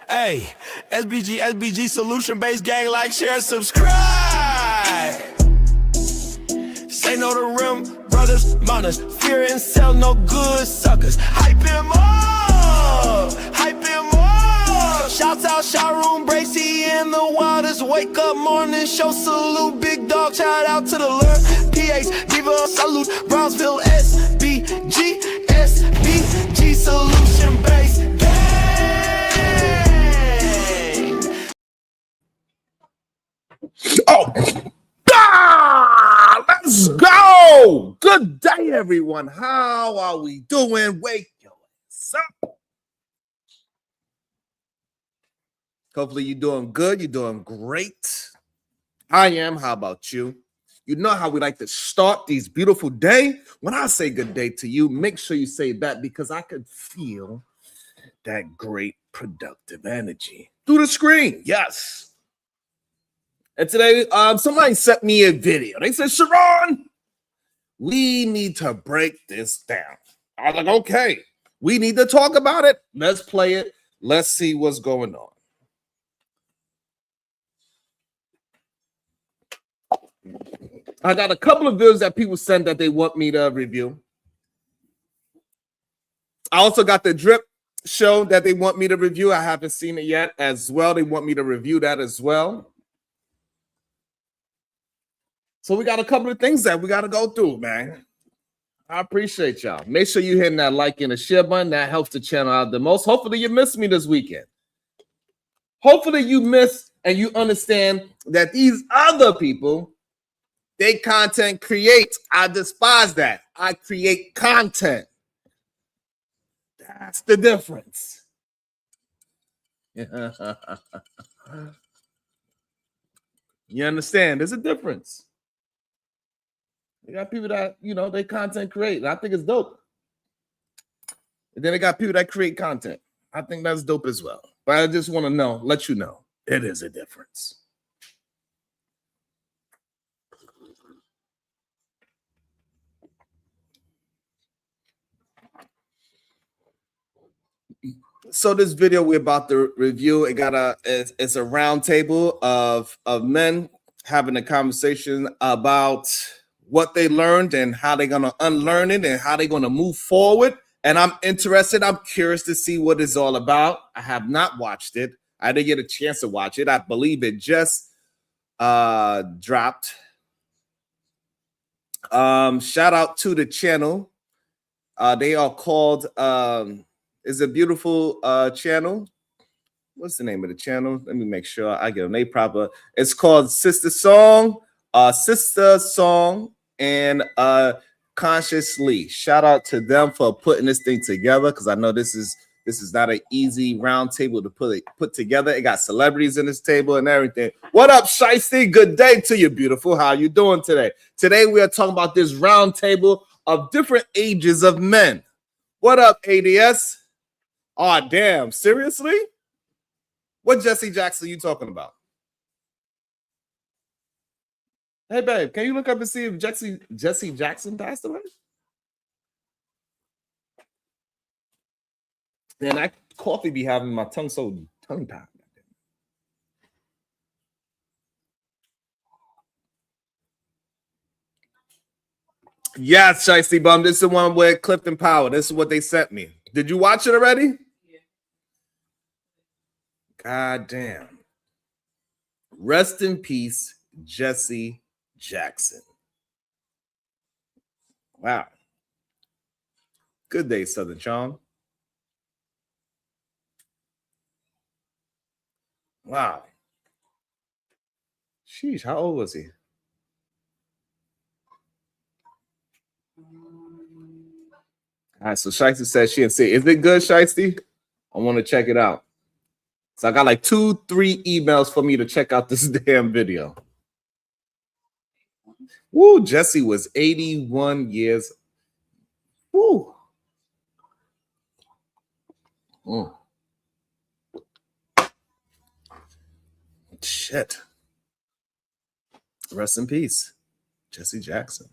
Hey, SBG solution-based gang, like, share, subscribe. Say no to rim, brothers, mothers, fear and sell no good suckers. Hype him up, hype him up. Shouts out Sharon Bracy in the waters. Wake up morning show, salute, big dog, shout out to the Lord. PH, Diva, salute, Brownsville, SBG solution-based gang. Oh, let's go. Good day, everyone. How are we doing? Wake your ass up. Hopefully you're doing good. You're doing great. I am. How about you? You know how we like to start these beautiful day. When I say good day to you, make sure you say that because I could feel that great productive energy through the screen. Yes. And today, somebody sent me a video. They said, Sharon, we need to break this down. I was like, okay, we need to talk about it. Let's play it. Let's see what's going on. I got a couple of videos that people sent that they want me to review. I also got the drip show that they want me to review. I haven't seen it yet as well. They want me to review that as well. So we got a couple of things that we got to go through, man. I appreciate y'all. Make sure you're hitting that like and the share button. That helps the channel out the most. Hopefully you missed me this weekend. Hopefully you missed and you understand that these other people, they content create. I despise that. I create content. That's the difference. You understand? There's a difference. They got people that, you know, they content create. And I think it's dope. And then they got people that create content. I think that's dope as well. But I just want to know, let you know, it is a difference. So this video we're about to review, it's a round table of men having a conversation about what they learned and how they're going to unlearn it and how they're going to move forward. And I'm interested. I'm curious to see what it's all about. I have not watched it. I didn't get a chance to watch it. I believe it just dropped. Shout out to the channel. They are called, it's a beautiful channel. What's the name of the channel? Let me make sure I get a name proper. It's called Sister Song and Consciously. Shout out to them for putting this thing together because I know this is not an easy round table to put together. It got celebrities in this table and everything. What up, Shiesty? Good day to you, beautiful. How you doing today? Today we are talking about this round table of different ages of men. What up, ADS? Oh, damn. Seriously? What Jesse Jackson are you talking about? Hey, babe, can you look up and see if Jesse Jackson passed away? Man, that coffee be having my tongue so tongue-tied. Yeah, Shiesty Bum. This is the one with Clifton Power. This is what they sent me. Did you watch it already? Yeah. God damn. Rest in peace, Jesse Jackson. Wow. Good day, Southern Charm. Wow. Sheesh, how old was he? All right, so Shiesty says she didn't see it. Is it good, Shiesty? I want to check it out. So I got like 2-3 emails for me to check out this damn video. Woo, Jesse was 81 years. Woo. Shit. Rest in peace, Jesse Jackson.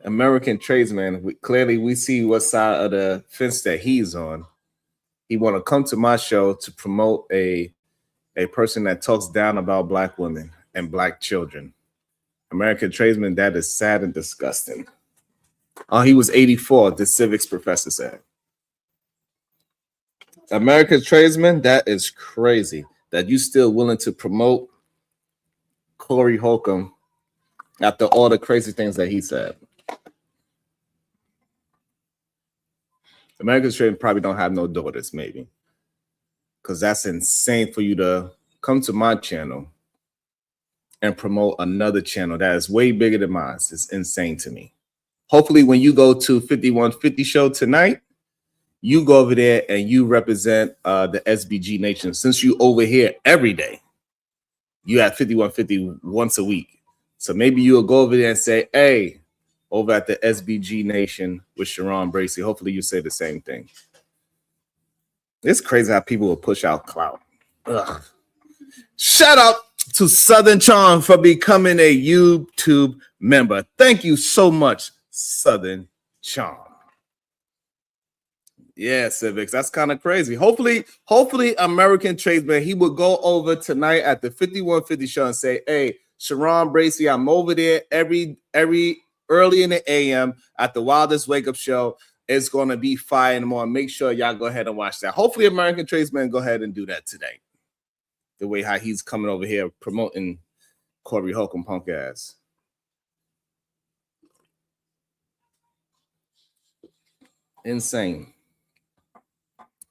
American tradesman. Clearly, we see what side of the fence that he's on. He want to come to my show to promote a person that talks down about black women and black children. American tradesman, that is sad and disgusting. Oh, he was 84, the civics professor said. American tradesman, that is crazy that you still willing to promote Corey Holcomb after all the crazy things that he said. American tradesman probably don't have no daughters, maybe. Because that's insane for you to come to my channel and promote another channel that is way bigger than mine. It's insane to me. Hopefully, when you go to 5150 show tonight, you go over there and you represent the SBG Nation. Since you over here every day, you have 5150 once a week. So maybe you'll go over there and say, hey, over at the SBG Nation with Sharon Bracey. Hopefully you say the same thing. It's crazy how people will push out clout. Ugh. Shout out to Southern Charm for becoming a YouTube member. Thank you so much, Southern Charm. Yeah, Civics, that's kind of crazy. Hopefully, American tradesman, he would go over tonight at the 5150 show and say, hey, Sharon Bracey, I'm over there every early in the AM at the Wildest Wake Up Show. It's going to be fire in the morning. Make sure y'all go ahead and watch that. Hopefully, American tradesman, go ahead and do that today. The way how he's coming over here promoting Corey Holcomb punk ass. Insane.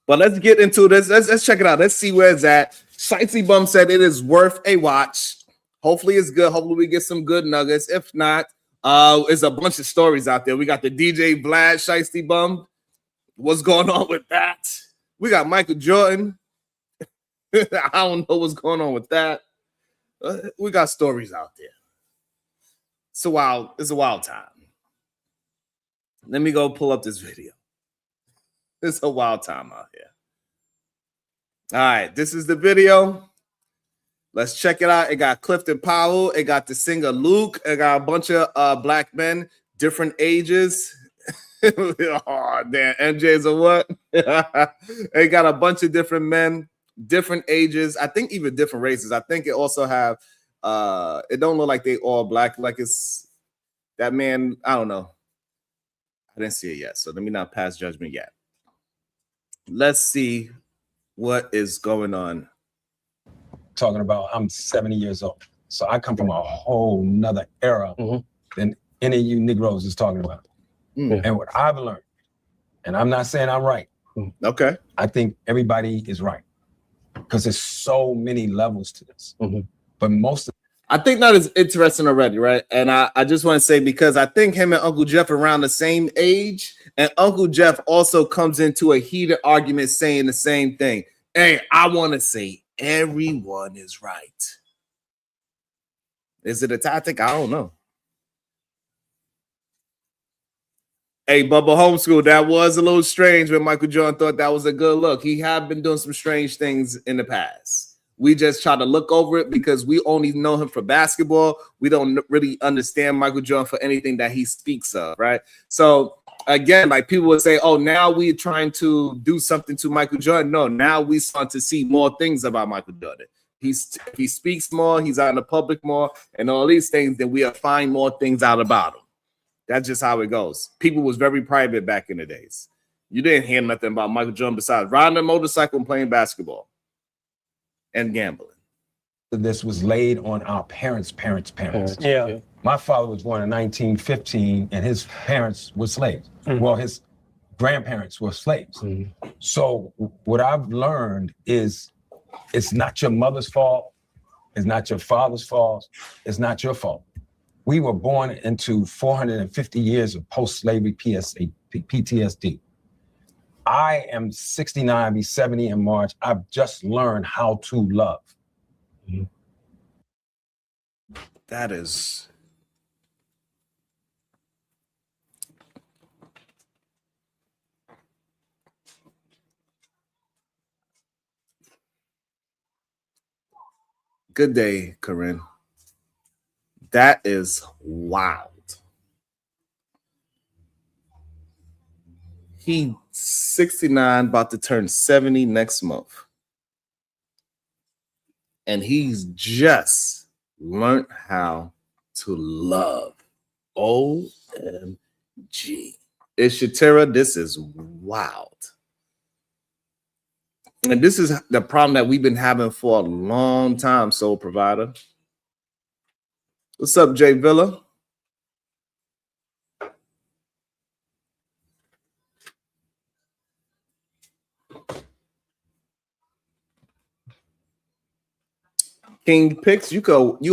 But let's get into this. Let's check it out. Let's see where it's at. Shicey Bum said it is worth a watch. Hopefully it's good. Hopefully we get some good nuggets. If not, there's a bunch of stories out there. We got the DJ Vlad Shicey Bum. What's going on with that? We got Michael Jordan. I don't know what's going on with that. We got stories out there. It's a wild time. Let me go pull up this video. It's a wild time out here. All right, this is the video. Let's check it out. It got Clifton Powell. It got the singer Luke. It got a bunch of black men, different ages. Oh, damn. MJ's a what? It got a bunch of different men, different ages. I think even different races. I think it also have, it don't look like they all black. Like it's that man. I don't know. I didn't see it yet. So let me not pass judgment yet. Let's see what is going on. Talking about I'm 70 years old. So I come from a whole nother era than any of you Negroes is talking about. And what I've learned, and I'm not saying I'm right. Okay. I think everybody is right because there's so many levels to this. But most of I think that is interesting already, right? And I just want to say, because I think him and Uncle Jeff are around the same age, and Uncle Jeff also comes into a heated argument saying the same thing. Hey, I want to say everyone is right. Is it a tactic? I don't know. Hey, Bubba Homeschool, that was a little strange when Michael Jordan thought that was a good look. He had been doing some strange things in the past. We just try to look over it because we only know him for basketball. We don't really understand Michael Jordan for anything that he speaks of, right? So again, like people would say, oh, now we're trying to do something to Michael Jordan. No, now we start to see more things about Michael Jordan. He speaks more, he's out in the public more, and all these things, then we'll find more things out about him. That's just how it goes. People was very private back in the days. You didn't hear nothing about Michael Jordan besides riding a motorcycle and playing basketball and gambling. this was laid on our parents' parents. Yeah. My father was born in 1915 and his parents were slaves. Well, his grandparents were slaves. So what I've learned is it's not your mother's fault. It's not your father's fault. It's not your fault. We were born into 450 years of post-slavery PTSD. I am 69, I'll be 70 in March. I've just learned how to love. That is... Good day, Corinne. That is wild. He 69, about to turn 70 next month. And he's just learned how to love. OMG. It's Shatira. This is wild. And this is the problem that we've been having for a long time, Soul Provider. What's up, Jay Villa? King Picks, you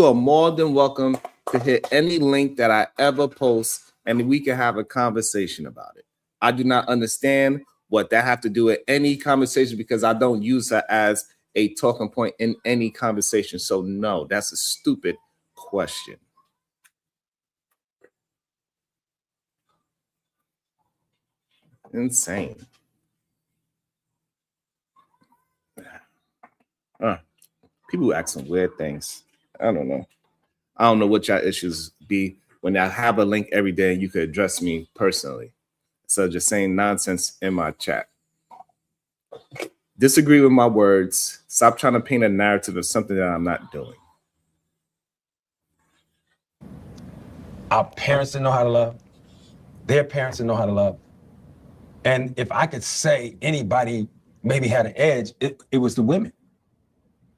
are more than welcome to hit any link that I ever post, and we can have a conversation about it. I do not understand what that have to do with any conversation because I don't use her as a talking point in any conversation. So no, that's a stupid question. Insane. People ask some weird things. I don't know. I don't know what your issues be when I have a link every day and you could address me personally. So just saying nonsense in my chat. Disagree with my words. Stop trying to paint a narrative of something that I'm not doing. Our parents didn't know how to love. Their parents didn't know how to love. And if I could say anybody maybe had an edge, it was the women.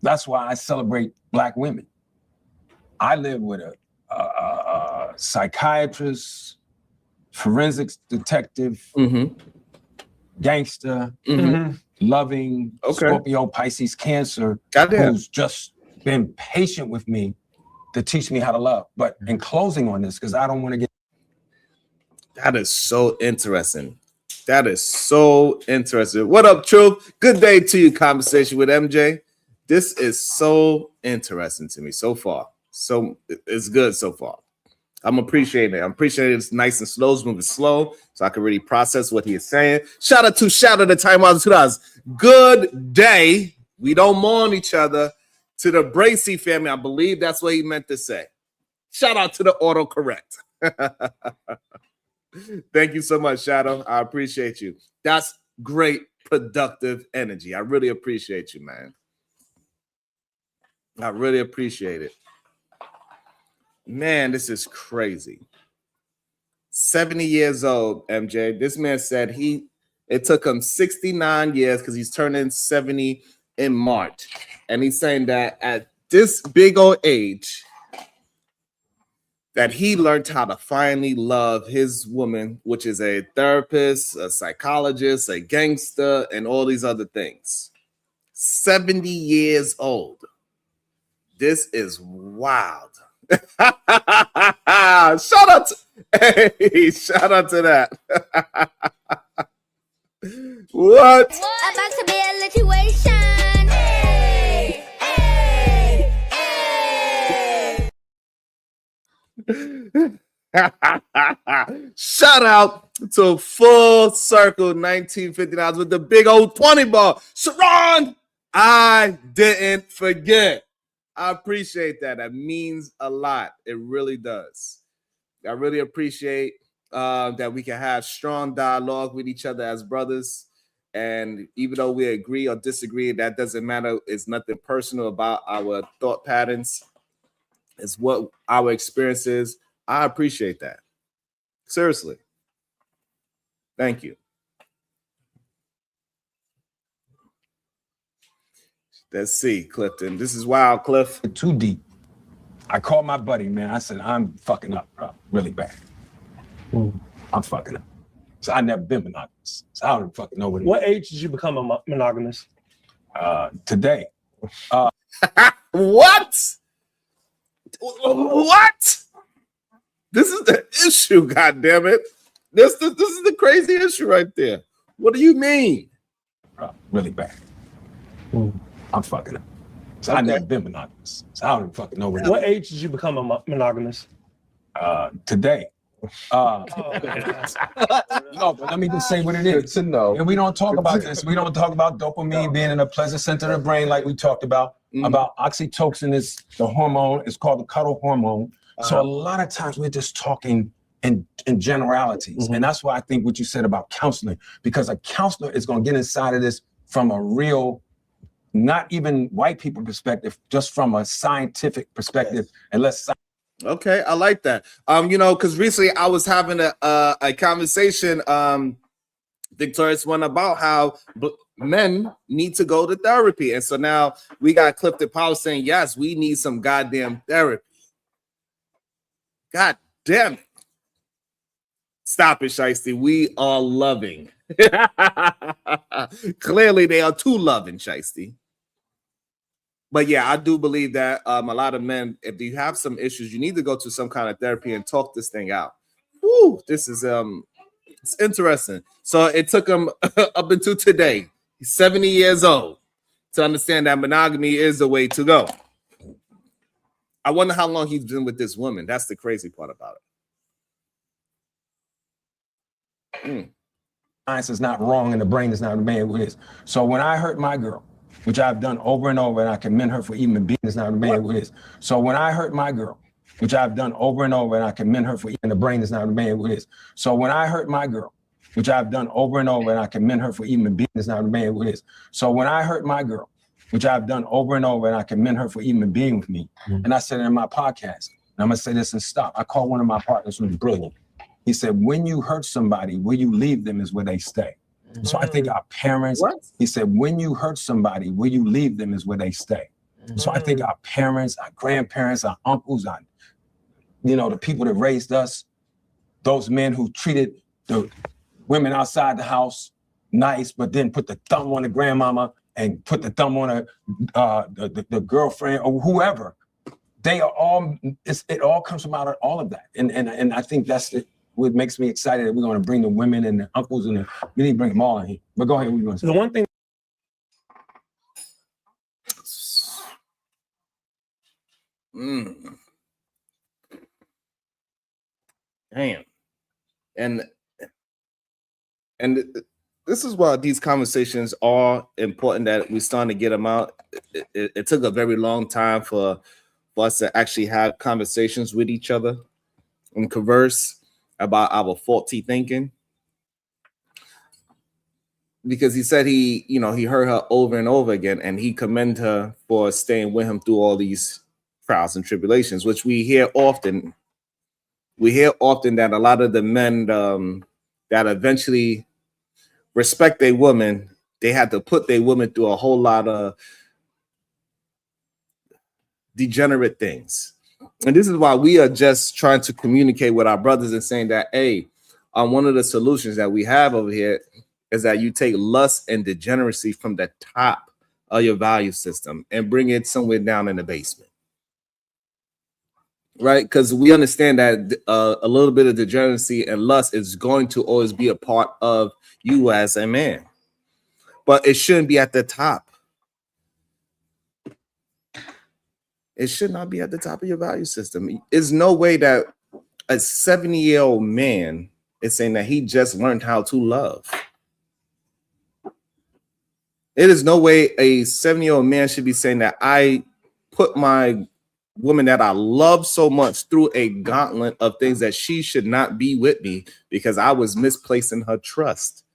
That's why I celebrate Black women. I live with a psychiatrist, forensics detective, gangster, loving, Scorpio, Pisces, Cancer, who's just been patient with me to teach me how to love. But in closing on this, because I don't want to get... That is so interesting. That is so interesting. What up, Truth? Good day to you, Conversation with MJ. This is so interesting to me so far. So it's good so far. I'm appreciating it. I'm appreciating it's nice and slow, it's moving slow, so I can really process what he is saying. Shout out to the Time Out 2000. Good day. We don't mourn each other. To the Bracy family, I believe that's what he meant to say. Shout out to the autocorrect. Thank you so much, Shadow. I appreciate you. That's great, productive energy. I really appreciate you, man. I really appreciate it. Man, this is crazy. 70 years old, MJ. This man said it took him 69 years because he's turning 70 in March. And he's saying that at this big old age, that he learned how to finally love his woman, which is a therapist, a psychologist, a gangster, and all these other things. 70 years old. This is wild. Shout out to that. What? About to be a situation. Hey, hey, hey. Shout out to Full Circle 1959 with the big old 20 ball. Sharon, I didn't forget. I appreciate that. That means a lot. It really does. I really appreciate that we can have strong dialogue with each other as brothers. And even though we agree or disagree, that doesn't matter. It's nothing personal about our thought patterns. It's what our experience is. I appreciate that. Seriously. Thank you. Let's see, Clifton. This is wild, Cliff. Too deep. I called my buddy, man. I said, I'm fucking up, bro. Really bad. I'm fucking up. So I never been monogamous. So I don't fucking know what age did you become a monogamous? Today. What? What? This is the issue, goddammit. This is the crazy issue right there. What do you mean? Really bad. I'm fucking up. So I never been monogamous. So I don't fucking know what age did you become a monogamous? Today. No, but let me just say what it is. To know. And we don't talk about this. We don't talk about dopamine being in a pleasant center of the brain like we talked about. About oxytocin is the hormone. It's called the cuddle hormone. So a lot of times we're just talking in generalities. And that's why I think what you said about counseling, because a counselor is going to get inside of this from a real, not even white people perspective, just from a scientific perspective. And Okay, I like that. Because recently I was having a conversation, Victorious one, about how men need to go to therapy. And so now we got Clifton Powell saying, yes, we need some goddamn therapy. God damn it. Stop it, Shiesty. We are loving. Clearly, they are too loving, Shiesty. But yeah, I do believe that a lot of men, if you have some issues, you need to go to some kind of therapy and talk this thing out. Woo, this is it's interesting. So it took him up until today, he's 70 years old, to understand that monogamy is the way to go. I wonder how long he's been with this woman. That's the crazy part about it. Science is not wrong and the brain is not the man who is. So when I hurt my girl, which I've done over and over, and I commend her for even being is not the man who is. So when I hurt my girl, which I've done over and over, and I commend her for even the brain is not the man who is. So when I hurt my girl, which I've done over and over, and I commend her for even being is not the man who is. So when I hurt my girl, which I've done over and over, and I commend her for even being with me. And I said it in my podcast, and I'm gonna say this and stop. I called one of my partners who was brilliant. He said, when you hurt somebody, where you leave them is where they stay. So I think our parents, he said, when you hurt somebody, where you leave them is where they stay. So I think our parents, our grandparents, our uncles, the people that raised us, those men who treated the women outside the house nice, but then put the thumb on the grandmama and put the thumb on the girlfriend or whoever, they are all, it all comes from out of all of that. And I think that's what makes me excited that we're going to bring the women and the uncles and we need to bring them all in here. But go ahead, what are you going to say? The one thing. Damn. And this is why these conversations are important, that we're starting to get them out. It took a very long time for us to actually have conversations with each other and converse about our faulty thinking. Because he said he heard her over and over again, and he commended her for staying with him through all these trials and tribulations, which we hear often. We hear often that a lot of the men that eventually respect a woman, they had to put their woman through a whole lot of degenerate things. And this is why we are just trying to communicate with our brothers and saying that, hey, one of the solutions that we have over here is that you take lust and degeneracy from the top of your value system and bring it somewhere down in the basement. Right? Because we understand that a little bit of degeneracy and lust is going to always be a part of you as a man. But it shouldn't be at the top. It should not be at the top of your value system. There's no way that a 70-year-old man is saying that he just learned how to love. It is no way a 70-year-old man should be saying that I put my woman that I love so much through a gauntlet of things that she should not be with me because I was misplacing her trust.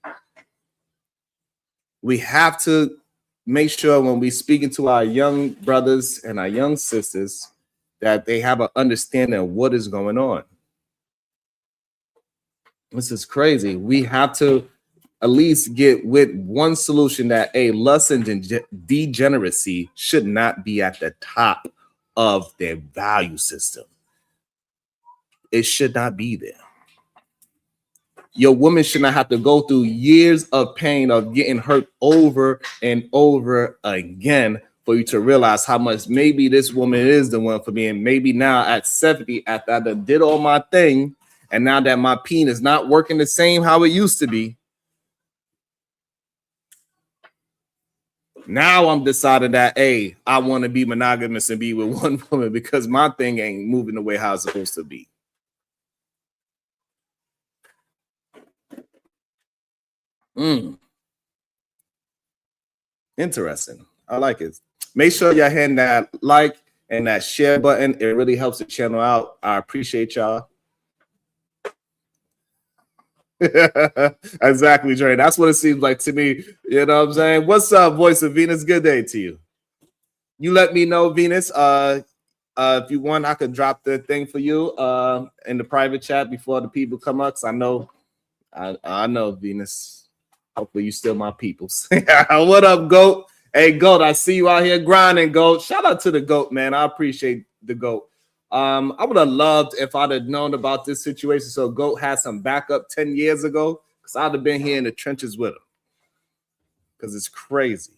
We have to make sure when we speaking to our young brothers and our young sisters that they have an understanding of what is going on. This is crazy. We have to at least get with one solution that lust and degeneracy should not be at the top of their value system. It should not be there. Your woman should not have to go through years of pain of getting hurt over and over again for you to realize how much maybe this woman is the one for me. And maybe now at 70, after I done did all my thing, and now that my peen is not working the same how it used to be, now I'm deciding that, I want to be monogamous and be with one woman because my thing ain't moving the way how it's supposed to be. Interesting. I like it. Make sure y'all hit that like and that share button. It really helps the channel out. I appreciate y'all. Exactly, Dre. That's what it seems like to me. You know what I'm saying? What's up, Voice of Venus? Good day to you. You let me know, Venus. If you want, I could drop the thing for you in the private chat before the people come up. Cause I know, Venus. Hopefully you still my peoples. What up, GOAT? Hey, GOAT, I see you out here grinding, GOAT. Shout out to the GOAT, man. I appreciate the GOAT. I would have loved if I'd have known about this situation. So GOAT had some backup 10 years ago, because I'd have been here in the trenches with him. Because it's crazy.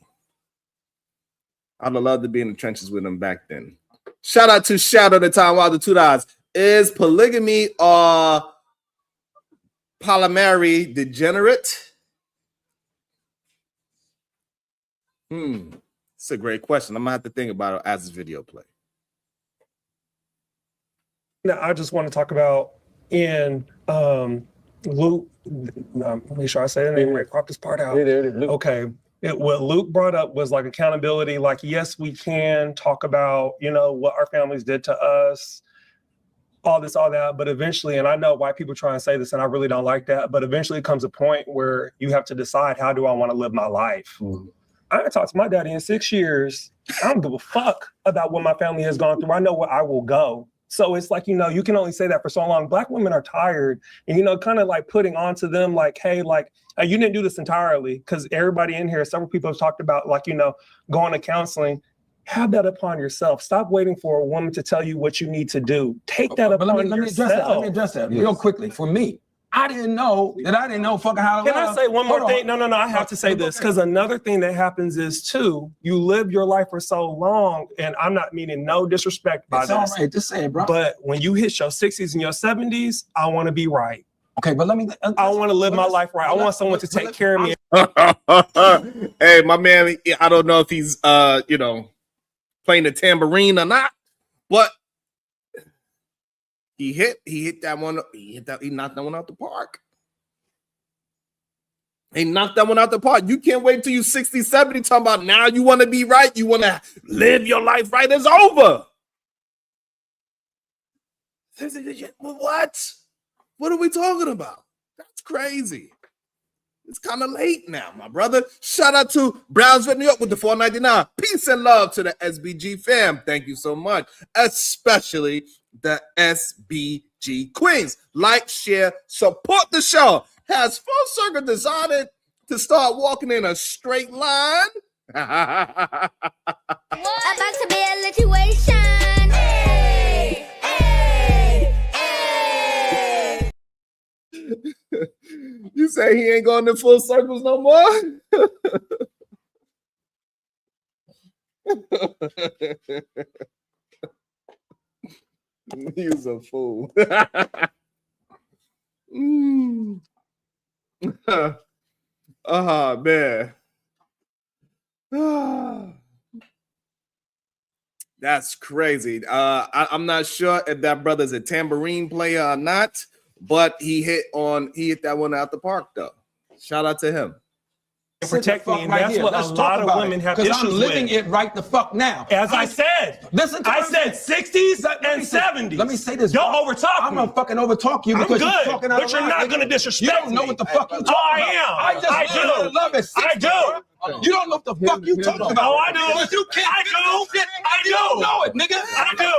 I'd have loved to be in the trenches with him back then. Shout out to Shadow the Time Wilder $2. Is polygamy or polyamory degenerate? It's a great question. I'm gonna have to think about it as this video play. Now, I just want to talk about in Luke. Make sure I say the name right. Crop this part out. Okay. What Luke brought up was like accountability. Like, yes, we can talk about, what our families did to us, all this, all that. But eventually, and I know why people try and say this, and I really don't like that, but eventually it comes a point where you have to decide, how do I want to live my life? I haven't talked to my daddy in 6 years. I don't give a fuck about what my family has gone through. I know where I will go. So it's like, you can only say that for so long. Black women are tired and, kind of like putting onto them like, hey, like, you didn't do this entirely, because everybody in here, several people have talked about like, going to counseling. Have that upon yourself. Stop waiting for a woman to tell you what you need to do. Take that upon yourself. Let me address that real quickly. For me, I didn't know fucking how to Can I say one more thing? No, I have to say this, because another thing that happens is too, you live your life for so long, and I'm not meaning no disrespect by this. this. All right, just say it, bro. But when you hit your 60s and your 70s, I want to be right. Okay, but let me. I want to live my life right. I want someone to take care of me. Hey, my man, I don't know if he's playing the tambourine or not, but he hit that one. He knocked that one out the park. He knocked that one out the park. You can't wait till you 60, 70 talking about now you want to be right. You want to live your life right. It's over. What? What are we talking about? That's crazy. It's kind of late now, my brother. Shout out to Brownsville, New York with the $4.99. Peace and love to the SBG fam. Thank you so much. Especially the SBG Queens. Like, share, support the show. Has Full Circle decided to start walking in a straight line? About to be a situation. Hey, hey, hey. You say he ain't going to Full Circles no more? He's a fool. Oh, man. That's crazy. I'm not sure if that brother's a tambourine player or not, but he hit that one out the park though. Shout out to him. Protect me, and that's what a lot of women have issues with. Because I'm living it right the fuck now. As I said, listen to I said 60s and 70s. Let me say this. Don't overtalk I'm gonna fucking overtalk you because you're talking out of line. But you're not gonna disrespect me. You don't know what the fuck you talking about. I do. Love it. I do. You don't know what the fuck you talking about. Oh, I do. You can't. I do. I do. You don't know it, nigga. I do.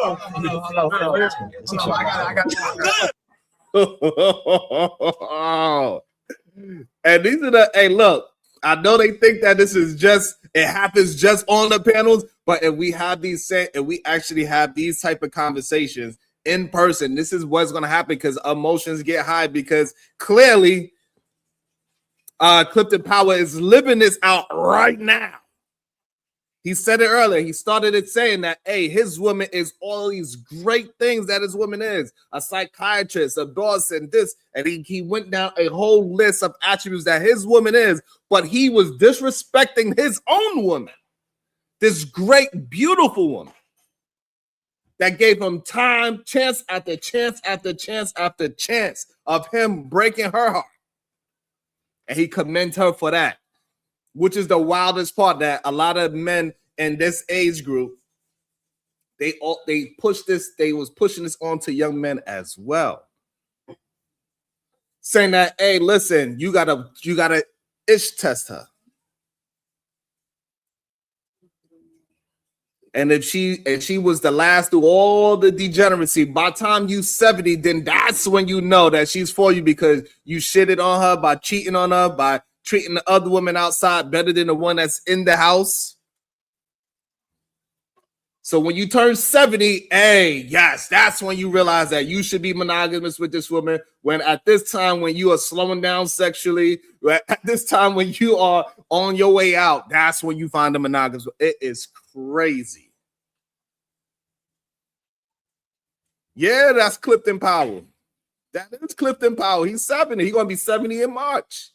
And these are the look. I know they think that this is it happens just on the panels, but if we actually have these type of conversations in person, this is what's going to happen, because emotions get high, because clearly Clifton Power is living this out right now. He said it earlier. He started it saying that, hey, his woman is all these great things that his woman is. A psychiatrist, a boss, and this. And he went down a whole list of attributes that his woman is, but he was disrespecting his own woman. This great, beautiful woman that gave him time, chance after chance after chance after chance of him breaking her heart. And he commends her for that, which is the wildest part, that a lot of men in this age group, they was pushing this on to young men as well. saying that, hey, listen, you gotta itch test her. And if she was the last through all the degeneracy, by the time you 70, then that's when you know that she's for you, because you shitted on her by cheating on her, by treating the other woman outside better than the one that's in the house. So when you turn 70, hey, yes, that's when you realize that you should be monogamous with this woman. When at this time, when you are slowing down sexually, at this time when you are on your way out, that's when you find the monogamous. It is crazy. Yeah, that's Clifton Powell. That is Clifton Powell. He's 70. He's gonna be 70 in March.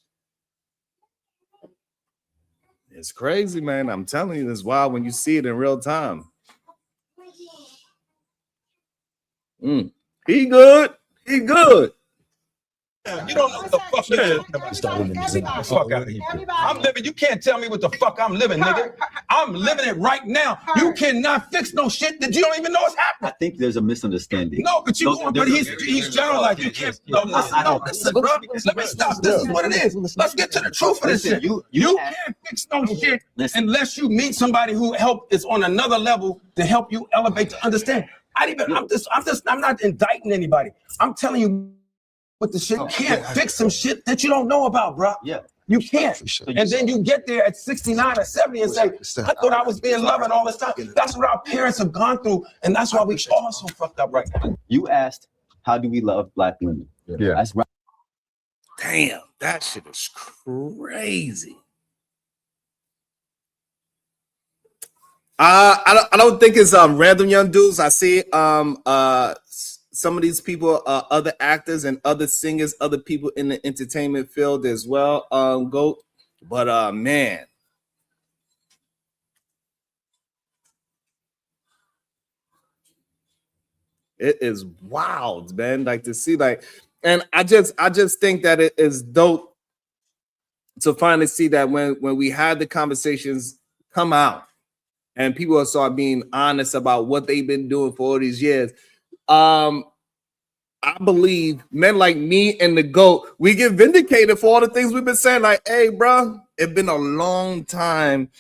It's crazy, man. I'm telling you, it's wild when you see it in real time. He good. He good. You don't know what the fuck you're doing. Fuck out of here. I'm living. You can't tell me what the fuck I'm living, nigga. I'm living it right now. You cannot fix no shit that you don't even know is happening. I think there's a misunderstanding. No, but he's generalized. You can't. No, listen, bro. Let me stop. This is what it is. Let's get to the truth of this shit. You can't fix no shit unless you meet somebody who is on another level to help you elevate to understand. I'm not indicting anybody. I'm telling you what the shit can't fix some shit that you don't know about, bro. Yeah. You can't. And then you get there at 69 or 70 and say, I thought I was being loved all this time. That's what our parents have gone through. And that's why we all so fucked up right now. You asked, how do we love Black women? Yeah. That's right. Damn, that shit is crazy. I don't think it's random young dudes. I see some of these people, other actors and other singers, other people in the entertainment field as well. GOAT, but man, it is wild, man. Like to see, like, and I just think that it is dope to finally see that when we had the conversations come out and people start being honest about what they've been doing for all these years. I believe men like me and the GOAT, we get vindicated for all the things we've been saying. Like, hey, bro, it's been a long time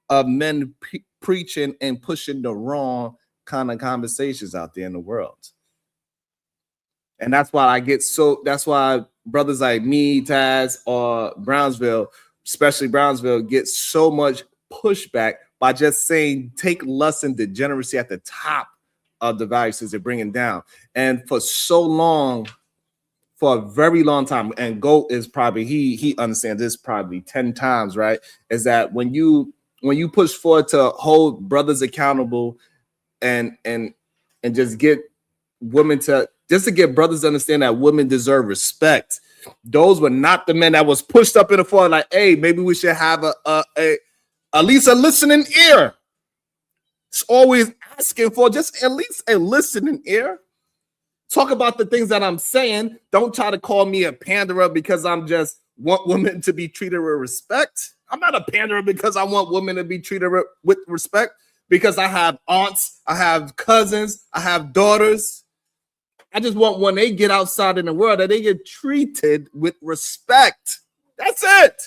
of men preaching and pushing the wrong kind of conversations out there in the world. And that's why that's why brothers like me, Taz, or Brownsville, especially Brownsville, get so much pushback by just saying take lust and degeneracy at the top of the value systems they're bringing down. And for so long, for a very long time, and GOAT is probably, he understands this probably 10 times, right? Is that when you push forward to hold brothers accountable and just get women to get brothers to understand that women deserve respect. Those were not the men that was pushed up in the front like, hey, maybe we should have at least a listening ear. It's always asking for just at least a listening ear. Talk about the things that I'm saying. Don't try to call me a panderer because I'm just want women to be treated with respect. I'm not a panderer because I want women to be treated with respect, because I have aunts, I have cousins, I have daughters. I just want when they get outside in the world that they get treated with respect. That's it.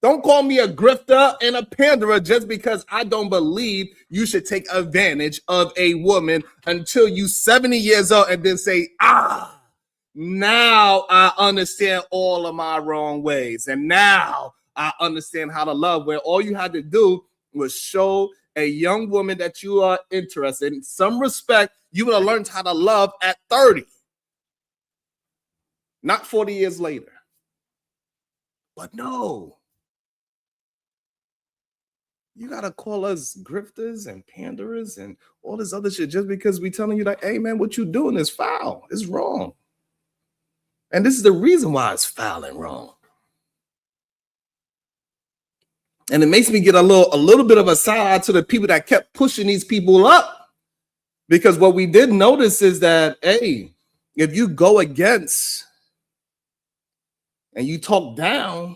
Don't call me a grifter and a panderer just because I don't believe you should take advantage of a woman until you 70 years old and then say, now I understand all of my wrong ways. And now I understand how to love, where all you had to do was show a young woman that you are interested in some respect. You would have learned how to love at 30, not 40 years later. But no. You gotta call us grifters and panderers and all this other shit just because we telling you that, hey man, what you doing is foul, it's wrong. And this is the reason why it's foul and wrong. And it makes me get a little bit of a side eye to the people that kept pushing these people up. Because what we did notice is that, hey, if you go against and you talk down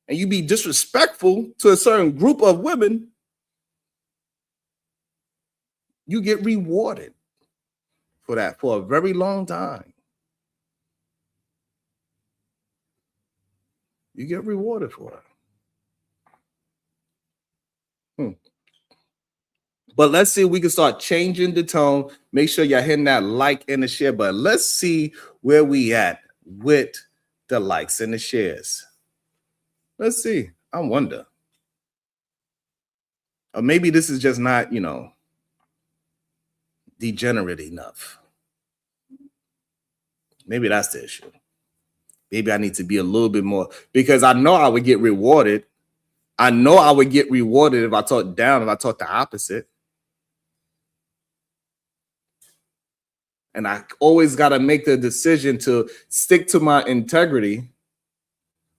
and you be disrespectful to a certain group of women, you get rewarded for that for a very long time. You get rewarded for it. But let's see if we can start changing the tone. Make sure you're hitting that like and the share button. Let's see where we at with the likes and the shares. Let's see. I wonder. Or maybe this is just not, degenerate enough. Maybe that's the issue. Maybe I need to be a little bit more, because I know I would get rewarded. I know I would get rewarded if I talk down, if I talk the opposite. And I always got to make the decision to stick to my integrity,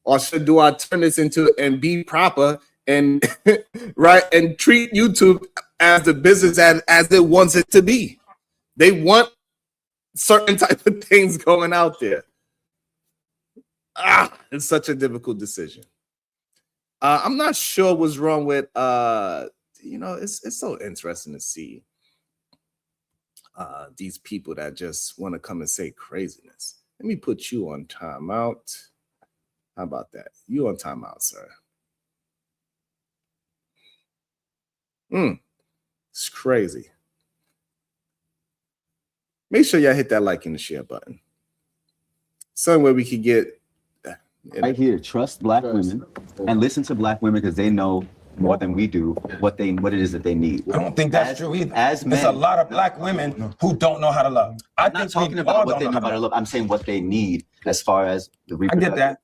or do I turn this into and be proper and right and treat YouTube as the business as it wants it to be. They want certain type of things going out there. It's such a difficult decision. I'm not sure what's wrong with it's so interesting to see these people that just want to come and say craziness. Let me put you on timeout. How about that? You on timeout, sir. It's crazy. Make sure y'all hit that like and the share button. Somewhere we can get right here. Trust Black women and listen to Black women, because they know more than we do what it is that they need. I don't think that's true either. As men, there's a lot of Black women who don't know how to love. I'm not talking about what they know how to love. I'm saying what they need as far as the reproduction. I get that.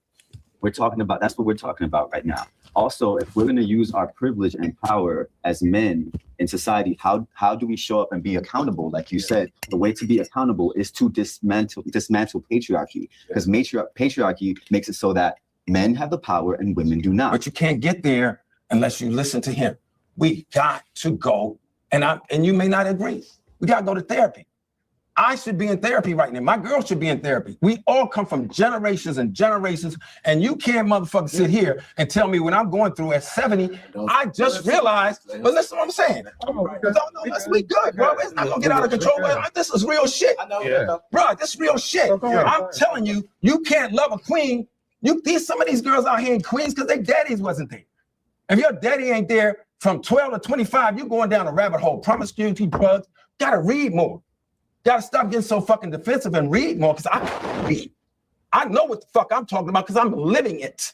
We're talking about, that's what we're talking about right now. Also, if we're going to use our privilege and power as men in society, how do we show up and be accountable? Like you said, the way to be accountable is to dismantle patriarchy, because patriarchy makes it so that men have the power and women do not. But you can't get there unless you listen to him. We got to go, and you may not agree. We got to go to therapy. I should be in therapy right now. My girl should be in therapy. We all come from generations and generations, and you can't motherfucker sit here and tell me when I'm going through at 70, I just realized, but listen to what I'm saying. No, we good, bro. It's not gonna get out of control. This is real shit. Bro, this is real shit. I'm telling you, you can't love a queen. Some of these girls out here in Queens because their daddies wasn't there. If your daddy ain't there from 12 to 25, you're going down a rabbit hole. Promiscuity, drugs, gotta read more. Gotta stop getting so fucking defensive and read more, because I know what the fuck I'm talking about because I'm living it.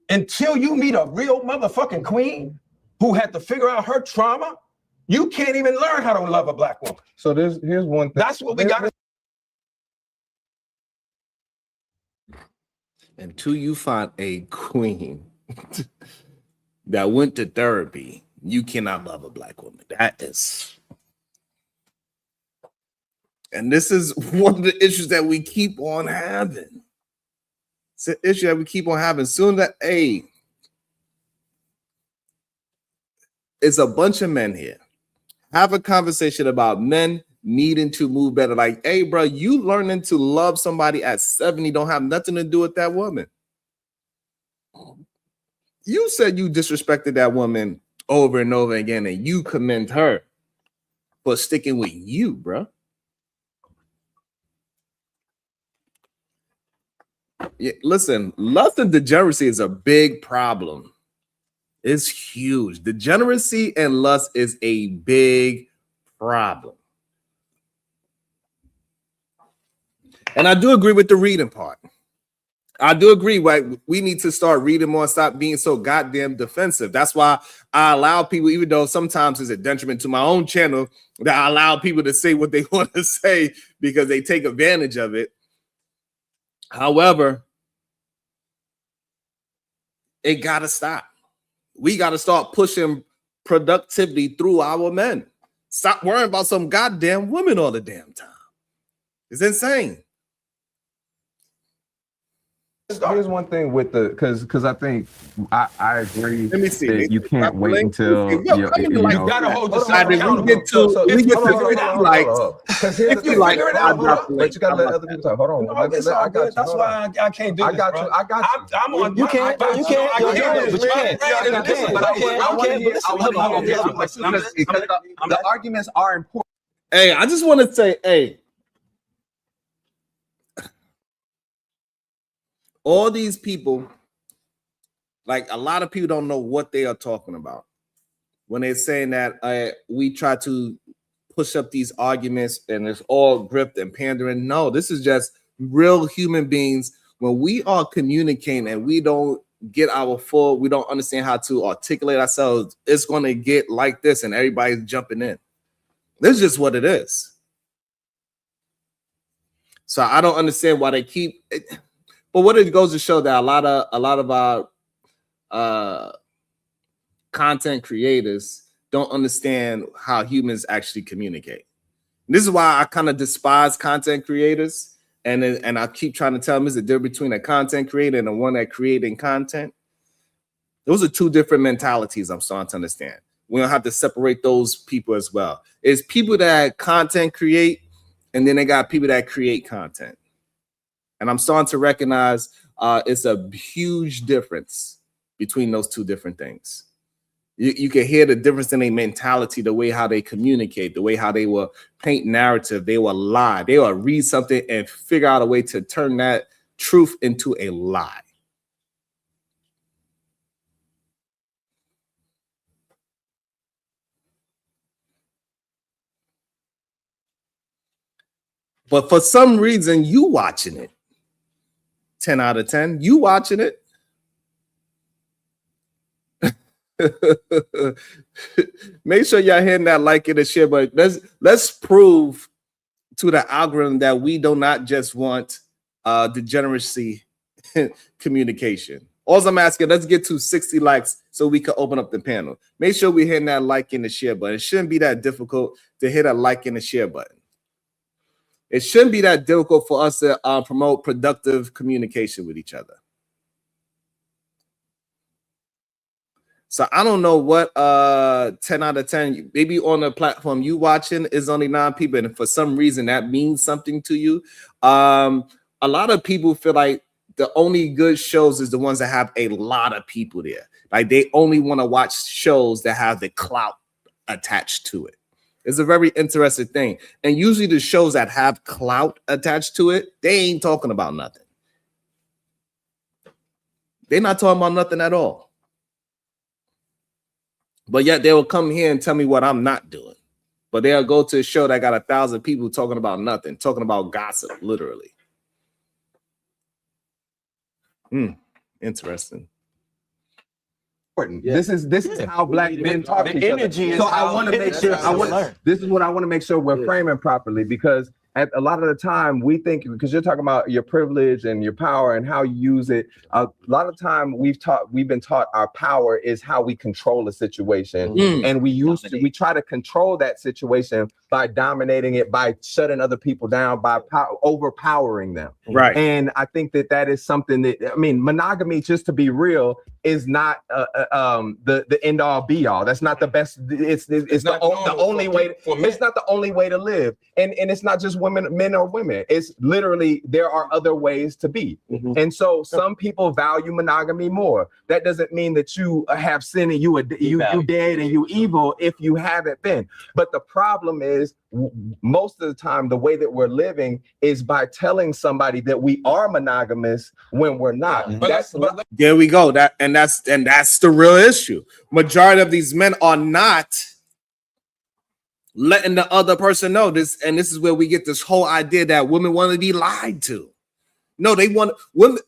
Until you meet a real motherfucking queen who had to figure out her trauma, you can't even learn how to love a Black woman. So here's one thing. That's what we got. Until you find a queen that went to therapy, you cannot love a Black woman. That is. And this is one of the issues that we keep on having. It's an issue that we keep on having. Soon that it's a bunch of men here. Have a conversation about men needing to move better. Like, hey, bro, you learning to love somebody at 70 don't have nothing to do with that woman. You said you disrespected that woman over and over again, and you commend her for sticking with you, bro. Yeah, listen, lust and degeneracy is a big problem. It's huge. Degeneracy and lust is a big problem. And I do agree with the reading part. I do agree, right? We need to start reading more and stop being so goddamn defensive. That's why I allow people, even though sometimes it's a detriment to my own channel, that I allow people to say what they want to say because they take advantage of it. However, it got to stop. We got to start pushing productivity through our men. Stop worrying about some goddamn women all the damn time. It's insane. Here's one thing with the because I think I agree. Let me see. That you can't wait until you gotta hold yourself accountable. We get to if you like, figure it out, but you gotta let other people talk. Hold on, I got you. That's why I can't do this. I got you. I'm on. You can't. The arguments are important. Hey, I just want to say, hey, all these people Like a lot of people don't know what they are talking about when they're saying that we try to push up these arguments and it's all gripped and pandering. No, this is just real human beings. When we are communicating and we don't get we don't understand how to articulate ourselves, it's going to get like this and everybody's jumping in. This is just what it is. So I don't understand why they keep it. But what it goes to show that a lot of our content creators don't understand how humans actually communicate. This is why I kind of despise content creators. And I keep trying to tell them, is the difference between a content creator and the one that creating content? Those are two different mentalities I'm starting to understand. We don't have to separate those people as well. It's people that content create, and then they got people that create content. And I'm starting to recognize it's a huge difference between those two different things. You can hear the difference in their mentality, the way how they communicate, the way how they will paint narrative, they will lie, they will read something and figure out a way to turn that truth into a lie. But for some reason, you watching it. 10 out of 10, you watching it. Make sure y'all hitting that like and the share button. Let's prove to the algorithm that we do not just want degeneracy communication. All I'm asking, let's get to 60 likes so we can open up the panel. Make sure we hitting that like and the share button. It shouldn't be that difficult to hit a like and the share button. It shouldn't be that difficult for us to promote productive communication with each other. So I don't know what 10 out of 10, maybe on the platform you watching is only 9 people, and for some reason that means something to you. A lot of people feel like the only good shows is the ones that have a lot of people there. Like they only want to watch shows that have the clout attached to it. It's a very interesting thing. And usually the shows that have clout attached to it, they ain't talking about nothing. They're not talking about nothing at all. But yet they will come here and tell me what I'm not doing. But they'll go to a show that got 1,000 people talking about nothing, talking about gossip, literally. Interesting. Yeah. This is how black men talk to each other. So I want to make sure this is what I want to make sure we're framing properly, because at a lot of the time we think, because you're talking about your privilege and your power and how you use it. A lot of time we've been taught our power is how we control a situation, and we try to control that situation by dominating it, by shutting other people down, by overpowering them. Right. And I think that is something that, I mean, monogamy, just to be real, is not the end all be all. That's not the best. It's not the only way. It's not the only way to live, and it's not just men or women. It's literally there are other ways to be. And so some people value monogamy more. That doesn't mean that you have sin and you dead and you evil if you haven't been. But the problem is, most of the time the way that we're living is by telling somebody that we are monogamous when we're not. There we go. That's the real issue. Majority of these men are not letting the other person know this, and this is where we get this whole idea that women want to be lied to. No,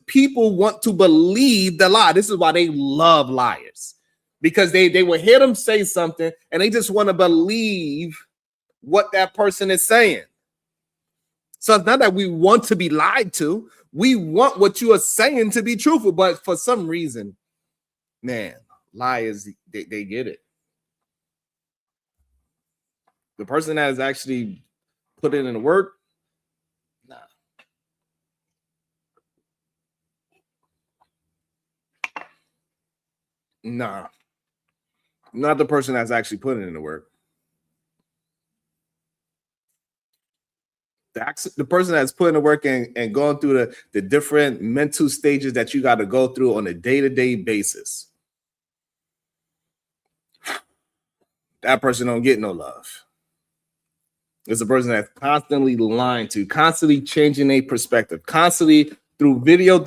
people want to believe the lie. This is why they love liars, because they will hear them say something and they just want to believe what that person is saying. So it's not that we want to be lied to. We want what you are saying to be truthful, but for some reason, man, liars, they get it. The person that has actually put it in the work, nah, not the person that's actually put it in the work. The person that's putting the work and going through the different mental stages that you got to go through on a day-to-day basis. That person don't get no love. It's a person that's constantly lying to, constantly changing their perspective, constantly through video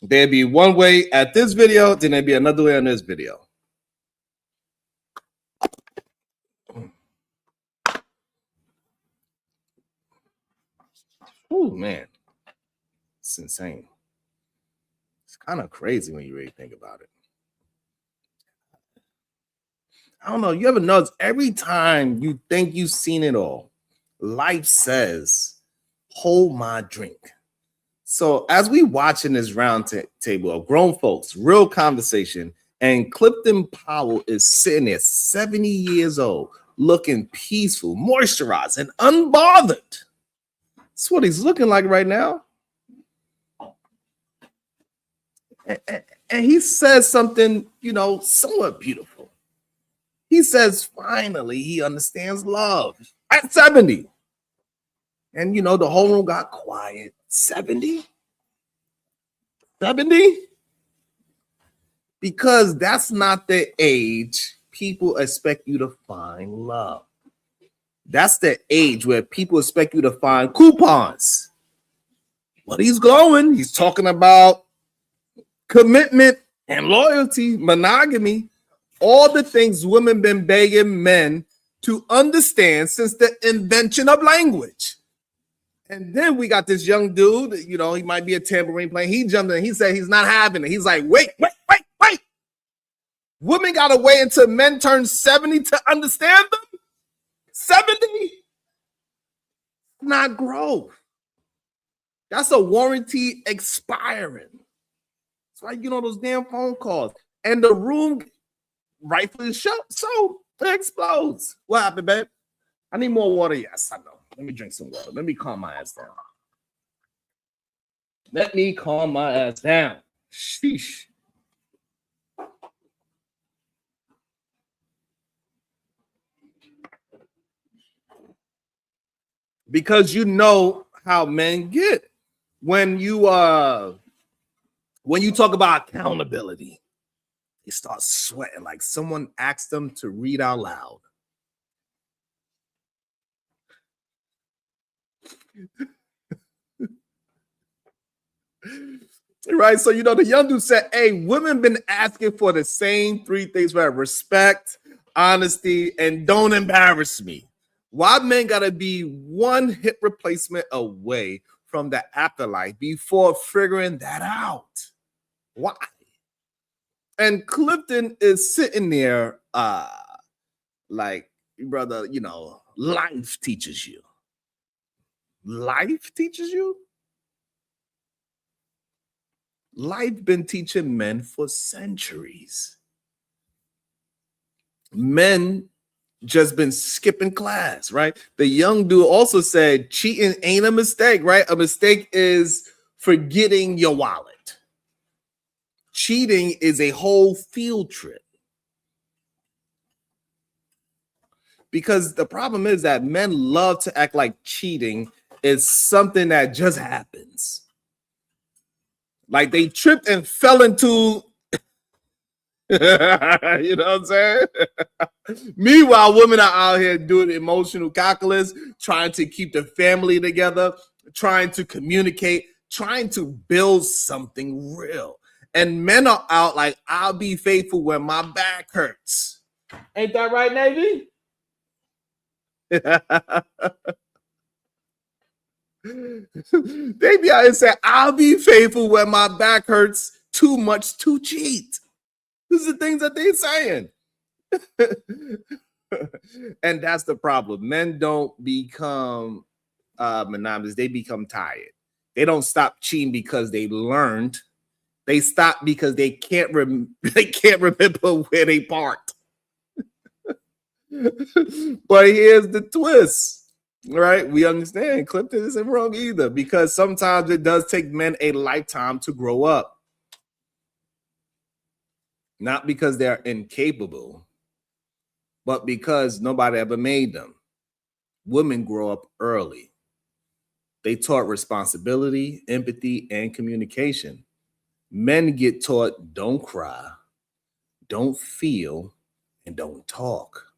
There'd be one way at this video, then there'd be another way on this video. Oh man, it's insane. It's kind of crazy when you really think about it. I don't know. You ever notice every time you think you've seen it all, life says, hold my drink. So as we watching this round table of grown folks, real conversation, and Clifton Powell is sitting there 70 years old, looking peaceful, moisturized, and unbothered. That's what he's looking like right now. And he says something, somewhat beautiful. He says, finally, he understands love at 70. And, the whole room got quiet. 70? 70? Because that's not the age people expect you to find love. That's the age where people expect you to find coupons. But he's glowing. He's talking about commitment and loyalty, monogamy, all the things women been begging men to understand since the invention of language. And then we got this young dude, he might be a tambourine player. He jumped in. He said he's not having it. He's like, wait. Women got to wait until men turn 70 to understand them? 70? Not growth. That's a warranty expiring. It's like, those damn phone calls. And the room, rightfully so it explodes. What happened, babe? I need more water. Yes, I know. Let me drink some water. Let me calm my ass down. Sheesh. Because you know how men get when you talk about accountability, they start sweating like someone asked them to read out loud. Right, so the young dude said, hey, women been asking for the same three things, right? Respect, honesty, and don't embarrass me. Why men gotta be one hip replacement away from the afterlife before figuring that out? Why? And Clifton is sitting there like, brother, life teaches you. Life teaches you? Life been teaching men for centuries. Men just been skipping class, right? The young dude also said cheating ain't a mistake, right? A mistake is forgetting your wallet. Cheating is a whole field trip. Because the problem is that men love to act like cheating is something that just happens. Like they tripped and fell into, you know what I'm saying? Meanwhile, women are out here doing emotional calculus, trying to keep the family together, trying to communicate, trying to build something real. And men are out like, I'll be faithful when my back hurts. Ain't that right, Navy? They be out and say, I'll be faithful when my back hurts too much to cheat. These are the things that they're saying. And that's the problem. Men don't become monogamous. They become tired. They don't stop cheating because they learned. They stop because they can't remember where they parked. But here's the twist. Right, we understand Clifton isn't wrong either, because sometimes it does take men a lifetime to grow up. Not because they're incapable, but because nobody ever made them. Women grow up early. They taught responsibility, empathy, and communication. Men get taught don't cry, don't feel, and don't talk.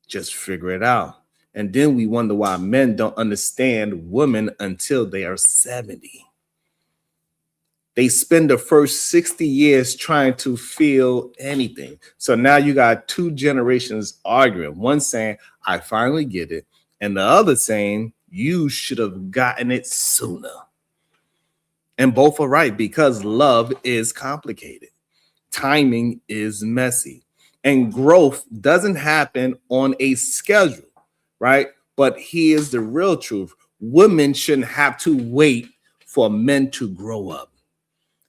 Just figure it out. And then we wonder why men don't understand women until they are 70. They spend the first 60 years trying to feel anything. So now you got two generations arguing. One saying, I finally get it. And the other saying, you should have gotten it sooner. And both are right, because love is complicated. Timing is messy. And growth doesn't happen on a schedule, right? But here's the real truth. Women shouldn't have to wait for men to grow up.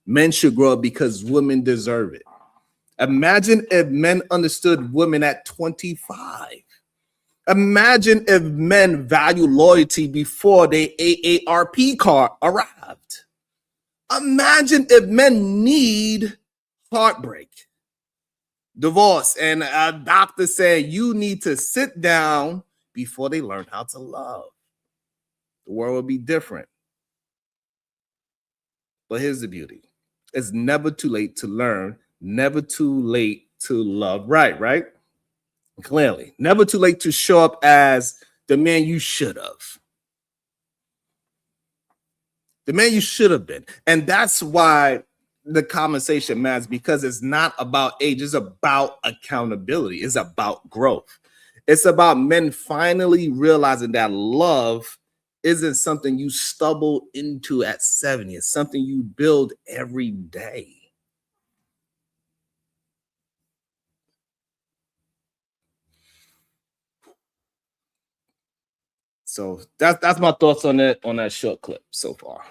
Men should grow up because women deserve it. Imagine if men understood women at 25. Imagine if men value loyalty before their AARP card arrived. Imagine if men need heartbreak, divorce, and a doctor said you need to sit down before they learn how to love. The world would be different. But here's the beauty. It's never too late to learn, never too late to love right? Clearly, never too late to show up as the man you should have. The man you should have been. And that's why the conversation matters, because it's not about age, it's about accountability, it's about growth. It's about men finally realizing that love isn't something you stumble into at 70. It's something you build every day. So that's my thoughts on it, on that short clip so far.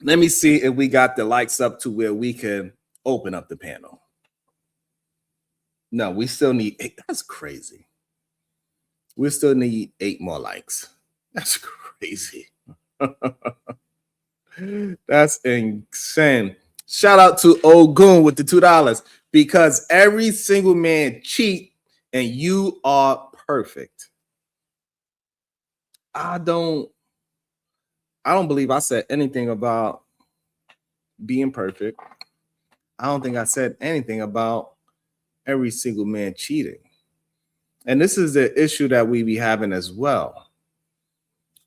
Let me see if we got the likes up to where we can open up the panel. No, we still need 8. That's crazy. We still need 8 more likes. That's crazy. That's insane. Shout out to Ogun with the $2, because every single man cheat and you are perfect. I don't believe I said anything about being perfect. I don't think I said anything about every single man cheating. And this is the issue that we be having as well.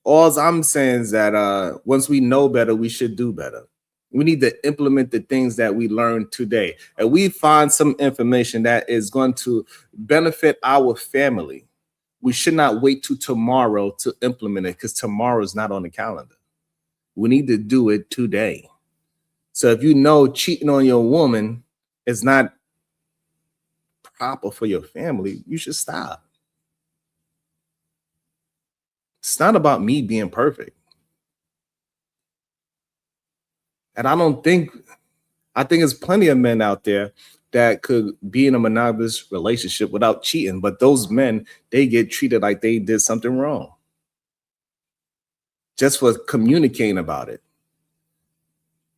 All I'm saying is that once we know better, we should do better. We need to implement the things that we learned today. And we find some information that is going to benefit our family. We should not wait till tomorrow to implement it, because tomorrow is not on the calendar. We need to do it today. So if you know cheating on your woman is not proper for your family, you should stop. It's not about me being perfect. And I think there's plenty of men out there that could be in a monogamous relationship without cheating, but those men, they get treated like they did something wrong just for communicating about it.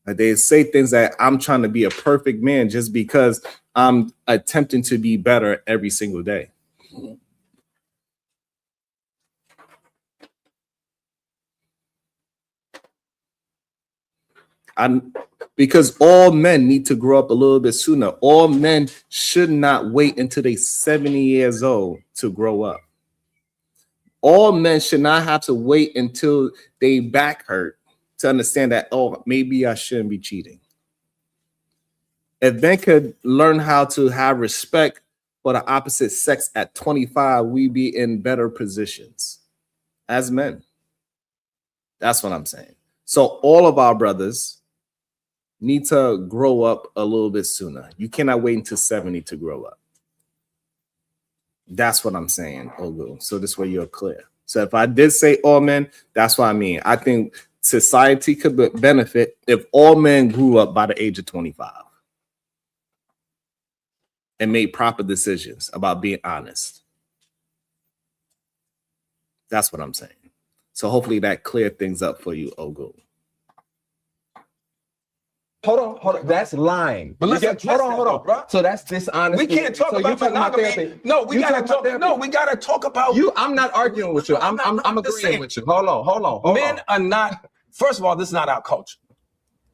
Like they say things that I'm trying to be a perfect man just because I'm attempting to be better every single day. Because all men need to grow up a little bit sooner. All men should not wait until they're 70 years old to grow up. All men should not have to wait until they back hurt to understand that, oh, maybe I shouldn't be cheating. If men could learn how to have respect for the opposite sex at 25, we'd be in better positions as men. That's what I'm saying. So all of our brothers need to grow up a little bit sooner. You cannot wait until 70 to grow up. That's what I'm saying, Ogu. So this way you're clear. So if I did say all men, that's what I mean. I think society could benefit if all men grew up by the age of 25 and made proper decisions about being honest. That's what I'm saying. So hopefully that cleared things up for you, Ogu. Hold on. That's lying. But let's hold on. bro. So that's dishonesty. We can't talk about monogamy. No, we gotta talk about you. I'm not arguing with you. I'm agreeing with you. Hold on. Men are not. First of all, this is not our culture.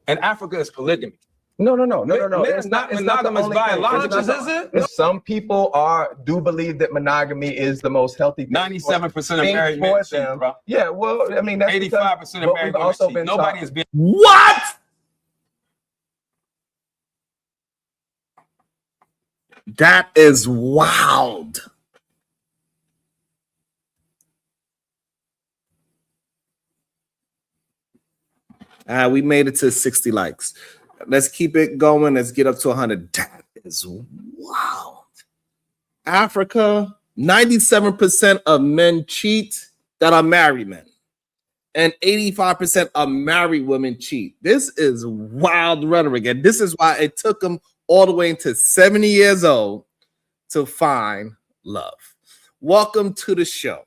In Africa, it's polygamy. No. Men It's not the monogamous only thing. biologists, is it? Some people do believe that monogamy is the most healthy thing. 97% of thing married for men cheat, them. bro. Yeah, well, I mean, that's 85% of but married we've women also cheat. been Nobody taught- is being. What? That is wild. We made it to 60 likes. Let's keep it going. Let's get up to 100. That is wild. Africa, 97% of men cheat that are married men, and 85% of married women cheat. This is wild rhetoric, and this is why it took them all the way into 70 years old to find love. Welcome to the show,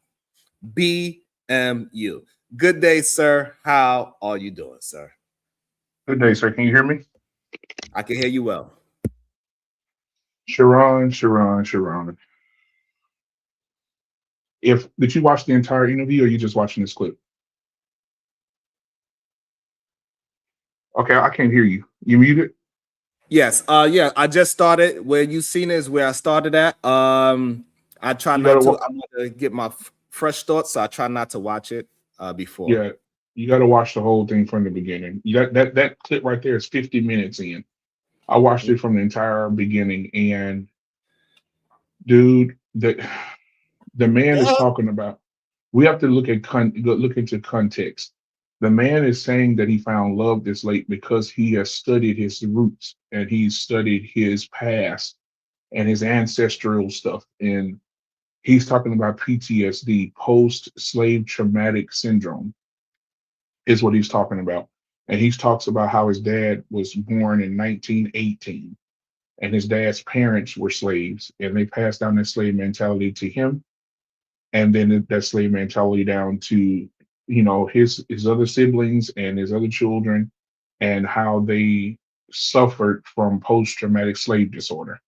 BMU. Good day, sir. How are you doing, sir? Good day, sir. Can you hear me? I can hear you well. Sharon. Did you watch the entire interview or you just watching this clip? Okay, I can't hear you. You muted? Yes. Yeah, I just started. Where you seen is where I started at. I try You not gotta to. wa- I'm gonna get my fresh thoughts, so I try not to watch it before. Yeah, you got to watch the whole thing from the beginning. That clip right there is 50 minutes in. I watched it from the entire beginning, and dude, the man is talking about. We have to look into context. The man is saying that he found love this late because he has studied his roots and he's studied his past and his ancestral stuff. And he's talking about PTSD, post-slave traumatic syndrome, is what he's talking about. And he talks about how his dad was born in 1918 and his dad's parents were slaves and they passed down that slave mentality to him. And then that slave mentality down to, his other siblings and his other children, and how they suffered from post-traumatic slave disorder.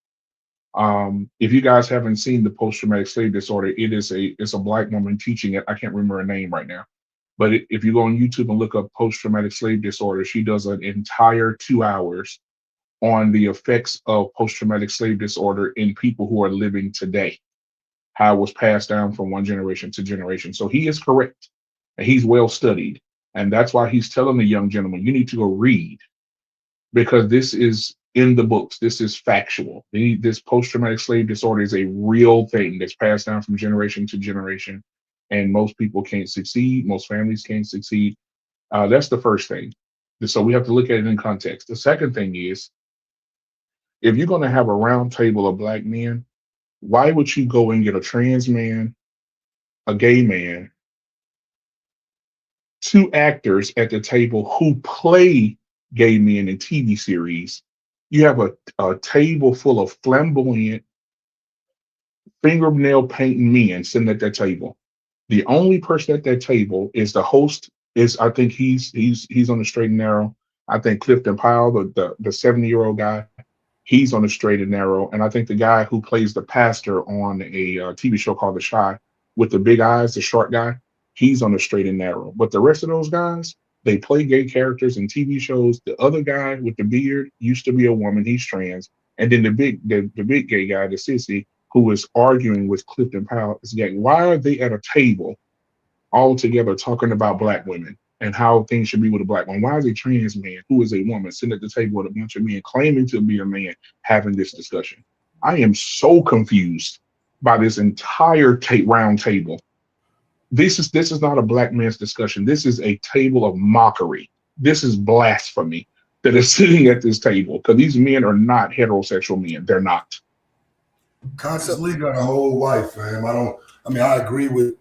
If you guys haven't seen the post-traumatic slave disorder, it's a Black woman teaching it. I can't remember her name right now, but if you go on YouTube and look up post-traumatic slave disorder, she does an entire 2 hours on the effects of post-traumatic slave disorder in people who are living today, how it was passed down from one generation to generation. So he is correct, and he's well studied, and that's why he's telling the young gentleman, you need to go read, because this is in the books. This is factual. This post-traumatic slave disorder is a real thing that's passed down from generation to generation, and most people can't succeed. Most families can't succeed. That's the first thing. So we have to look at it in context. The second thing is, if you're going to have a round table of Black men, why would you go and get a trans man, a gay man, 2 actors at the table who play gay men in TV series? You have a table full of flamboyant, fingernail painting men sitting at that table. The only person at that table is the host. I think he's on the straight and narrow. I think Clifton Powell, the 70-year-old guy, he's on the straight and narrow. And I think the guy who plays the pastor on a TV show called The Chi with the big eyes, the short guy, he's on the straight and narrow. But the rest of those guys, they play gay characters in TV shows. The other guy with the beard used to be a woman. He's trans. And then the big gay guy, the sissy, who is arguing with Clifton Powell, is gay. Why are they at a table all together talking about Black women and how things should be with a Black woman? Why is a trans man who is a woman sitting at the table with a bunch of men claiming to be a man having this discussion? I am so confused by this entire round table. This is not a Black man's discussion. This is a table of mockery. This is blasphemy that is sitting at this table, because these men are not heterosexual men. They're not. Conscious Lee got a whole wife, fam. I agree with,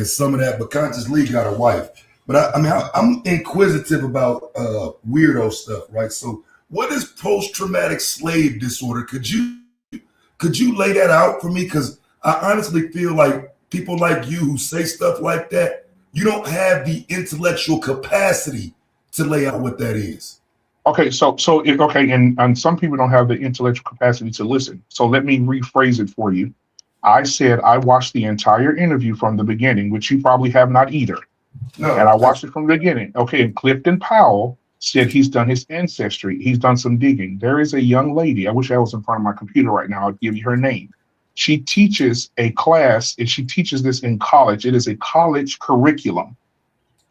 some of that, but Conscious Lee got a wife. But I'm inquisitive about weirdo stuff, right? So what is post-traumatic slave disorder? Could you lay that out for me? Because I honestly feel like people like you who say stuff like that, you don't have the intellectual capacity to lay out what that is. Okay, and some people don't have the intellectual capacity to listen. So let me rephrase it for you. I said I watched the entire interview from the beginning, which you probably have not either. No, and I watched it from the beginning. Okay, and Clifton Powell said he's done his ancestry. He's done some digging. There is a young lady. I wish I was in front of my computer right now. I'll give you her name. She teaches a class, and she teaches this in college. It is a college curriculum,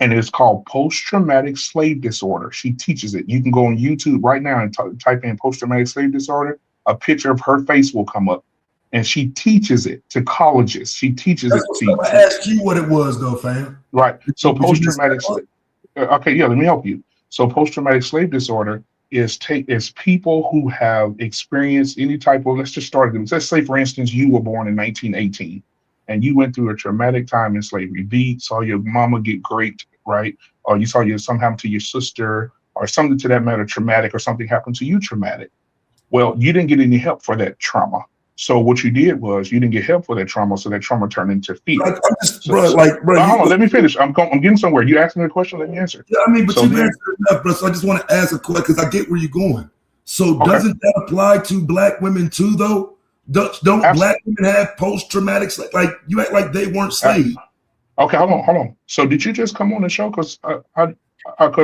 and it is called post-traumatic slave disorder. She teaches it. You can go on YouTube right now and type in post-traumatic slave disorder. A picture of her face will come up, and she teaches it to colleges. She teaches it to. I asked you what it was, though, fam. Right. So post-traumatic. Okay, yeah. Let me help you. So post-traumatic slave disorder is people who have experienced any type of. Let's just start. Let's say, for instance, you were born in 1918, and you went through a traumatic time in slavery. Saw your mama get raped, right? Or you saw something happen to your sister, or something to that matter traumatic, or something happened to you traumatic. Well, you didn't get any help for that trauma. So what you did was you didn't get help for that trauma, so that trauma turned into fear. Bro, hold on, let me finish. I'm getting somewhere. You asked me a question, let me answer. Yeah, I mean, but you've answered enough, bro. So I just want to ask a question because I get where you're going. So doesn't that apply to black women too, though? Don't black women have post-traumatic, like you act like they weren't slaves? Okay, hold on. So did you just come on the show? Because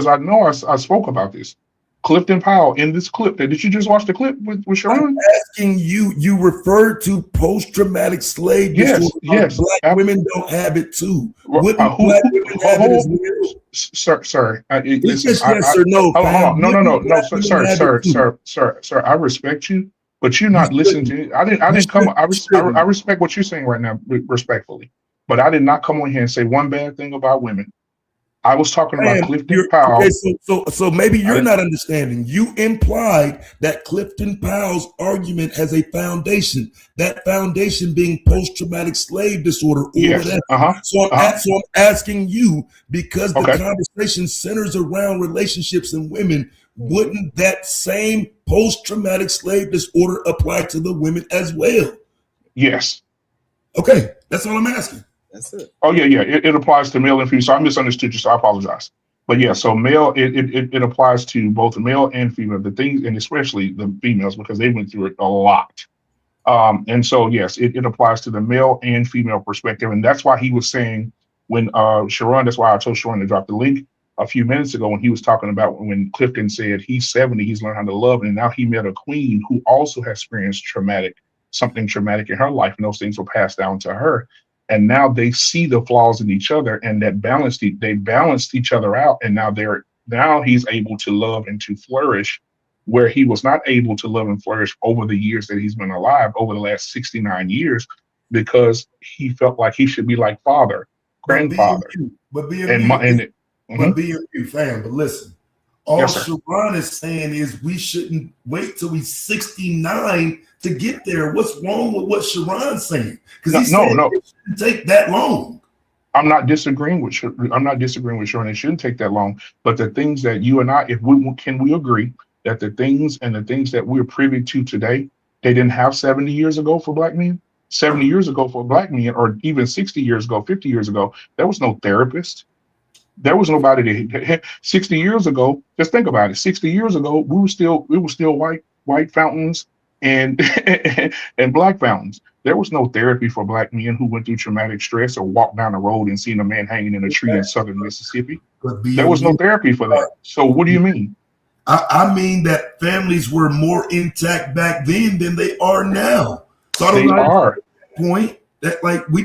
I know I spoke about this. Clifton Powell in this clip. Did you just watch the clip with Sharon? I'm asking you. You referred to post-traumatic slave disorder. Yes. Black women don't have it too. Wouldn't black women have it as well? Sir. It's just yes or no. Hold on. No, sir. I respect you, but you're not listening to. I didn't come. I respect what you're saying right now, respectfully, but I did not come on here and say one bad thing about women. I was talking about Clifton Powell. Okay, so maybe you're not understanding. You implied that Clifton Powell's argument has a foundation. That foundation being post-traumatic slave disorder. Yes. So I'm asking you, because the conversation centers around relationships and women, wouldn't that same post-traumatic slave disorder apply to the women as well? Yes. Okay, that's all I'm asking. That's it. Oh yeah. It applies to male and female. So I misunderstood you, so I apologize. But yeah, so male, it applies to both male and female. The things, and especially the females, because they went through it a lot. And so yes, it applies to the male and female perspective, and that's why he was saying when Sharon. That's why I told Sharon to drop the link a few minutes ago when he was talking about when Clifton said he's 70, he's learned how to love, and now he met a queen who also has experienced something traumatic in her life, and those things were passed down to her. And now they see the flaws in each other, and they balanced each other out. And now he's able to love and to flourish where he was not able to love and flourish over the years that he's been alive, over the last 69 years, because he felt like he should be like father, grandfather. But being you, fam. But listen, all Sharon is saying is we shouldn't wait till we're 69 to get there. What's wrong with what Sharon's saying? Because it shouldn't take that long. I'm not disagreeing with Sharon. It shouldn't take that long. But the things that you and I, can we agree that the things that we're privy to today, they didn't have 70 years ago for black men? 70 years ago for black men, or even 60 years ago, 50 years ago, there was no therapist. There was nobody 60 years ago. Just think about it. 60 years ago, we were still white fountains and and black fountains. There was no therapy for black men who went through traumatic stress or walked down the road and seen a man hanging in a tree in southern Mississippi. There was no therapy for that. So what do you mean? I mean that families were more intact back then than they are now. So they are. Point that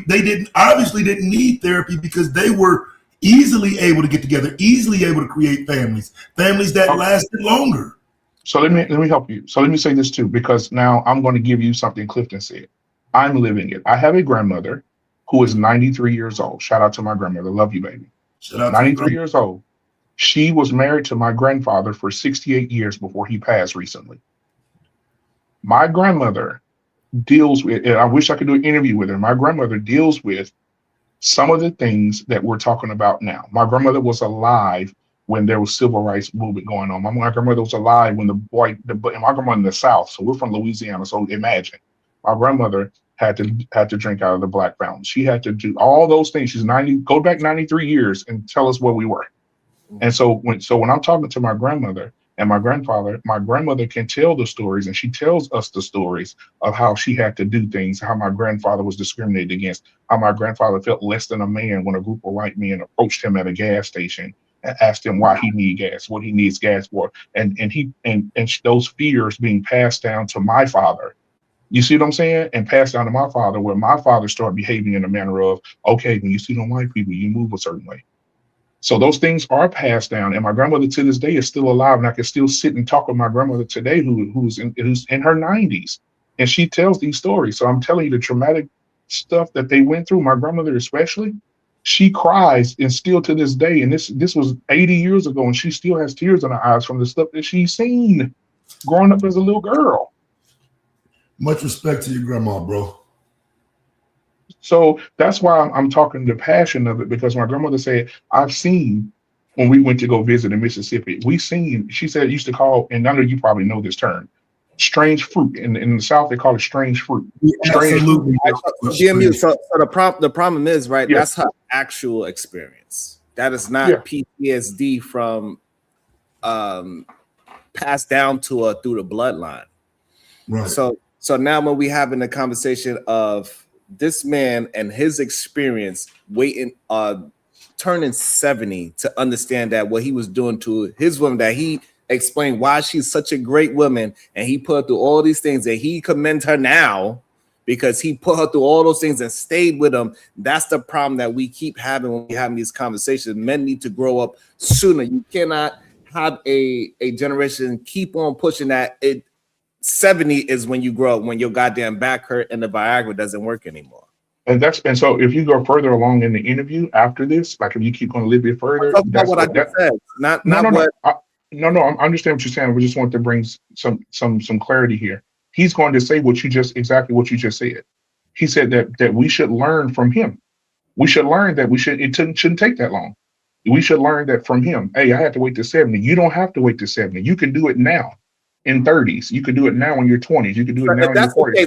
they didn't need therapy because they were easily able to get together, easily able to create families that lasted longer. So let me help you. So let me say this too, because now I'm going to give you something Clifton said. I'm living it. I have a grandmother who is 93 years old. Shout out to my grandmother. Love you, baby. Shout out 93 years old. She was married to my grandfather for 68 years before he passed recently. My grandmother deals with, and I wish I could do an interview with her. My grandmother deals with some of the things that we're talking about now. My grandmother was alive when there was civil rights movement going on. My grandmother was alive when my grandmother in the South, so we're from Louisiana. So imagine, my grandmother had to drink out of the black fountain. She had to do all those things. She's 90. Go back 93 years and tell us where we were. And so when I'm talking to my grandmother and my grandfather, my grandmother can tell the stories, and she tells us the stories of how she had to do things, how my grandfather was discriminated against, how my grandfather felt less than a man when a group of white men approached him at a gas station and asked him why he need gas, what he needs gas for, and those fears being passed down to my father. You see what I'm saying? And passed down to my father, where my father started behaving in a manner of, okay, when you see them white people, you move a certain way. So those things are passed down. And my grandmother to this day is still alive. And I can still sit and talk with my grandmother today, who's in her 90s. And she tells these stories. So I'm telling you the traumatic stuff that they went through, my grandmother especially, she cries, and still to this day, and this was 80 years ago, and she still has tears in her eyes from the stuff that she's seen growing up as a little girl. Much respect to your grandma, bro. So that's why I'm talking the passion of it, because my grandmother said, I've seen, when we went to go visit in Mississippi, she said, used to call, and I know you probably know this term, strange fruit. In the South, they call it strange fruit. Absolutely. GMU. So the problem is, right? Yeah. That's her actual experience. That is not PTSD from passed down to her through the bloodline. Right. So now when we having the conversation of this man and his experience waiting, turning 70 to understand that what he was doing to his woman, that he explained why she's such a great woman, and he put her through all these things, and he commends her now because he put her through all those things and stayed with him. That's the problem that we keep having when we having these conversations. Men need to grow up sooner. You cannot have a generation keep on pushing that. 70 is when you grow up, when your goddamn back hurt and the Viagra doesn't work anymore. And so if you go further along in the interview after this, like if you keep going a little bit further, that's what I just said. No, I understand what you're saying. We just want to bring some clarity here. He's going to say exactly what you just said. He said that we should learn from him. We should learn that it shouldn't take that long. We should learn that from him. Hey, I had to wait to 70. You don't have to wait to 70. You can do it now. In 30s, you could do it now in your 20s. You could do it now in your 40s.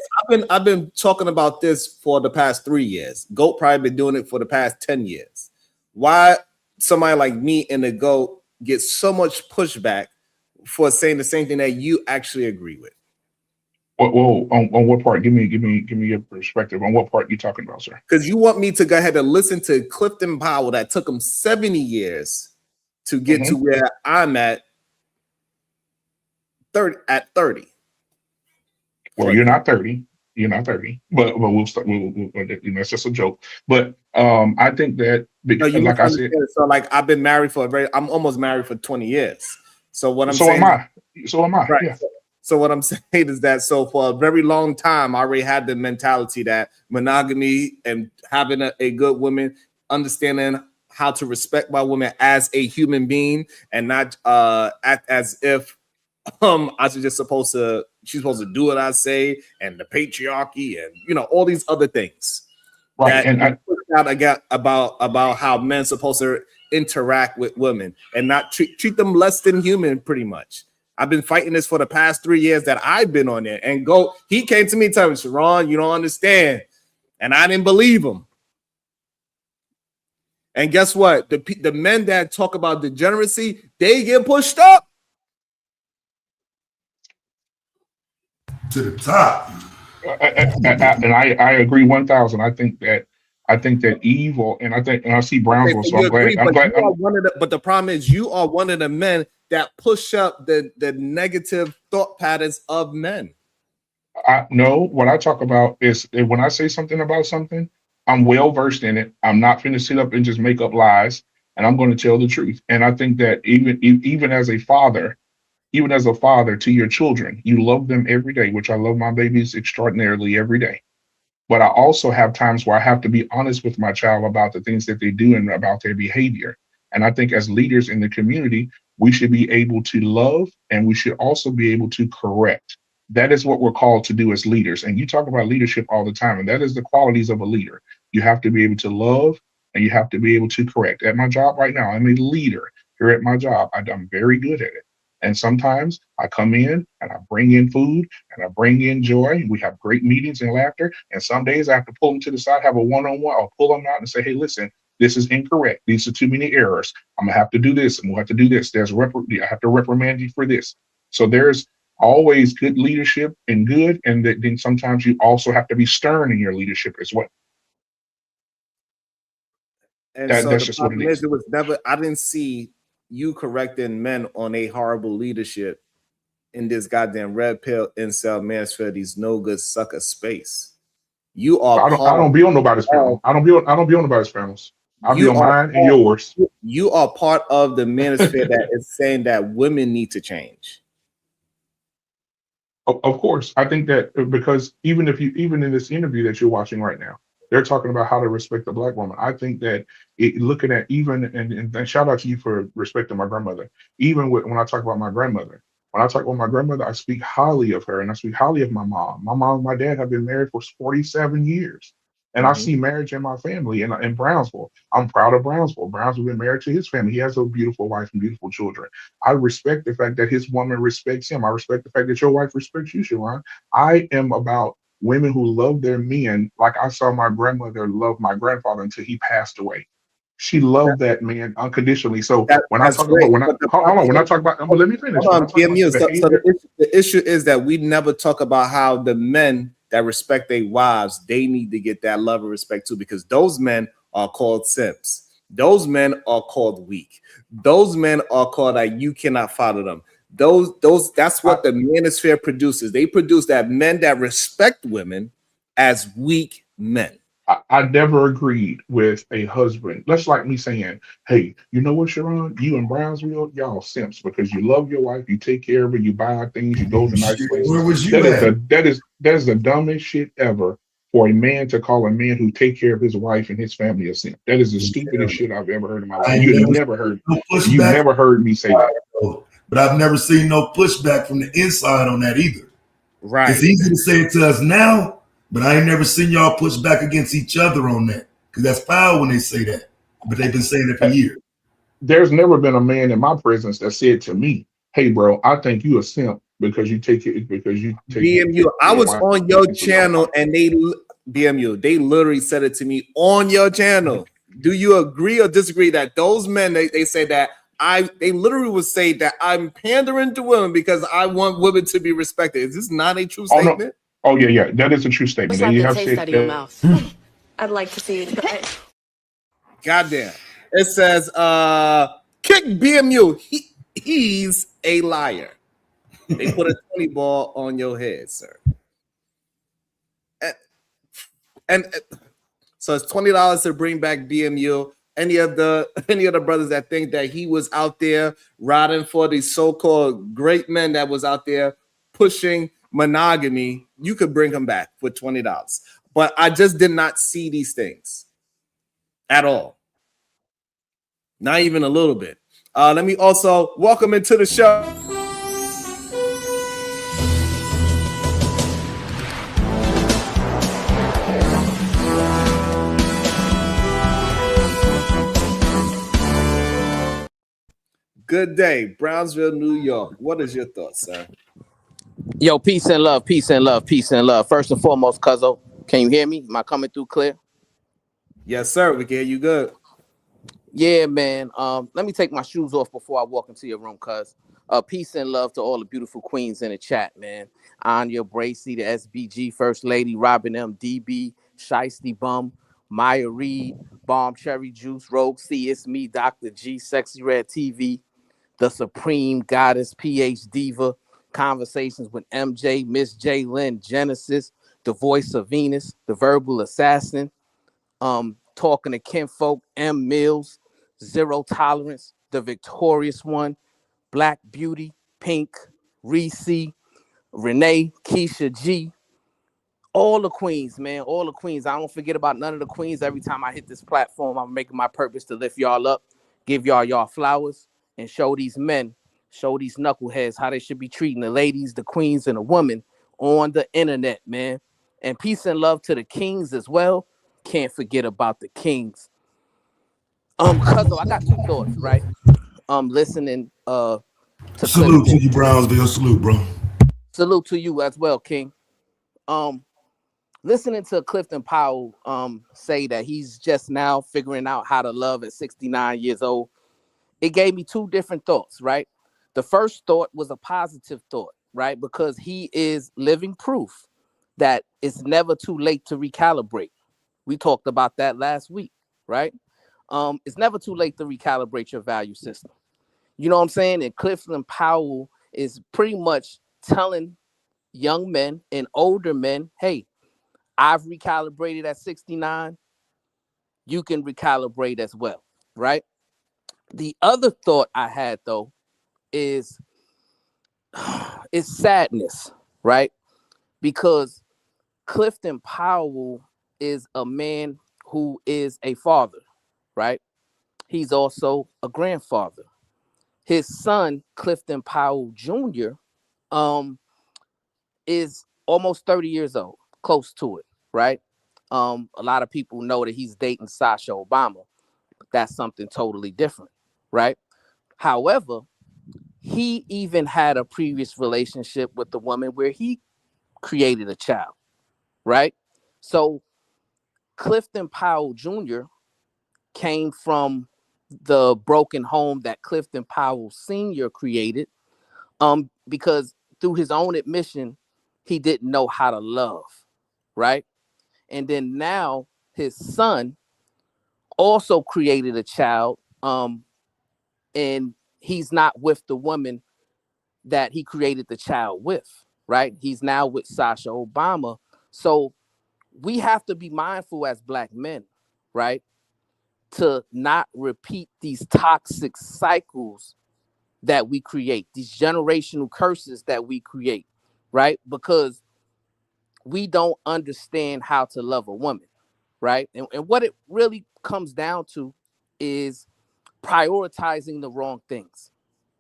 I've been talking about this for the past 3 years. GOAT probably been doing it for the past 10 years. Why somebody like me and the GOAT gets so much pushback for saying the same thing that you actually agree with? Well, on what part? Give me your perspective on what part you're talking about, sir. Because you want me to go ahead and listen to Clifton Powell that took him 70 years to get to where I'm at. 30. Well, you're not 30. You're not 30. But we'll start. That's just a joke. But I think that like I said, so like I've been married I'm almost married for 20 years. So what I'm saying. So am I. Right. Yeah. So what I'm saying is that for a very long time, I already had the mentality that monogamy and having a good woman, understanding how to respect my woman as a human being and not act as if she's supposed to do what I say, and the patriarchy and all these other things. Right. And I got about how men supposed to interact with women and not treat them less than human, pretty much. I've been fighting this for the past 3 years that I've been on there. And he came to me telling me, Sharon, you don't understand. And I didn't believe him. And guess what? The men that talk about degeneracy, they get pushed up to the top. And I agree 1,000. I think that evil, and I see Brownsville. So I'm glad. But the problem is, you are one of the men that push up the negative thought patterns of men. No, what I talk about is when I say something about something, I'm well versed in it. I'm not going to sit up and just make up lies, and I'm going to tell the truth. And I think that even as a father to your children, you love them every day, which I love my babies extraordinarily every day. But I also have times where I have to be honest with my child about the things that they do and about their behavior. And I think as leaders in the community, we should be able to love, and we should also be able to correct. That is what we're called to do as leaders. And you talk about leadership all the time, and that is the qualities of a leader. You have to be able to love, and you have to be able to correct. At my job right now, I'm a leader here at my job. I'm very good at it. And sometimes I come in and I bring in food and I bring in joy. We have great meetings and laughter. And some days I have to pull them to the side, have a one-on-one, or pull them out and say, hey, listen, this is incorrect. These are too many errors. I'm gonna have to do this, and we'll have to do this. I have to reprimand you for this. So there's always good leadership and good, and then sometimes you also have to be stern in your leadership as well. And that's just what it is. I didn't see you correcting men on a horrible leadership in this goddamn red pill incel manosphere, these no good sucker space. You are I don't be on nobody's panel. I don't be on nobody's panels. I'll be on mine and yours. You are part of the manosphere that is saying that women need to change. Of course, I think that because even in this interview that you're watching right now, they're talking about how to respect the Black woman. I think that looking at even and shout out to you for respecting my grandmother. Even when I talk about my grandmother, I speak highly of her and I speak highly of my mom. My mom and my dad have been married for 47 years. And I see marriage in my family in Brownsville. I'm proud of Brownsville. Brownsville been married to his family. He has a beautiful wife and beautiful children. I respect the fact that his woman respects him. I respect the fact that your wife respects you, Sharon. I am about women who love their men like I saw my grandmother love my grandfather until he passed away. She loved that man unconditionally. So when I talk about let me finish. The issue is that we never talk about how the men that respect their wives, they need to get that love and respect too, because those men are called simps. Those men are called weak. Those men are called that you cannot follow them. That's what the manosphere produces. They produce that men that respect women as weak men. I never agreed with a husband. That's like me saying, hey, you know what, Sharon? You in Brownsville, y'all simps because you love your wife, you take care of her, you buy her things, you go to nice places. Where was you at? That is the dumbest shit ever for a man to call a man who take care of his wife and his family a simp. That is the stupidest shit I've ever heard in my life. You never heard me say that. But I've never seen no pushback from the inside on that either. Right. It's easy to say it to us now, but I ain't never seen y'all push back against each other on that. Because that's foul when they say that. But they've been saying it for years. There's never been a man in my presence that said to me, hey, bro, I think you a simp because you take it BMU. I was on your channel and they literally said it to me on your channel. Do you agree or disagree that those men they say that they literally would say that I'm pandering to women because I want women to be respected? Is this not a true statement? No. Oh yeah, that is a true statement. Slap the taste out of your mouth. I'd like to see you try it. Goddamn. It says, kick BMU. He's a liar. They put a 20 ball on your head, sir. And so it's $20 to bring back BMU. Any of the brothers that think that he was out there riding for these so-called great men that was out there pushing monogamy, you could bring him back for $20. But I just did not see these things at all. Not even a little bit. Let me also welcome into the show. Good day, Brownsville, New York. What is your thoughts, sir? Yo, peace and love, peace and love, peace and love. First and foremost, Cuzzo, can you hear me? Am I coming through clear? Yes, sir. We can hear you good. Yeah, man. Let me take my shoes off before I walk into your room, cuz. Peace and love to all the beautiful queens in the chat, man. Anya Bracy, the SBG First Lady, Robin M. DB, Shiesty Bum, Maya Reed, Bomb Cherry Juice, Rogue C, it's me, Dr. G, Sexy Red TV, the Supreme Goddess, PH Diva, Conversations with MJ, Miss J. Lynn, Genesis, the Voice of Venus, the Verbal Assassin, Talking to Kinfolk, M. Mills, Zero Tolerance, the Victorious One, Black Beauty, Pink, Reese, Renee, Keisha G, all the queens, man, all the queens. I don't forget about none of the queens. Every time I hit this platform, I'm making my purpose to lift y'all up, give y'all flowers, and show these men, show these knuckleheads how they should be treating the ladies, the queens, and the women on the internet, man. And peace and love to the kings as well. Can't forget about the kings. Cuzzo, I got two thoughts, right? Listening to salute to you, Brownsville. Salute, bro. Salute to you as well, King. Listening to Clifton Powell say that he's just now figuring out how to love at 69 years old, it gave me two different thoughts, right? The first thought was a positive thought, right? Because he is living proof that it's never too late to recalibrate. We talked about that last week, right? It's never too late to recalibrate your value system. You know what I'm saying? And Clifton Powell is pretty much telling young men and older men, hey, I've recalibrated at 69. You can recalibrate as well, right? The other thought I had, though, is sadness, right? Because Clifton Powell is a man who is a father, right? He's also a grandfather. His son, Clifton Powell Jr., is almost 30 years old, close to it, right? A lot of people know that he's dating Sasha Obama. That's something totally different, right? However, he even had a previous relationship with the woman where he created a child, right? So Clifton Powell Jr. came from the broken home that Clifton Powell Sr. created, because through his own admission, he didn't know how to love, right? And then now his son also created a child, and he's not with the woman that he created the child with, right? He's now with Sasha Obama. So we have to be mindful as Black men, right, to not repeat these toxic cycles that we create, these generational curses that we create, right? Because we don't understand how to love a woman, right? And what it really comes down to is prioritizing the wrong things,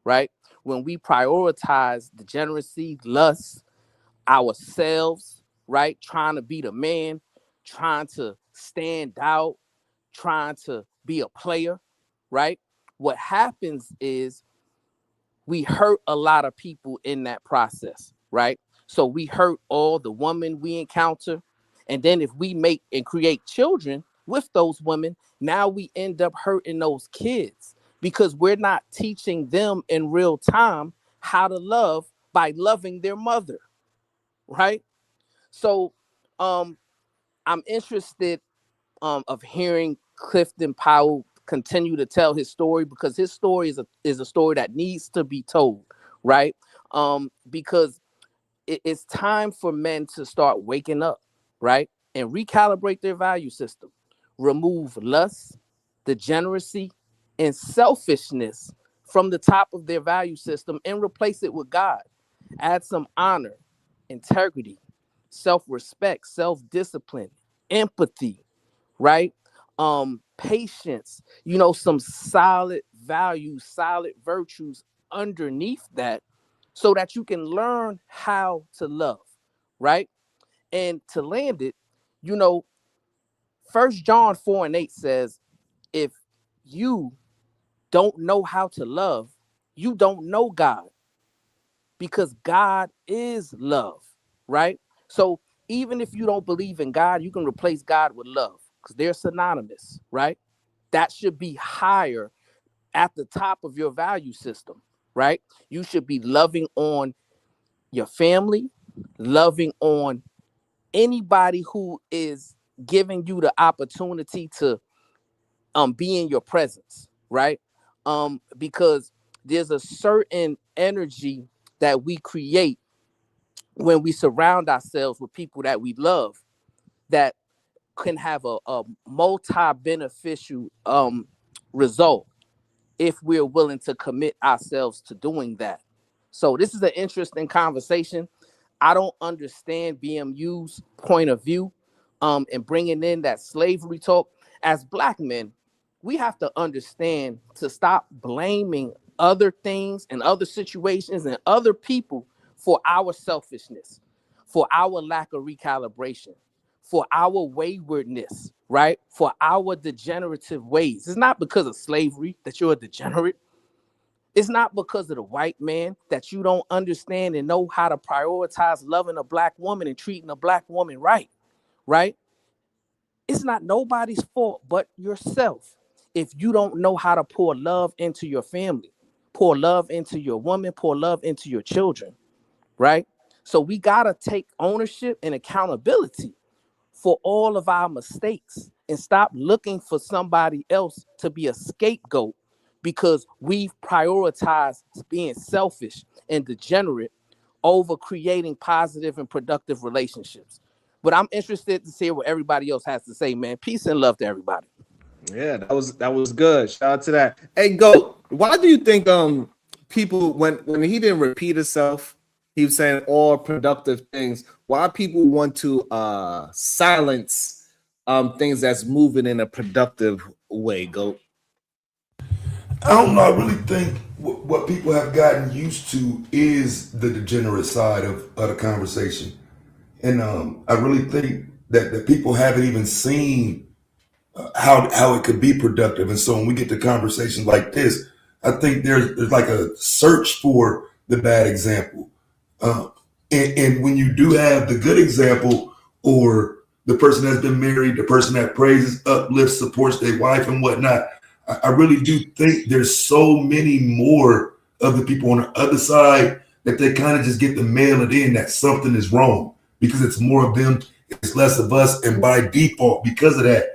right? When we prioritize degeneracy, lust, ourselves, right? Trying to be the man, trying to stand out, trying to be a player, right? What happens is we hurt a lot of people in that process, right? So we hurt all the women we encounter. And then if we make and create children with those women, now we end up hurting those kids because we're not teaching them in real time how to love by loving their mother, right? So I'm interested of hearing Clifton Powell continue to tell his story, because his story is a story that needs to be told, right? Because it's time for men to start waking up, right? And recalibrate their value system. Remove lust, degeneracy, and selfishness from the top of their value system and replace it with God. Add some honor, integrity, self-respect, self-discipline, empathy, right? Patience, some solid values, solid virtues underneath that, so that you can learn how to love, right? And to land it, 1 John 4:8 says, if you don't know how to love, you don't know God, because God is love, right? So even if you don't believe in God, you can replace God with love, because they're synonymous, right? That should be higher at the top of your value system, right? You should be loving on your family, loving on anybody who is giving you the opportunity to be in your presence, right? Because there's a certain energy that we create when we surround ourselves with people that we love, that can have a multi-beneficial result if we're willing to commit ourselves to doing that. So this is an interesting conversation. I don't understand BMU's point of view and bringing in that slavery talk. As Black men, we have to understand to stop blaming other things and other situations and other people for our selfishness, for our lack of recalibration, for our waywardness, right? For our degenerative ways. It's not because of slavery that you're a degenerate. It's not because of the white man that you don't understand and know how to prioritize loving a Black woman and treating a Black woman right, right? It's not nobody's fault but yourself if you don't know how to pour love into your family, pour love into your woman, pour love into your children, right? So we got to take ownership and accountability for all of our mistakes and stop looking for somebody else to be a scapegoat because we've prioritized being selfish and degenerate over creating positive and productive relationships. But I'm interested to see what everybody else has to say, man. Peace and love to everybody. Yeah, that was good. Shout out to that. Hey, Goat, why do you think people when he didn't repeat himself, he was saying all productive things, why people want to silence things that's moving in a productive way, Goat? I don't know. I really think what people have gotten used to is the degenerate side of the conversation. And I really think that people haven't even seen how it could be productive. And so when we get to conversations like this, I think there's like a search for the bad example. And when you do have the good example, or the person that's been married, the person that praises, uplifts, supports their wife and whatnot, I really do think there's so many more of the people on the other side that they kind of just get to mail it in that something is wrong because it's more of them, it's less of us. And by default, because of that,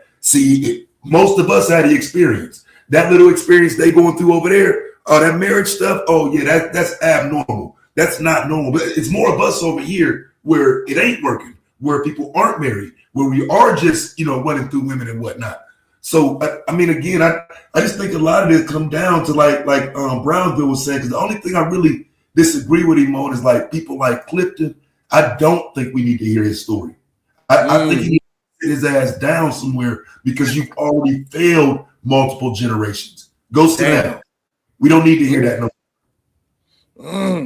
most of us had the experience. That little experience they going through over there, that marriage stuff, oh yeah, that's abnormal. That's not normal. But it's more of us over here where it ain't working, where people aren't married, where we are just, running through women and whatnot. So, I mean, again, I just think a lot of this come down to like Brownville was saying, because the only thing I really disagree with him on is like people like Clifton. I don't think we need to hear his story. I think he needs to sit his ass down somewhere because you've already failed multiple generations. Go sit down. We don't need to hear that no more.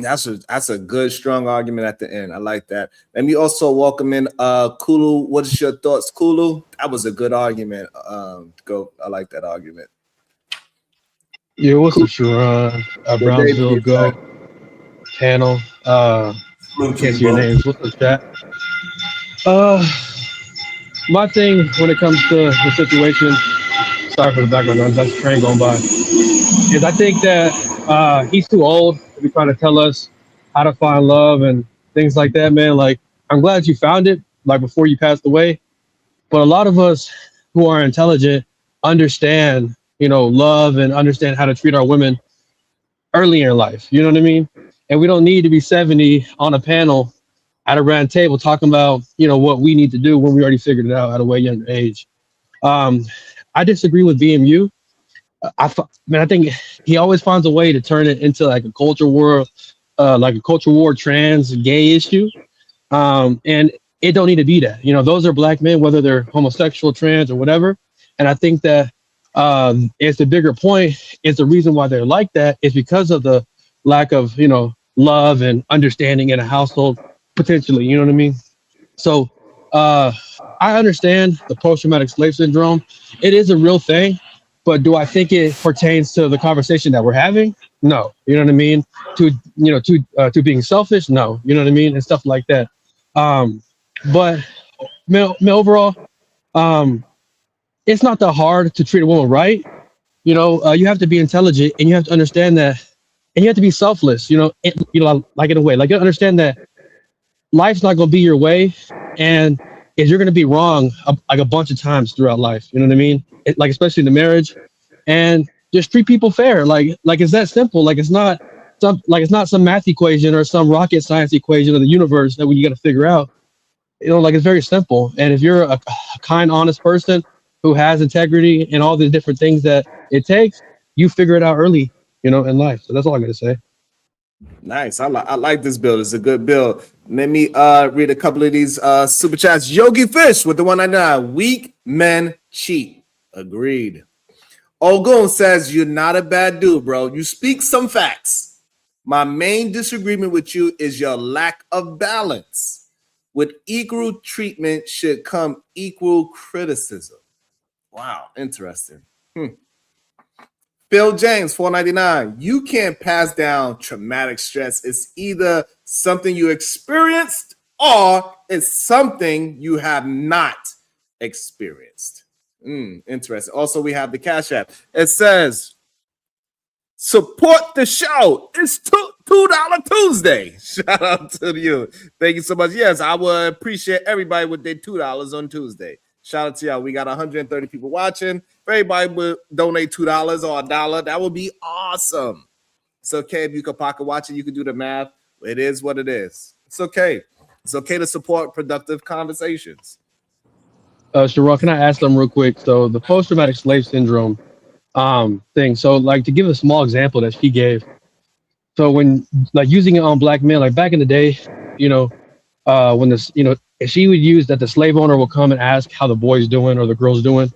That's a good, strong argument at the end. I like that. Let me also welcome in Kulu. What is your thoughts, Kulu? That was a good argument. Go. I like that argument. Yeah, what's up, Sharon? Brownsville Go panel. Can't see your names. What's up, chat? My thing when it comes to the situation, sorry for the background noise, that's a train going by, is I think that he's too old to be trying to tell us how to find love and things like that, man. Like, I'm glad you found it, like, before you passed away. But a lot of us who are intelligent understand, love and understand how to treat our women earlier in life. You know what I mean? And we don't need to be 70 on a panel at a round table talking about, what we need to do when we already figured it out at a way younger age. I disagree with BMU. I think he always finds a way to turn it into like a culture war, trans gay issue. And it don't need to be that. Those are black men, whether they're homosexual, trans, or whatever. And I think that it's the bigger point. It's the reason why they're like that is because of the lack of, love and understanding in a household, potentially. You know what I mean? So I understand the post-traumatic slave syndrome. It is a real thing. But do I think it pertains to the conversation that we're having? No. You know what I mean? To being selfish? No. You know what I mean? And stuff like that. But overall, it's not that hard to treat a woman right. You have to be intelligent and you have to understand that, and you have to be selfless, like in a way, like you understand that life's not going to be your way. And if you're going to be wrong like a bunch of times throughout life, you know what I mean? Like, especially in the marriage, and just treat people fair. Like it's that simple. Like it's not some math equation or some rocket science equation of the universe that you got to figure out. Like it's very simple. And if you're a kind, honest person who has integrity and all the different things that it takes, you figure it out early, in life. So that's all I got to say. Nice. I like this build. It's a good build. Let me read a couple of these super chats. Yogi Fish with the 199. Weak men cheat. Agreed. Ogun says you're not a bad dude, bro. You speak some facts. My main disagreement with you is your lack of balance. With equal treatment should come equal criticism. Wow, interesting. Phil James, 499. You can't pass down traumatic stress. It's either something you experienced or it's something you have not experienced. Interesting. Also, we have the Cash App. It says, support the show. It's $2 Tuesday. Shout out to you. Thank you so much. Yes, I would appreciate everybody with their $2 on Tuesday. Shout out to y'all. We got 130 people watching. If everybody would donate $2 or $1, that would be awesome. It's okay if you can pocket watch it. You can do the math. It is what it is. It's okay. It's okay to support productive conversations. Sharon, can I ask them real quick? So the post-traumatic slave syndrome thing. So like to give a small example that she gave. So when like using it on black men, like back in the day, when this, she would use that the slave owner will come and ask how the boy's doing or the girl's doing.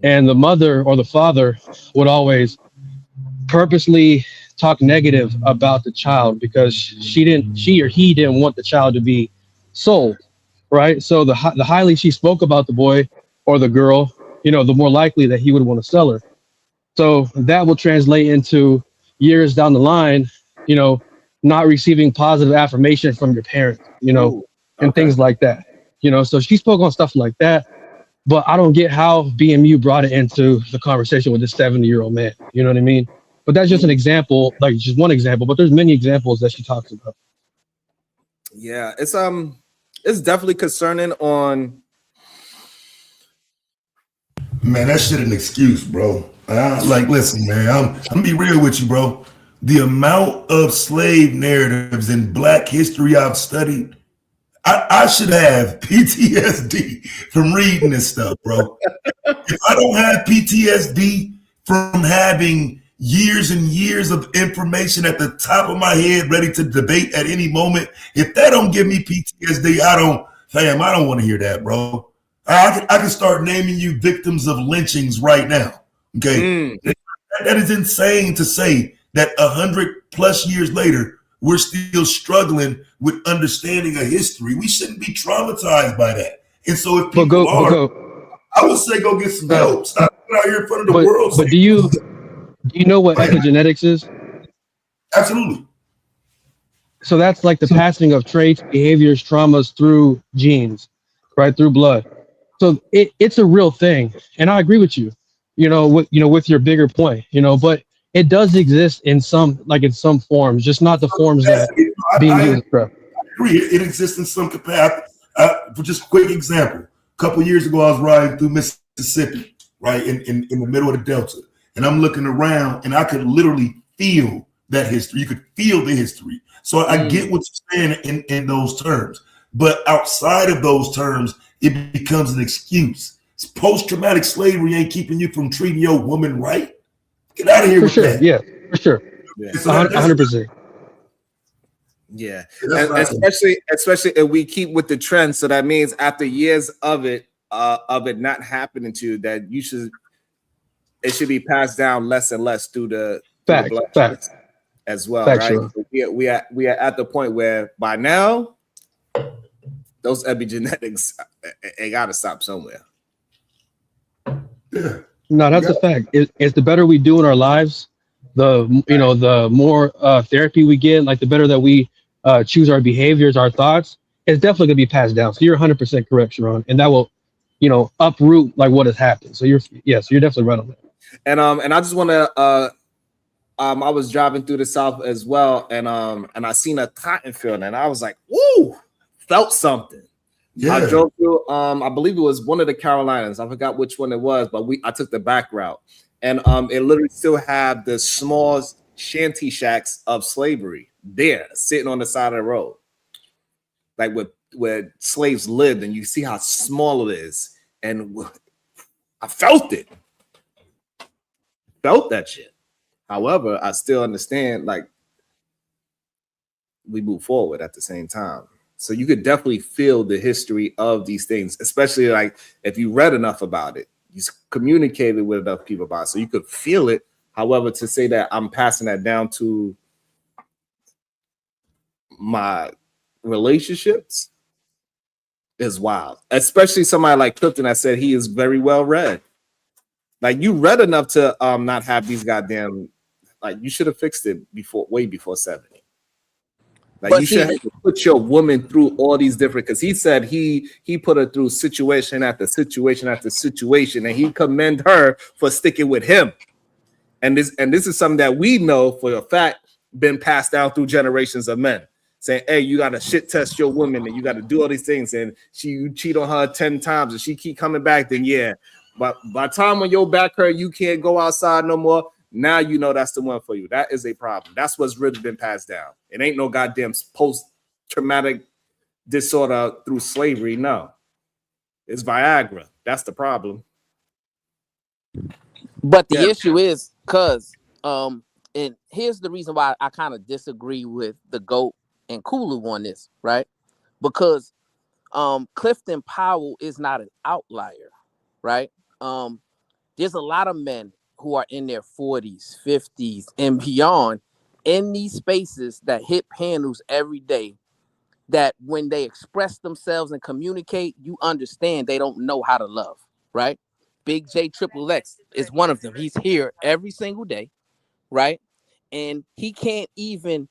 And the mother or the father would always purposely talk negative about the child because she or he didn't want the child to be sold. Right. So the highly she spoke about the boy or the girl, the more likely that he would want to sell her. So that will translate into years down the line, not receiving positive affirmation from your parents, and things like that. So she spoke on stuff like that. But I don't get how BMU brought it into the conversation with this 70-year-old man. You know what I mean? But that's just an example, like just one example. But there's many examples that she talks about. Yeah, it's definitely concerning on. Man, that shit an excuse, bro. Listen, man, I'm gonna be real with you, bro. The amount of slave narratives in Black history I've studied, I should have PTSD from reading this stuff, bro. If I don't have PTSD from having years and years of information at the top of my head ready to debate at any moment, if that don't give me PTSD, I don't want to hear that, bro. I can start naming you victims of lynchings right now. Okay. That is insane to say that 100+ years later, we're still struggling with understanding a history. We shouldn't be traumatized by that. And so if people I would say go get some help. Stop out here in front of the world. But do you know what epigenetics is? Absolutely. So that's like the passing of traits, behaviors, traumas through genes, right? Through blood. So it's a real thing. And I agree with you, with your bigger point, but it does exist in some forms, just not the forms that being used. I agree. It exists in some capacity. For just a quick example, a couple of years ago, I was riding through Mississippi, right in the middle of the Delta. And I'm looking around and I could literally feel that history. You could feel the history. So I get what you're saying in those terms. But outside of those terms, it becomes an excuse. Post-traumatic slavery ain't keeping you from treating your woman right. Get out of here with that. Yeah, for sure. Yeah. 100%. Yeah. And especially if we keep with the trend. So that means after years of it not happening to you, that it should be passed down less and less through the blood as well, right? So we are at the point where by now those epigenetics they gotta stop somewhere. Yeah. No, that's a fact. It's the better we do in our lives, the more therapy we get, like the better that we choose our behaviors, our thoughts. It's definitely gonna be passed down. So you're 100% correct, Sharon, and that will, uproot like what has happened. So you're definitely right on that. And I just want to I was driving through the South as well, and I seen a cotton field, and I was like, "Woo!" Felt something. Yeah. I drove through. I believe it was one of the Carolinas. I forgot which one it was, but I took the back route, and it literally still had the small shanty shacks of slavery there, sitting on the side of the road, like where slaves lived, and you see how small it is, and I felt it. Felt that shit. However, I still understand, like, we move forward at the same time. So you could definitely feel the history of these things, especially like if you read enough about it, you communicated with enough people about it, so you could feel it. However, to say that I'm passing that down to my relationships is wild, especially somebody like Clifton that said he is very well read. Like, you read enough to not have these goddamn, like, you should have fixed it way before 70. Like, but you should have to put your woman through all these different, because he said he put her through situation after situation after situation, and he commend her for sticking with him. And this is something that we know for a fact been passed down through generations of men. saying, hey, you got to shit test your woman and you got to do all these things, and you cheat on her 10 times and she keep coming back, then yeah. But by the time when your back hurt, you can't go outside no more. Now you know that's the one for you. That is a problem. That's what's really been passed down. It ain't no goddamn post-traumatic disorder through slavery. No. It's Viagra. That's the problem. But the issue is, and here's the reason why I kind of disagree with the GOAT and Kulu on this, right? Because Clifton Powell is not an outlier, right? There's a lot of men who are in their 40s, 50s, and beyond in these spaces that hit panels every day, that when they express themselves and communicate, you understand they don't know how to love, right? Big J Triple X is one of them. He's here every single day, right? And he can't even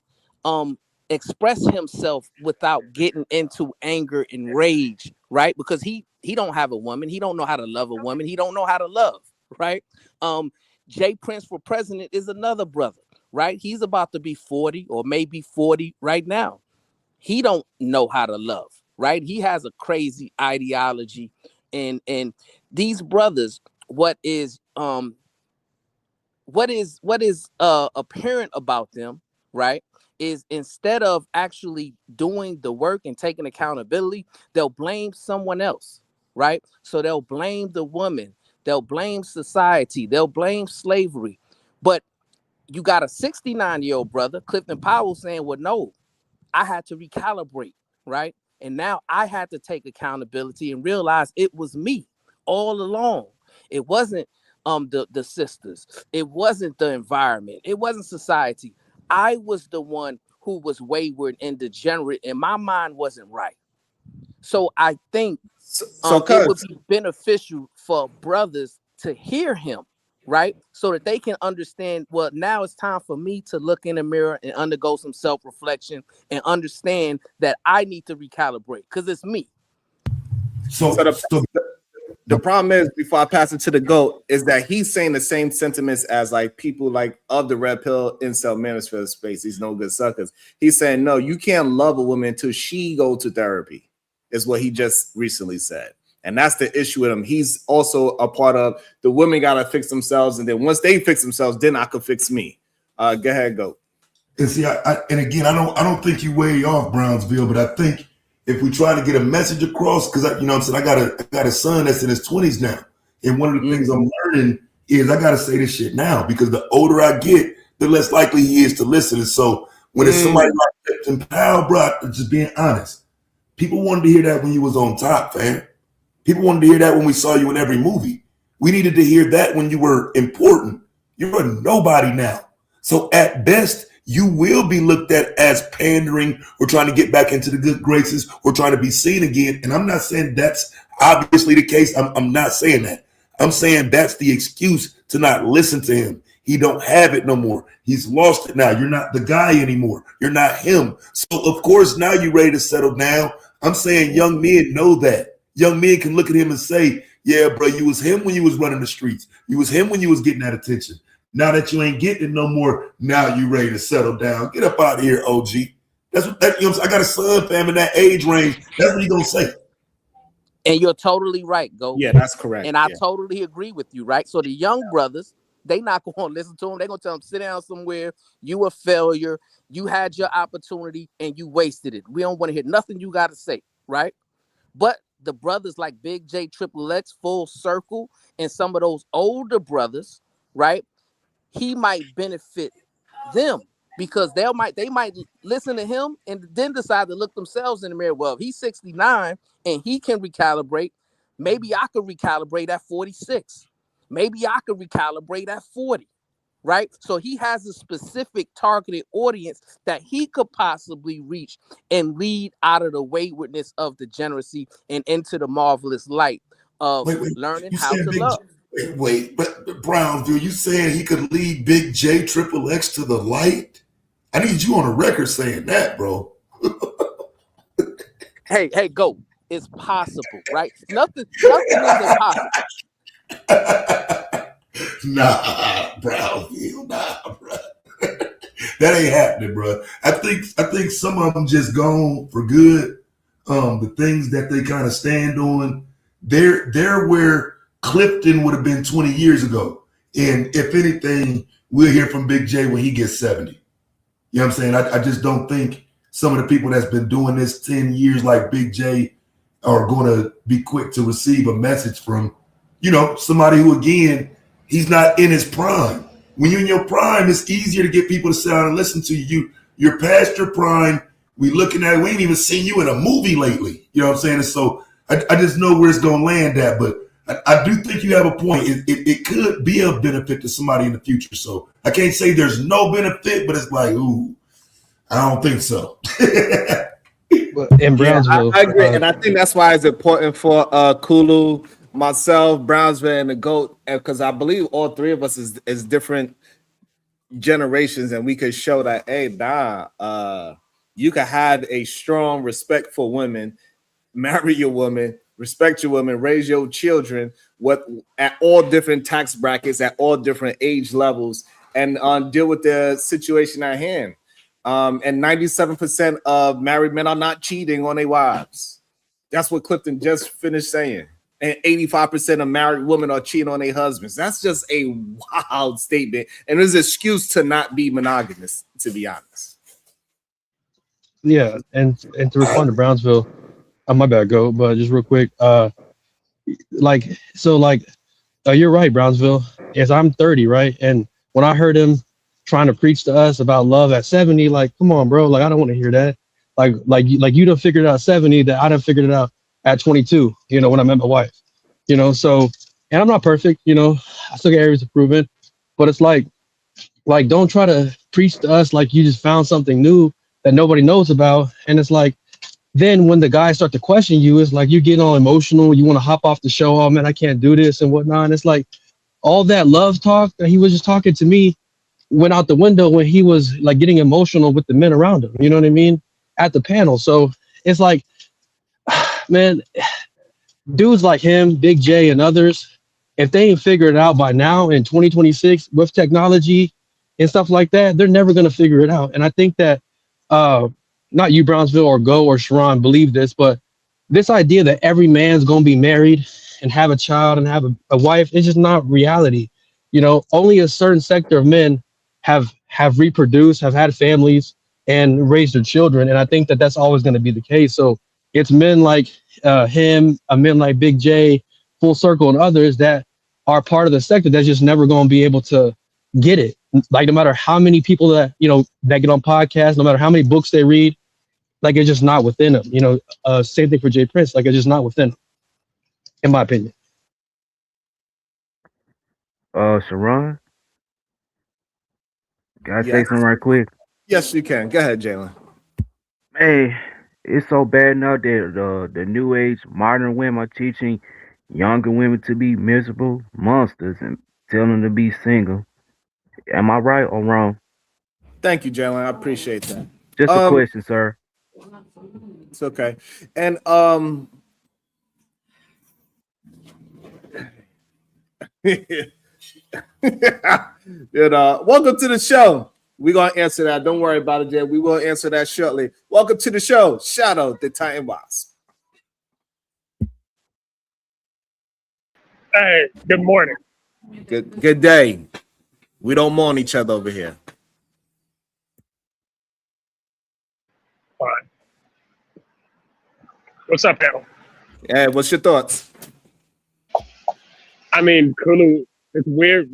express himself without getting into anger and rage, right? Because he don't have a woman. He don't know how to love a woman. He don't know how to love, right? Jay Prince for president is another brother, right? He's about to be 40 or maybe 40 right now. He don't know how to love, right? He has a crazy ideology, and these brothers, what is apparent about them, right, is instead of actually doing the work and taking accountability, they'll blame someone else, right? So they'll blame the woman, they'll blame society, they'll blame slavery. But you got a 69-year-old brother, Clifton Powell, saying, well, no, I had to recalibrate, right? And now I had to take accountability and realize it was me all along. It wasn't the sisters. It wasn't the environment. It wasn't society. I was the one who was wayward and degenerate, and my mind wasn't right. So I think it would be beneficial for brothers to hear him, right? So that they can understand, well, now it's time for me to look in the mirror and undergo some self-reflection and understand that I need to recalibrate because it's me. So the problem is, before I pass it to the GOAT, is that he's saying the same sentiments as like people like of the red pill incel manosphere space. These no good suckers. He's saying, no, you can't love a woman until she go to therapy, is what he just recently said. And that's the issue with him. He's also a part of the women got to fix themselves. And then once they fix themselves, then I can fix me. Go ahead, GOAT. And see, and again, I don't think you way off, Brownsville, but I think if we try to get a message across, because you know what I'm saying, I got a son that's in his 20s now. And one of the things I'm learning is I got to say this shit now, because the older I get, the less likely he is to listen. And so when it's somebody like Clifton Powell, bro, just being honest, people wanted to hear that when you was on top, fam. People wanted to hear that when we saw you in every movie. We needed to hear that when you were important. You're a nobody now. So at best, you will be looked at as pandering or trying to get back into the good graces or trying to be seen again. And I'm not saying that's obviously the case. I'm not saying that. I'm saying that's the excuse to not listen to him. He don't have it no more. He's lost it now. You're not the guy anymore. You're not him. So of course, now you're ready to settle down. I'm saying young men know that. Young men can look at him and say, yeah, bro, you was him when you was running the streets. You was him when you was getting that attention. Now that you ain't getting it no more, now you ready to settle down. Get up out of here, OG. That's what that, you know, I got a son, fam, in that age range. That's what he gonna say. And you're totally right, Go. Yeah, that's correct. And I totally agree with you, right? So the young brothers, they not going to listen to him. They're going to tell him, sit down somewhere. You a failure. You had your opportunity and you wasted it. We don't want to hear nothing you got to say, right? But the brothers like Big J Triple X, Full Circle, and some of those older brothers, right? He might benefit them because they might listen to him and then decide to look themselves in the mirror. Well, if he's 69 and he can recalibrate, maybe I could recalibrate at 46. Maybe I could recalibrate at 40, right? So he has a specific targeted audience that he could possibly reach and lead out of the waywardness of degeneracy and into the marvelous light of learning how to love. But Brownsville, you saying he could lead Big J Triple X to the light? I need you on a record saying that, bro. Hey, Go. It's possible, right? Nothing is impossible. Nah, Brownsville, nah, bro. That ain't happening, bro. I think some of them just gone for good. The things that they kind of stand on, they're where Clifton would have been 20 years ago. And if anything, we'll hear from Big J when he gets 70. You know what I'm saying? I just don't think some of the people that's been doing this 10 years like Big J are going to be quick to receive a message from, somebody who, again, he's not in his prime. When you're in your prime, it's easier to get people to sit down and listen to you. You're past your prime. We ain't even seen you in a movie lately. You know what I'm saying? And so I just know where it's going to land at, but I do think you have a point. It could be a benefit to somebody in the future. So I can't say there's no benefit, but it's like, ooh, I don't think so. In Brownsville, I agree, and I think that's why it's important for Kulu, myself, Brownsville, and the GOAT, because I believe all three of us is different generations, and we could show that, hey, you can have a strong respect for women, marry your woman, respect your woman, raise your children at all different tax brackets, at all different age levels, and deal with the situation at hand. And 97% of married men are not cheating on their wives. That's what Clifton just finished saying. And 85% of married women are cheating on their husbands. That's just a wild statement. And there's an excuse to not be monogamous, to be honest. Yeah, and to respond to Brownsville, my bad, go, but just real quick, you're right, Brownsville. Yes, I'm 30, right? And when I heard him trying to preach to us about love at 70, like, come on, bro, like I don't want to hear that. Like you done figured it out at 70, that I done figured it out at 22. When I met my wife. So, and I'm not perfect. I still got areas of improvement, but it's like don't try to preach to us like you just found something new that nobody knows about. And it's like, then when the guys start to question you, it's like you get all emotional. You want to hop off the show. Oh man, I can't do this and whatnot. And it's like all that love talk that he was just talking to me went out the window when he was like getting emotional with the men around him. You know what I mean? At the panel. So it's like, man, dudes like him, Big J, and others, if they ain't figured it out by now in 2026 with technology and stuff like that, they're never going to figure it out. And I think that not you, Brownsville, or Go or Sharon believe this, but this idea that every man's going to be married and have a child and have a wife is just not reality. Only a certain sector of men have reproduced, have had families, and raised their children. And I think that that's always going to be the case. So it's men like him, men like Big J, Full Circle, and others that are part of the sector that's just never going to be able to get it. Like no matter how many people that get on podcasts, no matter how many books they read, like it's just not within them. Same thing for Jay Prince. Like it's just not within them, in my opinion. Sharon, can I say something right quick? Yes, you can. Go ahead, Jalen. Hey, it's so bad now that the new age modern women are teaching younger women to be miserable monsters and telling them to be single. Am I right or wrong? Thank you, Jalen. I appreciate that. Just a question, sir. It's okay. And welcome to the show. We're gonna answer that. Don't worry about it, Jay. We will answer that shortly. Welcome to the show, Shadow, the Titan Wasp. Hey, good morning. Good day. We don't mourn each other over here. Fine. What's up, panel? Hey, what's your thoughts? I mean, Kulu, it's weird.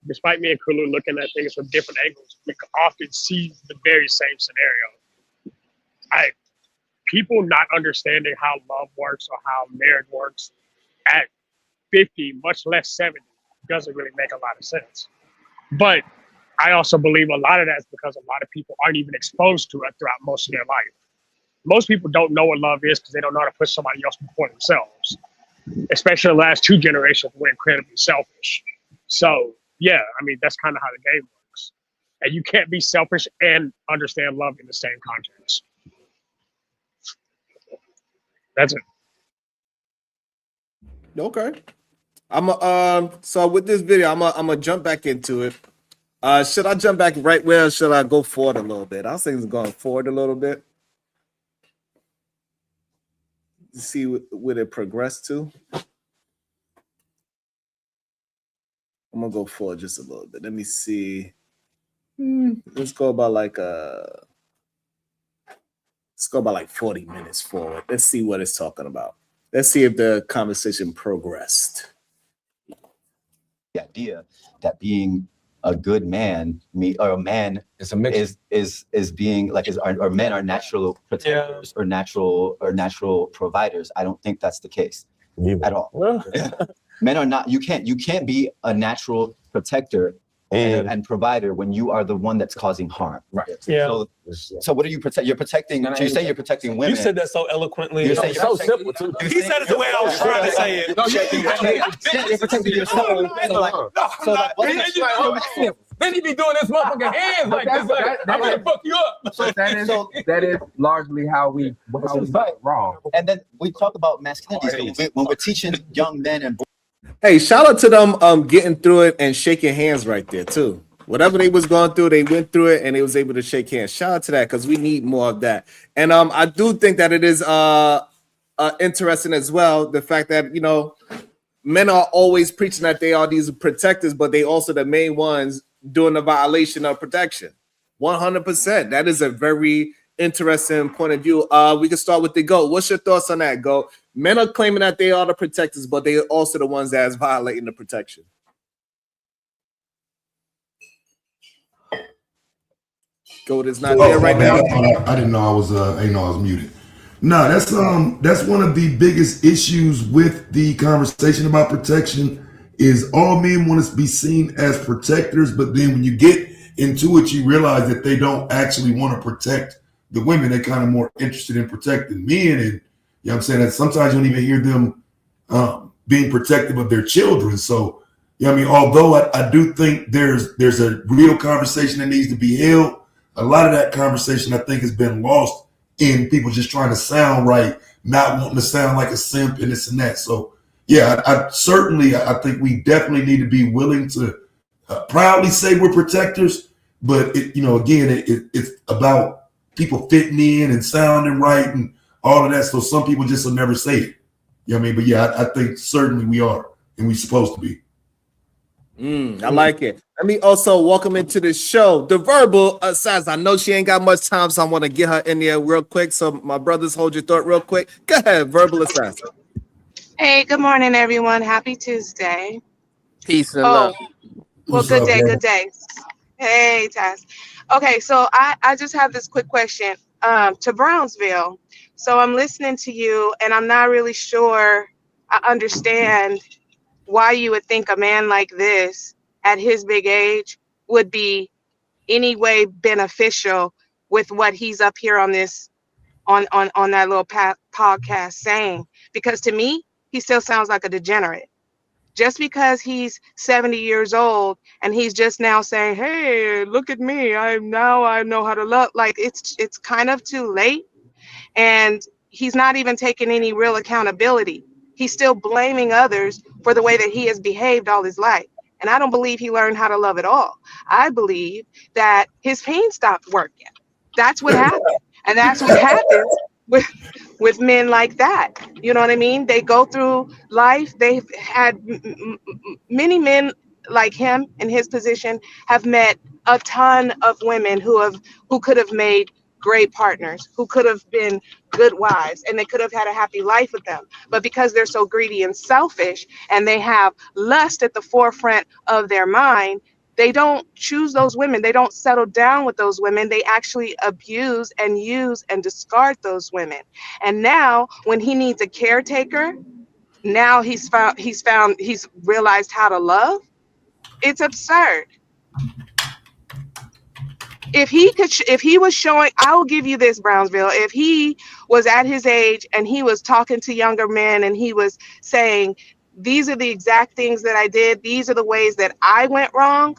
Despite me and Kulu looking at things from different angles, we can often see the very same scenario. People not understanding how love works or how marriage works at 50, much less 70, doesn't really make a lot of sense. But I also believe a lot of that's because a lot of people aren't even exposed to it throughout most of their life. Most people don't know what love is because they don't know how to put somebody else before themselves. Especially the last two generations, we're incredibly selfish. So, yeah, I mean, that's kind of how the game works. And you can't be selfish and understand love in the same context. That's it. Okay. So with this video, I'm gonna jump back into it. Should I jump back right where, or should I go forward a little bit? I was thinking going forward a little bit. See where it progressed to. I'm gonna go forward just a little bit. Let me see. Let's go about like 40 minutes forward. Let's see what it's talking about. Let's see if the conversation progressed. The idea that being a good man, or a man It's a mix. is being like or men are natural protectors or natural providers. I don't think that's the case at all. Men are not. You can't be a natural protector and provider when you are the one that's causing harm. Right. Yeah. So what are you protect? You're protecting. So you say you're protecting women. You said that so eloquently. You're saying so simple too. He said it the way I was trying to say it. You're protecting your soul. Then he be doing this motherfucking hands like this. Like, I'm gonna fuck you up. So that is largely how we wrong. And then we talk about masculinity. So when we're teaching young men and boys. Hey, shout out to them getting through it and shaking hands right there too. Whatever they was going through, they went through it and they was able to shake hands. Shout out to that, because we need more of that. And I do think that it is interesting as well, the fact that, you know, men are always preaching that they are these protectors, but they also the main ones doing the violation of protection. 100%. That is a very interesting point of view. We can start with the GOAT. What's your thoughts on that, GOAT? Men are claiming that they are the protectors, but they are also the ones that is violating the protection. GOAT is not there right now. I didn't know I was muted. No, that's one of the biggest issues with the conversation about protection is all men want to be seen as protectors, but then when you get into it, you realize that they don't actually want to protect the women. They're kind of more interested in protecting men, and you know what I'm saying, that sometimes you don't even hear them being protective of their children. So, you know what I mean, although I do think there's a real conversation that needs to be held, a lot of that conversation I think has been lost in people just trying to sound right, not wanting to sound like a simp and this and that. So yeah, I think we definitely need to be willing to proudly say we're protectors, but it's about people fitting in and sounding right and all of that. So some people just will never say it. You know what I mean? But yeah, I think certainly we are, and we're supposed to be. I like it. Let me also welcome into the show the Verbal Assassin. I know she ain't got much time, so I want to get her in there real quick. So my brothers, hold your thought real quick. Go ahead, Verbal Assassin. Hey, good morning, everyone. Happy Tuesday. Peace and love. Well, good day, good day. Hey, Taz. Okay, so I just have this quick question to Brownsville. So I'm listening to you, and I'm not really sure I understand why you would think a man like this at his big age would be any way beneficial with what he's up here on this on that little podcast saying, because to me he still sounds like a degenerate. Just because he's 70 years old and he's just now saying, hey, look at me, I know how to love, like it's kind of too late. And he's not even taking any real accountability. He's still blaming others for the way that he has behaved all his life. And I don't believe he learned how to love at all. I believe that his pain stopped working. That's what happened. And that's what happens with men like that. You know what I mean? They go through life. They've had many men like him in his position have met a ton of women who could have made great partners, who could have been good wives, and they could have had a happy life with them. But because they're so greedy and selfish, and they have lust at the forefront of their mind, they don't choose those women. They don't settle down with those women. They actually abuse and use and discard those women. And now when he needs a caretaker, now he's realized how to love. It's absurd. If he was showing, I will give you this, Brownsville, if he was at his age and he was talking to younger men and he was saying, these are the exact things that I did, these are the ways that I went wrong,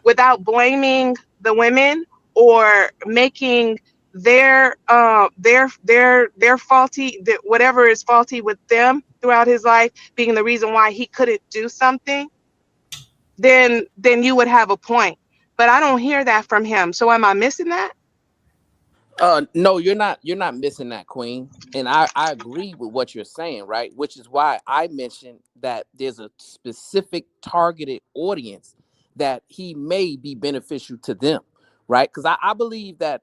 without blaming the women or making their faulty, whatever is faulty with them throughout his life being the reason why he couldn't do something, then you would have a point. But I don't hear that from him. So am I missing that? No, you're not. You're not missing that, Queen. And I agree with what you're saying, right? Which is why I mentioned that there's a specific targeted audience that he may be beneficial to them, right? Because I believe that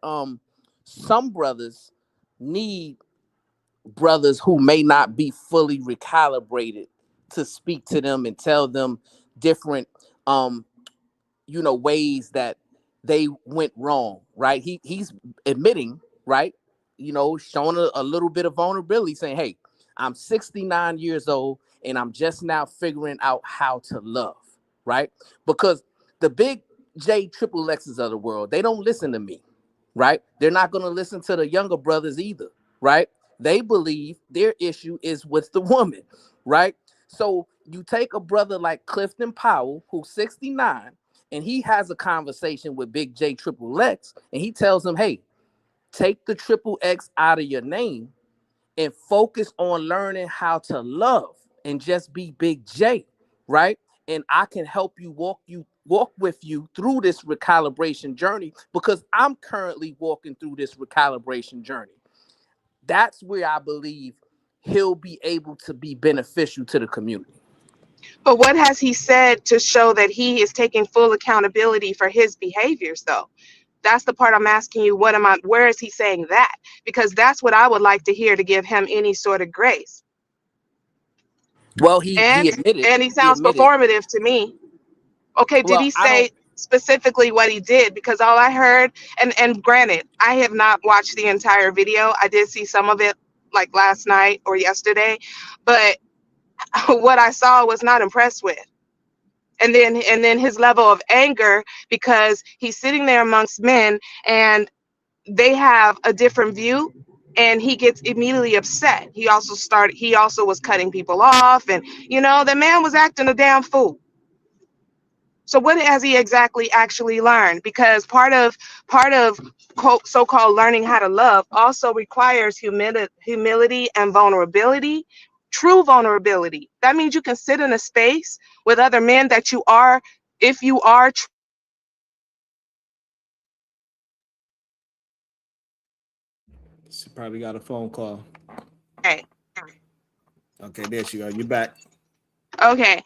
some brothers need brothers who may not be fully recalibrated to speak to them and tell them different ways that they went wrong, right? He's admitting, right? Showing a little bit of vulnerability, saying, hey, I'm 69 years old and I'm just now figuring out how to love, right? Because the big J triple X's of the world, they don't listen to me, right? They're not going to listen to the younger brothers either, right? They believe their issue is with the woman, right? So you take a brother like Clifton Powell, who's 69, and he has a conversation with Big J Triple X, and he tells him, hey, take the Triple X out of your name and focus on learning how to love and just be Big J, right? And I can help you walk with you through this recalibration journey because I'm currently walking through this recalibration journey. That's where I believe he'll be able to be beneficial to the community. But what has he said to show that he is taking full accountability for his behaviors, though? That's the part I'm asking you. Where is he saying that? Because that's what I would like to hear to give him any sort of grace. Well, he admitted. And he sounds performative to me. Okay, did he say specifically what he did? Because all I heard, and granted, I have not watched the entire video. I did see some of it like last night or yesterday, but what I saw was not impressed with. And then his level of anger, because he's sitting there amongst men and they have a different view, and he gets immediately upset. He also was cutting people off, and the man was acting a damn fool. So what has he exactly actually learned? Because part of so-called learning how to love also requires humility and vulnerability. True vulnerability. That means you can sit in a space with other men that you are, if you are. She probably got a phone call. Okay. Okay, there she go. You're back. Okay.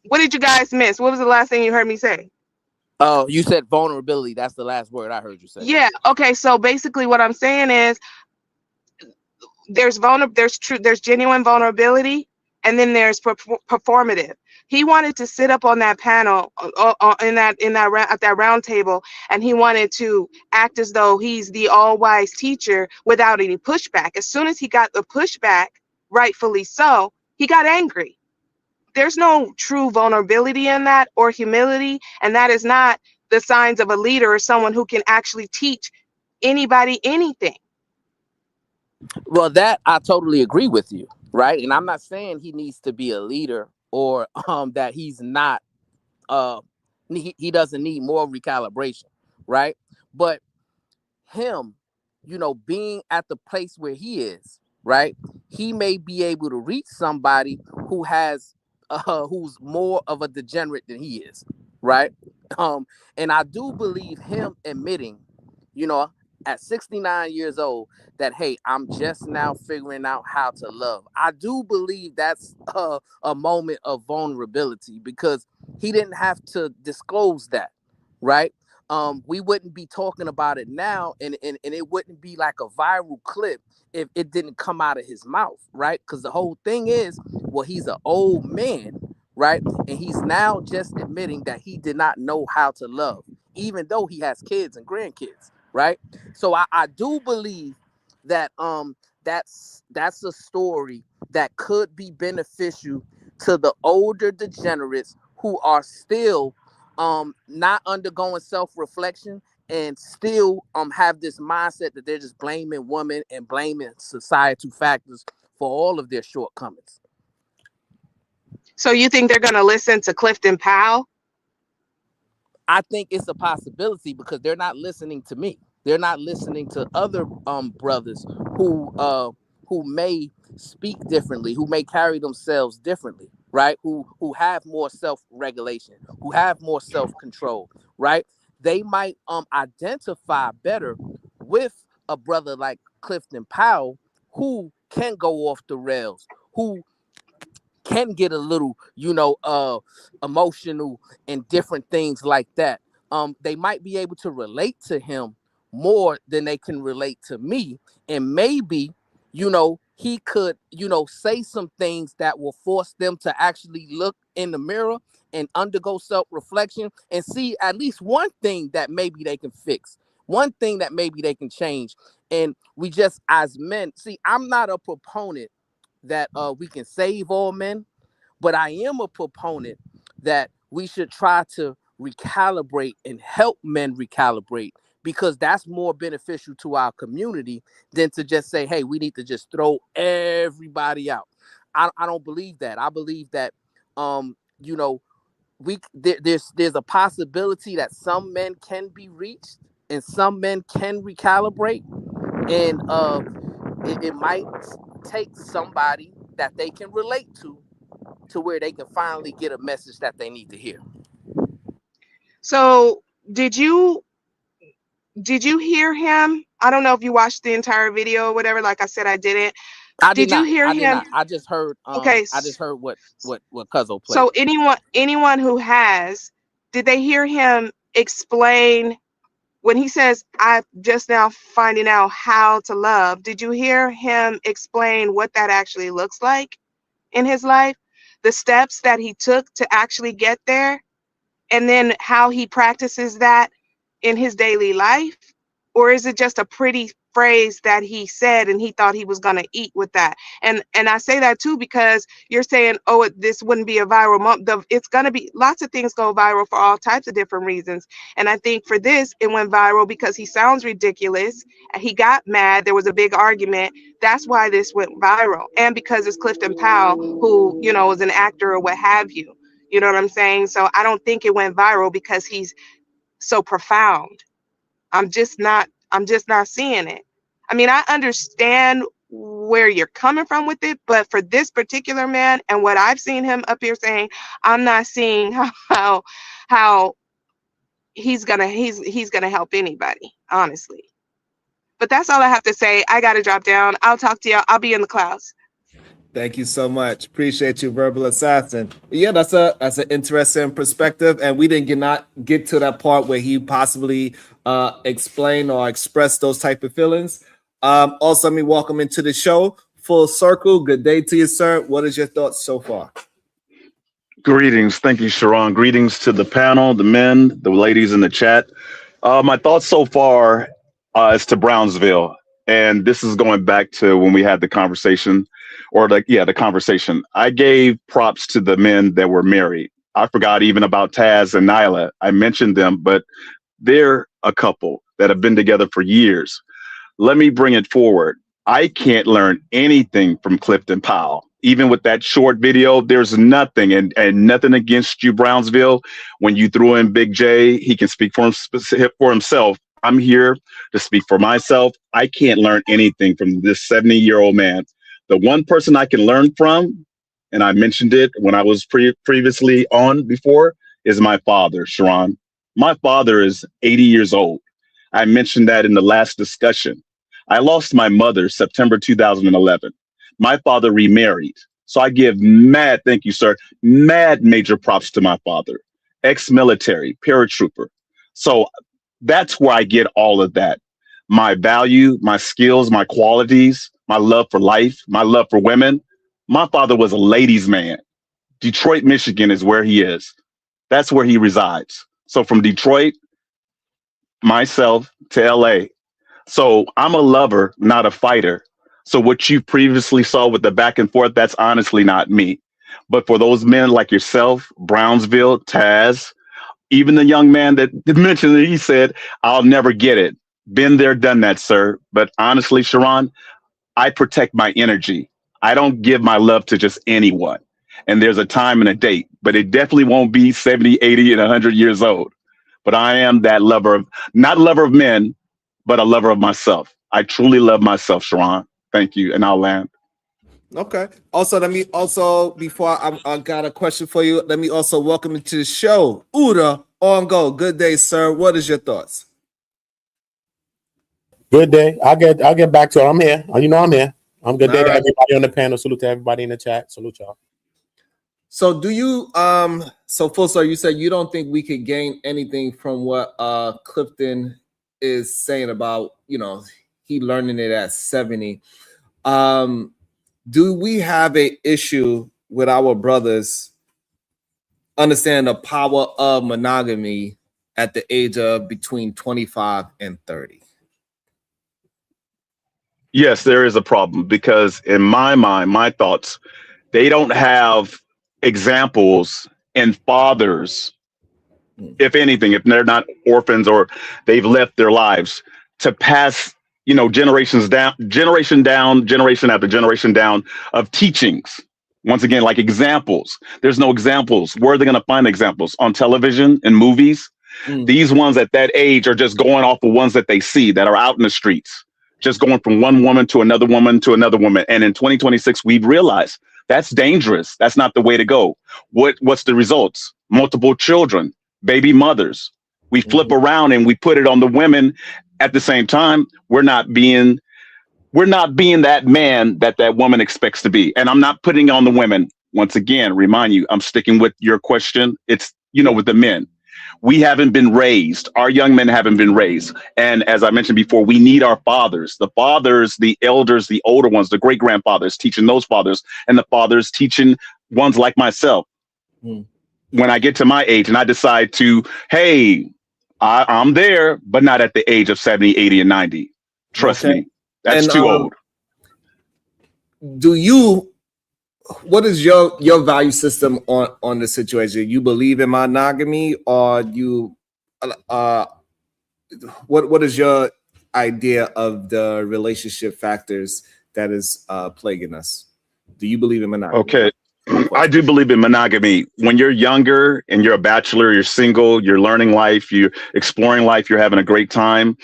What did you guys miss? What was the last thing you heard me say? Oh, you said vulnerability. That's the last word I heard you say. Yeah. Okay. So basically what I'm saying is there's genuine vulnerability, and then there's performative. He wanted to sit up on that panel at that round table, and he wanted to act as though he's the all-wise teacher without any pushback. As soon as he got the pushback, rightfully so, he got angry. There's no true vulnerability in that or humility, and that is not the signs of a leader or someone who can actually teach anybody anything. Well, that I totally agree with you, right? And I'm not saying he needs to be a leader or that he's not he doesn't need more recalibration, right? But him, being at the place where he is, right? He may be able to reach somebody who has who's more of a degenerate than he is, right? And I do believe him admitting, at 69 years old, that, hey, I'm just now figuring out how to love. I do believe that's a moment of vulnerability because he didn't have to disclose that, right? We wouldn't be talking about it now, and it wouldn't be like a viral clip if it didn't come out of his mouth, right? Because the whole thing is, well, he's an old man, right? And he's now just admitting that he did not know how to love, even though he has kids and grandkids, right? So I do believe that that's a story that could be beneficial to the older degenerates who are still not undergoing self-reflection and still have this mindset that they're just blaming women and blaming societal factors for all of their shortcomings. So you think they're going to listen to Clifton Powell? I think it's a possibility because they're not listening to me. They're not listening to other brothers who may speak differently, who may carry themselves differently, right? Who have more self-regulation, who have more self-control, right? They might identify better with a brother like Clifton Powell, who can go off the rails, who can get a little, emotional and different things like that. They might be able to relate to him more than they can relate to me. And maybe, he could, say some things that will force them to actually look in the mirror and undergo self-reflection and see at least one thing that maybe they can fix, one thing that maybe they can change. And we just, as men, see, I'm not a proponent that we can save all men, but I am a proponent that we should try to recalibrate and help men recalibrate, because that's more beneficial to our community than to just say, hey, we need to just throw everybody out. I don't believe that. I believe that there's a possibility that some men can be reached and some men can recalibrate, and it might take somebody that they can relate to where they can finally get a message that they need to hear. So did you hear him? I don't know if you watched the entire video or whatever. Like I said, I didn't. Did you hear him? I just heard. Okay. I just heard what Cuzzo played. So anyone who has, did they hear him explain when he says, "I'm just now finding out how to love"? Did you hear him explain what that actually looks like in his life, the steps that he took to actually get there, and then how he practices that in his daily life? Or is it just a pretty phrase that he said and he thought he was going to eat with that? And I say that too because you're saying, oh, this wouldn't be a viral moment. It's going to be, lots of things go viral for all types of different reasons. And I think for this, it went viral because he sounds ridiculous. He got mad. There was a big argument. That's why this went viral. And because it's Clifton Powell, who, is an actor or what have you. You know what I'm saying? So I don't think it went viral because he's so profound. I'm just not seeing it. I mean, I understand where you're coming from with it, but for this particular man and what I've seen him up here saying, I'm not seeing how he's gonna help anybody, honestly. But that's all I have to say. I gotta drop down. I'll talk to y'all. I'll be in the clouds. Thank you so much. Appreciate you, Verbal Assassin. Yeah, that's an interesting perspective, and we didn't get to that part where he possibly explained or expressed those type of feelings. Also, let me welcome into the show. Full Circle. Good day to you, sir. What is your thoughts so far? Greetings. Thank you, Sharon. Greetings to the panel, the men, the ladies in the chat. My thoughts so far is to Brownsville, and this is going back to when we had the conversation. The conversation. I gave props to the men that were married. I forgot even about Taz and Nyla. I mentioned them, but they're a couple that have been together for years. Let me bring it forward. I can't learn anything from Clifton Powell. Even with that short video, there's nothing, and nothing against you, Brownsville. When you threw in Big J, he can speak for himself. I'm here to speak for myself. I can't learn anything from this 70-year-old man. The one person I can learn from, and I mentioned it when I was previously on before, is my father, Sharon. My father is 80 years old. I mentioned that in the last discussion. I lost my mother September 2011. My father remarried. So I give thank you, sir, mad major props to my father. Ex-military, paratrooper. So that's where I get all of that. My value, my skills, my qualities, my love for life, my love for women. My father was a ladies' man. Detroit, Michigan is where he is. That's where he resides. So from Detroit, myself to LA. So I'm a lover, not a fighter. So what you previously saw with the back and forth, that's honestly not me. But for those men like yourself, Brownsville, Taz, even the young man that mentioned it, he said, I'll never get it. Been there, done that, sir. But honestly, Sharon, I protect my energy. I don't give my love to just anyone. And there's a time and a date, but it definitely won't be 70, 80, and 100 years old. But I am that lover not a lover of men, but a lover of myself. I truly love myself, Sharon. Thank you. And I'll land. Okay. Also, let me also, before I got a question for you, let me also welcome you to the show. Uda on go. Good day, sir. What is your thoughts? Good day. I'll get back to it. I'm here. You know I'm here. I'm good day to All right. everybody on the panel. Salute to everybody in the chat. Salute y'all. So do you so full sir, you said you don't think we could gain anything from what Clifton is saying about, he learning it at 70. Do we have a issue with our brothers understand the power of monogamy at the age of between 25 and 30? Yes, there is a problem because in my mind, my thoughts, they don't have examples and fathers, if anything, if they're not orphans or they've left their lives to pass, generation after generation down of teachings. Once again, like examples. There's no examples. Where are they going to find examples? On television and movies? These ones at that age are just going off of ones that they see that are out in the streets, just going from one woman to another woman to another woman. And in 2026, we've realized that's dangerous. That's not the way to go. What's the results? Multiple children, baby mothers. We flip around and we put it on the women. At the same time, we're not being that man that woman expects to be. And I'm not putting on the women. Once again, remind you, I'm sticking with your question. It's, with the men. We haven't been raised. Our young men haven't been raised. And as I mentioned before, we need our fathers, the elders, the older ones, the great grandfathers teaching those fathers, and the fathers teaching ones like myself. When I get to my age and I decide to, hey, I'm there, but not at the age of 70, 80, and 90. Trust me, that's too old. What is your value system on the situation? You believe in monogamy, or you what is your idea of the relationship factors that is plaguing us? Do you believe in monogamy? Okay. I do believe in monogamy. When you're younger and you're a bachelor, you're single, you're learning life, you're exploring life, you're having a great time.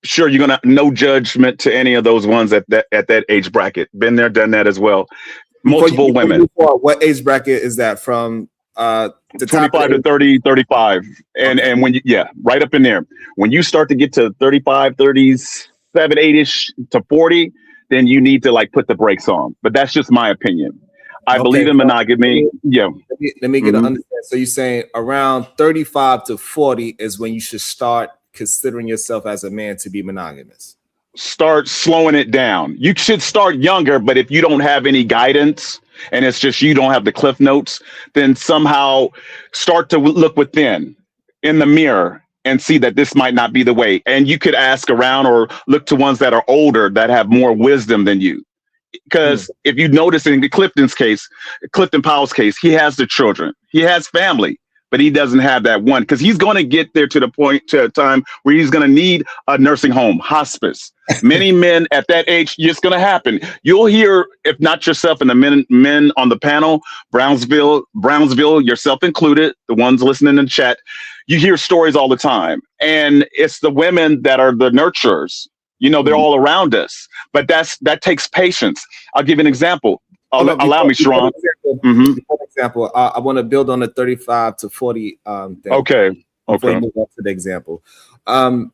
Sure, you're gonna no judgment to any of those ones at that age bracket. Been there, done that as well. Multiple women. What age bracket is that from? The 25 to 30, 35. And when right up in there. When you start to get to 35, 37, 8-ish to 40, then you need to put the brakes on. But that's just my opinion. I believe in monogamy. Yeah. Let me get an understanding. So you're saying around 35 to 40 is when you should start considering yourself as a man to be monogamous. Start slowing it down. You should start younger, but if you don't have any guidance and it's just you don't have the cliff notes, then somehow start to look within in the mirror and see that this might not be the way. And you could ask around or look to ones that are older that have more wisdom than you. Because if you notice in Clifton Powell's case, he has the children, he has family, but he doesn't have that one because he's going to get there to a time where he's going to need a nursing home, hospice. Many men at that age, it's going to happen. You'll hear, if not yourself and the men on the panel, Brownsville, yourself included, the ones listening in the chat, you hear stories all the time. And it's the women that are the nurturers. They're all around us, but that takes patience. I'll give you an example. Allow me, Sharon. Example. I want to build on the 35 to 40 thing. Okay. Before we move up to the example. The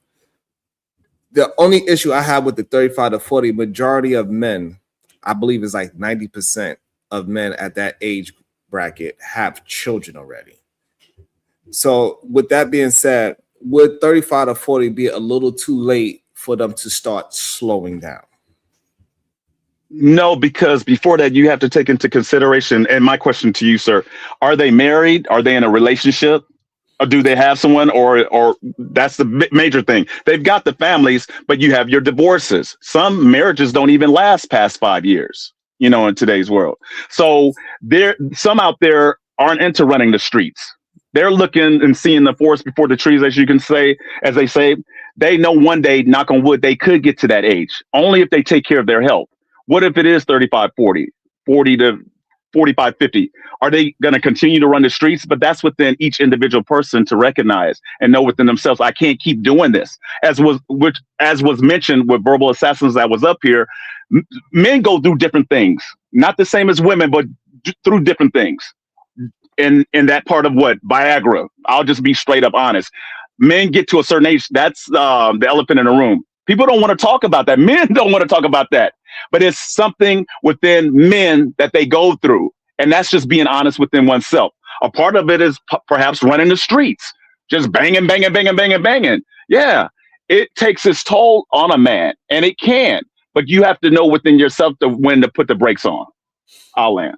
only issue I have with the 35 to 40, majority of men, I believe is like 90% of men at that age bracket have children already. So with that being said, would 35 to 40 be a little too late for them to start slowing down? No, because before that, you have to take into consideration, and my question to you, sir, are they married? Are they in a relationship? Or do they have someone? Or that's the major thing. They've got the families, but you have your divorces. Some marriages don't even last past 5 years, in today's world. So some out there aren't into running the streets. They're looking and seeing the forest before the trees, as they say. They know one day, knock on wood, they could get to that age, only if they take care of their health. What if it is 35, 40 to 45, 50? Are they going to continue to run the streets? But that's within each individual person to recognize and know within themselves, I can't keep doing this. As was mentioned with Verbal Assassins that was up here, Men go through different things, not the same as women, but through different things. In that part of what Viagra, I'll just be straight up honest. Men get to a certain age. That's the elephant in the room. People don't want to talk about that. Men don't want to talk about that, but it's something within men that they go through, and that's just being honest within oneself. A part of it is perhaps running the streets, just banging, banging, banging, banging, banging. Yeah, it takes its toll on a man, and it can. But you have to know within yourself when to put the brakes on. I'll land.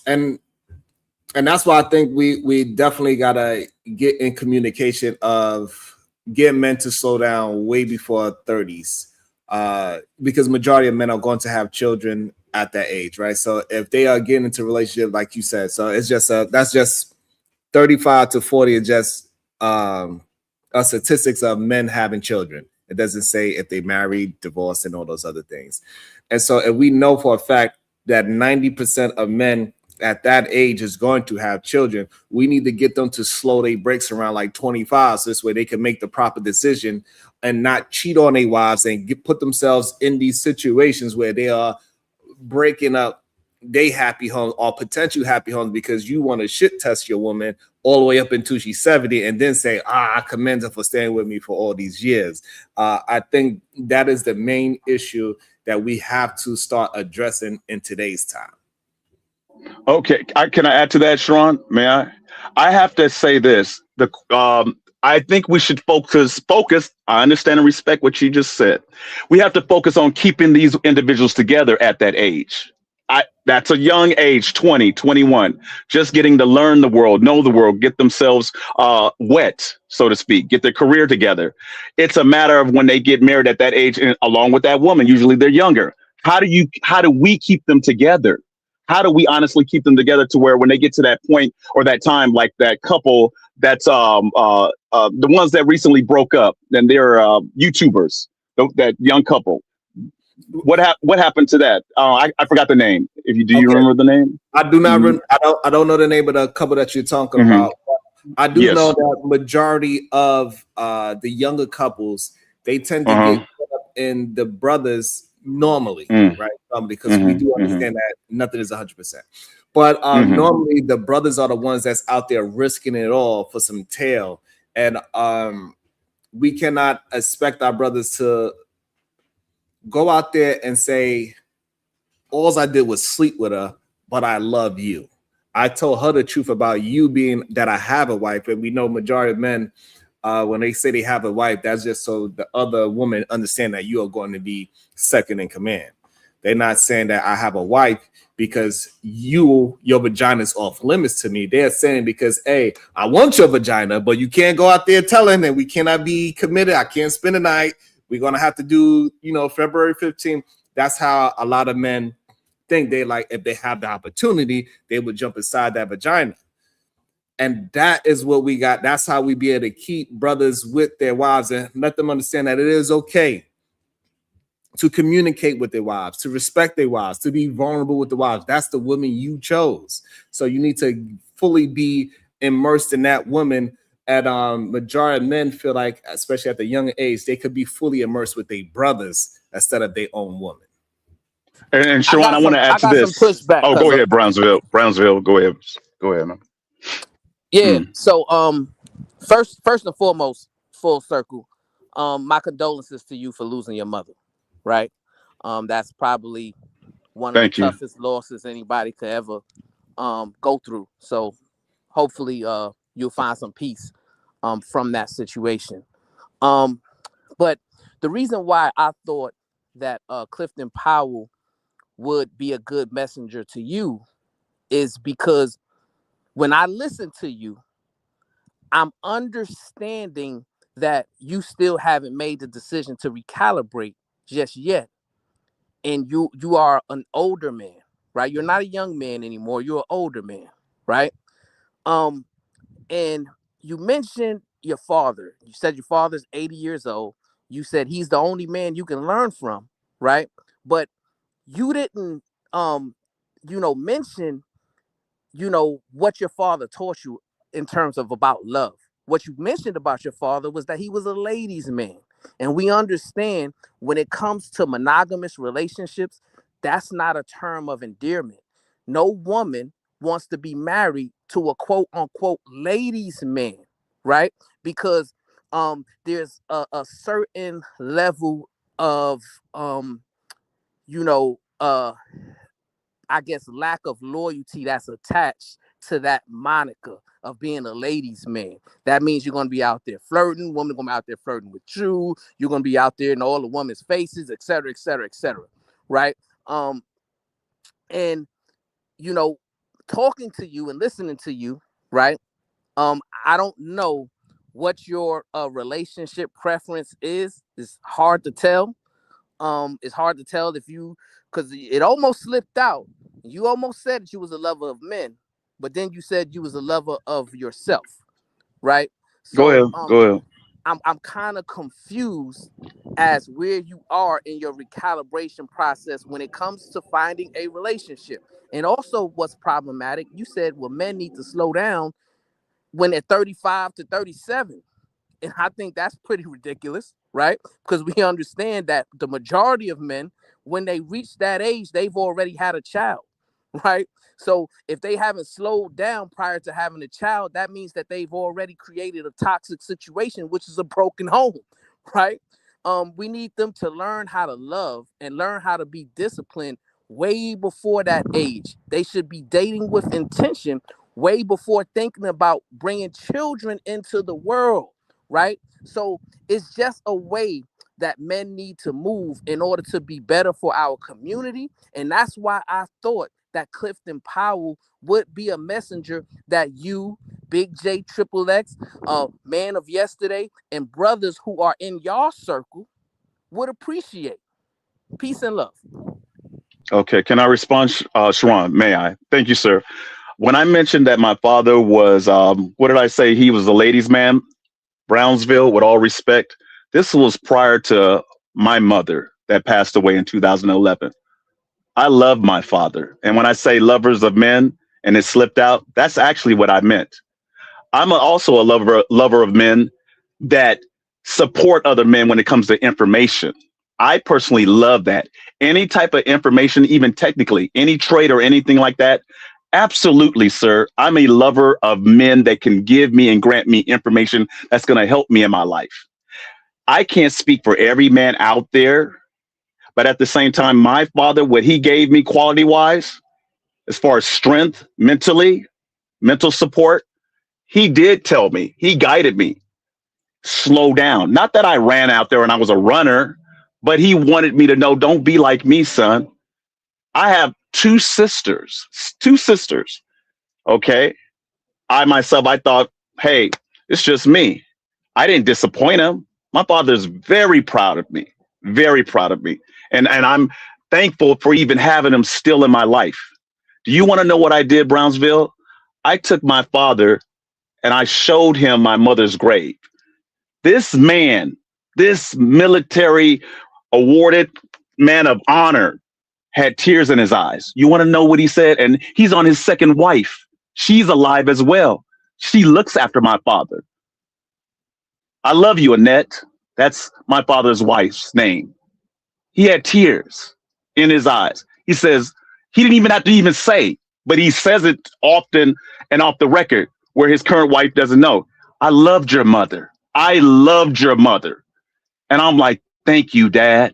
And that's why I think we definitely gotta get in communication of getting men to slow down way before 30s, because majority of men are going to have children at that age, right? So if they are getting into a relationship, like you said, so it's just that's just 35 to 40 is just statistics of men having children. It doesn't say if they married, divorced, and all those other things. And so if we know for a fact that 90% of men at that age is going to have children, we need to get them to slow their brakes around like 25, so this way they can make the proper decision and not cheat on their wives and put themselves in these situations where they are breaking up they happy homes or potential happy homes because you want to shit test your woman all the way up until she's 70 and then say, I commend her for staying with me for all these years. I think that is the main issue that we have to start addressing in today's time. Okay, can I add to that, Sharon? May I? I have to say this. I think we should focus. I understand and respect what you just said. We have to focus on keeping these individuals together at that age. That's a young age, 20, 21, just getting to learn the world, know the world, get themselves wet, so to speak, get their career together. It's a matter of when they get married at that age, and along with that woman, usually they're younger. How do we keep them together? How do we honestly keep them together to where when they get to that point or that time, like that couple that's the ones that recently broke up and they're YouTubers, that young couple. What happened to that? I forgot the name. Do you remember the name? I do not. I don't know the name of the couple that you're talking about. I do know that majority of the younger couples, they tend to get caught up in the brothers normally, right? Because we do understand that nothing is 100%. But normally the brothers are the ones that's out there risking it all for some tail, and we cannot expect our brothers to go out there and say, all I did was sleep with her, but I love you. I told her the truth about you being that I have a wife. And we know majority of men, when they say they have a wife, that's just so the other woman understand that you are going to be second in command. They're not saying that I have a wife because your vagina is off limits to me. They're saying because, hey, I want your vagina, but you can't go out there telling that we cannot be committed. I can't spend the night. We're going to have to do, February 15th. That's how a lot of men think. They like, if they have the opportunity, they would jump inside that vagina. And that is what we got. That's how we be able to keep brothers with their wives and let them understand that it is okay to communicate with their wives, to respect their wives, to be vulnerable with the wives. That's the woman you chose. So you need to fully be immersed in that woman. And majority of men feel like, especially at the younger age, they could be fully immersed with their brothers instead of their own woman. And Sharon, I want to add to this. Oh, go ahead, Brownsville. Go ahead. Go ahead, man. Yeah. So first and foremost, full circle. My condolences to you for losing your mother. Right. That's probably one of the toughest losses anybody could ever go through. So hopefully you'll find some peace from that situation. But the reason why I thought that Clifton Powell would be a good messenger to you is because when I listen to you, I'm understanding that you still haven't made the decision to recalibrate just yet. And you are an older man, right? You're not a young man anymore. You're an older man, right? And you mentioned your father. You said your father's 80 years old. You said he's the only man you can learn from, right? But you didn't, mention, what your father taught you in terms of about love. What you mentioned about your father was that he was a ladies' man. And we understand when it comes to monogamous relationships, that's not a term of endearment. No woman wants to be married to a quote unquote ladies' man, right? Because there's a certain level of I guess lack of loyalty that's attached to that moniker of being a ladies' man. That means you're gonna be out there flirting, women gonna be out there flirting with you, you're gonna be out there in all the women's faces, et cetera, et cetera, et cetera. Right. And talking to you and listening to you, right? I don't know what your relationship preference is. It's hard to tell. It's hard to tell because it almost slipped out. You almost said that you was a lover of men, but then you said you was a lover of yourself, right? So, Go ahead. I'm kind of confused as where you are in your recalibration process when it comes to finding a relationship. And also what's problematic, you said, well, men need to slow down when they're 35 to 37. And I think that's pretty ridiculous, right? Because we understand that the majority of men, when they reach that age, they've already had a child, right? So if they haven't slowed down prior to having a child, that means that they've already created a toxic situation, which is a broken home, right? We need them to learn how to love and learn how to be disciplined way before that age. They should be dating with intention way before thinking about bringing children into the world, right? So it's just a way that men need to move in order to be better for our community. And that's why I thought that Clifton Powell would be a messenger that you, Big J, Triple X, Man of Yesterday, and brothers who are in y'all circle would appreciate. Peace and love. Okay, can I respond, Sharon? May I? Thank you, sir. When I mentioned that my father was, what did I say? He was a ladies' man, Brownsville, with all respect. This was prior to my mother that passed away in 2011. I love my father. And when I say lovers of men and it slipped out, that's actually what I meant. I'm also a lover of men that support other men when it comes to information. I personally love that. Any type of information, even technically, any trade or anything like that, absolutely, sir. I'm a lover of men that can give me and grant me information that's going to help me in my life. I can't speak for every man out there, but at the same time, my father, what he gave me quality wise, as far as strength, mentally, mental support, he did tell me, he guided me, slow down. Not that I ran out there and I was a runner, but he wanted me to know, don't be like me, son. I have two sisters. Okay. I thought, hey, it's just me. I didn't disappoint him. My father's very proud of me, very proud of me. And I'm thankful for even having him still in my life. Do you want to know what I did, Brownsville? I took my father and I showed him my mother's grave. This man, this military awarded man of honor, had tears in his eyes. You want to know what he said? And he's on his second wife. She's alive as well. She looks after my father. I love you, Annette. That's my father's wife's name. He had tears in his eyes. He says, he didn't even have to even say, but he says it often and off the record where his current wife doesn't know. I loved your mother. I loved your mother. And I'm like, thank you, Dad.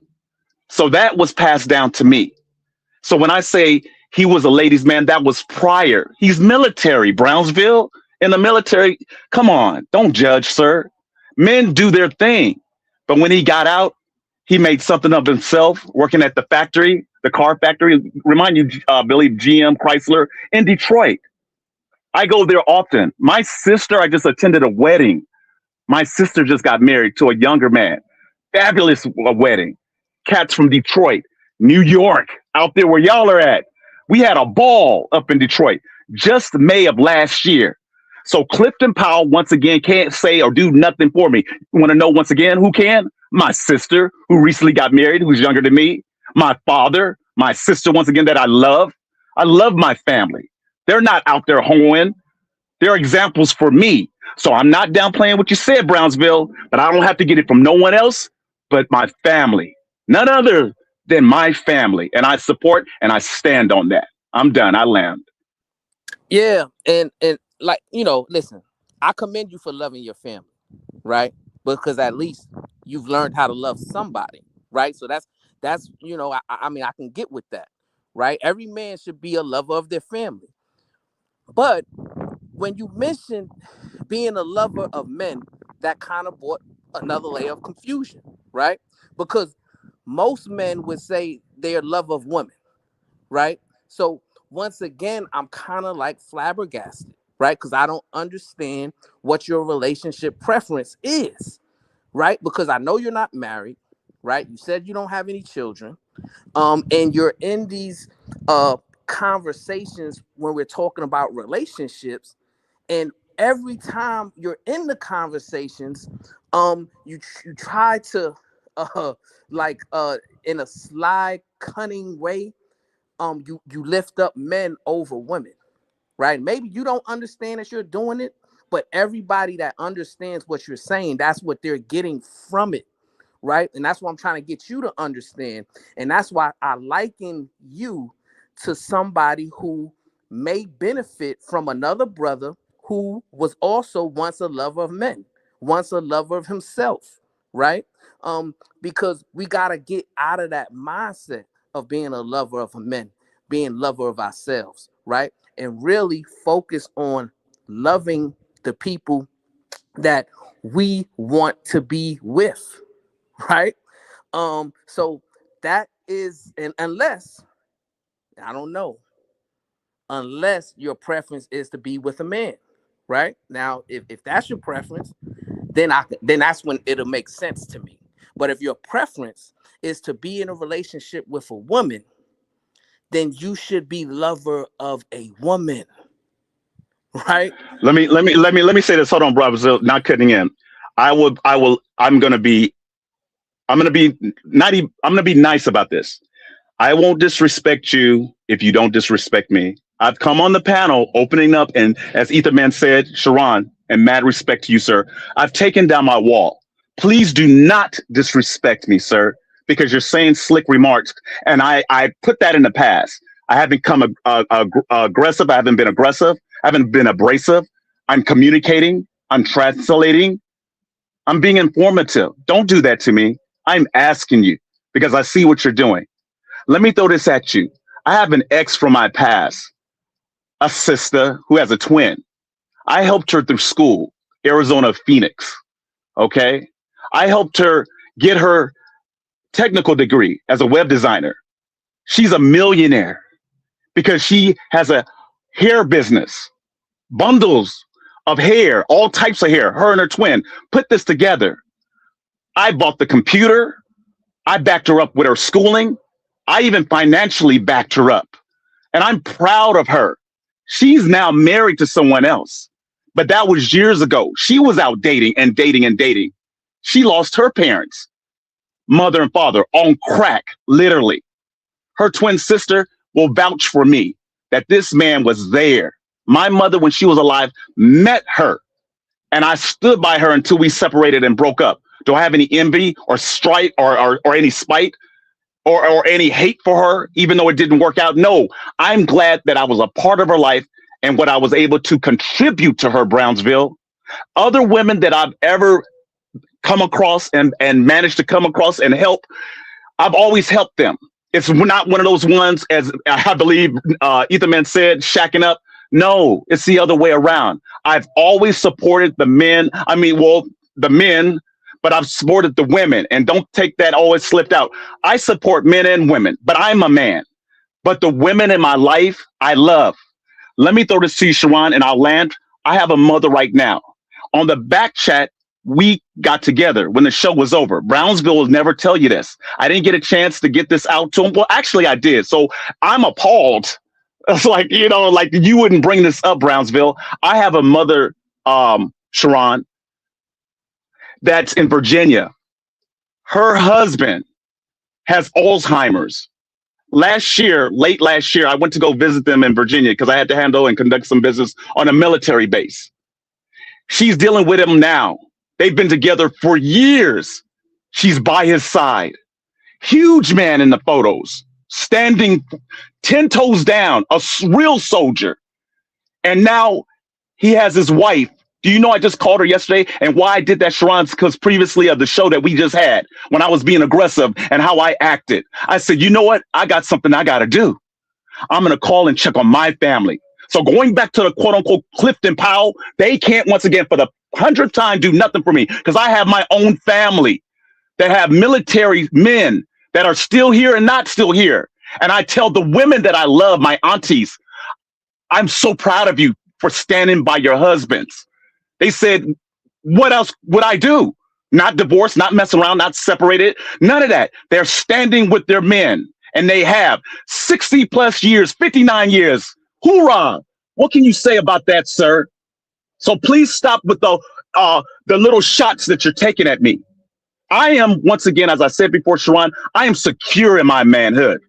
So that was passed down to me. So when I say he was a ladies' man, that was prior. He's military, Brownsville. In the military, come on, don't judge, sir. Men do their thing. But when he got out, he made something of himself working at the factory, the car factory. Remind you, Billy, GM Chrysler in Detroit. I go there often. My sister, I just attended a wedding. My sister just got married to a younger man. Fabulous wedding. Cats from Detroit, New York, out there where y'all are at. We had a ball up in Detroit just May of last year. So Clifton Powell, once again, can't say or do nothing for me. You want to know once again who can? My sister, who recently got married, who's younger than me. My father, my sister, once again, that I love. I love my family. They're not out there hoeing. They're examples for me. So I'm not downplaying what you said, Brownsville, but I don't have to get it from no one else. but my family, none other than my family. And I support and I stand on that. I'm done. I land. Yeah, and like, listen, I commend you for loving your family, right? Because at least you've learned how to love somebody, right? So that's I mean, I can get with that, right? Every man should be a lover of their family. But when you mention being a lover of men, that kind of brought another layer of confusion, right? Because most men would say they're a lover of women, right? So once again, I'm kind of like flabbergasted, right? Because I don't understand what your relationship preference is, right? Because I know you're not married, right? You said you don't have any children, and you're in these conversations when we're talking about relationships, and every time you're in the conversations, you try to in a sly, cunning way, you lift up men over women, right? Maybe you don't understand that you're doing it, but everybody that understands what you're saying, that's what they're getting from it, right? And that's what I'm trying to get you to understand. And that's why I liken you to somebody who may benefit from another brother who was also once a lover of men, once a lover of himself, right? Because we got to get out of that mindset of being a lover of men, being a lover of ourselves, right? And really focus on loving the people that we want to be with, right? So that is, and unless, I don't know, unless your preference is to be with a man, right? Now, if that's your preference, then that's when it'll make sense to me. But if your preference is to be in a relationship with a woman, then you should be lover of a woman, right? Let me say this. Hold on, bro. Brazil, not cutting in. I'm gonna be nice about this. I won't disrespect you if you don't disrespect me. I've come on the panel opening up, and as Ether Man said, Sharon, and mad respect to you, sir. I've taken down my wall. Please do not disrespect me, sir, because you're saying slick remarks, and I put that in the past. I haven't come aggressive. I haven't been aggressive. I haven't been abrasive. I'm communicating. I'm translating. I'm being informative. Don't do that to me. I'm asking you because I see what you're doing. Let me throw this at you. I have an ex from my past, a sister who has a twin. I helped her through school, Arizona, Phoenix. Okay. I helped her get her technical degree as a web designer. She's a millionaire because she has a hair business, bundles of hair, all types of hair. Her and her twin put this together. I bought the computer. I backed her up with her schooling. I even financially backed her up. And I'm proud of her. She's now married to someone else. But that was years ago. She was out dating and dating and dating. She lost her parents, mother and father, on crack, literally. Her twin sister will vouch for me that this man was there. My mother, when she was alive, met her. And I stood by her until we separated and broke up. Do I have any envy or strife or any spite or any hate for her, even though it didn't work out? No, I'm glad that I was a part of her life and what I was able to contribute to her, Brownsville. Other women that I've ever come across and managed to come across and help, I've always helped them. It's not one of those ones, as I believe Etherman said, shacking up. No, it's the other way around. I've always supported the men. The men, but I've supported the women. And don't take that always slipped out. I support men and women, but I'm a man. But the women in my life, I love. Let me throw this to you, Sharon, and I'll land. I have a mother right now. On the back chat, we got together when the show was over. Brownsville will never tell you this. I didn't get a chance to get this out to him. Well, actually, I did. So I'm appalled. It's like, like you wouldn't bring this up, Brownsville. I have a mother, Sharon, that's in Virginia. Her husband has Alzheimer's. Late last year, I went to go visit them in Virginia because I had to handle and conduct some business on a military base. She's dealing with him now. They've been together for years. She's by his side. Huge man in the photos, standing 10 toes down, a real soldier. And now he has his wife. Do you know I just called her yesterday? And why I did that, Sharon, because previously of the show that we just had, when I was being aggressive and how I acted, I said, you know what? I got something I got to do. I'm going to call and check on my family. So going back to the quote unquote Clifton Powell, they can't once again for the 100th time do nothing for me because I have my own family that have military men that are still here and not still here. And I tell the women that I love, my aunties, I'm so proud of you for standing by your husbands. They said, what else would I do? Not divorce, not mess around, not separated, none of that. They're standing with their men and they have 60 plus years, 59 years. Hoorah! What can you say about that, sir? So please stop with the little shots that you're taking at me. I am, once again, as I said before, Sharon, I am secure in my manhood.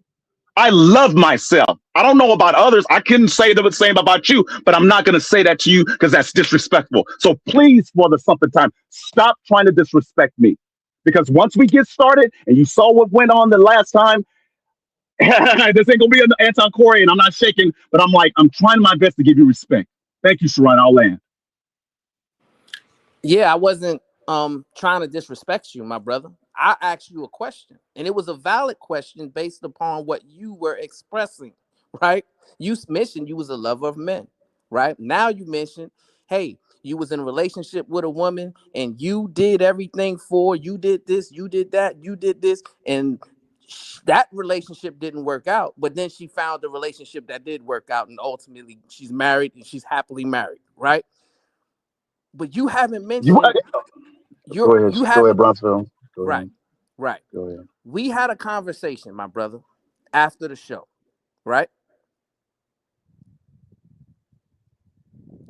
I love myself. I don't know about others. I couldn't say the same about you, but I'm not going to say that to you because that's disrespectful. So please, for the something time, stop trying to disrespect me. Because once we get started, and you saw what went on the last time, this ain't going to be an Anton Corey, and I'm not shaking, but I'm trying my best to give you respect. Thank you, Sharon. I'll land. Yeah, I wasn't trying to disrespect you, my brother. I asked you a question, and it was a valid question based upon what you were expressing, right? You mentioned you was a lover of men, right? Now you mentioned, hey, you was in a relationship with a woman, and you did everything you did this, you did that, you did this, and that relationship didn't work out. But then she found a relationship that did work out, and ultimately she's married, and she's happily married, right? But you haven't mentioned Go ahead, Brownsville. Right. We had a conversation, my brother, after the show, right?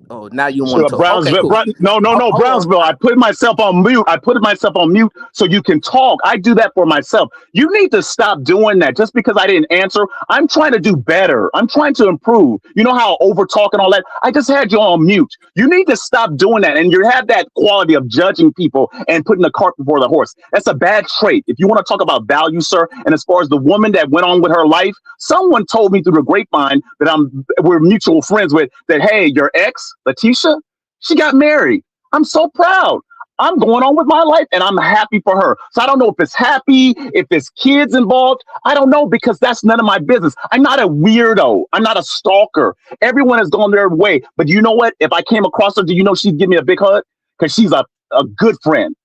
Oh, now you want to talk. Brownsville. Okay, cool. No, Brownsville. I put myself on mute. So you can talk. I do that for myself. You need to stop doing that just because I didn't answer. I'm trying to do better. I'm trying to improve. You know how over talk and all that? I just had you on mute. You need to stop doing that. And you have that quality of judging people and putting the cart before the horse. That's a bad trait. If you want to talk about value, sir, and as far as the woman that went on with her life, someone told me through the grapevine that we're mutual friends with that, hey, your ex, Letitia, she got married. I'm so proud. I'm going on with my life and I'm happy for her. So I don't know if it's happy, if it's kids involved. I don't know because that's none of my business. I'm not a weirdo. I'm not a stalker. Everyone has gone their way. But you know what? If I came across her, do you know she'd give me a big hug? Because she's a good friend.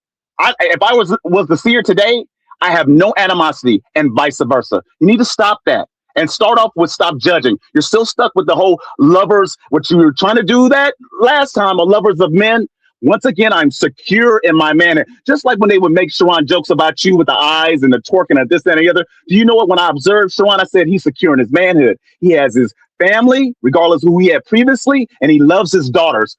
If I was to see her today, I have no animosity and vice versa. You need to stop that. And start off with stop judging. You're still stuck with the whole lovers, what you were trying to do that last time, or lovers of men. Once again, I'm secure in my manner. Just like when they would make Sharon jokes about you with the eyes and the twerking and this, that, and the other. Do you know what? When I observed Sharon, I said he's secure in his manhood. He has his family, regardless of who he had previously, and he loves his daughters.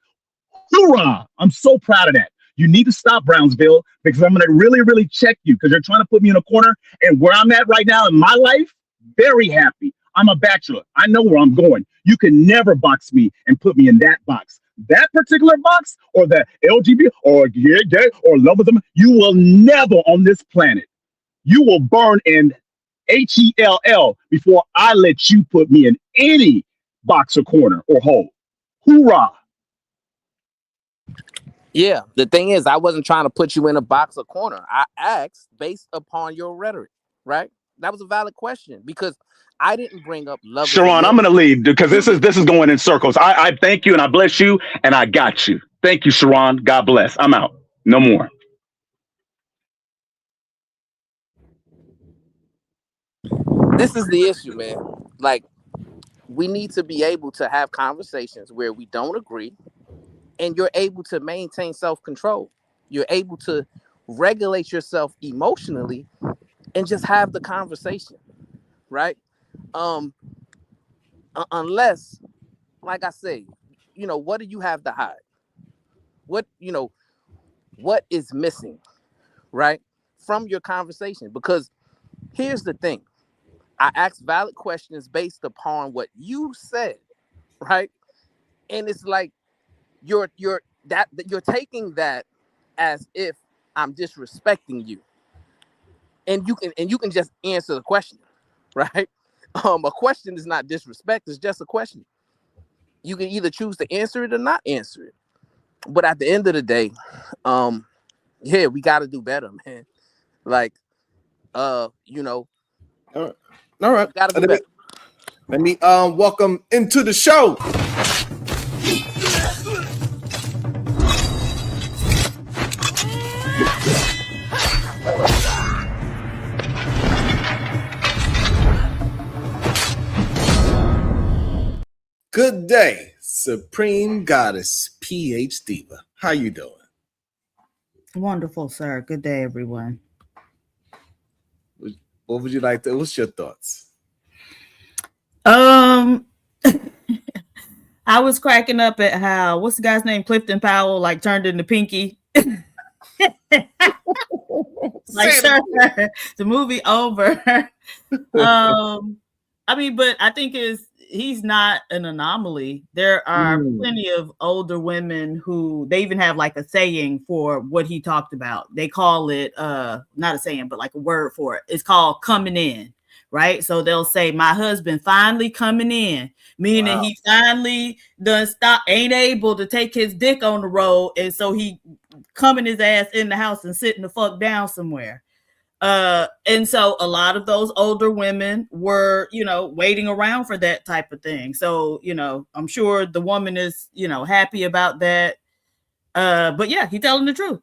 Hoorah! I'm so proud of that. You need to stop, Brownsville, because I'm going to really, really check you because you're trying to put me in a corner. And where I'm at right now in my life, very happy. I'm a bachelor. I know where I'm going. You can never box me and put me in that box. That particular box or the LGBT or gay or love of them, you will never on this planet. You will burn in HELL before I let you put me in any box or corner or hole. Hoorah. Yeah, the thing is, I wasn't trying to put you in a box or corner. I asked based upon your rhetoric, right? That was a valid question because I didn't bring up love. Sharon, I'm going to leave because this is going in circles. I thank you and I bless you and I got you. Thank you, Sharon. God bless. I'm out. No more. This is the issue, man. Like, we need to be able to have conversations where we don't agree and you're able to maintain self-control. You're able to regulate yourself emotionally and just have the conversation, right? Unless, like I say, what do you have to hide? What is missing, right, from your conversation? Because here's the thing. I asked valid questions based upon what you said, right? And it's like you're taking that as if I'm disrespecting you. and you can just answer the question, right? A question is not disrespect, it's just a question. You can either choose to answer it or not answer it. But at the end of the day, yeah, we got to do better, man. Like, you know, all right. We gotta do better. Let me welcome into the show. Good day, Supreme Goddess PH Diva. How you doing? Wonderful, sir. Good day, everyone. What would you like to? What's your thoughts? I was cracking up at how what's the guy's name? Clifton Powell, like turned into Pinky. Like sure, the movie over. I mean, but I think he's not an anomaly. There are plenty of older women who they even have like a saying for what he talked about. They call it not a saying, but like a word for it. It's called coming in, right? So they'll say, my husband finally coming in, meaning he finally done stop, ain't able to take his dick on the road, and so he coming his ass in the house and sitting the fuck down somewhere. And so a lot of those older women were, you know, waiting around for that type of thing. So, you know, I'm sure the woman is, you know, happy about that. But yeah, he's telling the truth.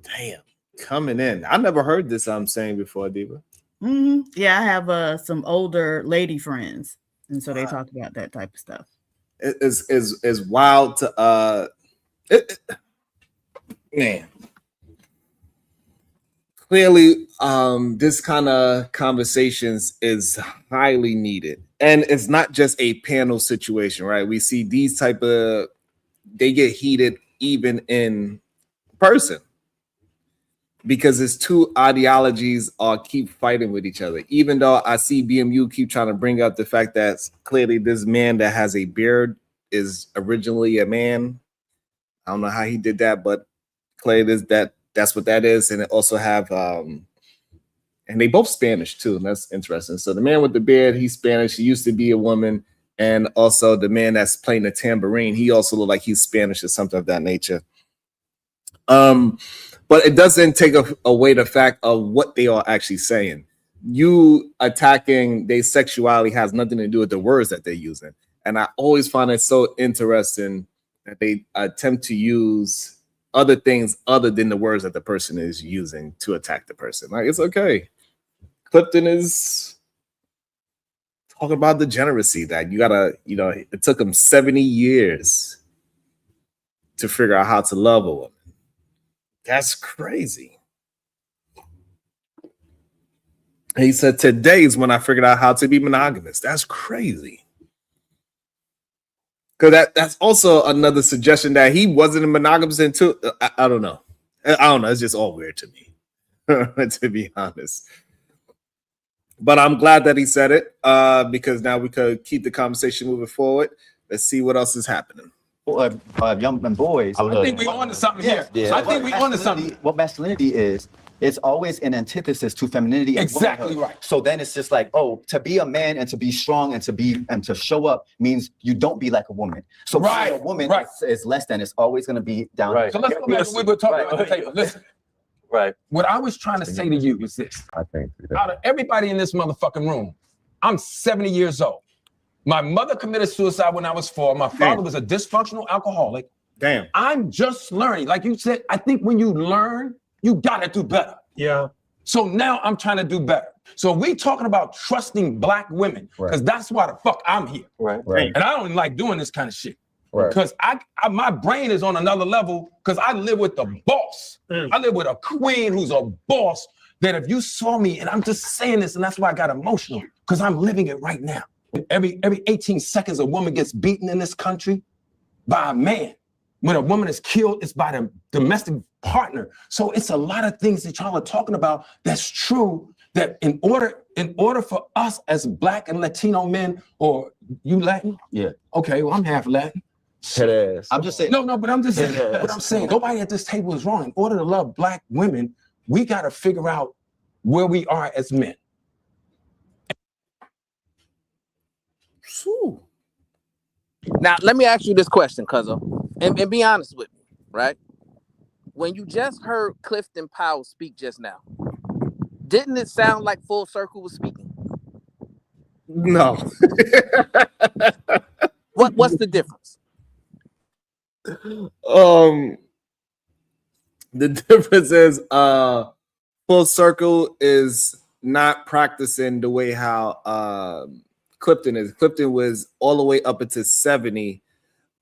Damn, coming in. I never heard this I'm saying before, Diva. Yeah, I have some older lady friends, and so they talk about that type of stuff. It is wild to man. Clearly, this kind of conversations is highly needed, and it's not just a panel situation, right? We see these type of they get heated even in person because it's two ideologies are keep fighting with each other. Even though I see BMU keep trying to bring up the fact that clearly this man that has a beard is originally a man. I don't know how he did that, but clearly that's what that is. And it also have and they both Spanish too, and that's interesting. So the man with the beard, he's Spanish. He used to be a woman. And also the man that's playing the tambourine, he also looked like he's Spanish or something of that nature. But it doesn't take away the fact of what they are actually saying. You attacking their sexuality has nothing to do with the words that they're using. And I always find it so interesting that they attempt to use other things other than the words that the person is using to attack the person. Like, it's okay. Clifton is talking about degeneracy that you gotta, you know, it took him 70 years to figure out how to love a woman. That's crazy. He said, today is when I figured out how to be monogamous. That's crazy. Because that's also another suggestion that he wasn't monogamous until, I don't know. I don't know. It's just all weird to me, to be honest. But I'm glad that he said it because now we could keep the conversation moving forward. Let's see what else is happening. Young boys. I think we on to something here. Yeah. I think we on to something. What masculinity is, it's always an antithesis to femininity. Exactly right. So then it's just like, oh, to be a man and to be strong and to show up means you don't be like a woman. So being a woman is less than. It's always going to be down. Right. So let's go back to what we were talking about. Okay, listen. Right. What I was trying to say to you is this. I think out of everybody in this motherfucking room, I'm 70 years old. My mother committed suicide when I was 4. My father was a dysfunctional alcoholic. Damn. I'm just learning. Like you said, I think when you learn, you gotta do better. Yeah. So now I'm trying to do better. So we talking about trusting Black women, because that's why the fuck I'm here. Right. And I don't like doing this kind of shit. Right. Because I my brain is on another level because I live with the boss. I live with a queen who's a boss that if you saw me, and I'm just saying this, and that's why I got emotional, because I'm living it right now. Every 18 seconds, a woman gets beaten in this country by a man. When a woman is killed, it's by the domestic partner. So it's a lot of things that y'all are talking about that's true, that in order for us as Black and Latino men, or you Latin? Yeah. Okay, well, I'm half Latin. I'm just saying. No, but I'm just saying, what I'm saying, nobody at this table is wrong. In order to love Black women, we got to figure out where we are as men. Now, let me ask you this question, Cuzzo, and be honest with me, right? When you just heard Clifton Powell speak just now, didn't it sound like Full Circle was speaking? No. What's the difference? The difference is Full Circle is not practicing the way how Clifton is. Clifton was all the way up into 70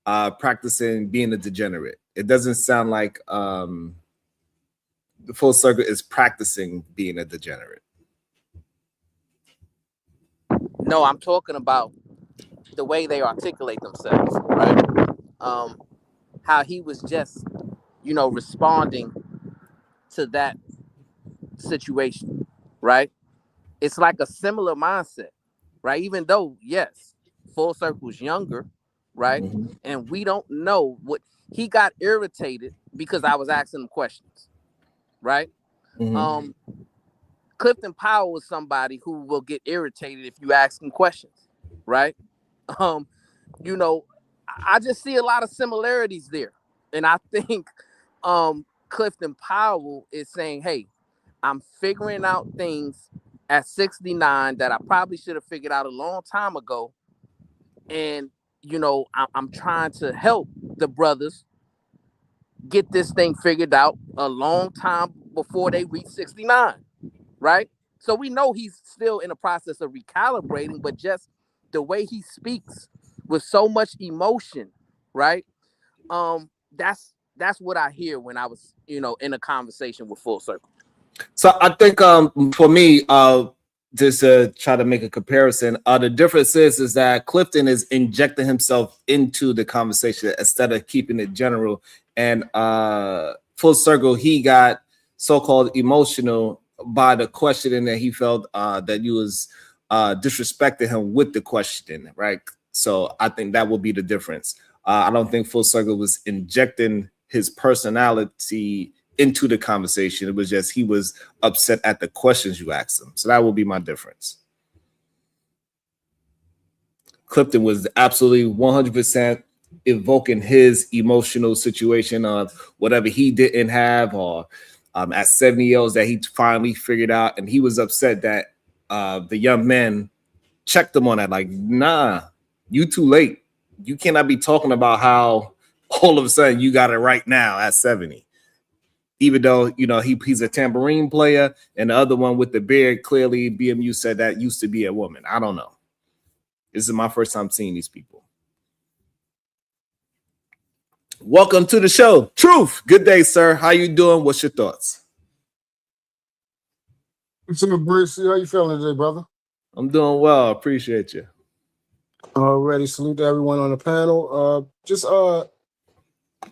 practicing being a degenerate. It doesn't sound like the Full Circle is practicing being a degenerate. No, I'm talking about the way they articulate themselves, right? How he was just, responding to that situation, right? It's like a similar mindset, right? Even though, yes, Full Circle's younger, right? Mm-hmm. And we don't know what he got irritated because I was asking him questions, right? Mm-hmm. Clifton Powell is somebody who will get irritated if you ask him questions, right? I just see a lot of similarities there. And I think Clifton Powell is saying, hey, I'm figuring out things at 69 that I probably should have figured out a long time ago. And, I'm trying to help the brothers get this thing figured out a long time before they reach 69. Right? So we know he's still in the process of recalibrating, but just the way he speaks with so much emotion, right? That's what I hear when I was, in a conversation with Full Circle. So I think for me, just to try to make a comparison, the difference is that Clifton is injecting himself into the conversation instead of keeping it general. And Full Circle, he got so-called emotional by the questioning that he felt that you was disrespecting him with the question, right? So I think that will be the difference. I don't think Full Circle was injecting his personality into the conversation. It was just he was upset at the questions you asked him. So that will be my difference. Clifton was absolutely 100% evoking his emotional situation of whatever he didn't have, or at 70 years that he finally figured out, and he was upset that the young men checked him on that, like, nah, you too late. You cannot be talking about how all of a sudden you got it right now at 70. Even though, he's a tambourine player, and the other one with the beard, clearly BMU said that used to be a woman. I don't know. This is my first time seeing these people. Welcome to the show. Truth. Good day, sir. How you doing? What's your thoughts? What's up, Bruce? How you feeling today, brother? I'm doing well. Appreciate you. Already salute to everyone on the panel.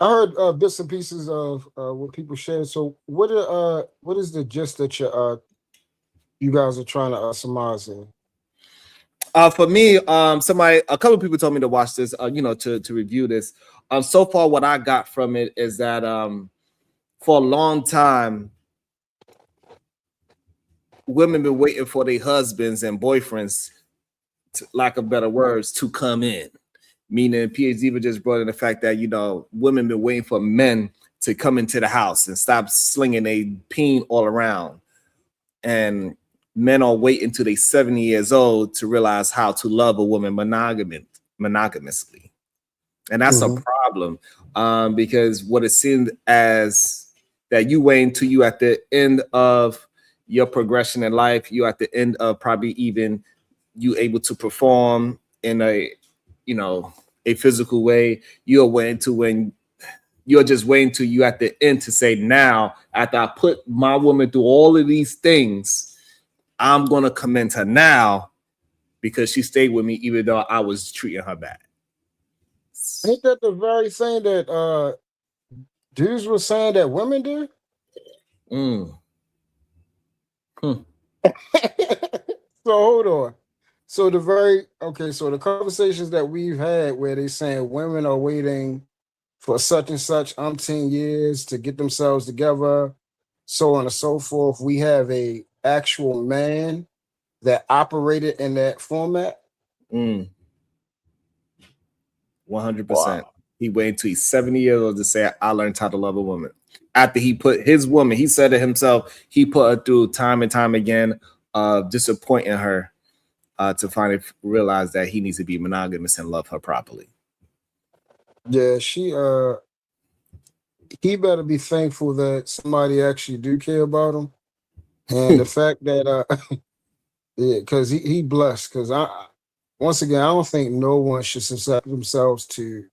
I heard bits and pieces of what people shared. So what is the gist that you guys are trying to surmise in? For me, a couple of people told me to watch this, to review this. So far, what I got from it is that for a long time, women been waiting for their husbands and boyfriends, lack of better words, to come in. Meaning, PhD just brought in the fact that women been waiting for men to come into the house and stop slinging a peen all around, and men are waiting until they 70 years old to realize how to love a woman monogamously. And that's a problem, because what it seemed as that you wait until you at the end of your progression in life, you at the end of probably even you able to perform in a physical way. You're waiting to when you're just waiting till you at the end to say, now, after I put my woman through all of these things, I'm going to commend her now because she stayed with me even though I was treating her bad. Ain't that the very thing that dudes were saying that women do? So hold on. So the conversations that we've had where they saying women are waiting for such and such umpteen years to get themselves together, so on and so forth. We have a actual man that operated in that format? 100%. He waited until he's 70 years old to say, I learned how to love a woman. After he put his woman, he said it himself, he put her through time and time again of disappointing her to finally realize that he needs to be monogamous and love her properly. Yeah, he better be thankful that somebody actually do care about him. And the fact that yeah, because he blessed. Because once again, I don't think no one should subject themselves to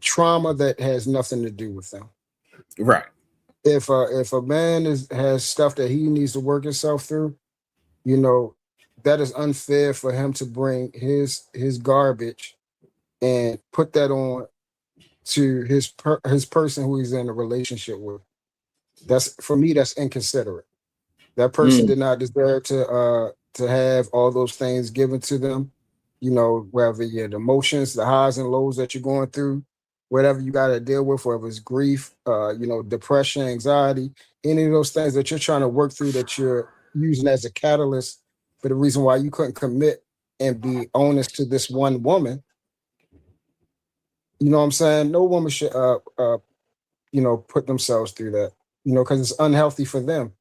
trauma that has nothing to do with them. Right. If a man has stuff that he needs to work himself through, you know, that is unfair for him to bring his garbage and put that on to his person who he's in a relationship with. That's, for me, that's inconsiderate. That person did not deserve to have all those things given to them. You know, whether the emotions, the highs and lows that you're going through, whatever you got to deal with, whether it's grief, you know, depression, anxiety, any of those things that you're trying to work through that you're using as a catalyst for the reason why you couldn't commit and be honest to this one woman. You know what I'm saying? No woman should, you know, put themselves through that, you know, because it's unhealthy for them.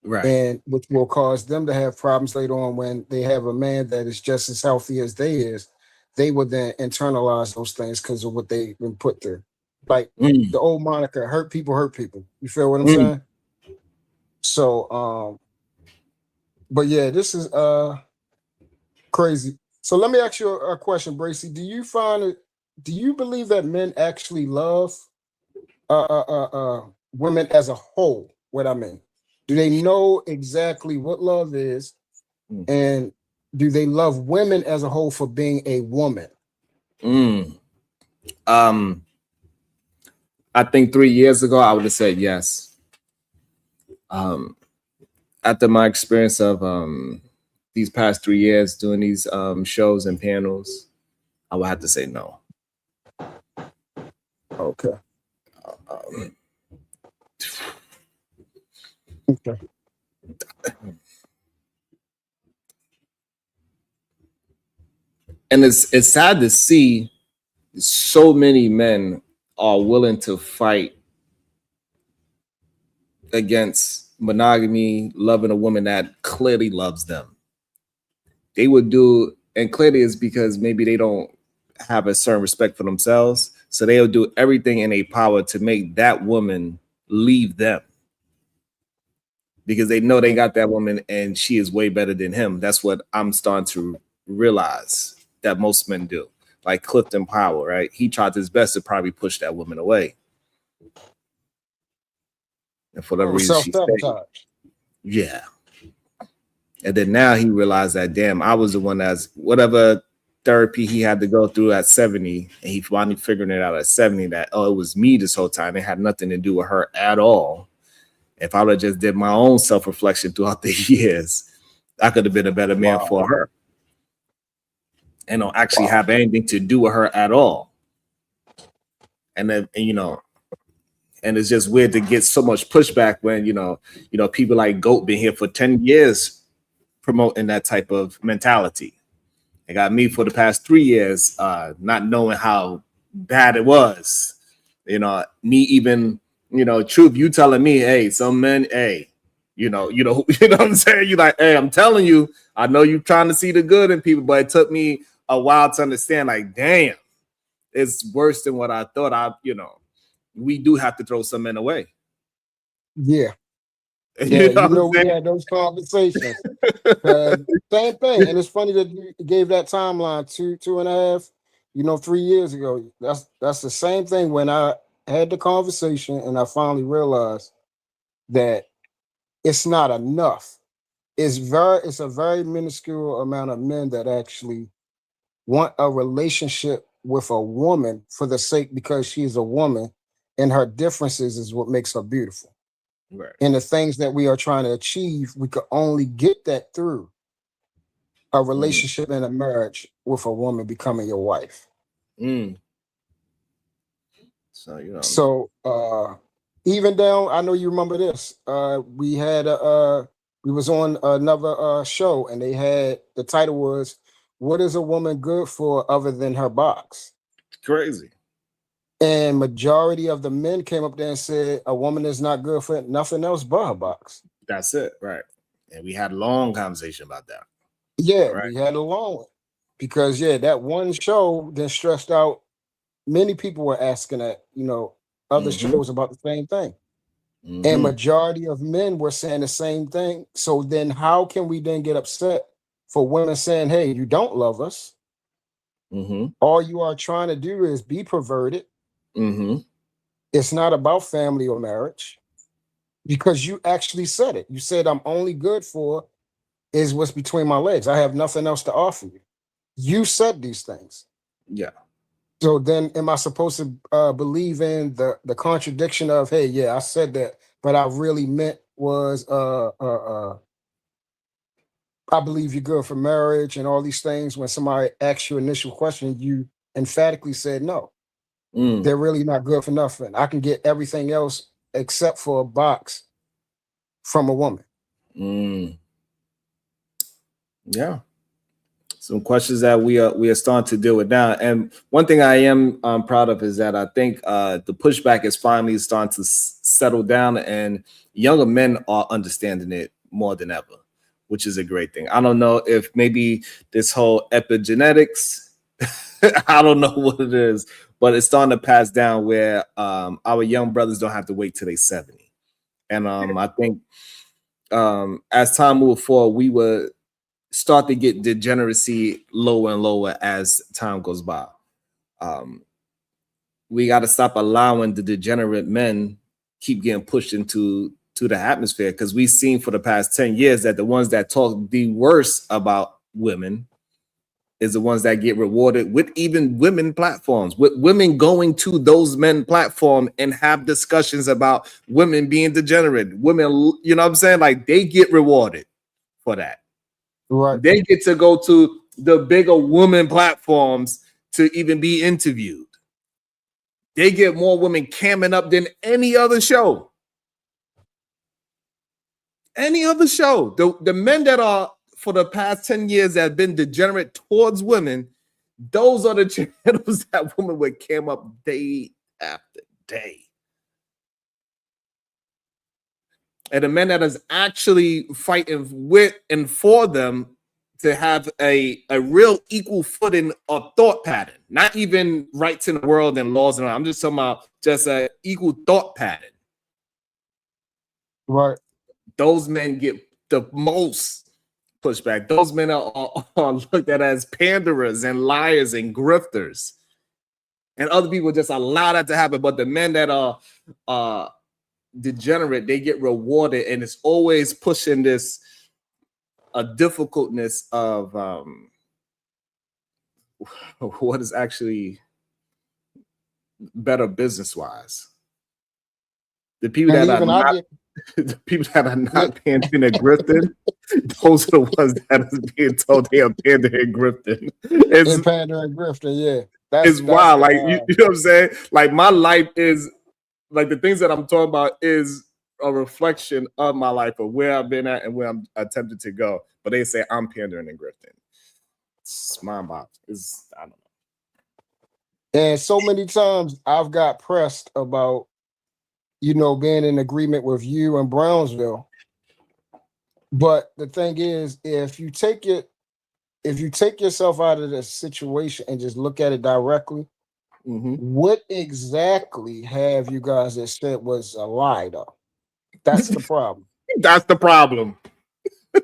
Right. And which will cause them to have problems later on when they have a man that is just as healthy as they is. They would then internalize those things because of what they've been put through. Like the old moniker, hurt people hurt people. You feel what I'm saying? So, but yeah, this is crazy. So let me ask you a question, Bracy. Do you believe that men actually love women as a whole? What I mean, do they know exactly what love is, and do they love women as a whole for being a woman? I think 3 years ago I would have said yes. After my experience of these past 3 years doing these shows and panels, I would have to say no. Okay. Okay. And it's sad to see so many men are willing to fight against monogamy, loving a woman that clearly loves them. They would do, and clearly it's because maybe they don't have a certain respect for themselves. So they'll do everything in their power to make that woman leave them. Because they know they got that woman and she is way better than him. That's what I'm starting to realize that most men do. Like Clifton Powell, right? He tried his best to probably push that woman away. And for whatever reason, she stayed. Yeah. And then now he realized that, damn, I was the one that's whatever therapy he had to go through at 70, and he finally figured it out at 70 that, oh, it was me this whole time. It had nothing to do with her at all. If I would have just did my own self-reflection throughout the years, I could have been a better man for her. And don't actually have anything to do with her at all. And then, you know, and it's just weird to get so much pushback when, you know, people like GOAT been here for 10 years promoting that type of mentality. It got me for the past 3 years, not knowing how bad it was. You know, me even, you know, Truth, you telling me, hey, some men, hey, you know what I'm saying? You like, hey, I'm telling you, I know you're trying to see the good in people, but it took me a while to understand, like, damn, it's worse than what I thought. We do have to throw some men away. Yeah. Yeah, we had those conversations. Same thing. And it's funny that you gave that timeline 2.5, 3 years ago. That's the same thing when I had the conversation and I finally realized that it's not enough. It's a very minuscule amount of men that actually want a relationship with a woman for the sake because she's a woman and her differences is what makes her beautiful. Right. And the things that we are trying to achieve, we could only get that through a relationship and a marriage with a woman becoming your wife. So, even down, I know you remember this. We had we was on another show, and they had the title was "What is a woman good for other than her box?" Crazy. And majority of the men came up there and said a woman is not good for nothing else but her box. That's it, right? And we had a long conversation about that. Yeah, Right. we had a long one because that one show then stressed out. Many people were asking that, other shows about the same thing. And majority of men were saying the same thing. So then how can we then get upset for women saying, hey, you don't love us? All you are trying to do is be perverted. It's not about family or marriage, because you actually said it. You said, I'm only good for is what's between my legs. I have nothing else to offer you. You said these things. Yeah. So then am I supposed to believe in the contradiction of, hey, yeah, I said that, but I really meant was I believe you're good for marriage and all these things. When somebody asks you initial question, you emphatically said no. They're really not good for nothing. I can get everything else except for a box from a woman. Yeah. Some questions that we are starting to deal with now. And one thing I am proud of is that I think the pushback is finally starting to settle down, and younger men are understanding it more than ever, which is a great thing. I don't know if maybe this whole epigenetics, I don't know what it is, but it's starting to pass down where our young brothers don't have to wait till they're 70. And I think as time moved forward, we would start to get degeneracy lower and lower as time goes by. We got to stop allowing the degenerate men keep getting pushed into the atmosphere, because we've seen for the past 10 years that the ones that talk the worst about women is the ones that get rewarded with even women platforms, with women going to those men platform and have discussions about women being degenerate. Women, you know what I'm saying? Like, they get rewarded for that. Right. They get to go to the bigger women platforms to even be interviewed. They get more women camming up than any other show. Any other show. The men that are for the past 10 years that have been degenerate towards women, those are the channels that women would cam up day after day. And the men that is actually fighting with and for them to have a real equal footing of thought pattern, not even rights in the world and laws. And I'm just talking about just an equal thought pattern. Right. Those men get the most pushback. Those men are looked at as panderers and liars and grifters. And other people just allow that to happen. But the men that are degenerate, they get rewarded, and it's always pushing this difficultness of what is actually better business wise. The people that are not the people that are not pandering and grifting, those are the ones that is being told they are pandering and grifting. It's pandering and grifting, yeah. It's wild. Like, you know what I'm saying? Like, my life is like the things that I'm talking about is a reflection of my life, of where I've been at and where I'm attempting to go. But they say I'm pandering and grifting. It's mind-boggling. I don't know. And so many times I've got pressed about, being in agreement with you and Brownsville. But the thing is, if you take yourself out of the situation and just look at it directly, what exactly have you guys that said was a lie, though? That's the problem. That's the problem.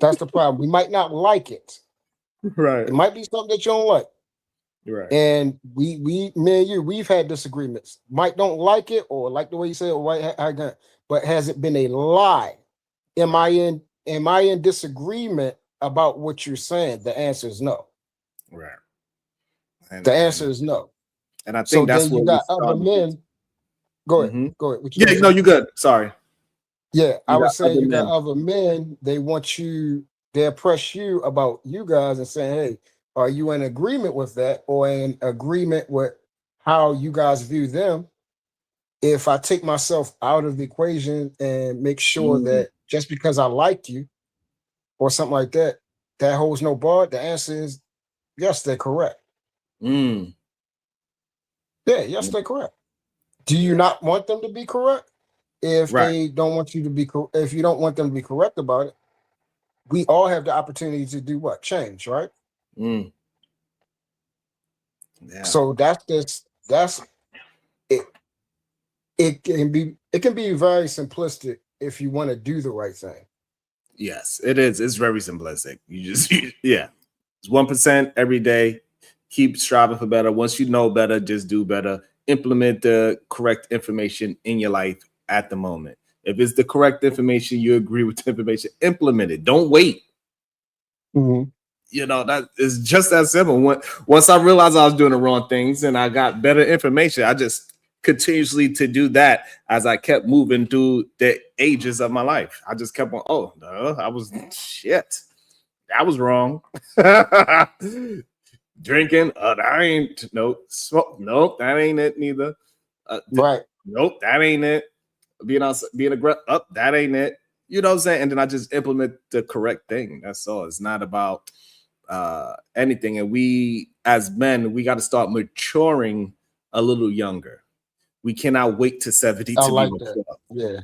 That's the problem. We might not like it. Right. It might be something that you don't like. Right. And we, me and you, we've had disagreements. Mike don't like it or like the way you say it, but has it been a lie? Am I in disagreement about what you're saying? The answer is no. Right. The answer is no. And I think that's what you got other men. Go ahead. Go ahead. Yeah, no, you're good. Sorry. Yeah, I was saying you got other men, they oppress you about you guys and saying, hey, are you in agreement with that or in agreement with how you guys view them? if I take myself out of the equation and make sure that just because I like you or something like that, that holds no bar, the answer is yes, they're correct. Mm. Yeah, yes, they're correct. Do you not want them to be correct? If Right. they don't want you to be, if you don't want them to be correct about it, we all have the opportunity to do what? Change, right? Mm. Yeah. So that's it. It can be very simplistic if you want to do the right thing. Yes, it is. It's very simplistic. You just yeah. It's 1% every day. Keep striving for better. Once you know better, just do better. Implement the correct information in your life at the moment. If it's the correct information, you agree with the information, implement it. Don't wait. Mm-hmm. You know, that is just that simple. Once I realized I was doing the wrong things and I got better information, I just continuously to do that as I kept moving through the ages of my life. I just kept on, oh, no, I was shit. That was wrong. Drinking, that ain't, nope. Smoke, nope, that ain't it neither. Right. Nope, that ain't it. Being aggressive, up, that ain't it. You know what I'm saying? And then I just implement the correct thing. That's all. It's not about anything. And we, as men, we got to start maturing a little younger. We cannot wait to 70 I to like be that. mature. Yeah.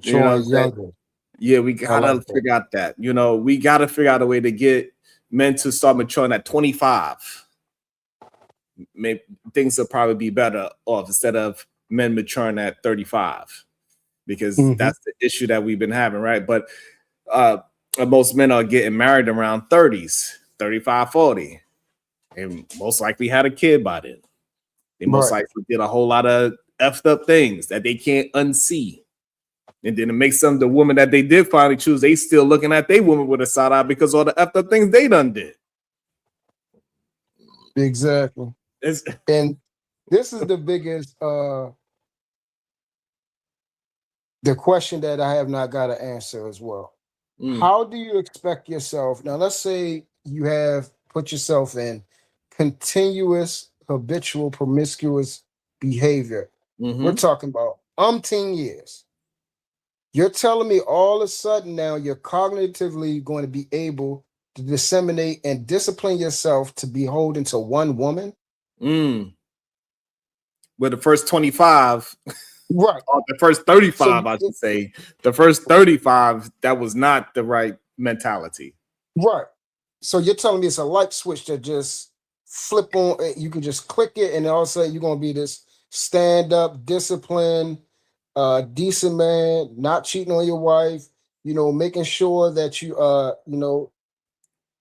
You know what I'm saying? Younger. Yeah, we gotta like that. figure out that. You know, we gotta figure out a way to get men to start maturing at 25. Maybe things will probably be better off instead of men maturing at 35, because that's the issue that we've been having, right? But most men are getting married around 30s, 35, 40, and most likely had a kid by then. They most likely did a whole lot of effed up things that they can't unsee. And then it makes them, the woman that they did finally choose, they still looking at their woman with a side eye because all the effed up things they done did. Exactly. And this is the biggest the question that I have not got to answer as well. How do you expect yourself? Now, let's say you have put yourself in continuous, habitual, promiscuous behavior. We're talking about umpteen years. You're telling me all of a sudden now you're cognitively going to be able to disseminate and discipline yourself to be beholden to one woman? With the first 25, right? Or the first 35, I should say. The first 35, that was not the right mentality. Right. So you're telling me it's a light switch that just flip on. You can just click it, and all of a sudden you're gonna be this stand-up, disciplined, decent man, not cheating on your wife. You know, making sure that you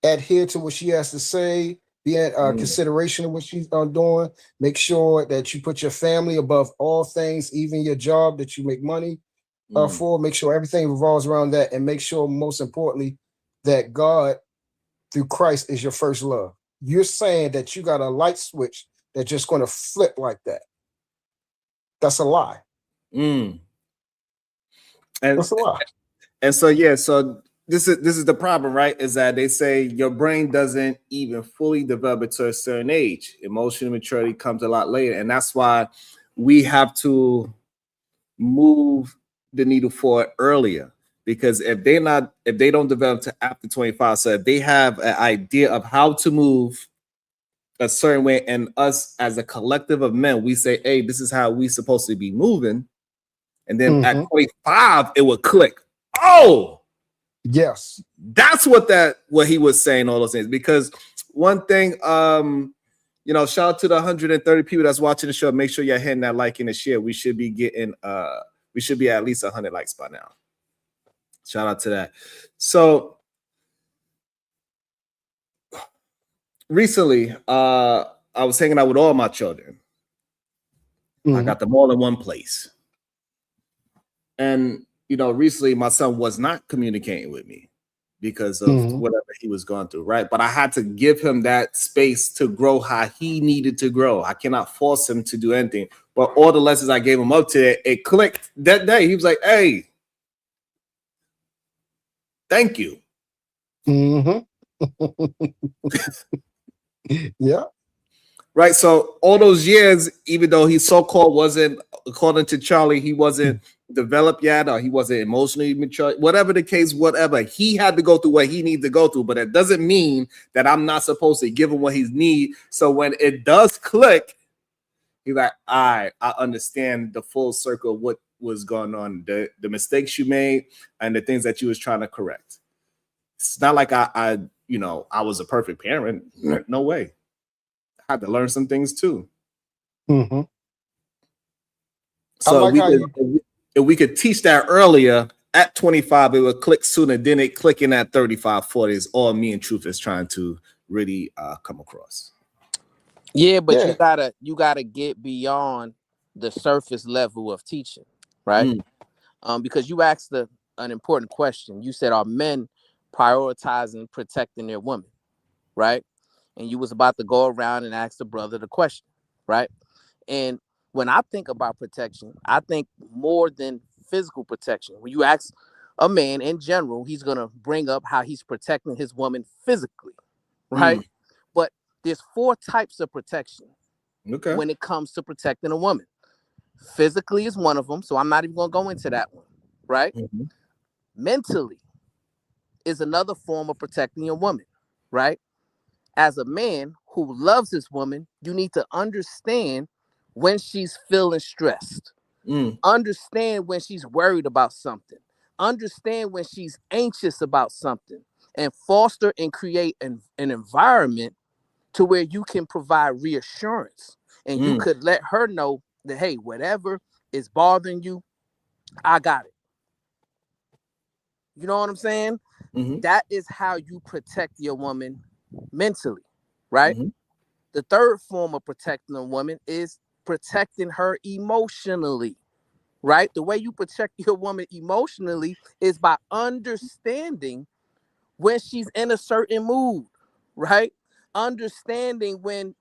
adhere to what she has to say. Be in consideration of what she's doing. Make sure that you put your family above all things, even your job that you make money for. Make sure everything revolves around that, and make sure, most importantly, that God, through Christ, is your first love. You're saying that you got a light switch that's just going to flip like that. That's a lie. And that's a lie. And so so this is the problem, right? Is that they say your brain doesn't even fully develop to a certain age. Emotional maturity comes a lot later, and that's why we have to move the needle forward earlier. Because if they don't develop to after 25, so if they have an idea of how to move a certain way, and us as a collective of men, we say, hey, this is how we supposed to be moving. And then at 25, it would click. Oh, yes, that's what he was saying, all those things. Because one thing, shout out to the 130 people that's watching the show. Make sure you're hitting that like and the share. We should be getting we should be at least 100 likes by now. Shout out to that. So recently, I was hanging out with all my children. I got them all in one place. And, recently my son was not communicating with me because of whatever he was going through, right? But I had to give him that space to grow how he needed to grow. I cannot force him to do anything. But all the lessons I gave him up to it clicked that day. He was like, hey, thank you. Yeah. right? So all those years, even though he so-called wasn't, according to Charlie, he wasn't developed yet, or he wasn't emotionally mature, whatever the case, whatever, he had to go through what he needs to go through. But it doesn't mean that I'm not supposed to give him what he needs. So when it does click, he's like, all right, I understand the full circle of what was going on, the mistakes you made and the things that you was trying to correct. It's not like I was a perfect parent. No way. I had to learn some things too. Mm-hmm. So like if we could teach that earlier at 25, it would click sooner than it clicking at 35, 40 is all me and Truth is trying to really come across. Yeah, but you gotta get beyond the surface level of teaching, right? Because you asked an important question. You said, are men prioritizing protecting their women, right? And you was about to go around and ask the brother the question, right? And when I think about protection, I think more than physical protection. When you ask a man in general, he's gonna bring up how he's protecting his woman physically, right? But there's 4 types of protection when it comes to protecting a woman. Physically is one of them, so I'm not even gonna go into that one, right? Mentally is another form of protecting your woman, right? As a man who loves his woman, you need to understand when she's feeling stressed. Understand when she's worried about something. Understand when she's anxious about something, and foster and create an environment to where you can provide reassurance and you could let her know that, hey, whatever is bothering you, I got it. You know what I'm saying? That is how you protect your woman mentally, right? The third form of protecting a woman is protecting her emotionally, right? The way you protect your woman emotionally is by understanding when she's in a certain mood, right? Understanding when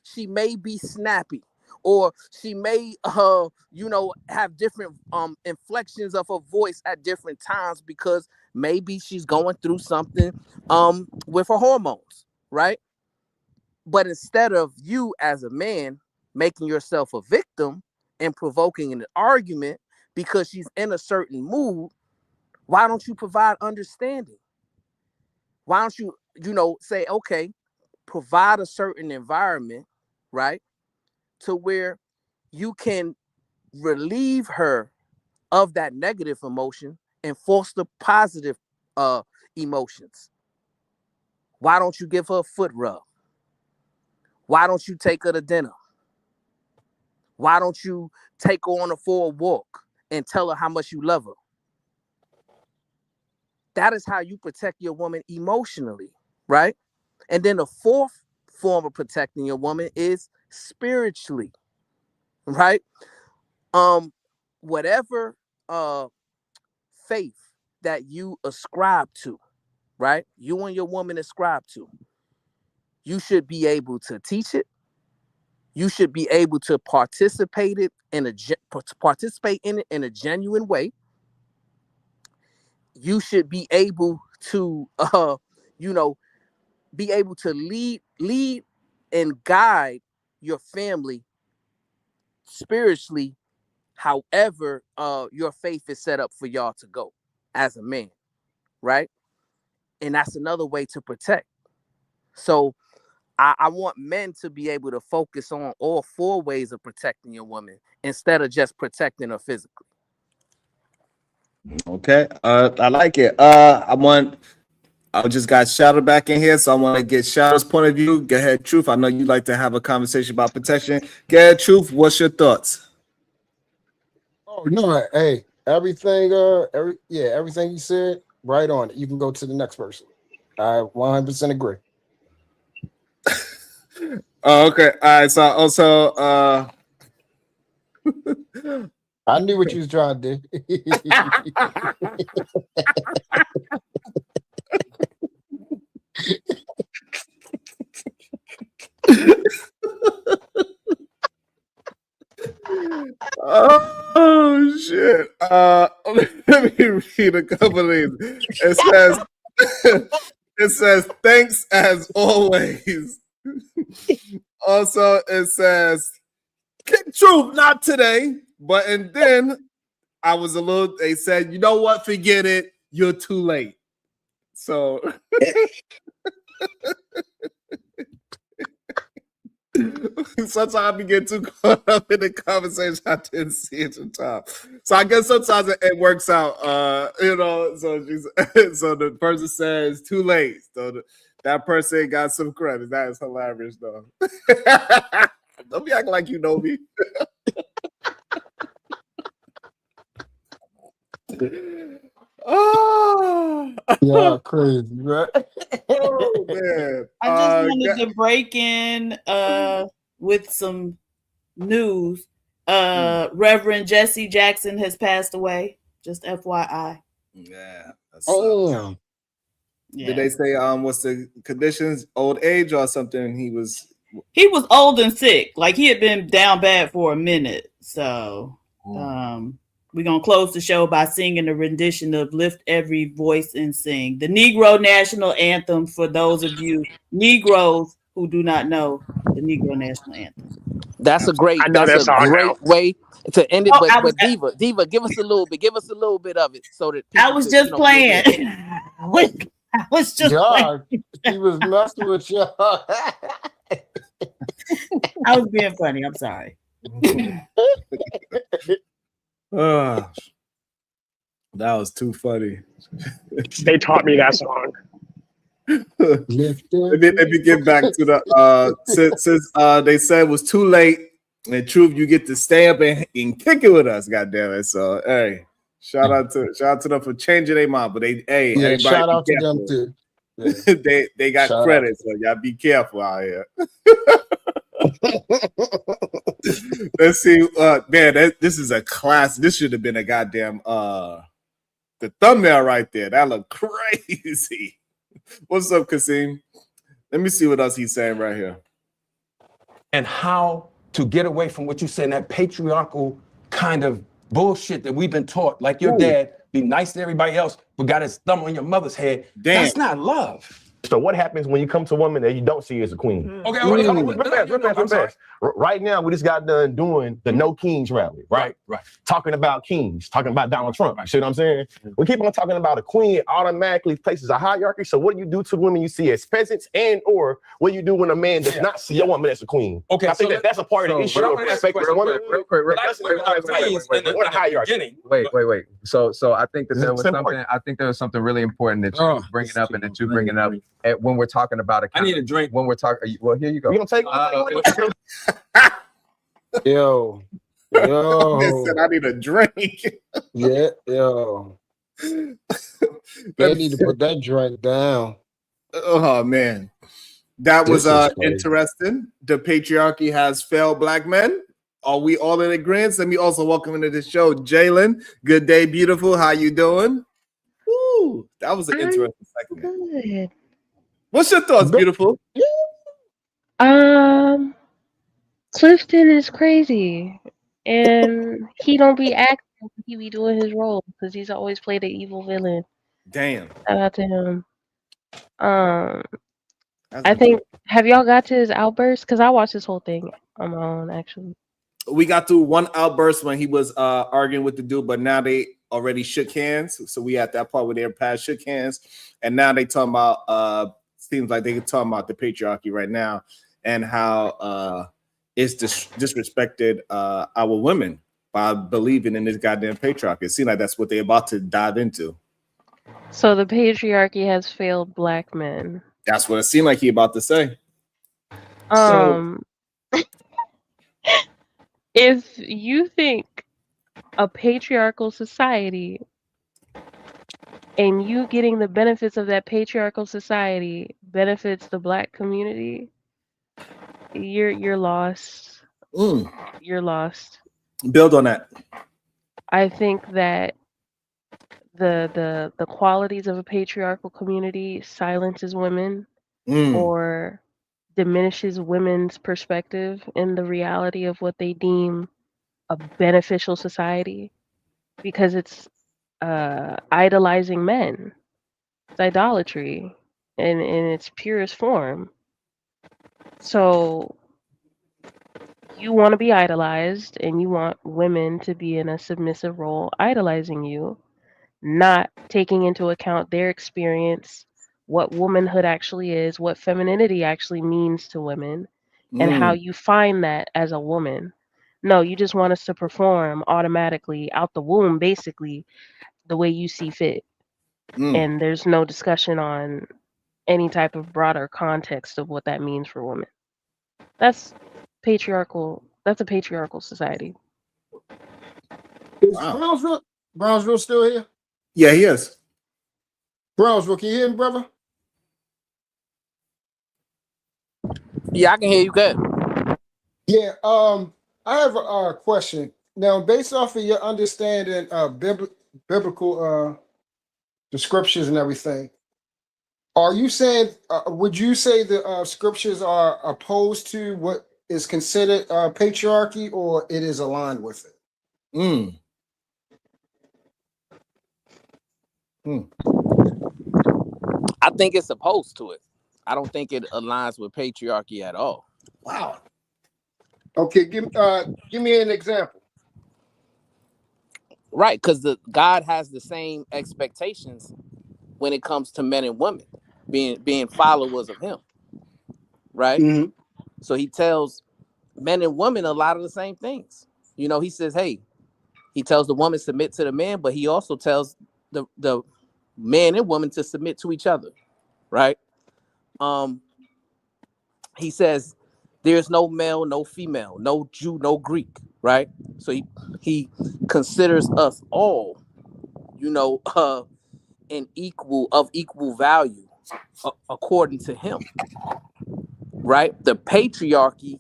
she may be snappy, or she may have different inflections of her voice at different times, because maybe she's going through something with her hormones, right? But instead of you as a man making yourself a victim and provoking an argument because she's in a certain mood, why don't you provide understanding? Why don't you, say, okay, provide a certain environment, right, to where you can relieve her of that negative emotion and foster positive emotions? Why don't you give her a foot rub? Why don't you take her to dinner? Why don't you take her for a walk and tell her how much you love her? That is how you protect your woman emotionally, right? And then the fourth form of protecting your woman is spiritually, right? Whatever faith that you ascribe to, right? You and your woman ascribe to, you should be able to teach it. You should be able to participate in it in a genuine way. You should be able to, be able to lead and guide your family spiritually, however your faith is set up for y'all to go as a man, right? And that's another way to protect. So I want men to be able to focus on all 4 ways of protecting your woman instead of just protecting her physically. Okay, I like it. I just got Shadow back in here, so I want to get Shadow's point of view. Go ahead, Truth. I know you like to have a conversation about protection. Go ahead, Truth. What's your thoughts? Oh no, hey, everything everything you said, right on. You can go to the next person. I 100% agree. Oh, okay. All right. So also, I knew what you was trying to do. oh shit. Let me read a couple of these. It says, thanks as always. Also, it says, "Kick Truth, not today." But and then I was a little. They said, "You know what? Forget it. You're too late." So. Sometimes we get too caught up in the conversation. I didn't see it sometimes. So I guess sometimes it works out. So so the person says too late. So that person got some credit. That is hilarious, though. Don't be acting like you know me. Oh, Yeah, crazy, right? oh man. I just wanted to break in with some news. Reverend Jesse Jackson has passed away. Just FYI. Yeah. Oh, Did they say what's the conditions? Old age or something? He was old and sick. Like he had been down bad for a minute. So we're gonna close the show by singing a rendition of "Lift Every Voice and Sing," the Negro National Anthem for those of you Negroes who do not know the Negro National Anthem. That's a great way to end it. But Diva, give us a little bit. Give us a little bit of it so that I was just playing. I was just y'all, he was messing with y'all. I was being funny. I'm sorry. that was too funny. They taught me that song. Let me get back to the since they said it was too late. And Truth, you get to stay up and kick it with us, goddamn it. So hey, shout out to them for changing their mind. But everybody shout out to them too. Yeah. they got Shout credit, so y'all be careful out here. Let's see. Man, this is a class. This should have been a goddamn the thumbnail right there. That looked crazy. What's up, Kasim? Let me see what else he's saying right here. And how to get away from what you said, that patriarchal kind of bullshit that we've been taught. Like your dad, be nice to everybody else, but got his thumb on your mother's head. Damn. That's not love. So what happens when you come to a woman that you don't see as a queen? Okay, real fast. Right now, we just got done doing the No Kings rally, right? Talking about kings, talking about Donald Trump. You see what I'm saying? We keep on talking about a queen, it automatically places a hierarchy. So what do you do to women you see as peasants, and or what do you do when a man does not see a woman as a queen? Okay, I think that's a part of the issue. Wait. So I think that there was something. I think there was something really important that you was bringing up, and that you bringing up when we're talking about a. I need a drink. When we're talking, well, here you go. You gonna take? Yo. They said I need a drink. Yeah, yo. They need to put that drink down. Oh man, that was interesting. The patriarchy has failed black men. Are we all in agreement? Let me also welcome into the show, Jalen. Good day, beautiful. How you doing? Woo, that was an interesting segment. Good. What's your thoughts, beautiful? Clifton is crazy, and he don't be acting. He be doing his role because he's always played an evil villain. Damn. Shout out to him. I think. Have y'all got to his outburst? Because I watched this whole thing on my own, actually. We got through one outburst when he was arguing with the dude, but now they already shook hands. So we at that part where they're past shook hands, and now they talking about. Seems like they talking about the patriarchy right now and how it's disrespected our women by believing in this goddamn patriarchy. It seems like that's what they're about to dive into. So the patriarchy has failed black men. That's what it seemed like he about to say. If you think a patriarchal society and you getting the benefits of that patriarchal society benefits the black community, you're lost. You're lost. Build on that. I think that the qualities of a patriarchal community silences women or diminishes women's perspective in the reality of what they deem a beneficial society, because it's idolizing men. It's idolatry in its purest form. So you want to be idolized and you want women to be in a submissive role idolizing you, not taking into account their experience, what womanhood actually is, what femininity actually means to women, and how Mm, you find that as a woman. No, you just want us to perform automatically out the womb, basically, the way you see fit. mm. And there's no discussion on any type of broader context of what that means for women. That's patriarchal. That's a patriarchal society. Is Wow. Brownsville still here? Yeah, he is. Brownsville, can you hear me, brother? Yeah, I can hear you good. Yeah. I have a question. Now, based off of your understanding of biblical the scriptures and everything, are you saying? Would you say the scriptures are opposed to what is considered patriarchy, or it is aligned with it? Mm. Mm. I think it's opposed to it. I don't think it aligns with patriarchy at all. Wow. Okay, give me an example. Right, because God has the same expectations when it comes to men and women being followers of him. Right. Mm-hmm. So he tells men and women a lot of the same things. You know, he says, hey, he tells the woman submit to the man, but he also tells the man and woman to submit to each other. Right. He says there's no male, no female, no Jew, no Greek. Right. So he considers us all, you know, in equal value according to him. Right. The patriarchy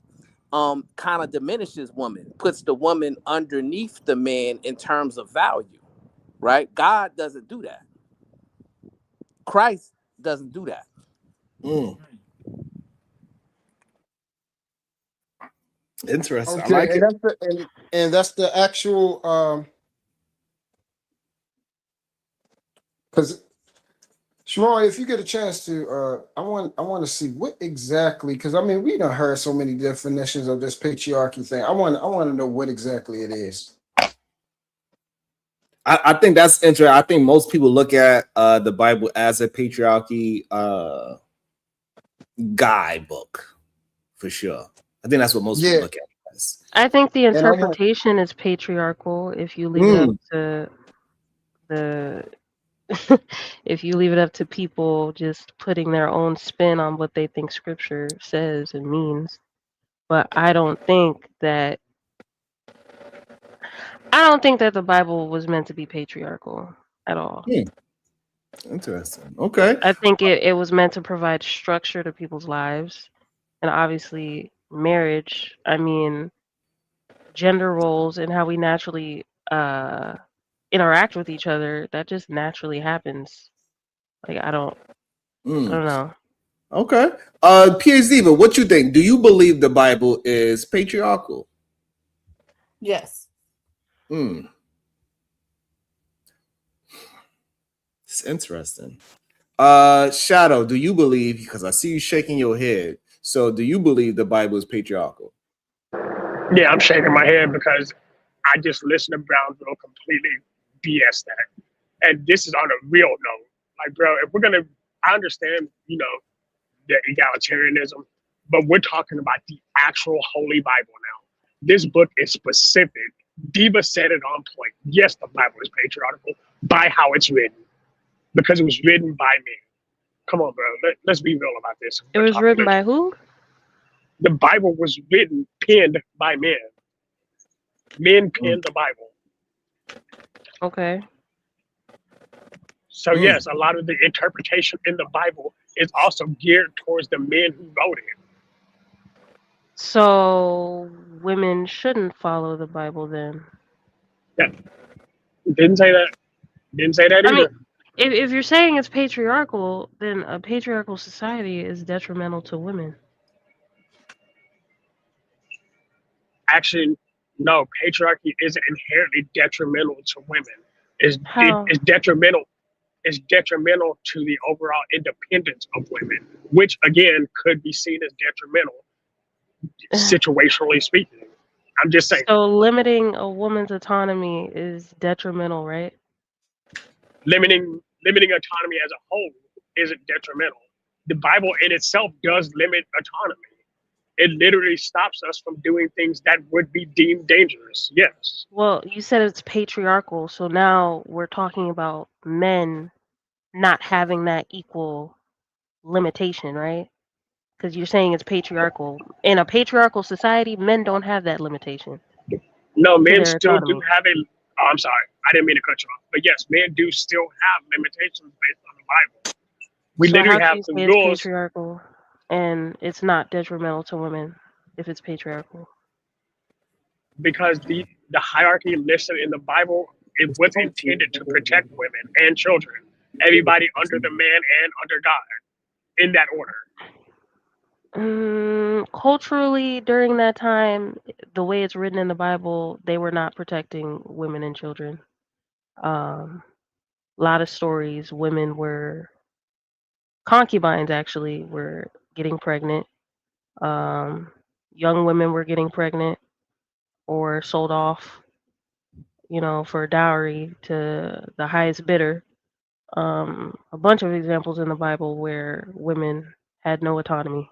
kind of diminishes woman, puts the woman underneath the man in terms of value. Right. God doesn't do that. Christ doesn't do that. Mm. Interesting. Okay, I like and it. that's the actual because Sharon, if you get a chance to I want to see what exactly, because I mean we done heard so many definitions of this patriarchy thing. I want to know what exactly it is. I think that's interesting. I think most people look at the Bible as a patriarchy guidebook for sure. I think that's what most people look at it as. I think the And I want interpretation is patriarchal if you leave it up to the if you leave it up to people just putting their own spin on what they think scripture says and means. But I don't think that the Bible was meant to be patriarchal at all. Interesting. Okay. I think it was meant to provide structure to people's lives. And obviously marriage, I mean, gender roles and how we naturally interact with each other, that just naturally happens. Like I don't know. Okay. PhD, but what you think? Do you believe the Bible is patriarchal? Yes. It's interesting. Shadow, do you believe, because I see you shaking your head, so do you believe the Bible is patriarchal? Yeah, I'm shaking my head because I just listened to Brownsville completely BS that. And this is on a real note. Like, bro, if we're gonna, I understand, you know, the egalitarianism, but we're talking about the actual Holy Bible now. This book is specific. Diva said it on point. Yes, the Bible is patriarchal by how it's written, because it was written by men. Come on, bro. Let's be real about this. It was written by who? The Bible was penned by men. Men penned the Bible. Okay. So yes, a lot of the interpretation in the Bible is also geared towards the men who wrote it. So women shouldn't follow the Bible then? Yeah. Didn't say that. Didn't say that either. I mean, if you're saying it's patriarchal, then a patriarchal society is detrimental to women. Actually, no, patriarchy isn't inherently detrimental to women. It's detrimental. It's detrimental to the overall independence of women, which again could be seen as detrimental, situationally speaking. I'm just saying. So limiting a woman's autonomy is detrimental, right? Limiting autonomy as a whole isn't detrimental. The Bible in itself does limit autonomy. It literally stops us from doing things that would be deemed dangerous. Yes. Well, you said it's patriarchal, so now we're talking about men not having that equal limitation, right? Because you're saying it's patriarchal. In a patriarchal society, men don't have that limitation. No, to men their still do autonomy. have a. Oh, I'm sorry, I didn't mean to cut you off. But yes, men do still have limitations based on the Bible. We So literally how have can you some say it's rules patriarchal and it's not detrimental to women if it's patriarchal? because the hierarchy listed in the Bible, it was intended to protect women and children, everybody under the man and under God, in that order. Culturally, during that time, the way it's written in the Bible, they were not protecting women and children. A lot of stories, women were concubines actually were getting pregnant. Young women were getting pregnant or sold off, for dowry to the highest bidder. A bunch of examples in the Bible where women had no autonomy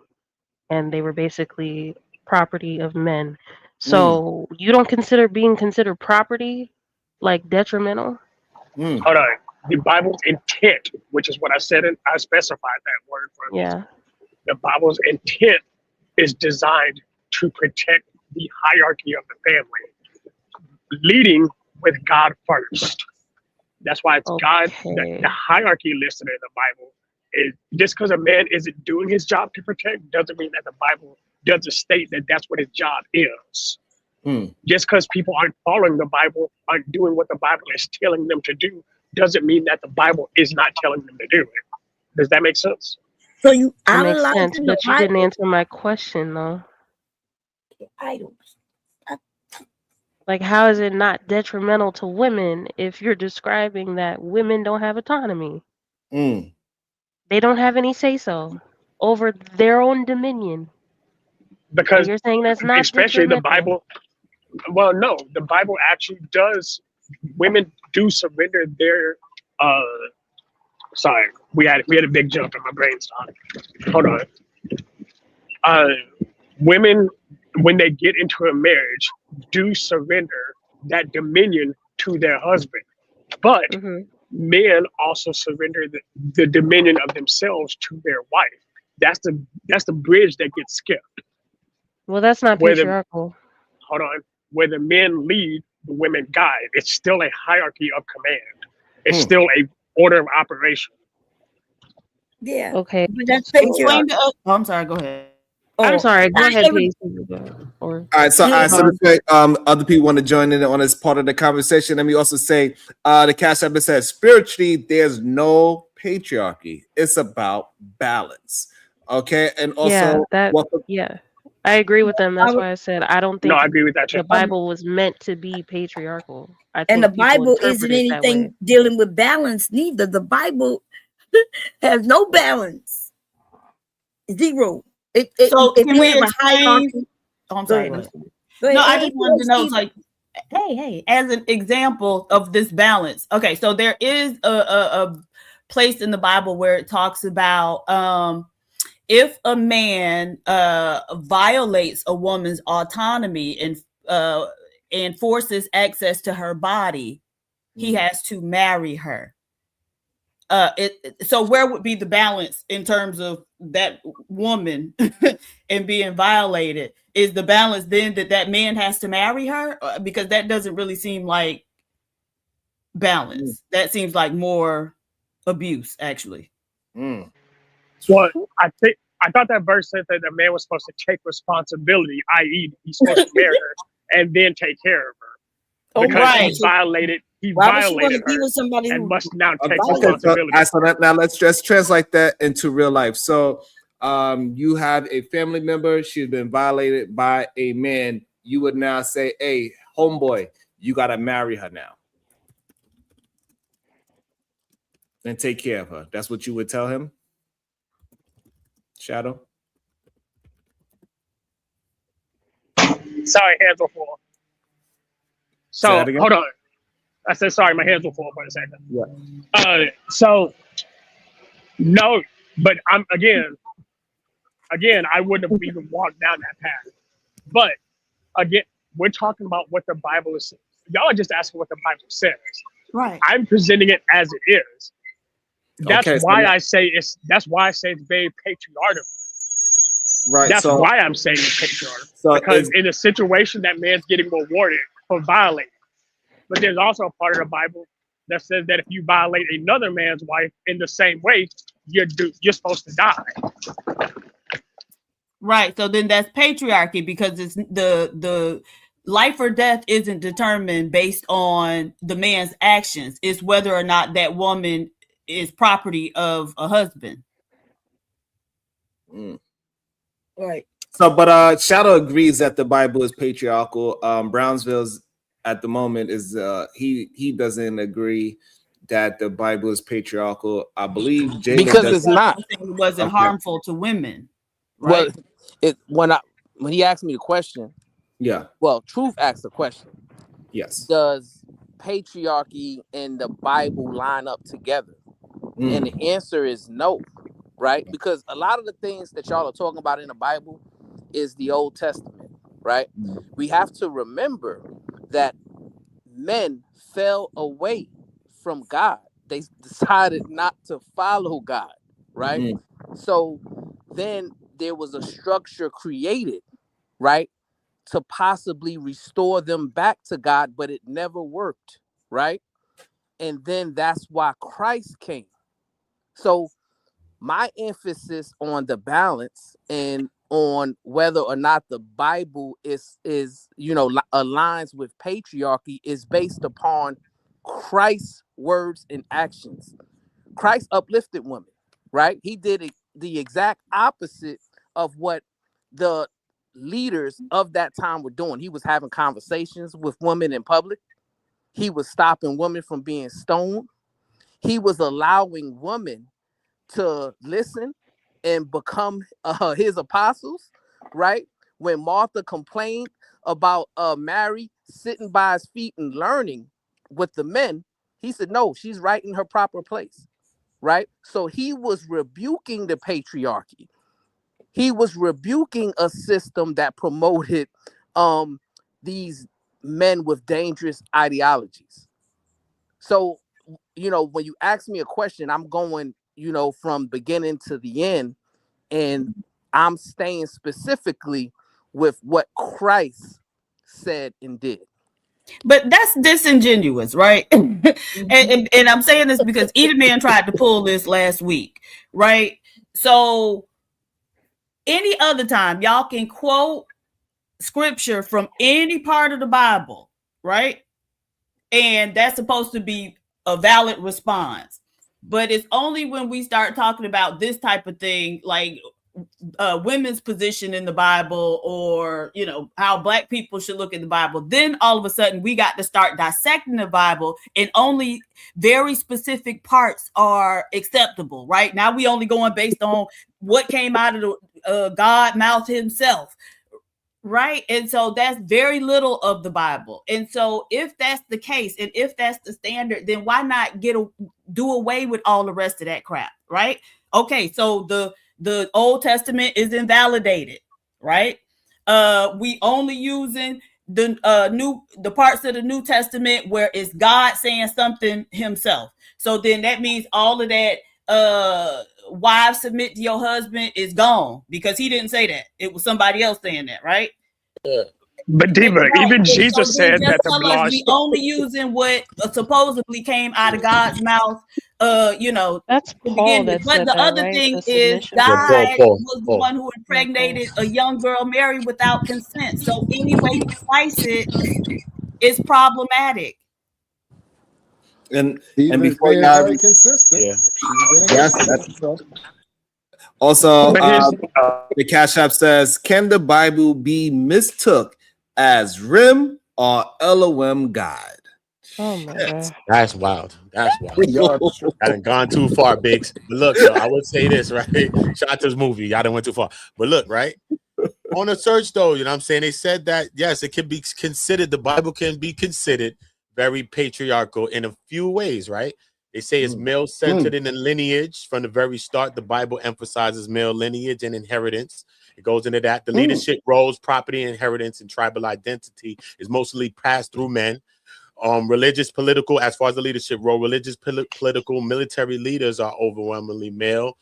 and they were basically property of men. So you don't consider being considered property like detrimental? Hold on. The Bible's intent, which is what I said, and I specified that word for a reason. The Bible's intent is designed to protect the hierarchy of the family, leading with God first. That's why it's God, the hierarchy listed in the Bible. Just because a man isn't doing his job to protect doesn't mean that the Bible doesn't state that that's what his job is. Just because people aren't following the Bible, aren't doing what the Bible is telling them to do, doesn't mean that the Bible is not telling them to do it. Does that make sense? So that makes sense, but you didn't answer my question though. Like, how is it not detrimental to women if you're describing that women don't have autonomy? They don't have any say-so over their own dominion. Because and you're saying that's not especially the detrimental. Bible. Well, no, the Bible actually does. Women do surrender their. Sorry, we had a big jump in my brain stopped. Hold on. Women, when they get into a marriage, do surrender that dominion to their husband, but men also surrender the dominion of themselves to their wife. That's the bridge that gets skipped. Well, that's not patriarchal. Hold on. Where the men lead, the women guide. It's still a hierarchy of command. It's still a order of operation. Yeah. Okay. But that's patriarchy. Oh, I'm sorry. Go ahead. I'm sorry. Go ahead, please. All right, so other people want to join in on this part of the conversation. Let me also say, the Cash App says spiritually, there's no patriarchy. It's about balance. Okay, and also, I agree with them. That's why I said I don't think. No, I agree with that. The Bible was meant to be patriarchal. I think And the people Bible interpret isn't it that way. anything dealing with balance neither. The Bible has no balance. Zero. So if can you we have a explain? hierarchy- Oh, I'm sorry. Go Go ahead. ahead. Go ahead. No, I Hey, just wanted to know, Steve. like, hey, as an example of this balance. Okay, so there is a place in the Bible where it talks about if a man violates a woman's autonomy and forces access to her body, he has to marry her. So where would be the balance in terms of that woman and being violated? Is the balance then that man has to marry her? Because that doesn't really seem like balance. That seems like more abuse, actually. Well, I thought that verse said that the man was supposed to take responsibility, i.e., he's supposed to marry her and then take care of her. Because he violated her somebody and must now take Okay, responsibility. so now let's just translate that into real life. So you have a family member, she's been violated by a man. You would now say, hey, homeboy, you got to marry her now and take care of her. That's what you would tell him? Shadow? Sorry, hands were full. Say So that again? hold on. I said sorry, my hands were full for a second. Yeah. So no, but I'm again, I wouldn't have even walked down that path. But again, we're talking about what the Bible is. Y'all are just asking what the Bible says. Right. I'm presenting it as it is. That's Okay, so why now- I say it's very patriarchal. Right. That's so why I'm saying it's patriarchal. So because is- in a situation, that man's getting rewarded for violating. But there's also a part of the Bible that says that if you violate another man's wife in the same way, you're supposed to die. Right. So then that's patriarchy, because it's the life or death isn't determined based on the man's actions. It's whether or not that woman is property of a husband. Right. So, but Shadow agrees that the Bible is patriarchal. Brownsville's at the moment is he doesn't agree that the Bible is patriarchal. I believe Jalen Because does. it's not. It wasn't Okay. harmful to women. Well, Right. when he asked me the question, Yeah. well, Truth asked the question. Yes. Does patriarchy and the Bible line up together? And the answer is no, right? Because a lot of the things that y'all are talking about in the Bible is the Old Testament, right? We have to remember that men fell away from God. They decided not to follow God, right? So then there was a structure created, right, to possibly restore them back to God, but it never worked, right? And then that's why Christ came. So my emphasis on the balance and on whether or not the Bible is aligns with patriarchy is based upon Christ's words and actions. Christ uplifted women, right? He did the exact opposite of what the leaders of that time were doing. He was having conversations with women in public. He was stopping women from being stoned. He was allowing women to listen and become his apostles, right? When Martha complained about Mary sitting by his feet and learning with the men, he said, no, she's right in her proper place, right? So he was rebuking the patriarchy. He was rebuking a system that promoted these men with dangerous ideologies. So, when you ask me a question, I'm going, from beginning to the end, and I'm staying specifically with what Christ said and did. But that's disingenuous, right? and I'm saying this because Edith Man tried to pull this last week, right? So any other time, y'all can quote scripture from any part of the Bible, right? And that's supposed to be a valid response. But it's only when we start talking about this type of thing, like women's position in the Bible, or how Black people should look at the Bible, then all of a sudden we got to start dissecting the Bible, and only very specific parts are acceptable. Right now we only going based on what came out of the God mouth himself, right? And so that's very little of the Bible. And so if that's the case, and if that's the standard, then why not do away with all the rest of that crap, right? Okay, so the Old Testament is invalidated, right? We only using the parts of the New Testament where it's God saying something himself. So then that means all of that wives submit to your husband is gone, because he didn't say that. It was somebody else saying that, right? But Diva, Right. even And Jesus so then said just that the tell law. us we only using what supposedly came out of God's mouth. That's to Paul begin that with. But said the that, other right? thing The is submission. God Paul. was the one who impregnated a young girl, Mary, without consent. So any way you slice it is problematic. And Eva's before being y'all, very consistent. Yeah. She's been yes, consistent. So, also But here's the Cash App says, can the Bible be mistook as Rim or Elohim God? Oh my God. That's wild. That's wild. y'all, I done gone too far, Biggs. But look, though, I would say this, right? Shout out to this movie. Y'all done went too far. But look, right? on a search though, you know what I'm saying? They said that yes, it can be considered, the Bible can be considered very patriarchal in a few ways, right? They say it's male centered in the lineage. From the very start, the Bible emphasizes male lineage and inheritance. It goes into that. The leadership roles, property, inheritance, and tribal identity is mostly passed through men. Religious, political, as far as the leadership role, religious, political, military leaders are overwhelmingly male.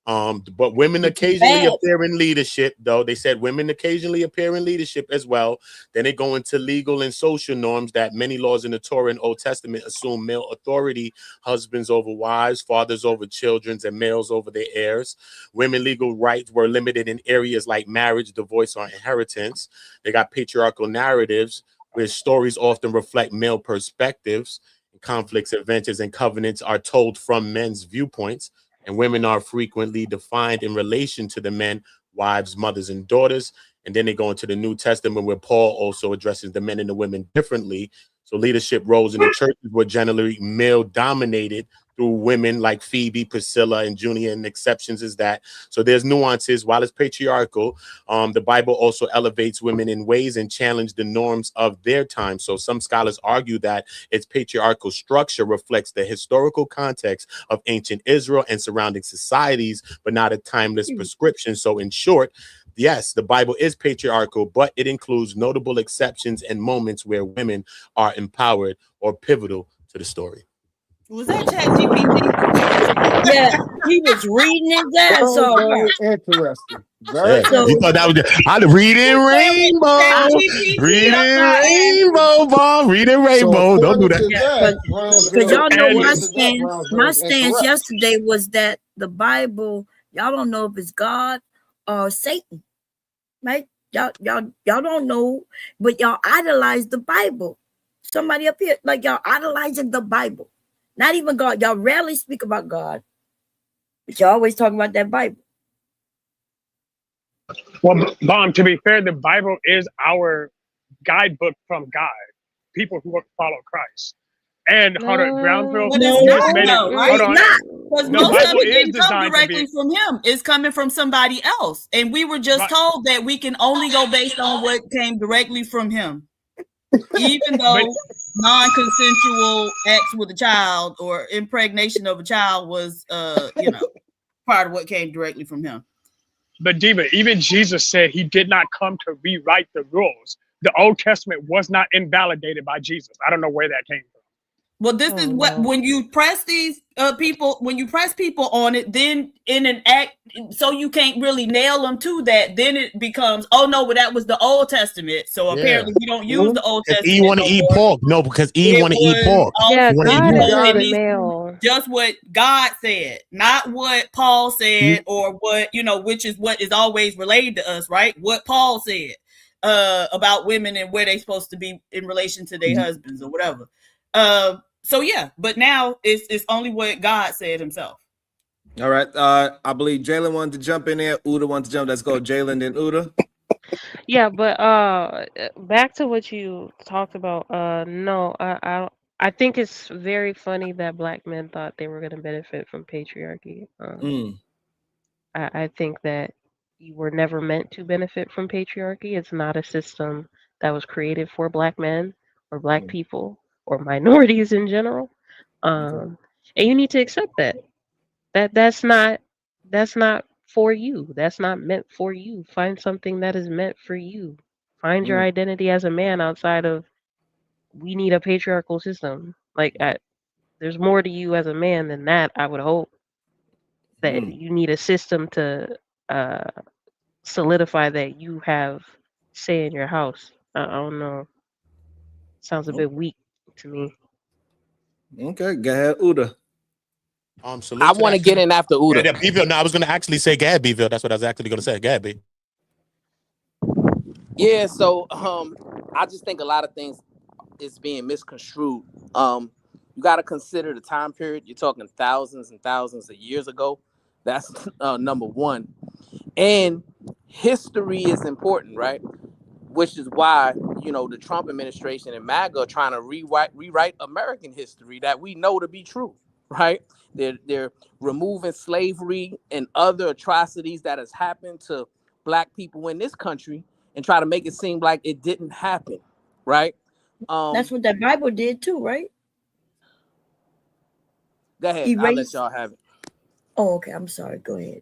But women occasionally appear in leadership, though. They said women occasionally appear in leadership as well. Then they go into legal and social norms that many laws in the Torah and Old Testament assume male authority, husbands over wives, fathers over children, and males over their heirs. Women legal rights were limited in areas like marriage, divorce, or inheritance. They got patriarchal narratives where stories often reflect male perspectives. Conflicts, adventures, and covenants are told from men's viewpoints. And women are frequently defined in relation to the men, wives, mothers, and daughters. And then they go into the New Testament where Paul also addresses the men and the women differently. So leadership roles in the churches were generally male dominated through women like Phoebe, Priscilla, and Junia, and exceptions is that. So there's nuances. While it's patriarchal, the Bible also elevates women in ways and challenge the norms of their time. So some scholars argue that its patriarchal structure reflects the historical context of ancient Israel and surrounding societies, but not a timeless prescription. So in short, yes, the Bible is patriarchal, but it includes notable exceptions and moments where women are empowered or pivotal to the story. Was that ChatGPT? Yeah, he was reading his ass off. Very interesting. Very You thought that was I'm reading rainbow, bomb, reading rainbow. Don't do that. Because y'all know my stance yesterday was that the Bible, y'all don't know if it's God or Satan, right? Y'all don't know, but y'all idolize the Bible. Somebody up here, like y'all idolizing the Bible. Not even God. Y'all rarely speak about God, but y'all always talking about that Bible. Well, Bomb, to be fair, the Bible is our guidebook from God, people who follow Christ. And hold on, Brownsville, But you it's just not, made it. though, right? Hold on. Because The most Bible of it is didn't come designed to directly be. from him. It's coming from somebody else. And we were just Right. told that we can only go based on what came directly from him. Even though non-consensual acts with a child or impregnation of a child was part of what came directly from him. But Diva, even Jesus said he did not come to rewrite the rules. The Old Testament was not invalidated by Jesus. I don't know where that came from. Well, this is what when you press these people on it, then in an act, so you can't really nail them to that. Then it becomes, oh no, but that was the Old Testament. So apparently we don't use the Old Testament. Eve want to eat pork. No, because Eve want to eat pork. Yeah, God is is male. Just what God said, not what Paul said, or what which is what is always relayed to us, right? What Paul said about women and where they're supposed to be in relation to their husbands or whatever. So yeah, but now it's only what God said himself. All right. I believe Jalen wanted to jump in there. Uda wanted to jump. Let's go, Jalen, then Uda. Yeah, but back to what you talked about. No, I think it's very funny that black men thought they were going to benefit from patriarchy. I think that you were never meant to benefit from patriarchy. It's not a system that was created for black men or black people or minorities in general. And you need to accept that. That's not for you. That's not meant for you. Find something that is meant for you. Find your identity as a man outside of we need a patriarchal system. Like there's more to you as a man than that, I would hope. That you need a system to solidify that you have say in your house. I don't know. Sounds a bit weak to me. Okay, go ahead, Uda. I want to get in after Uda. Yeah, Beeville. No, I was going to actually say Gad Beeville. That's what I was actually going to say. Gad B. Yeah, so I just think a lot of things is being misconstrued. You got to consider the time period. You're talking thousands and thousands of years ago. That's number one. And history is important, right? Which is why, the Trump administration and MAGA are trying to rewrite American history that we know to be true, right? They're removing slavery and other atrocities that has happened to black people in this country and try to make it seem like it didn't happen, right? That's what that Bible did too, right? Go ahead. I'll let Erase. y'all have it. Oh, okay. I'm sorry. Go ahead.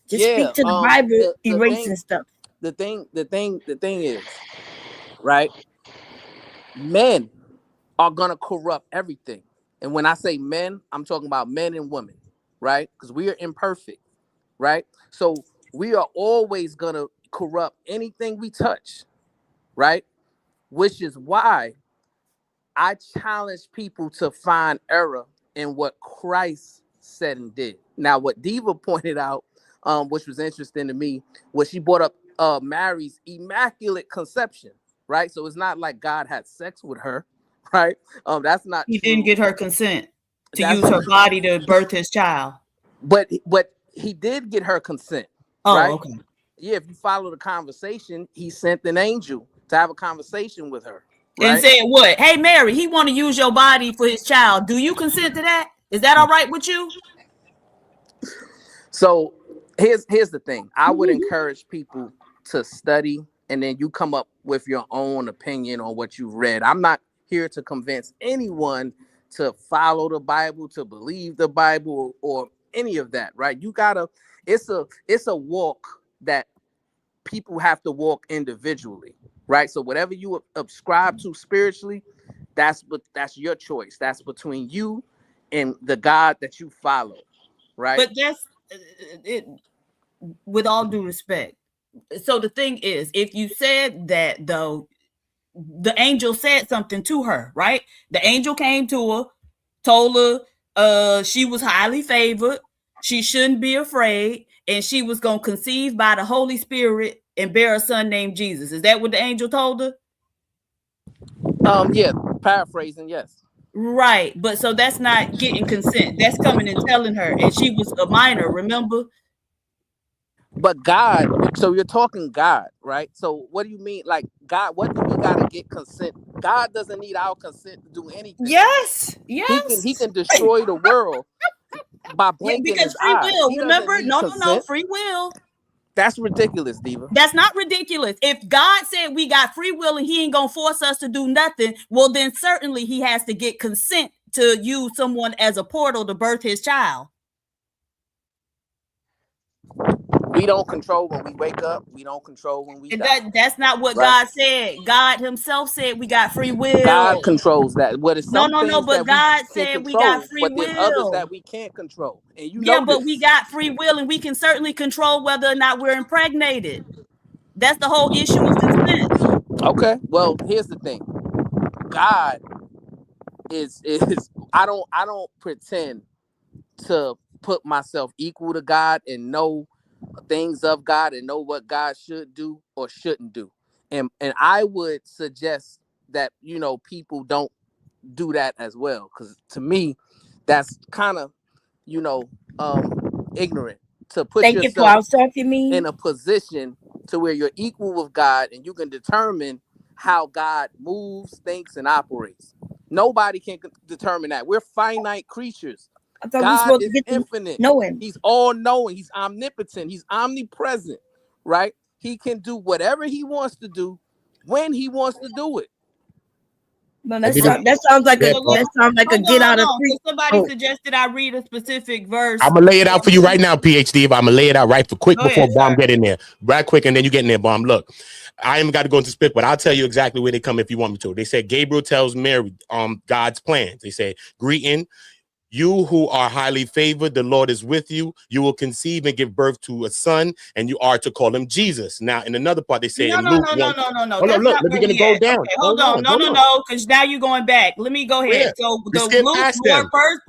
Just Yeah, speak to the Bible, the erasing thing, stuff. the thing is, right? Men are gonna corrupt everything. And when I say men, I'm talking about men and women, right? Because we are imperfect, right? So we are always gonna corrupt anything we touch, right? Which is why I challenge people to find error in what Christ said and did. Now, what Diva pointed out, which was interesting to me, was she brought up Mary's immaculate conception, right? So it's not like God had sex with her, right? That's not He true. didn't get her consent to That's use her body to birth his child. But he did get her consent, Oh, right? okay. Yeah, if you follow the conversation, he sent an angel to have a conversation with her, And right? said what? Hey, Mary, he want to use your body for his child. Do you consent to that? Is that all right with you? So here's the thing. I would encourage people to study, and then you come up with your own opinion on what you've read. I'm not here to convince anyone to follow the Bible, to believe the Bible, or any of that, right? You gotta, it's a walk that people have to walk individually, right? So whatever you subscribe to spiritually, that's your choice. That's between you and the God that you follow, right? But that's it. With all due respect. So the thing is, if you said that though, the angel said something to her, right? The angel came to her, told her she was highly favored, she shouldn't be afraid, and she was gonna conceive by the Holy Spirit and bear a son named Jesus. Is that what the angel told her? Yeah, paraphrasing, yes. Right, but so that's not getting consent. That's coming and telling her, and she was a minor, remember? But God, so you're talking God, right? So what do you mean? Like God, what do we gotta get consent? God doesn't need our consent to do anything. Yes, yes. He can destroy the world by Yeah, blinking because his free eyes. will, He doesn't remember? need No, consent. free will. That's ridiculous, Diva. That's not ridiculous. If God said we got free will and he ain't gonna force us to do nothing, well, then certainly he has to get consent to use someone as a portal to birth his child. We don't control when we wake up. We don't control when we die. That's not what Right. God said. God himself said we got free will. God controls that. What is some No, things but that God we can said we control, got free but there's others will. that we can't control. And you Yeah, know but this. we got free will and we can certainly control whether or not we're impregnated. That's the whole issue of consent. Okay. Well, here's the thing. God is I don't pretend to put myself equal to God and know things of God and know what God should do or shouldn't do. And I would suggest that, people don't do that as well. Because to me, that's kind of, ignorant to put Thank you for yourself our stuff, you mean? in a position to where you're equal with God and you can determine how God moves, thinks, and operates. Nobody can determine that. We're finite creatures. I thought we God supposed to is get to infinite. know him. He's all-knowing. He's omnipotent. He's omnipresent, right? He can do whatever he wants to do when he wants to do it. No, that sounds like a get out of free. So somebody suggested I read a specific verse. I'm gonna lay it out for you right now, PhD. I'm gonna lay it out right for quick Go before ahead, Bomb sir. get in there, right quick, and then you get in there, Bomb. Look, I ain't got to go into spit, but I'll tell you exactly where they come if you want me to. They said Gabriel tells Mary God's plans. They say, greeting. You who are highly favored, the Lord is with you. You will conceive and give birth to a son, and you are to call him Jesus. Now, in another part, they say No. in Luke. Hold Hold on, on, that's look, not we're where gonna we go at. down. Okay, hold on, no, because now you're going back. Let me go ahead. Where? So We the skip Luke past 4 them. verse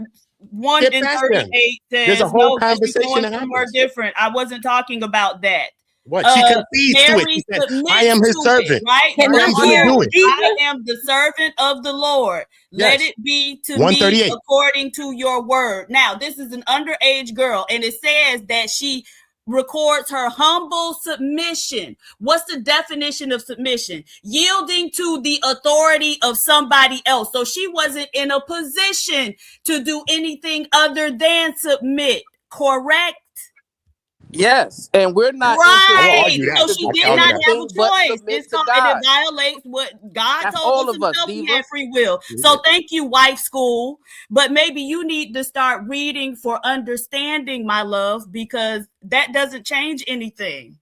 1 Skip and past them. 38 There's a says whole no, because you're conversation going that somewhere happens. different. I wasn't talking about that. What? She concedes to it. Mary She said, submits I am his to servant. it, right? I am going to do it. I am the servant of the Lord. Let Yes. it be to me 138. according to your word. Now, this is an underage girl, and it says that she records her humble submission. What's the definition of submission? Yielding to the authority of somebody else. So she wasn't in a position to do anything other than submit, correct? Yes, and we're not Right. argue that. So she I did can not argue have a anything but choice. submit It's to called, God. and it violates what God That's told all us of us, himself. We Diva. had free will. So thank you, wife school. But maybe you need to start reading for understanding, my love, because that doesn't change anything.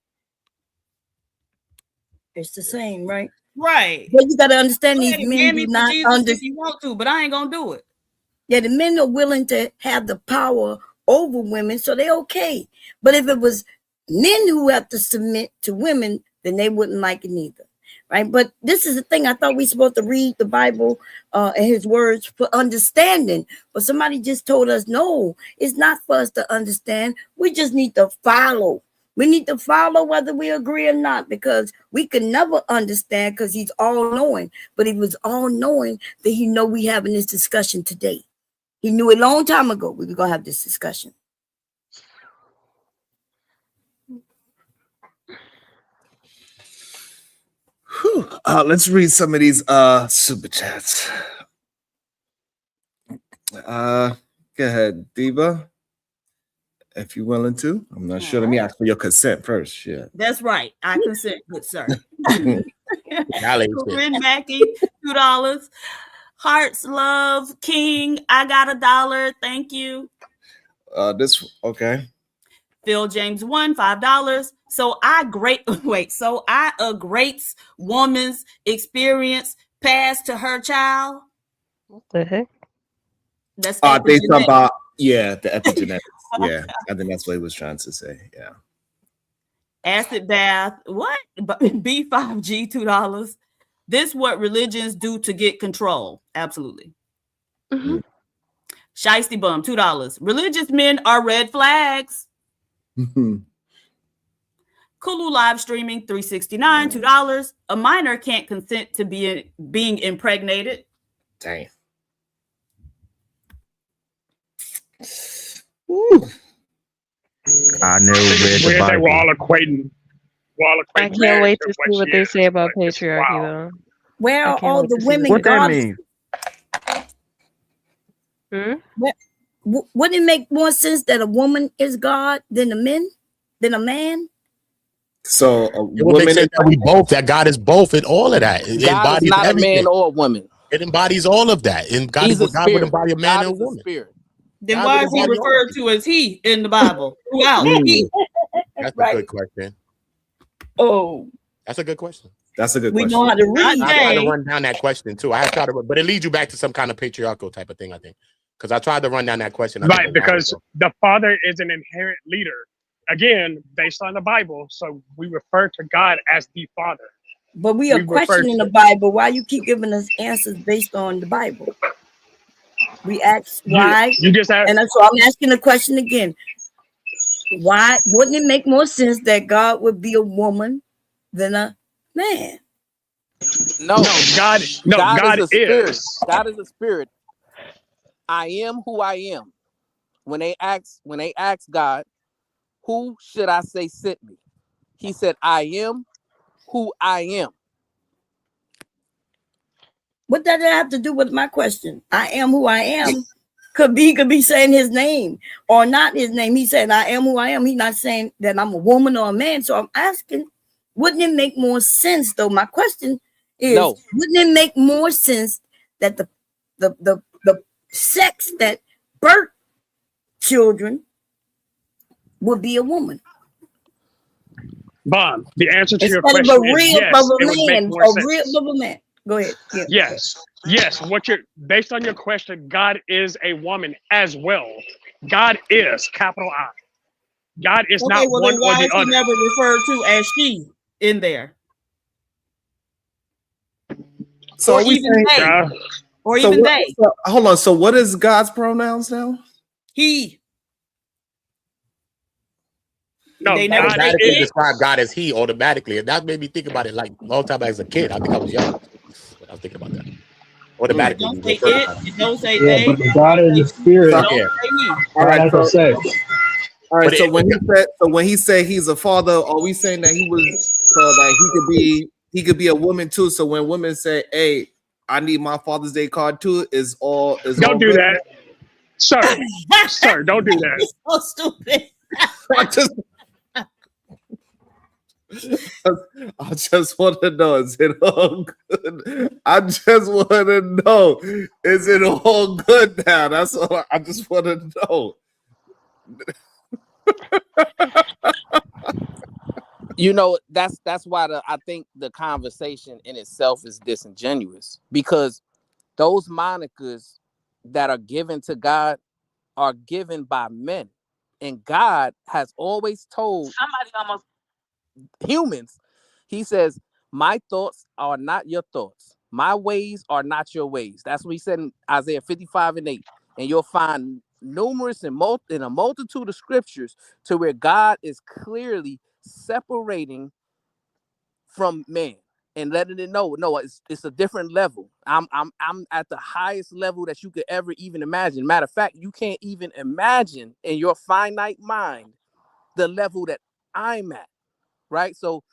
It's the same, right? Right. But you got to understand Go these ahead, men hand do me for not Jesus understand. if you want to, but I ain't gonna do it. Yeah, the men are willing to have the power over women, so they're okay. But if it was men who have to submit to women, then they wouldn't like it neither, right? But this is the thing. I thought we supposed to read the Bible and his words for understanding. But somebody just told us, no, it's not for us to understand. We just need to follow. We need to follow whether we agree or not, because we can never understand because he's all-knowing. But he was all-knowing that he know we having this discussion today. He knew a long time ago we were going to have this discussion. Let's read some of these super chats. Go ahead, Diva, if you're willing to. I'm not sure. Let me ask for your consent first. Yeah. That's right. I consent, good sir. Corinne Corinne Mackey, $2. Hearts Love King, I got $1. Thank you. Okay. Phil James 1, $5. So I a great woman's experience passed to her child. What the heck? That's They talk epigenetic. about the epigenetics. Yeah, I think that's what he was trying to say. Yeah. Acid bath. What? B5G, $2. This what religions do to get control. Absolutely. Mm-hmm. Shiesty Bum, $2. Religious men are red flags. Kulu live streaming, $369, $2. A minor can't consent to being impregnated. Dang. I never read the Weird that Bible. we're all equating. I can't wait to see what they say about patriarchy, though. Where I are can't all wait the to see women what God? Wouldn't it make more sense that a woman is God than a man? So it would make sense that God is both in all of that. It God is embodies not everything. a man or a woman. It embodies all of that. And God, He's a God would spirit. embody a man God and a is a woman. spirit. Then God why would is he embody all referred to as he in the Bible throughout? He. That's Right. a good question. Oh, That's a good question. That's a good we question. know how to read. I tried to run down that question too. I have tried to, but it leads you back to some kind of patriarchal type of thing, I think. Because I tried to run down that question. Right, because the father is an inherent leader. Again, based on the Bible, so we refer to God as the Father. But we are We refer questioning to- the Bible. Why you keep giving us answers based on the Bible? We ask why, You just have, and so I'm asking the question again. Why wouldn't it make more sense that God would be a woman than a man? No, God is a spirit. is. God is a spirit. I am who I am. When they ask God, who should I say sent me? He said, I am who I am. What does that have to do with my question? I am who I am. Could be saying his name or not his name. He said, I am who I am. He's not saying that I'm a woman or a man. So I'm asking, wouldn't it make more sense though? My question is, No. wouldn't it make more sense that the sex that birth children would be a woman? Bob, the answer to your Instead question of a is real yes, of it a would man, make more a sense. real of a man. Go ahead. Yeah. Yes. What you're based on your question, God is a woman as well. God is capital I. God is not Well, one then why or the is he other. never referred to as she in there? So or are we even saying- they. Or So even what- they. so- hold on. So what is God's pronouns now? He. No, They never say automatically it. describe God as he automatically. And that made me think about it like a long time as a kid. I think I was young when I was thinking about that. Automatically. Don't we say refer to it. God. It don't say Yeah, they. but the God is a spirit. Don't Yeah. say he. All right, God has so- a sex. All right. But So it- when he said he's a father, are we saying that he was so that he could be a woman too? So when women say, "Hey, I need my Father's Day card too," is all Don't do good? that. Sir, don't do that. It's so stupid. I just want to know, is it all good? I just want to know, is it all good now? That's all I just want to know. You know, that's why I think the conversation in itself is disingenuous, because those monikers that are given to God are given by men, and God has always told humans, he says, my thoughts are not your thoughts, my ways are not your ways. That's what he said in Isaiah 55:8. And you'll find numerous and in a multitude of scriptures to where God is clearly separating from man and letting it know, no, it's a different level. I'm at the highest level that you could ever even imagine. Matter of fact, you can't even imagine in your finite mind the level that I'm at, right? So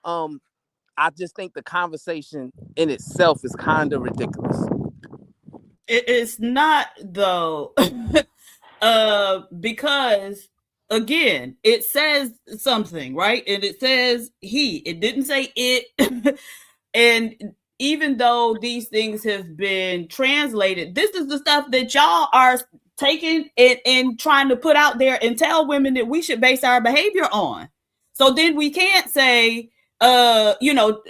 I just think the conversation in itself is kind of ridiculous. It's not though, because again, it says something, right? And it says he. It didn't say it. And even though these things have been translated, this is the stuff that y'all are taking and trying to put out there and tell women that we should base our behavior on. So then we can't say, oh,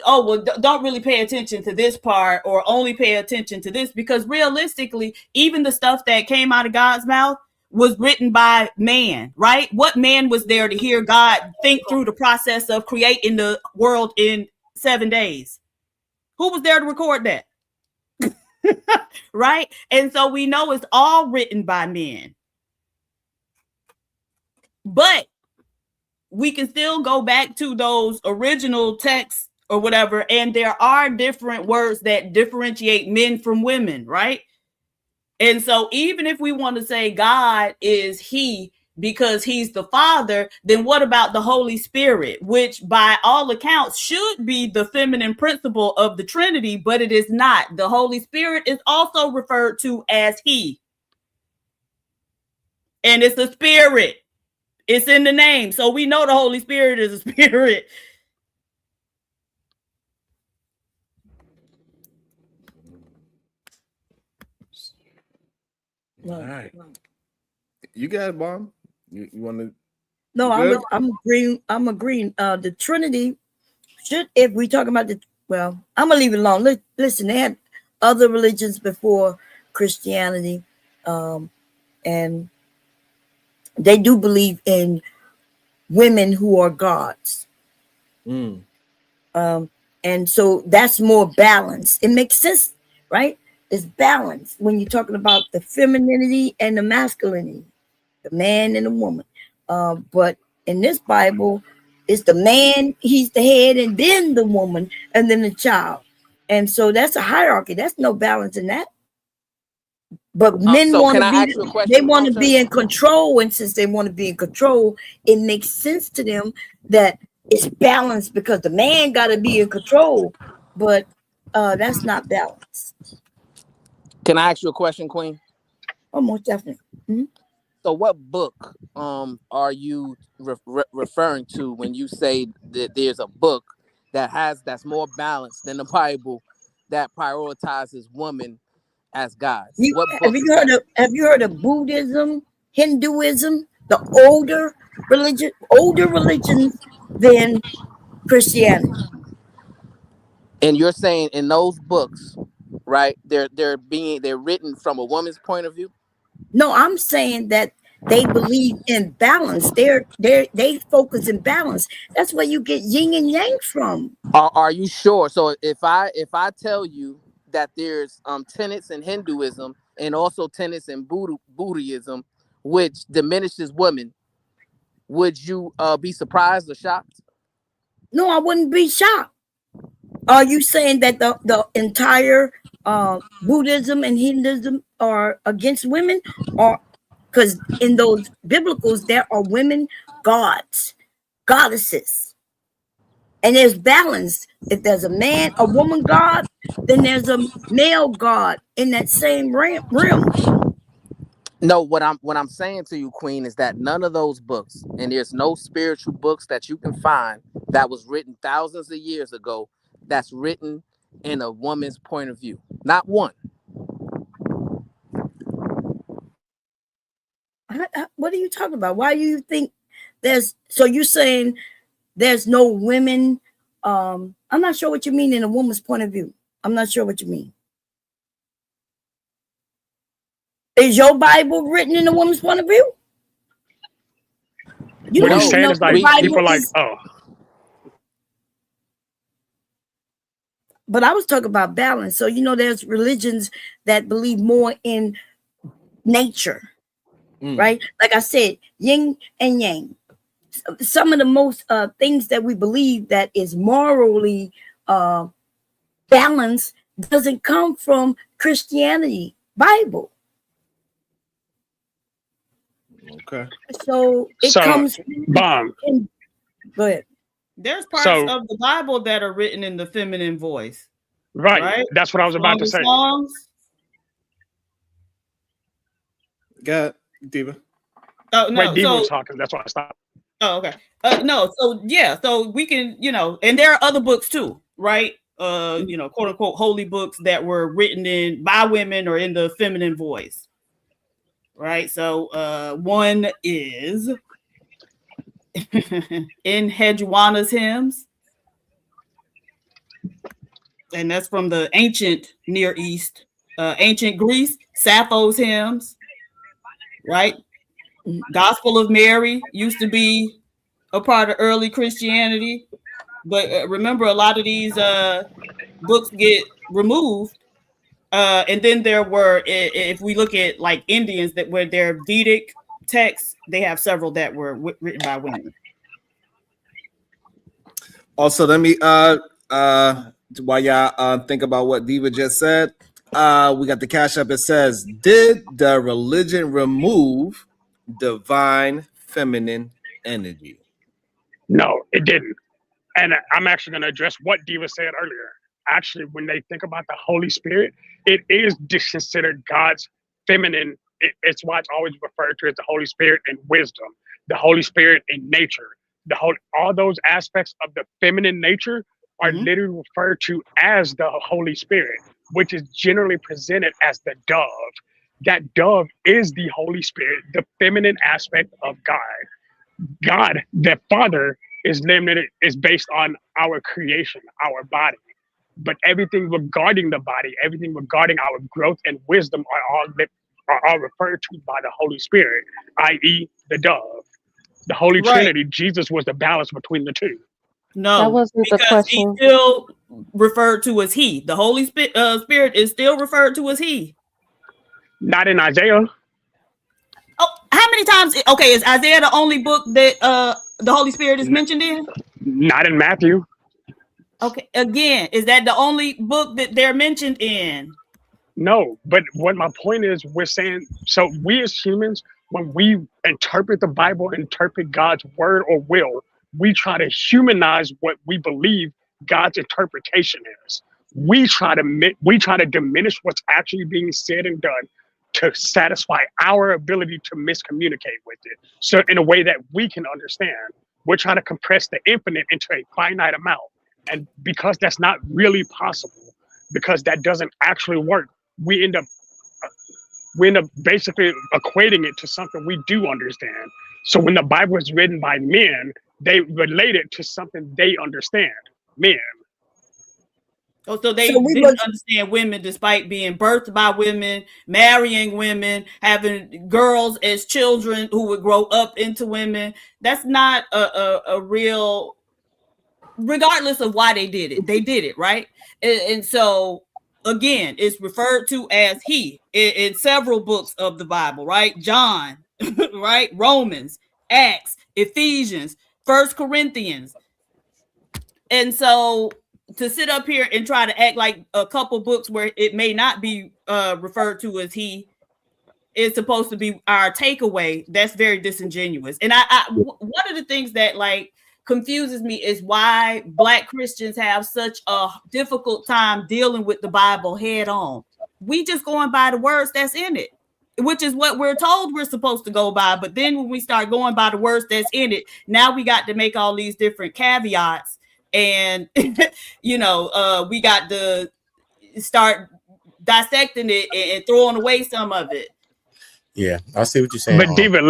well, don't really pay attention to this part or only pay attention to this, because realistically, even the stuff that came out of God's mouth was written by man, right? What man was there to hear God think through the process of creating the world in 7 days? Who was there to record that? Right? And so we know it's all written by men. But we can still go back to those original texts or whatever, and there are different words that differentiate men from women, right? And so even if we want to say God is he because he's the Father, then what about the Holy Spirit, which by all accounts should be the feminine principle of the Trinity, but it is not. The Holy Spirit is also referred to as he. And it's a spirit. It's in the name. So we know the Holy Spirit is a spirit. All right. You got it, Mom. You want to? No, I'm agreeing. I'm agreeing. The Trinity should, if we talk about well, I'm gonna leave it alone. Listen, they had other religions before Christianity, and they do believe in women who are gods. And so that's more balanced. It makes sense, right? It's balanced when you're talking about the femininity and the masculinity, the man and the woman. But in this Bible, it's the man, he's the head, and then the woman, and then the child. And so that's a hierarchy. That's no balance in that. But men want to be, they want to be in control. And since they want to be in control, it makes sense to them that it's balanced because the man got to be in control. But that's not balanced. Can I ask you a question, Queen? Oh, most definitely. Mm-hmm. So what book are you referring to when you say that there's a book that's more balanced than the Bible that prioritizes women as gods? Have you heard of Buddhism, Hinduism, the older religions than Christianity? And you're saying in those books, right? They're written from a woman's point of view. No, I'm saying that they believe in balance. They focus in balance. That's where you get yin and yang from. Are you sure? So if I tell you that there's tenets in Hinduism and also tenets in Buddhism, which diminishes women, would you be surprised or shocked? No, I wouldn't be shocked. Are you saying that the entire Buddhism and Hinduism are against women? Or because in those biblicals, there are women gods, goddesses. And there's balance. If there's a woman god, then there's a male god in that same realm. No, what I'm saying to you, Queen, is that none of those books, and there's no spiritual books that you can find that was written thousands of years ago that's written in a woman's point of view. Not one. What are you talking about? Why do you think there's, so you're saying there's no women? I'm not sure what you mean in a woman's point of view. I'm not sure what you mean. Is your Bible written in a woman's point of view? You What don't he's even saying know is if like the Bible people are like, is- oh, But I was talking about balance. So, you know, there's religions that believe more in nature, right? Like I said, yin and yang. Some of the most things that we believe that is morally balanced doesn't come from Christianity, Bible. Okay. So it So, comes Bomb. Go ahead. There's parts So- of the Bible that are written in the feminine voice. right. That's what I was about to say. Songs. Got Diva. Oh no, Wait, Diva so was talking. That's why I stopped. oh okay. No, so yeah, so we can, you know, and there are other books too, right? You know, quote unquote holy books that were written in by women or in the feminine voice. Right. So one is in Hedjuana's hymns. And that's from the ancient Near East, ancient Greece, Sappho's hymns, right? Gospel of Mary used to be a part of early Christianity, but remember, a lot of these books get removed. And then there were, if we look at like Indians that were their Vedic texts, they have several that were written by women. Also, let me while y'all think about what Diva just said, we got the cash up. It says, did the religion remove divine feminine energy? No, it didn't. And I'm actually going to address what Diva said earlier. Actually, when they think about the Holy Spirit, it is considered God's feminine. It's why it's always referred to as the Holy Spirit in wisdom, the Holy Spirit in nature. All those aspects of the feminine nature are literally referred to as the Holy Spirit, which is generally presented as the dove. That dove is the Holy Spirit, the feminine aspect of God. God, the Father, is limited, is based on our creation, our body. But everything regarding the body, everything regarding our growth and wisdom are all referred to by the Holy Spirit, i.e. the dove. The Holy Trinity, Jesus was the balance between the two. No, That wasn't the because he's question. still referred to as he. The Holy Spirit is still referred to as he. Not in Isaiah. Oh, how many times? Okay, is Isaiah the only book that the Holy Spirit is mentioned in? Not in Matthew. Okay, again, is that the only book that they're mentioned in? No, but what my point is, we're saying, so we as humans, when we interpret the Bible, interpret God's word or will, we try to humanize what we believe God's interpretation is. We try to diminish what's actually being said and done to satisfy our ability to miscommunicate with it. So in a way that we can understand, we're trying to compress the infinite into a finite amount. And because that's not really possible, because that doesn't actually work, we end up basically equating it to something we do understand. So when the Bible is written by men, they relate it to something they understand, men. Oh, so they So we didn't must- understand women despite being birthed by women, marrying women, having girls as children who would grow up into women. That's not a real, regardless of why they did it, right? And so again, it's referred to as he in several books of the Bible, right? John, right? Romans, Acts, Ephesians, 1 Corinthians. And so to sit up here and try to act like a couple books where it may not be referred to as he is supposed to be our takeaway, that's very disingenuous. And one of the things that like confuses me is why Black Christians have such a difficult time dealing with the Bible head on. We just going by the words that's in it. which is what we're told we're supposed to go by. But then when we start going by the words that's in it, now we got to make all these different caveats, and we got to start dissecting it and throwing away some of it. Yeah, I see what you're saying. But Diva,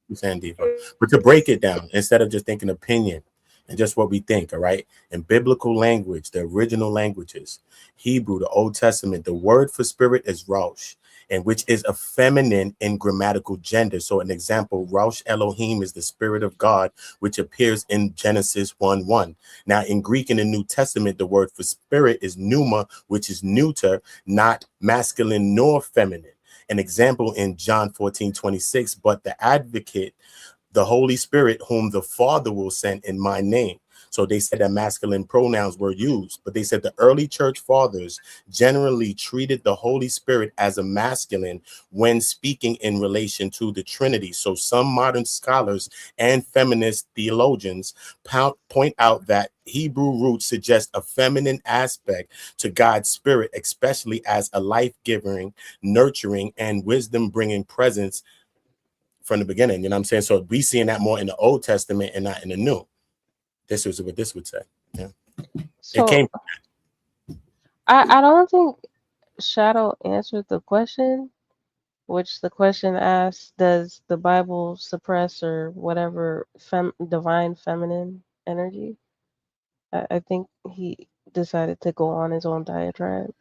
you're saying, Diva. But to break it down, instead of just thinking opinion and just what we think, all right? In biblical language, the original languages, Hebrew, the Old Testament, the word for spirit is Rosh, and which is a feminine in grammatical gender. So an example, Rosh Elohim is the spirit of God, which appears in Genesis 1:1. Now in Greek in the New Testament, the word for spirit is pneuma, which is neuter, not masculine nor feminine. An example in John 14:26, but the advocate, the Holy Spirit, whom the Father will send in my name. So they said that masculine pronouns were used, but they said the early church fathers generally treated the Holy Spirit as a masculine when speaking in relation to the Trinity. So some modern scholars and feminist theologians point out that Hebrew roots suggest a feminine aspect to God's spirit, especially as a life-giving, nurturing, and wisdom-bringing presence from the beginning. You know what I'm saying? So we seeing that more in the Old Testament and not in the New. This is what this would say. Yeah. So, it came. I don't think Shadow answered the question, which the question asked, does the Bible suppress or whatever divine feminine energy? I think he decided to go on his own diatribe.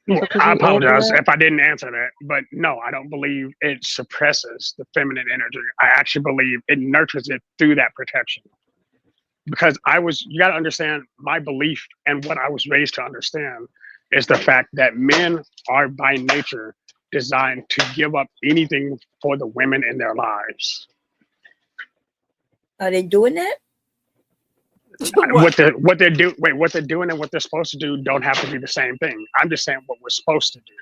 Yeah, So could I you answer apologize that? if I didn't answer that, but no, I don't believe it suppresses the feminine energy. I actually believe it nurtures it through that protection. Because you got to understand my belief and what I was raised to understand is the fact that men are by nature designed to give up anything for the women in their lives. Are they doing that? What they're doing and what they're supposed to do don't have to be the same thing. I'm just saying what we're supposed to do.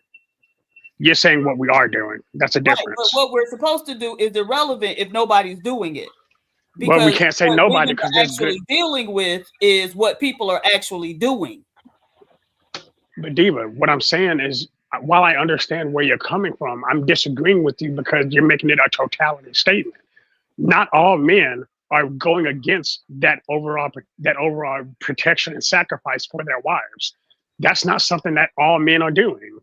You're saying what we are doing. That's a Right, difference. but what we're supposed to do is irrelevant if nobody's doing it. Well, we can't say what nobody women because are there's actually good. dealing with is what people are actually doing. But Diva, what I'm saying is, while I understand where you're coming from, I'm disagreeing with you because you're making it a totality statement. Not all men are going against that overall protection and sacrifice for their wives. That's not something that all men are doing.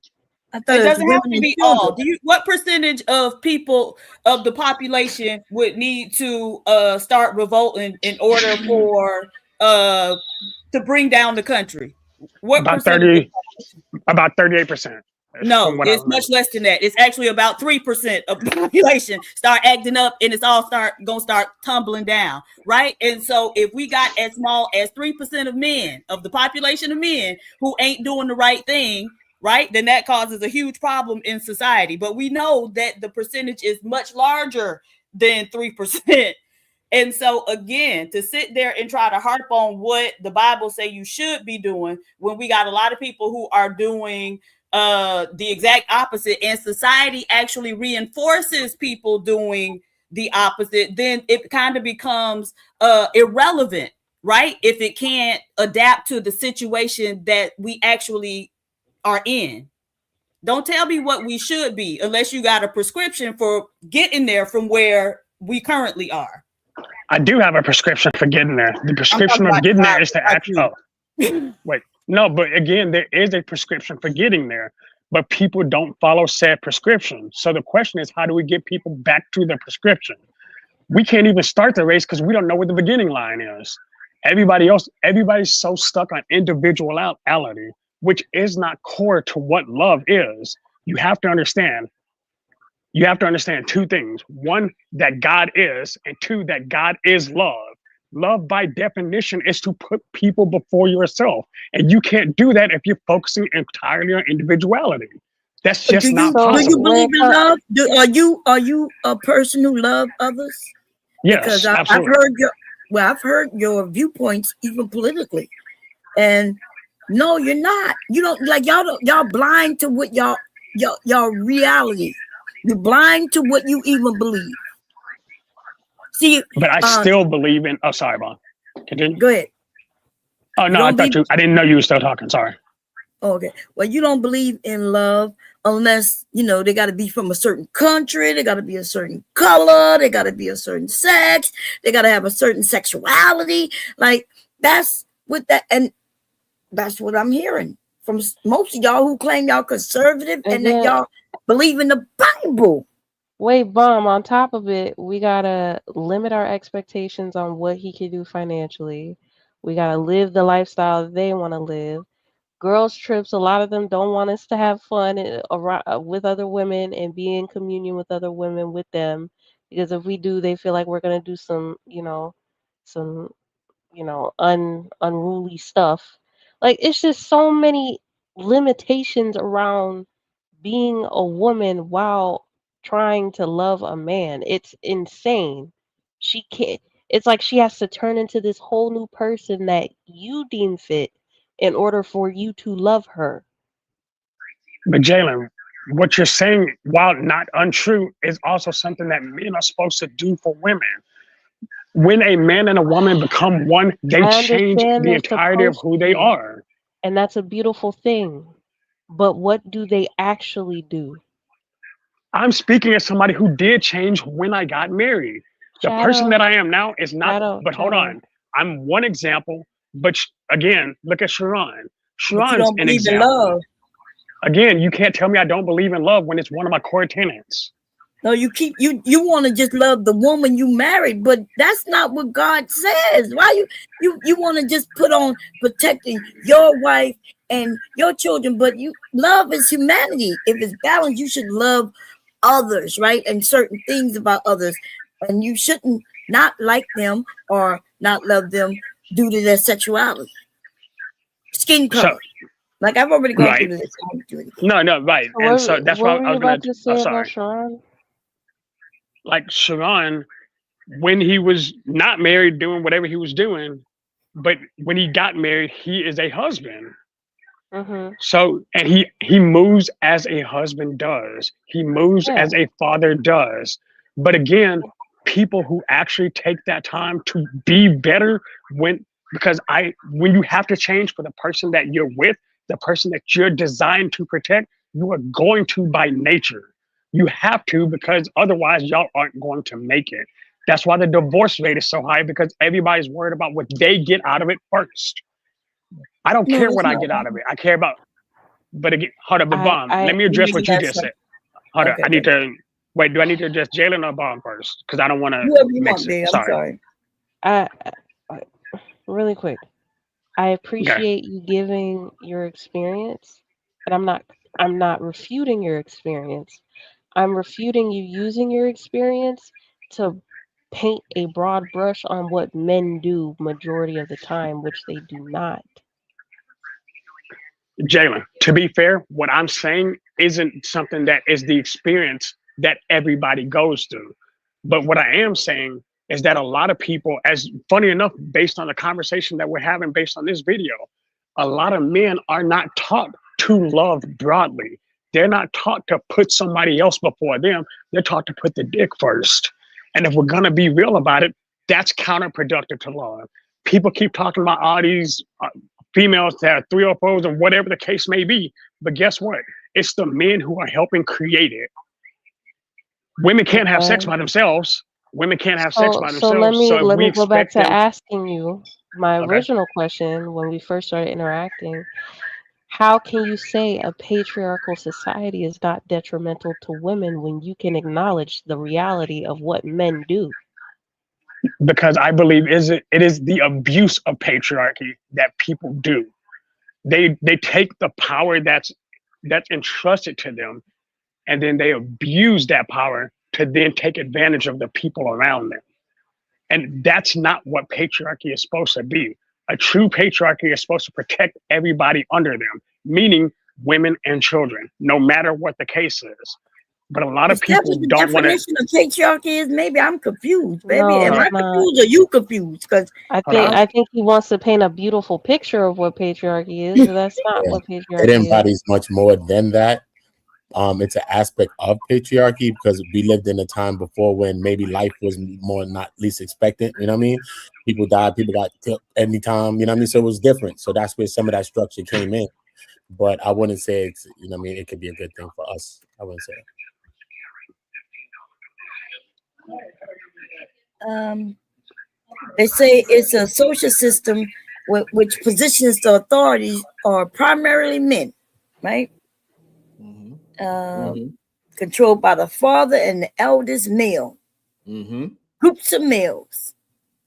It doesn't have to be all. What percentage of people of the population would need to start revolting in order for to bring down the country? What About percentage? about 38%. No, it's much less than that. It's actually about 3% of the population start acting up, and it's all gonna start tumbling down, right? And so, if we got as small as 3% of men of the population of men who ain't doing the right thing, right, then that causes a huge problem in society. But we know that the percentage is much larger than 3%. And so again, to sit there and try to harp on what the Bible say you should be doing when we got a lot of people who are doing the exact opposite, and society actually reinforces people doing the opposite, then it kind of becomes irrelevant, right? If it can't adapt to the situation that we actually are in. Don't tell me what we should be unless you got a prescription for getting there from where we currently are. I do have a prescription for getting there. The prescription of getting there is to wait. No, but again, there is a prescription for getting there, but people don't follow said prescription. So the question is, how do we get people back to the prescription? We can't even start the race because we don't know what the beginning line is. Everybody's so stuck on individuality, which is not core to what love is. You have to understand two things. One, that God is, and two, that God is love. Love by definition is to put people before yourself. And you can't do that if you're focusing entirely on individuality. That's just not possible. Do you believe in love? Are you a person who loves others? Yes, because absolutely. I've heard your viewpoints even politically. And no, you're not. You don't like y'all blind to what y'all reality. You're blind to what you even believe. See, but I still believe in. Oh, sorry, Vaughn. Continue. Go ahead. Oh no, I didn't know you were still talking. Sorry. Okay. Well, you don't believe in love, unless, you know, they got to be from a certain country, they got to be a certain color, they got to be a certain sex, they got to have a certain sexuality. Like, that's what that, and that's what I'm hearing from most of y'all who claim y'all conservative and that y'all believe in the Bible. Wait, Bomb, on top of it, we gotta limit our expectations on what he can do financially. We gotta live the lifestyle they want to live. Girls' trips, a lot of them don't want us to have fun with other women and be in communion with other women with them. Because if we do, they feel like we're gonna do some, unruly stuff. Like, it's just so many limitations around being a woman while trying to love a man. It's insane. She can't, it's like she has to turn into this whole new person that you deem fit in order for you to love her. But Jalen, what you're saying, while not untrue, is also something that men are supposed to do for women. When a man and a woman become one, they change the entirety of who they are. And that's a beautiful thing. But what do they actually do? I'm speaking as somebody who did change when I got married. The person that I am now is not, but hold on. I'm one example, but again, look at Sharon. Sharon's an example. Again, you can't tell me I don't believe in love when it's one of my core tenets. No, you want to just love the woman you married, but that's not what God says. Why you want to just put on protecting your wife and your children, but love is humanity. If it's balanced, you should love others, right? And certain things about others. And you shouldn't not like them or not love them due to their sexuality. Skin color. Like, I've already gone through this. I won't do it again. No, right. And so that's why I was going to say about Sharon? Like Sharon, when he was not married, doing whatever he was doing, but when he got married, he is a husband. Mm-hmm. So, and he moves as a husband does. He moves as a father does. But again, people who actually take that time to be better when you have to change for the person that you're with, the person that you're designed to protect, you are going to by nature. You have to, because otherwise y'all aren't going to make it. That's why the divorce rate is so high, because everybody's worried about what they get out of it first. I don't care what I get out of it. I care about, but again, hold up, but Bomb, let me address what you just said. Hold up, I need to, wait, do I need to address Jalen or Bomb first? Because I don't want to mix it. Sorry. Really quick. I appreciate you giving your experience, and I'm not refuting your experience. I'm refuting you using your experience to paint a broad brush on what men do majority of the time, which they do not. Jalen, to be fair, what I'm saying isn't something that is the experience that everybody goes through. But what I am saying is that a lot of people, as funny enough, based on the conversation that we're having based on this video, a lot of men are not taught to love broadly. They're not taught to put somebody else before them. They're taught to put the dick first. And if we're going to be real about it, that's counterproductive to love. People keep talking about all these females that are 304s and whatever the case may be. But guess what? It's the men who are helping create it. Women can't have sex by themselves. Women can't have sex by themselves. So let me go back to asking you my original question when we first started interacting. How can you say a patriarchal society is not detrimental to women when you can acknowledge the reality of what men do? Because I believe it is the abuse of patriarchy that people do. They take the power that's entrusted to them, and then they abuse that power to then take advantage of the people around them. And that's not what patriarchy is supposed to be. A true patriarchy is supposed to protect everybody under them, meaning women and children, no matter what the case is. But a lot of people don't want to. The definition of patriarchy is, maybe I'm confused. Maybe am I confused or you confused? Because I think he wants to paint a beautiful picture of what patriarchy is. But that's not what patriarchy it embodies much more than that. It's an aspect of patriarchy because we lived in a time before when maybe life was more not least expectant. You know what I mean? People died, people got killed anytime. You know what I mean? So it was different. So that's where some of that structure came in. but I wouldn't say it's, you know what I mean, it could be a good thing for us. I wouldn't say that. They say it's a social system which positions the authorities are primarily men, right? Controlled by the father and the eldest male. Groups of males.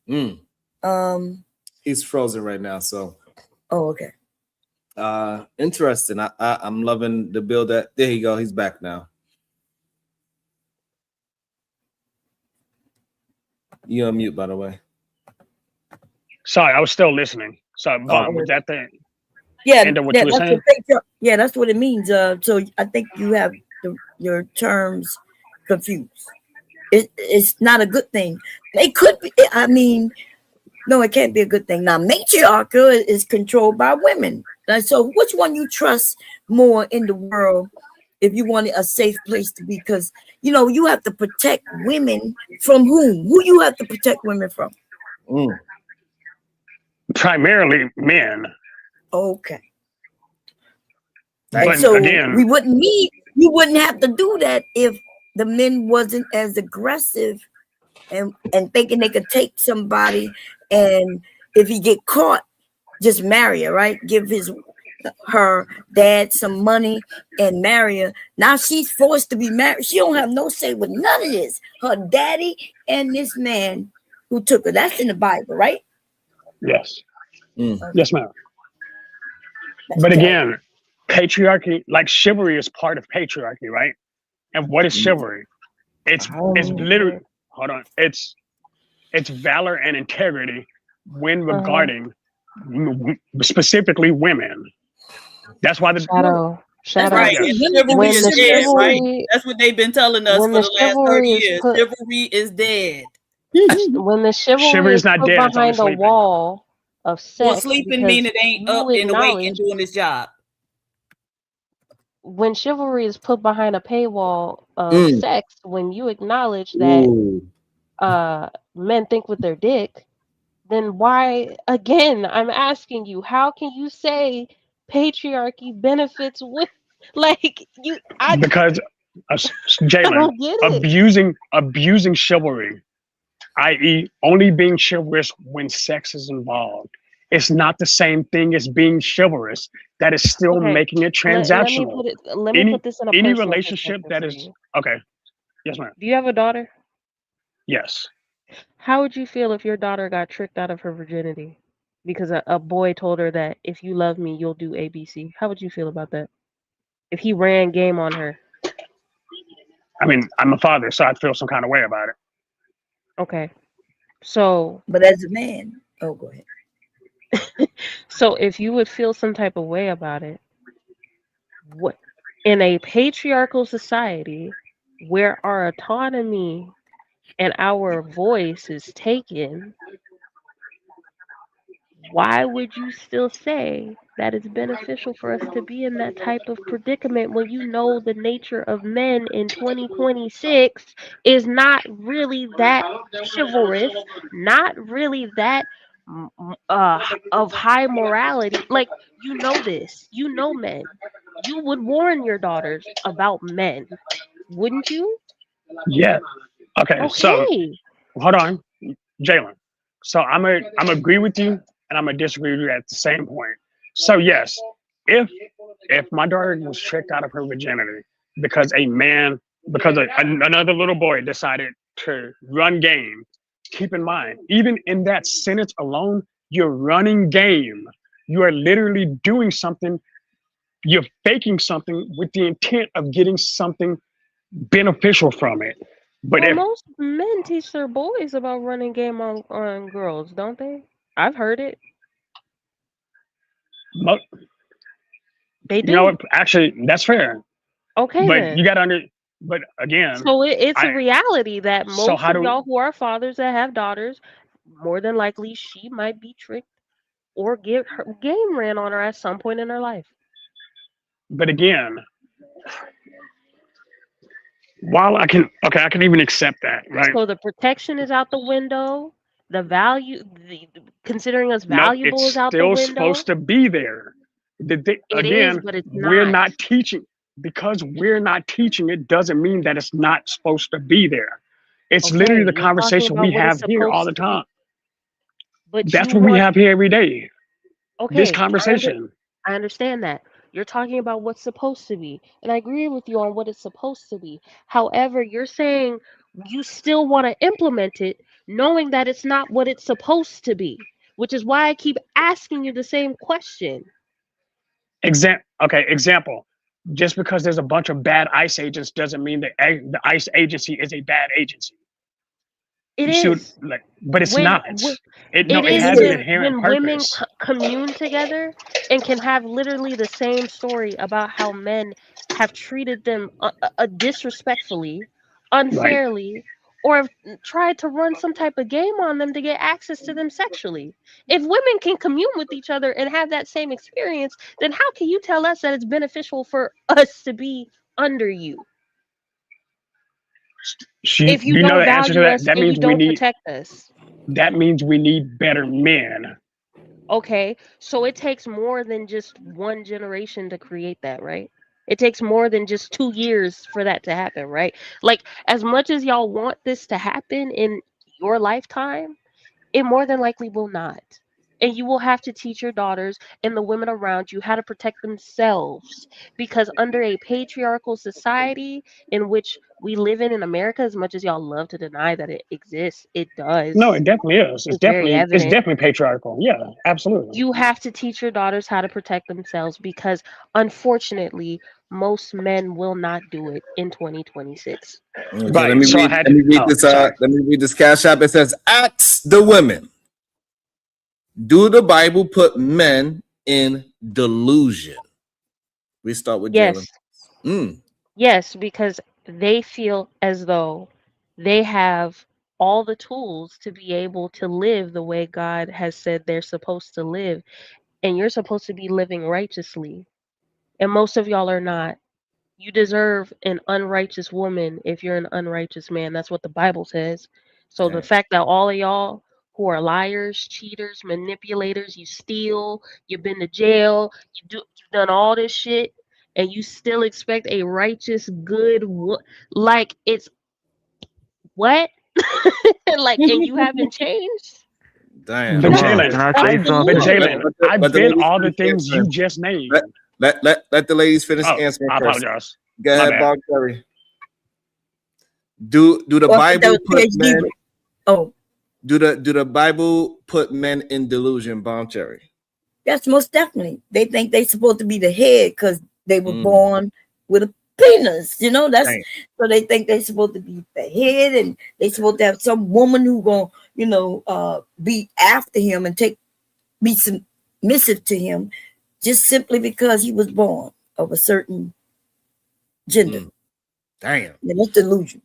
He's frozen right now, so. Oh, okay. Interesting. I'm loving the build that. There you go. He's back now. You on mute, by the way. Sorry, I was still listening. So, was that the end of what you were saying? That's what it means. So I think you have your terms confused. It's not a good thing. It could be. I mean, no, it can't be a good thing. Now, matriarchal is controlled by women. So, which one you trust more in the world? If you want a safe place to be, because you have to protect women from whom? Who you have to protect women from? Primarily men. Okay. But so again, you wouldn't have to do that if the men wasn't as aggressive and thinking they could take somebody, and if he get caught, just marry her, right? Give her dad some money and marry her. Now she's forced to be married. She don't have no say with none of this. Her daddy and this man who took her. That's in the Bible, right? Yes. Yes, ma'am. But again, patriarchy, like chivalry is part of patriarchy, right? And what is chivalry? It's literally, hold on. It's valor and integrity when regarding specifically women. That's why Shadow. That's right. Chivalry is dead, right? That's what they've been telling us for the last 30 years. Chivalry is dead. When the chivalry is put behind a wall of sex, well, sleeping mean it ain't up and awake and doing its job. When chivalry is put behind a paywall of sex, when you acknowledge that men think with their dick, then why, again, I'm asking you, how can you say patriarchy benefits with, because Jalen, abusing chivalry, i.e. only being chivalrous when sex is involved. It's not the same thing as being chivalrous. That is still making it transactional. Let me put this in any relationship that is okay. Yes, ma'am. Do you have a daughter? Yes. How would you feel if your daughter got tricked out of her virginity because a boy told her that if you love me, you'll do ABC? How would you feel about that? If he ran game on her? I mean, I'm a father, so I'd feel some kind of way about it. Okay. So. But as a man, go ahead. So if you would feel some type of way about it, what in a patriarchal society where our autonomy and our voice is taken, why would you still say that it's beneficial for us to be in that type of predicament when you know the nature of men in 2026 is not really that chivalrous, not really that of high morality? Like, you know this, men, you would warn your daughters about men, wouldn't you? Yeah. Okay. So hold on, Jalen. So I'm agree with you and I'm gonna disagree with you at the same point. So yes, if my daughter was tricked out of her virginity because another little boy decided to run game, keep in mind, even in that sentence alone, you're running game. You are literally doing something. You're faking something with the intent of getting something beneficial from it. But most men teach their boys about running game on girls, don't they? I've heard it. They do. You know what? Actually, that's fair. Okay, but you got to But again, so it's a reality that most of y'all who are fathers that have daughters, more than likely she might be tricked or get her game ran on her at some point in her life. But again, while I can even accept that, right? So the protection is out the window. The value, considering us valuable, is out the window. It's still supposed to be there. It Again, is, but it's we're not. not teaching. Because we're not teaching, it doesn't mean that it's not supposed to be there. It's literally Okay, the you're talking conversation about we what it's have here all supposed the to be. time. But That's you what we want have here every day. This okay, conversation. I understand that. You're talking about what's supposed to be. And I agree with you on what it's supposed to be. However, you're saying you still want to implement it knowing that it's not what it's supposed to be, which is why I keep asking you the same question. Example. Just because there's a bunch of bad ICE agents doesn't mean that the ICE agency is a bad agency. It You see what, is. but it's When, not. when It it is has an when inherent women purpose. commune together and can have literally the same story about how men have treated them disrespectfully, Right. unfairly, or have tried to run some type of game on them to get access to them sexually. If women can commune with each other and have that same experience, then how can you tell us that it's beneficial for us to be under you? If you You know don't the answer to value that. us and you don't protect us. That means we need better men. Okay, so it takes more than just one generation to create that, right? It takes more than just 2 years for that to happen, right? Like, as much as y'all want this to happen in your lifetime, it more than likely will not. And you will have to teach your daughters and the women around you how to protect themselves. Because under a patriarchal society in which we live in America, as much as y'all love to deny that it exists, it does. No, it definitely is. It's very It's evident. definitely patriarchal. Yeah, absolutely. You have to teach your daughters how to protect themselves because unfortunately most men will not do it in 2026. Okay, Right. let me So I read. had Let me read oh, this. sorry. Let me read this cash app. It says, "Ask the women: do the Bible put men in delusion?" We start with Jalen. Yes. Yes, because they feel as though they have all the tools to be able to live the way God has said they're supposed to live. And you're supposed to be living righteously. And most of y'all are not. You deserve an unrighteous woman if you're an unrighteous man. That's what the Bible says. So the Dang. fact that all of y'all who are liars, cheaters, manipulators, you steal, you've been to jail, you've done all this shit, and you still expect a righteous, good, like it's what? Like, and you haven't changed? Damn. But That's Jalen, that's unbelievable. I've been all the finish things you answering. just named. Let the ladies finish Oh, answering I first. apologize. Go My ahead, bad. Bob Terry. Do the Well, I think that Bible was put PhD. men? Oh, Do the Bible put men in delusion, Bob Terry? yes, most definitely. They think they're supposed to be the head because they were born with a penis. You know, that's so they think they're supposed to be the head, and they're supposed to have some woman who gonna, be after him and be submissive to him, just simply because he was born of a certain gender. Damn. And that's delusion.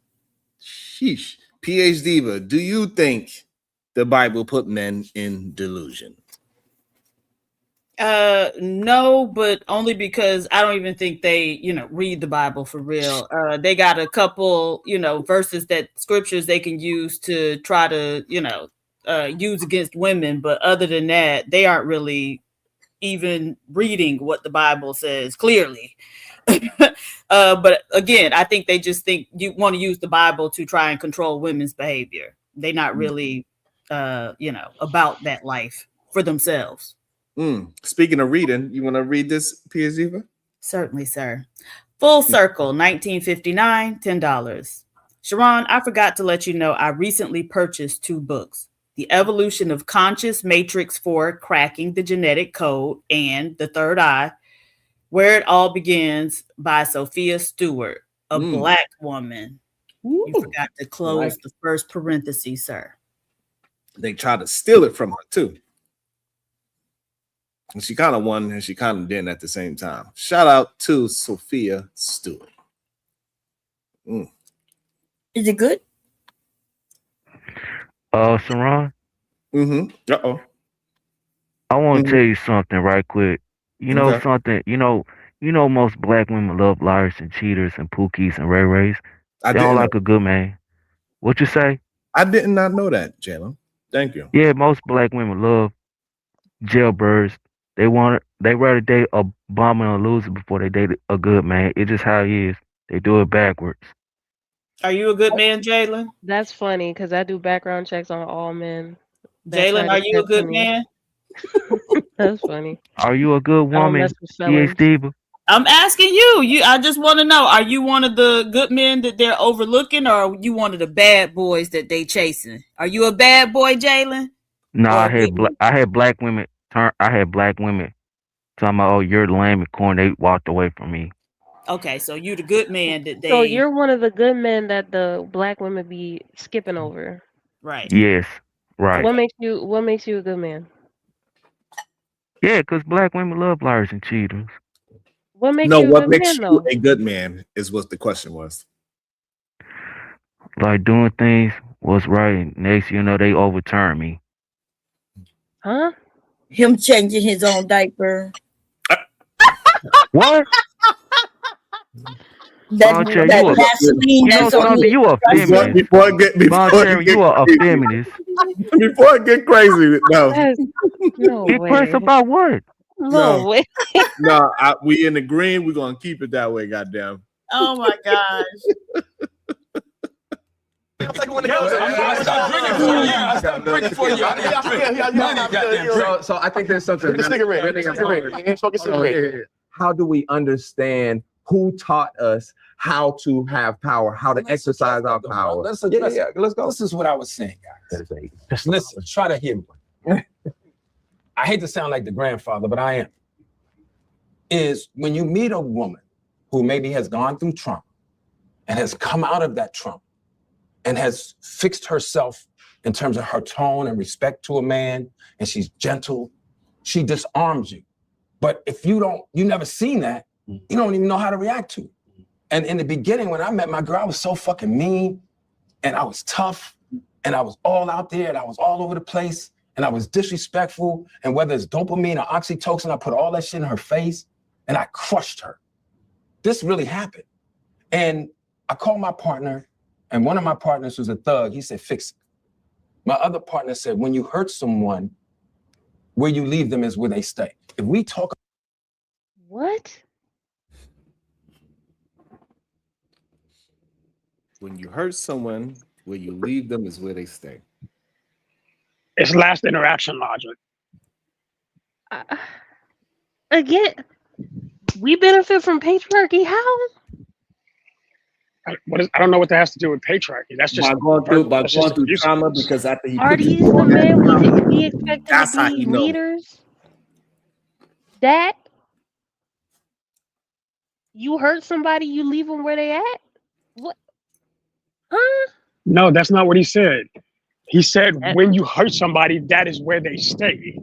Sheesh. PhD Diva, do you think the Bible put men in delusion? No, but only because I don't even think they, read the Bible for real. They got a couple, verses that scriptures they can use to try to, use against women. But other than that, they aren't really even reading what the Bible says clearly. But again, I think they just think you want to use the Bible to try and control women's behavior. They're not really, about that life for themselves. Speaking of reading, you want to read this, P.S. Eva? Certainly, sir. Full Circle, 1959, $10. Sharon, I forgot to let you know I recently purchased 2 books. The Evolution of Conscious Matrix for Cracking the Genetic Code and The Third Eye, Where It All Begins by Sophia Stewart, a Black woman. You forgot to close the first parenthesis, sir. They tried to steal it from her, too. And she kind of won and she kind of didn't at the same time. Shout out to Sophia Stewart. Is it good? Saran? Uh-oh. I want to tell you something right quick. You know Okay. something, you know most black women love liars and cheaters and pookies and ray-rays. I They don't didn't like know. a good man. What you say? I did not know that, Jalen. Thank you. Yeah, most black women love jailbirds. They rather date a bomber and a loser before they date a good man. It's just how it is. They do it backwards. Are you a good man, Jalen? That's funny because I do background checks on all men. that Jalen, try are to you a catch good me. man? That's funny. Are you a good I don't woman, mess with fellas. PhD? I'm asking you. I just want to know: are you one of the good men that they're overlooking, or are you one of the bad boys that they chasing? Are you a bad boy, Jalen? No, Or I a good man? had black women talking about, oh, you're lame and corn. They walked away from me. Okay, so you the good man that So they you're one of the good men that the black women be skipping over. right. Yes, right. What makes you a good man? Yeah, because black women love liars and cheaters. What makes No, you a what good makes man you though? a good man is what the question was. Like doing things was right, and next you know they overturn me. Huh? Him changing his own diaper. What? That Vaseline that's on his You a feminist. Before I get you are a feminist. Before I get crazy, no. No Get pressed way. about what? No way. No, we in the green. We're gonna keep it that way. Goddamn. Oh my gosh. So I think there's something. How do we understand who taught us how to have power, how to exercise our power? Let's go. This is what I was saying, guys. Just listen, try to hear me. I hate to sound like the grandfather, but I am. Is when you meet a woman who maybe has gone through trauma and has come out of that trauma and has fixed herself in terms of her tone and respect to a man, and she's gentle, she disarms you. But if you never seen that, you don't even know how to react to it. And in the beginning, when I met my girl, I was so fucking mean, and I was tough, and I was all out there, and I was all over the place, and I was disrespectful, and whether it's dopamine or oxytocin, I put all that shit in her face, and I crushed her. This really happened. And I called my partner, and one of my partners was a thug. He said, fix it. My other partner said, when you hurt someone, where you leave them is where they stay. If we talk. What? When you hurt someone, where you leave them is where they stay. It's last interaction logic. Again, we benefit from patriarchy. How? I don't know what that has to do with patriarchy. That's just by going through abuse. trauma, because after he Are put these you the on that men trauma, we expect them that's how to be he know. leaders? That you hurt somebody, you leave them where they at? What? Huh? No, that's not what he said. He said when you hurt somebody, that is where they stay.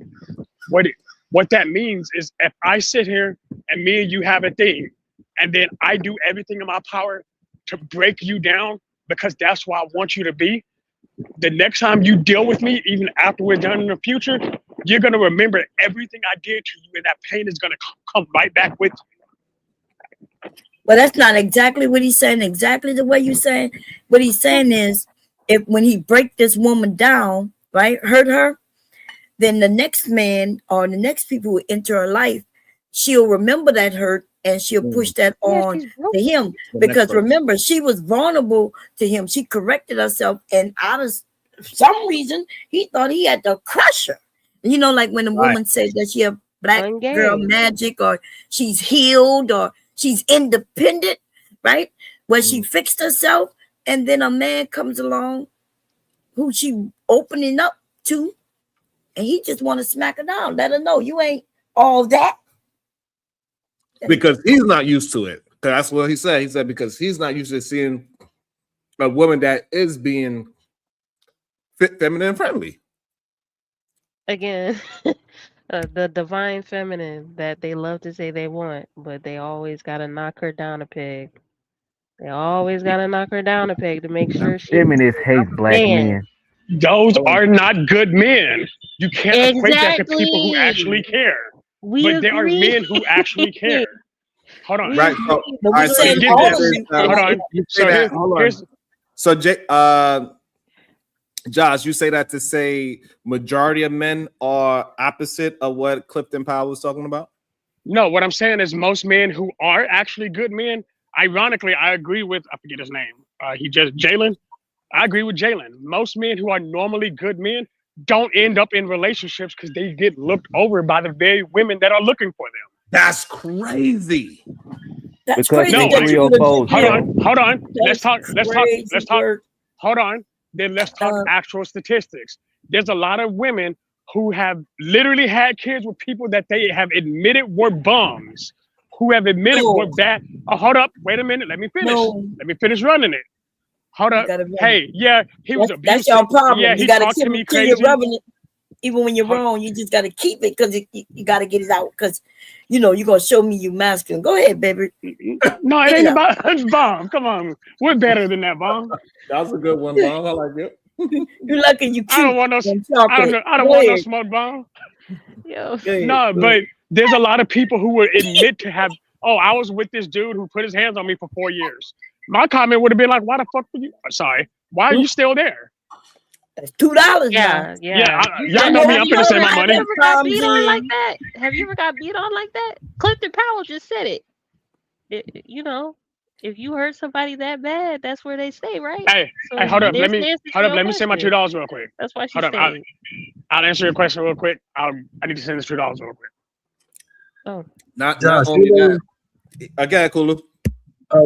What that means is if I sit here and me and you have a thing, and then I do everything in my power to break you down because that's where I want you to be, the next time you deal with me, even after we're done in the future, you're going to remember everything I did to you, and that pain is going to come right back with you. Well, that's not exactly what he's saying, exactly the way you're saying. What he's saying is, if when he break this woman down, right, hurt her, then the next man or the next people who enter her life, she'll remember that hurt and she'll push that on to him. Because remember, she was vulnerable to him. She corrected herself, and out of some reason, he thought he had to crush her. You know, like when a woman says that she a black girl magic, or she's healed, or she's independent, right? Where she fixed herself, and then a man comes along who she opening up to, and he just want to smack her down, let her know you ain't all that. Because he's not used to it. Because that's what he said. He said because he's not used to seeing a woman that is being feminine and friendly. Again, the divine feminine that they love to say they want, but they always got to knock her down a peg. They always got to knock her down a peg to make sure she. Feminists hate black men. Those are not good men. You can't equate that to people who actually care. But there are men who actually care. Hold on. Right. So, But all right, so get hold this. on. Hold on. You So say that. Hold on. So Jay, Josh, you say that to say majority of men are opposite of what Clifton Powell was talking about? No, what I'm saying is most men who are actually good men, ironically, I agree with, I forget his name. Jalen. I agree with Jalen. Most men who are normally good men don't end up in relationships because they get looked over by the very women that are looking for them. That's crazy. That's Because crazy. no, that you would hold admit on. Let's talk. crazy word. Hold on. Then let's talk actual statistics. There's a lot of women who have literally had kids with people that they have admitted were bums, who have admitted were bad. Oh, hold up. Wait a minute. Let me finish. Let me finish running it. Hold up. Hey, yeah, he was abusive. That's your problem. Yeah, you he got to talked to me keep crazy. rubbing it. Even when you're wrong, you just got to keep it because you got to get it out because, you know, you're going to show me you masculine. Go ahead, baby. No, it ain't about us, Bomb. Come on. We're better than that, Bomb. That was a good one, Bomb. I like it. You're lucky you cute. I don't want no smoke Bomb. No, but there's a lot of people who would admit to have, oh, I was with this dude who put his hands on me for 4 years. My comment would have been like, why the fuck were you? Sorry. Why are you still there? That's $2. Yeah. Y'all know me. I'm finna say my money. Have you ever got beat on like that? Have you ever got beat on like that? Clifton Powell just said it. You know, if you hurt somebody that bad, that's where they stay, right? Hey, hold up. Let me say my $2 real quick. That's why she's saying. I'll answer your question real quick. I need to send this $2 real quick. Oh, not only that. Again, Kulu.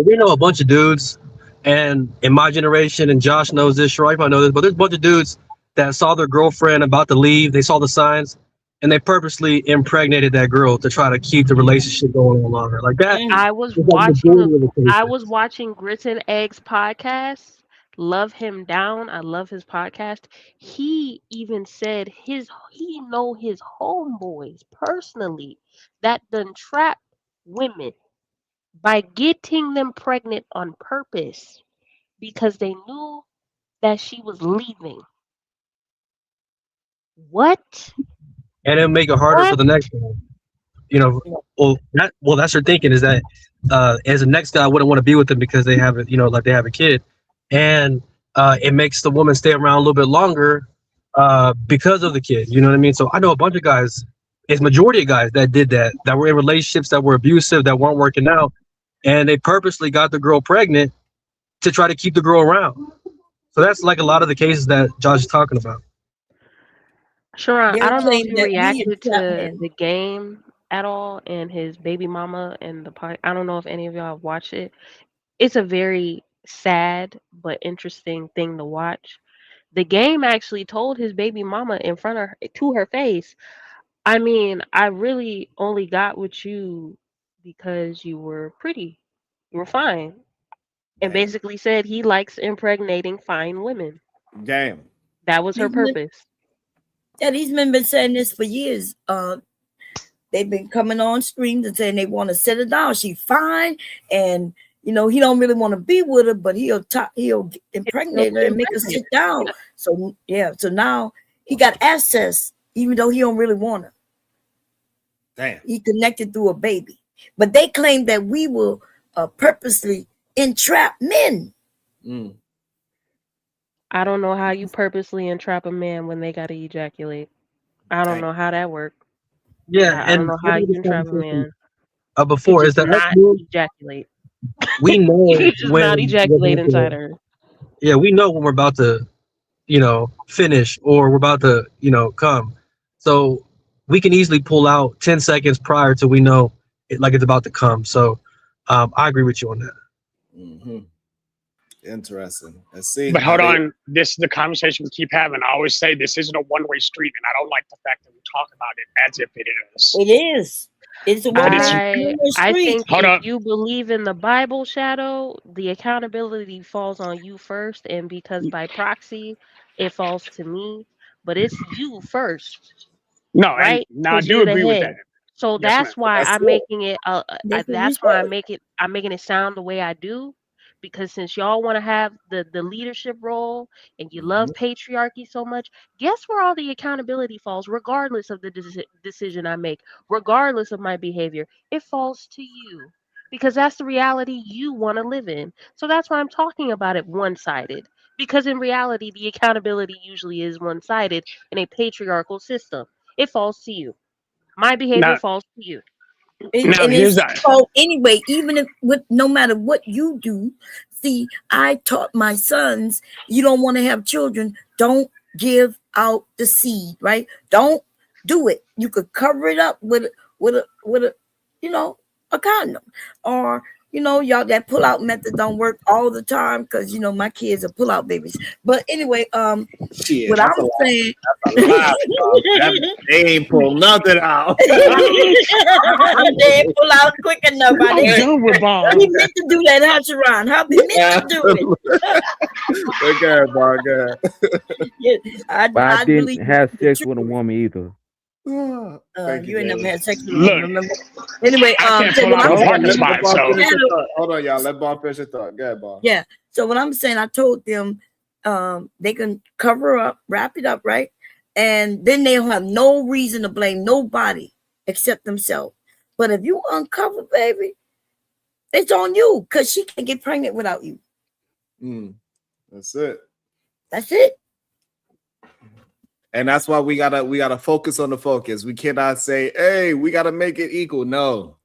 We know a bunch of dudes, and in my generation, and Josh knows this, Sharif might know this, but there's a bunch of dudes that saw their girlfriend about to leave. They saw the signs, and they purposely impregnated that girl to try to keep the relationship going on longer. Like that. I was watching Grits and Eggs podcast. Love him down. I love his podcast. He even said he know his homeboys personally that done trapped women by getting them pregnant on purpose because they knew that she was leaving. What? And it'll make it harder for the next one. You know, that's her thinking is that as the next guy wouldn't want to be with them because they have they have a kid, and it makes the woman stay around a little bit longer because of the kid. You know what I mean? So I know a bunch of guys. It's majority of guys that did that were in relationships that were abusive, that weren't working out, and they purposely got the girl pregnant to try to keep the girl around. So that's like a lot of the cases that Josh is talking about. Sure, I don't know if you reacted to the game at all and his baby mama and the part. I don't know if any of y'all have watched it. It's a very sad but interesting thing to watch. The game actually told his baby mama in front of her, to her face, I mean, I really only got with you because you were pretty. You were fine. And basically said he likes impregnating fine women. Damn. That was her purpose. Yeah, these men been saying this for years. They've been coming on streams and saying they want to settle down. She's fine, and you know he don't really want to be with her, but he'll impregnate her and make her sit down. So yeah, so now he got access, even though he don't really want her. Damn. He connected through a baby, but they claim that we will purposely entrap men. I don't know how you purposely entrap a man when they gotta ejaculate. I don't know how that works. Yeah, I don't know how you entrap a man. Before is that not ejaculate. We know You just when not ejaculate inside her. Yeah, we know when we're about to, finish or we're about to, come. So we can easily pull out 10 seconds prior to we know it's about to come. So I agree with you on that. Mm-hmm. Interesting. Let's see. But hold on, this is the conversation we keep having. I always say this isn't a one-way street, and I don't like the fact that we talk about it as if it is. It is. It's a one-way street. I think if you believe in the Bible, Shadow, the accountability falls on you first, and because by proxy, it falls to me. But it's you first. No, right? Now I do agree with that. So Yes, that's ma'am. why That's I'm good. making it. That's why I'm making it sound the way I do, because since y'all want to have the leadership role and you love patriarchy so much, guess where all the accountability falls, regardless of the decision I make, regardless of my behavior, it falls to you, because that's the reality you want to live in. So that's why I'm talking about it one-sided, Because in reality, the accountability usually is one-sided in a patriarchal system. It falls to you. My behavior Now, falls to you. And here's it's that. so anyway, even if no matter what you do, see, I taught my sons, you don't want to have children, don't give out the seed, right? Don't do it. You could cover it up with a a condom, or y'all, that pull-out method don't work all the time because my kids are pull-out babies. But anyway, Shit, what that's I'm a lie. saying, That's a lie, dog. They ain't pull nothing out. they ain't pull out quick enough. I'm done with Bob. He meant to do that, huh, Sharon? Huh? He meant to do it. Okay, Bob, go ahead. Yeah, But I I didn't believe have the sex truth. with a woman either. Thank You ain't never David. had sex with a Look, woman, remember? Anyway, I can't so pull what out I'm a parking saying, spot, Let Bob so finish his thought. Hold on, y'all. Let Bob finish his thought. Go ahead, Bob. yeah. So what I'm saying, I told them they can cover up, wrap it up, right? And then they'll have no reason to blame nobody except themselves. But if you uncover, baby, it's on you because she can't get pregnant without you. That's it. That's it. And that's why we gotta focus on the focus. We cannot say, hey, we gotta make it equal. No,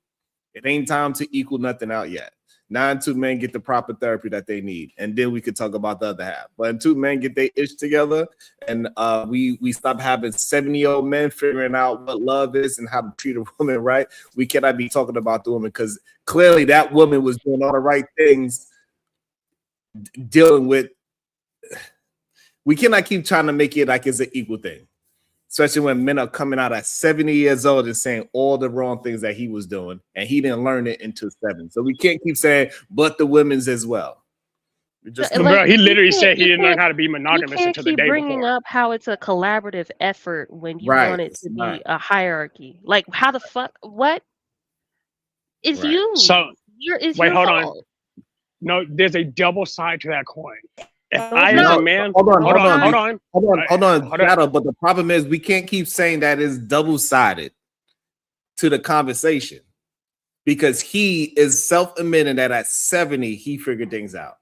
it ain't time to equal nothing out yet. Now until men get the proper therapy that they need, and then we could talk about the other half. But until men get their ish together, and we stop having 70-year-old men figuring out what love is and how to treat a woman right, we cannot be talking about the woman because clearly that woman was doing all the right things, dealing with. We cannot keep trying to make it like it's an equal thing, especially when men are coming out at 70 years old and saying all the wrong things that he was doing, and he didn't learn it until 7. So we can't keep saying, but the women's as well. Bro, he literally said he you didn't learn can't- how to be You monogamous can't until the keep day bringing before. up how it's a collaborative effort when you Right, want it it's to not. be a hierarchy. Like, how the fuck? What? It's Right. you. So, It's wait, your hold on. fault. No, there's a double side to that coin. If No, I, it's as a not. man, Hold on. hold on. Shadow, but the problem is we can't keep saying that is double-sided to the conversation because he is self-admitting that at 70 he figured things out.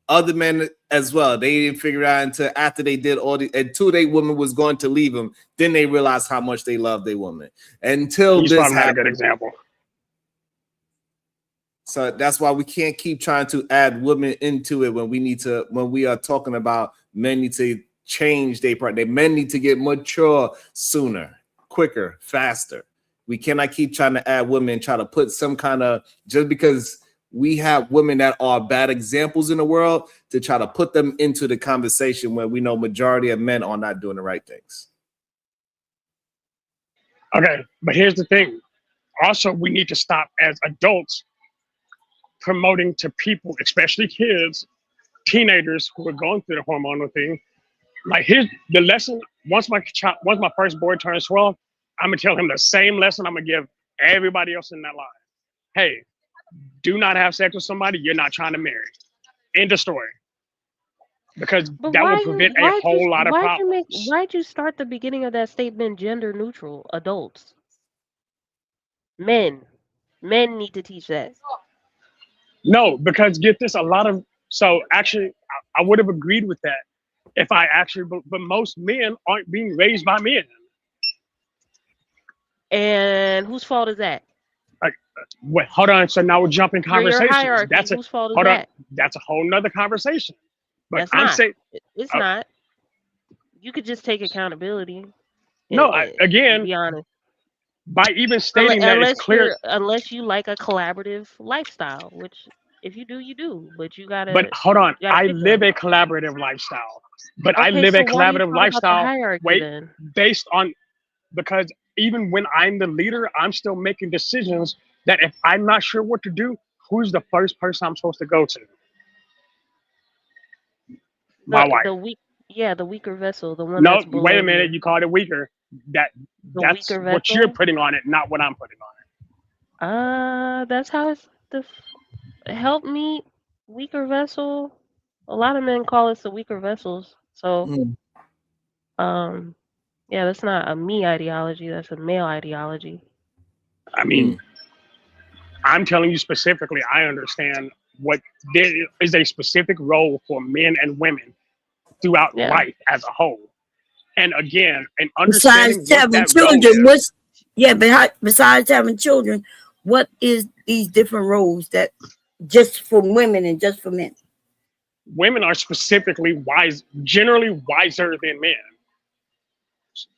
Other men as well, they didn't figure it out until after they did until their woman was going to leave them. Then they realized how much they love their woman. Until He's this probably not a happened. good example. So that's why we can't keep trying to add women into it when we are talking about men need to change their part. Men need to get mature sooner, quicker, faster. We cannot keep trying to add women and try to put some kind of, just because we have women that are bad examples in the world, to try to put them into the conversation where we know majority of men are not doing the right things. Okay, but here's the thing. Also, we need to stop as adults promoting to people, especially kids, teenagers who are going through the hormonal thing. Like, here's the lesson. Once my first boy turns 12, I'm gonna tell him the same lesson I'm gonna give everybody else in that line. Hey, do not have sex with somebody you're not trying to marry. End of story. Because But that will prevent a whole lot of problems. Why'd you start the beginning of that statement gender neutral? Adults. Men need to teach that. No, because get this, so actually I would have agreed with that if I actually, but most men aren't being raised by men. And whose fault is that? Like, wait, hold on. So now we're jumping Your conversations. hierarchy. That's Whose fault is hold on. that? That's a whole nother conversation. But That's I'm not. saying It's not. You could just take accountability. no. To be honest, by even stating that it's clear. Unless you like a collaborative lifestyle, which if you do, you do. But you gotta. But hold on, you gotta I pick live one. a collaborative lifestyle. But I Okay, live so a why do you collaborative talk about the lifestyle. hierarchy Wait, then? based on, because even when I'm the leader, I'm still making decisions that if I'm not sure what to do, who's the first person I'm supposed to go to? My wife. The weaker vessel, the one No, that's below wait a minute. you. You called it weaker. That's weaker what you're vessel? putting on it, not what I'm putting on it. That's how it's help me weaker vessel. A lot of men call us the weaker vessels. So, yeah, that's not a me ideology. That's a male ideology. I mean, I'm telling you specifically, I understand what there is a specific role for men and women throughout Yeah. life as a whole. And again, and understanding Besides what having that role children, is. besides having children, what is these different roles that just for women and just for men? Women are specifically generally wiser than men.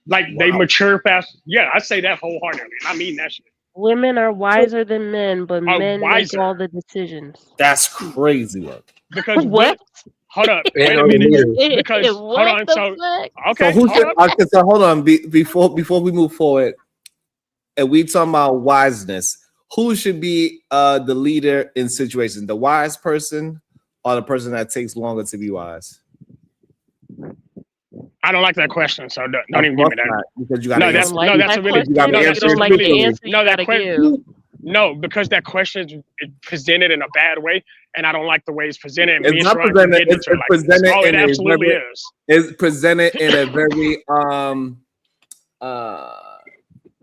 Like they mature fast. Yeah, I say that wholeheartedly. And I mean that shit. Women are wiser than men, but Are men wiser. make all the decisions. That's crazy work. Because What? Hold up, They wait a are the minute. leaders. Because hold What on, the so fuck? okay, So hold up. so hold on. Before we move forward, and we talking about wiseness, who should be the leader in situations? The wise person or the person that takes longer to be wise? I don't like that question, so don't even give me that. Because you got to that's answer. that's a really You got to answer truthfully. that question. No, because that question is presented in a bad way, and I don't like the way it's presented. And It's not presented. It's presented oh, it in a absolutely very, is. It's presented in a very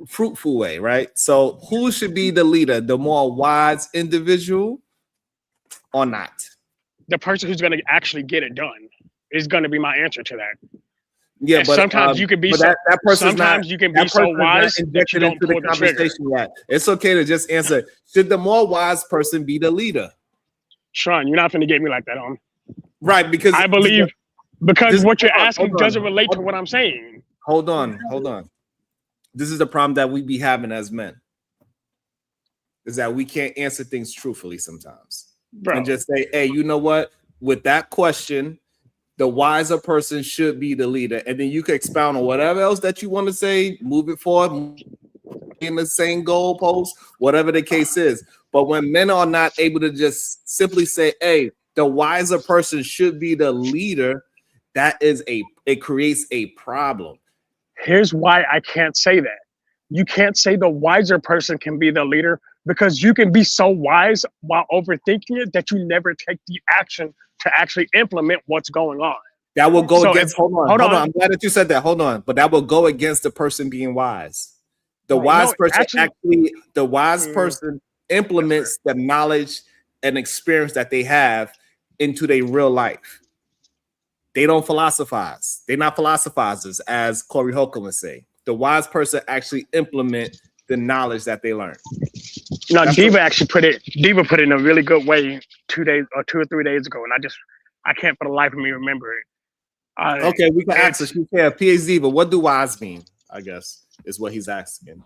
fruitful way, right? So, who should be the leader? The more wise individual, or not? The person who's going to actually get it done is going to be my answer to that. Yeah, And but sometimes you can be but so. that person's Sometimes not, you can that be so person's not wise that you injected don't into pull the the trigger. conversation yet. It's okay to just answer. Should the more wise person be the leader? Sean, you're not going to get me like that on. Right, because I believe because what you're asking hold on. doesn't relate to what I'm saying. Hold on. This is the problem that we be having as men. Is that we can't answer things truthfully sometimes. Bro. And just say, hey, you know what? With that question, the wiser person should be the leader. And then you can expound on whatever else that you want to say, move it forward in the same goalpost, whatever the case is. But when men are not able to just simply say, hey, the wiser person should be the leader, it creates a problem. Here's why I can't say that. You can't say the wiser person can be the leader because you can be so wise while overthinking it that you never take the action to actually implement what's going on. That will go So against. if- Hold on. I'm glad that you said that. Hold on, but that will go against the person being wise. The wise person the wise person implements the knowledge and experience that they have into their real life. They don't philosophize. They're not philosophizers, as Corey Holcomb would say. The wise person actually implement the knowledge that they learn. No, Diva put it in a really good way 2 or 3 days ago, and I can't for the life of me remember it. Okay, we can ask her. She said, PhD, but what do wise mean? I guess is what he's asking.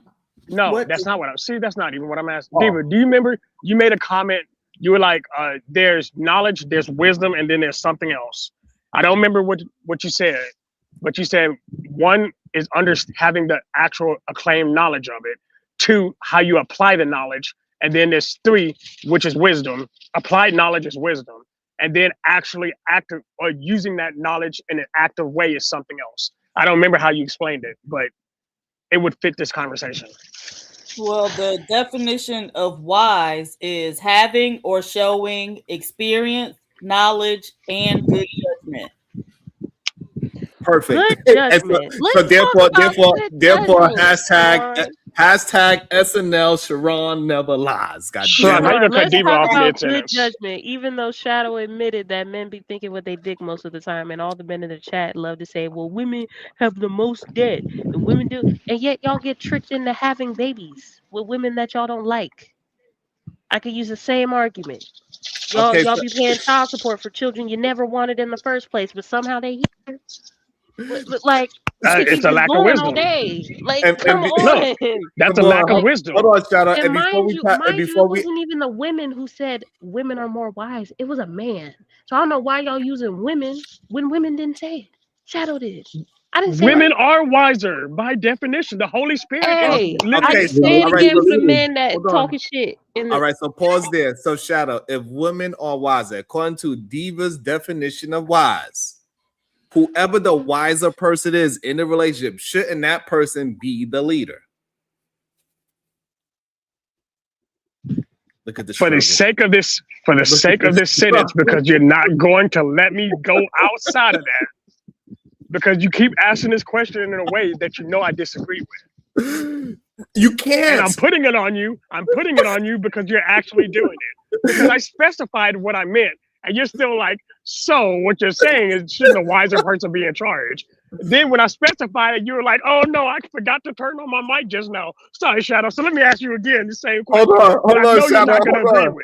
No, that's not what I'm. See, that's not even what I'm asking. Diva, do you remember you made a comment? You were like, "There's knowledge, there's wisdom, and then there's something else." I don't remember what you said, but you said one is having the actual acclaimed knowledge of it. 2, how you apply the knowledge, and then there's 3, which is wisdom. Applied knowledge is wisdom, and then actually active or using that knowledge in an active way is something else. I don't remember how you explained it, but it would fit this conversation. Well, the definition of wise is having or showing experience, knowledge, and good judgment. Perfect. Good And judgment. so therefore, hashtag SNL Sharon never lies. God damn it. Let's talk about good judgment, even though Shadow admitted that men be thinking what they dig most of the time, and all the men in the chat love to say, well, women have the most debt, and women do, and yet y'all get tricked into having babies with women that y'all don't like. I could use the same argument. Y'all be paying child support for children you never wanted in the first place, but somehow they here. But like, it's a lack of wisdom. all day. Like, And- come and- on. That's a lack of wisdom. Hold on, shout out. And And before mind you, it wasn't even the women who said women are more wise. It was a man. So I don't know why y'all using women when women didn't say it. Shadow did. I didn't say Women that. are wiser by definition. The Holy Spirit Hey, is living. I say it all right, again so for the listen, men that hold on. talking shit. All right, so pause there. So, Shadow, if women are wiser, according to Diva's definition of wise, whoever the wiser person is in the relationship, shouldn't that person be the leader? Look at the For the sake of this sentence, because you're not going to let me go outside of that, because you keep asking this question in a way that you know I disagree with. You can't. And I'm putting it on you. I'm putting it on you because you're actually doing it. Because I specified what I meant, and you're still like, so what you're saying is shouldn't a wiser person be in charge? Then when I specified it, you were like, oh no, I forgot to turn on my mic just now. Sorry, Shadow. So let me ask you again the same question. Hold on, Shadow.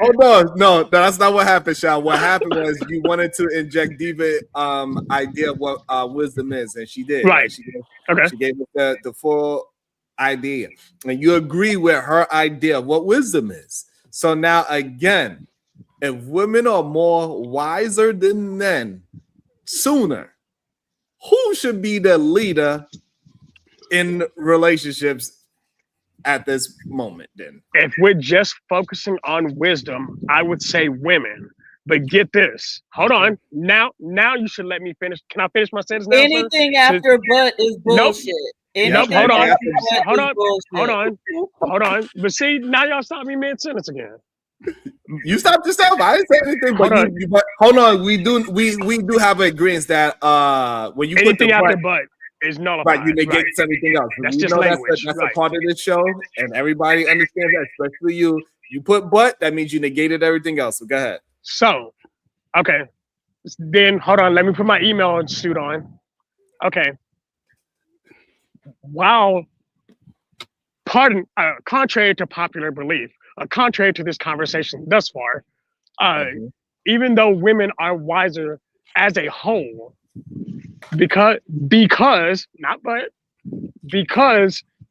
Hold on. No, that's not what happened, Shadow. What happened was you wanted to inject Diva idea of what wisdom is, and she did. Right. She gave us the full idea, and you agree with her idea of what wisdom is. So now again, if women are more wiser than men sooner, who should be the leader in relationships at this moment then? If we're just focusing on wisdom, I would say women. But get this. Hold on. Now you should let me finish. Can I finish my sentence now? Anything sir? after but is bullshit. Nope. Anything Hold on. after but Hold is on. bullshit. Hold on. But see, now y'all stop me mid-sentence again. You stopped yourself. I didn't say anything. But hold on. We do have agreements that when you Anything put after but is nullified. right, you negate everything else. That's We just know language. That's a part of the show, and everybody understands that, especially you. You put but, that means you negated everything else. So go ahead. So, okay. Then hold on. Let me put my email suit on. Okay. While contrary to popular belief, contrary to this conversation thus far, even though women are wiser as a whole, because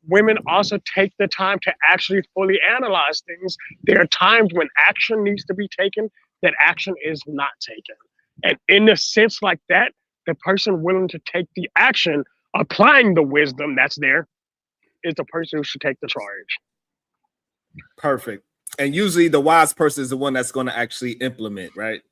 women also take the time to actually fully analyze things. There are times when action needs to be taken that action is not taken. And in a sense like that, the person willing to take the action, applying the wisdom that's there, is the person who should take the charge. Perfect. And usually the wise person is the one that's going to actually implement, right?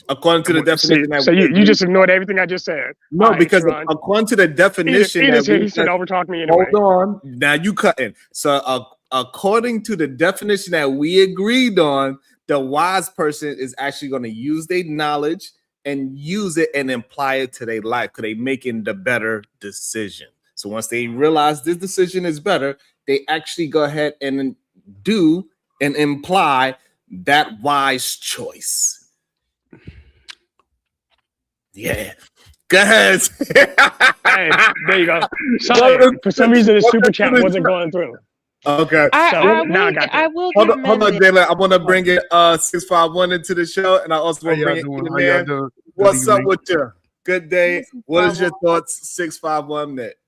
According to the definition. So you just ignored everything I just said. No, All right, because Sharon. according to the definition, he said overtalk me anyway. Hold on. Now you cutting. So according to the definition that we agreed on, the wise person is actually going to use their knowledge and use it and apply it to their life because they making the better decision. So once they realize this decision is better, they actually go ahead and do and imply that wise choice. Yeah. Go ahead. Hey, there you go. Sorry, for some reason the super chat wasn't going through. Okay. I will hold give on, Jayla. I want to bring it 651 into the show, and I also want to bring it in there. What's up with you? Good day. What is your thoughts? 651 Mitt.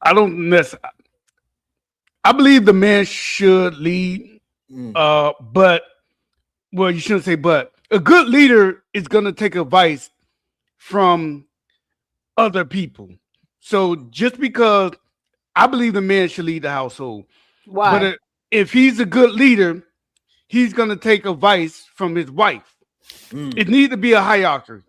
I don't necessarily. I believe the man should lead, but well, you shouldn't say but. A good leader is going to take advice from other people. So just because I believe the man should lead the household, Why? but if he's a good leader, he's going to take advice from his wife. It needs to be a hierarchy.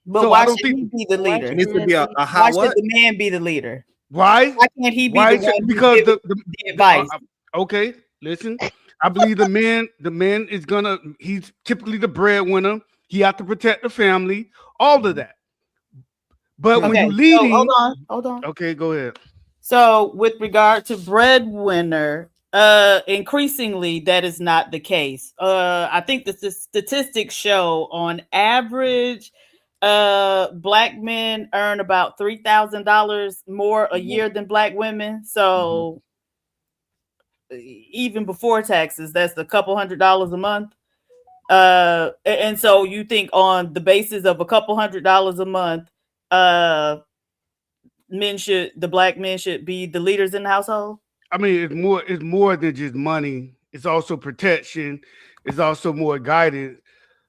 But So why I don't should he be the leader? It needs to be a Why should the man be the leader? Why? Why can't he be Why? the one Because who gives the advice? Okay, listen. I believe the man is gonna. He's typically the breadwinner. He has to protect the family. All of that. But when you leading, so hold on. Okay, go ahead. So with regard to breadwinner, increasingly that is not the case. I think the statistics show on average, black men earn about $3,000 more a year than black women. So even before taxes, that's a couple $100 a month. And so you think on the basis of a couple $100 a month, the black men should be the leaders in the household? I mean, it's more than just money. It's also protection. It's also more guidance.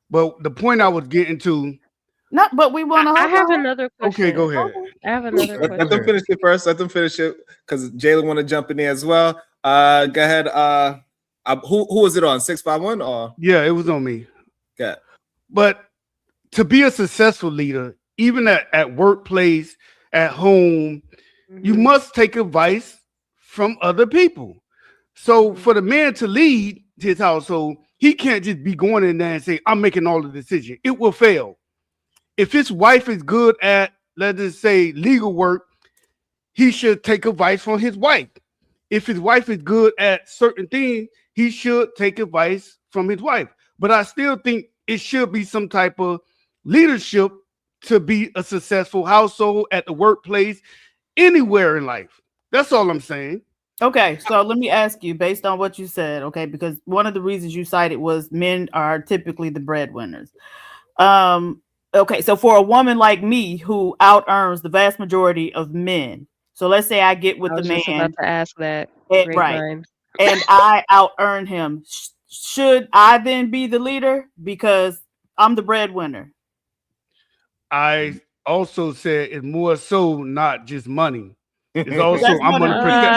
But the point I was getting to. No, but we want to. I have another question. Okay, go ahead. I have another question. Let them finish it first. Let them finish it because Jayla want to jump in there as well. Go ahead. Who was it on? 651 or? Yeah, it was on me. Yeah. But to be a successful leader, even at workplace, at home, you must take advice from other people. So for the man to lead his household, he can't just be going in there and say, I'm making all the decisions. It will fail. If his wife is good at, let's just say, legal work, he should take advice from his wife. if his wife is good at certain things, he should take advice from his wife. But I still think it should be some type of leadership to be a successful household, at the workplace, anywhere in life. That's all I'm saying. Okay, so let me ask you, based on what you said, okay, because one of the reasons you cited was men are typically the breadwinners. Okay, so for a woman like me who out earns the vast majority of men, so let's say I get with I the was just man, about to ask that. right, Grapevine. and I out earn him, should I then be the leader because I'm the breadwinner? I also said it's more so not just money. It's also That's I'm what gonna I'm protect.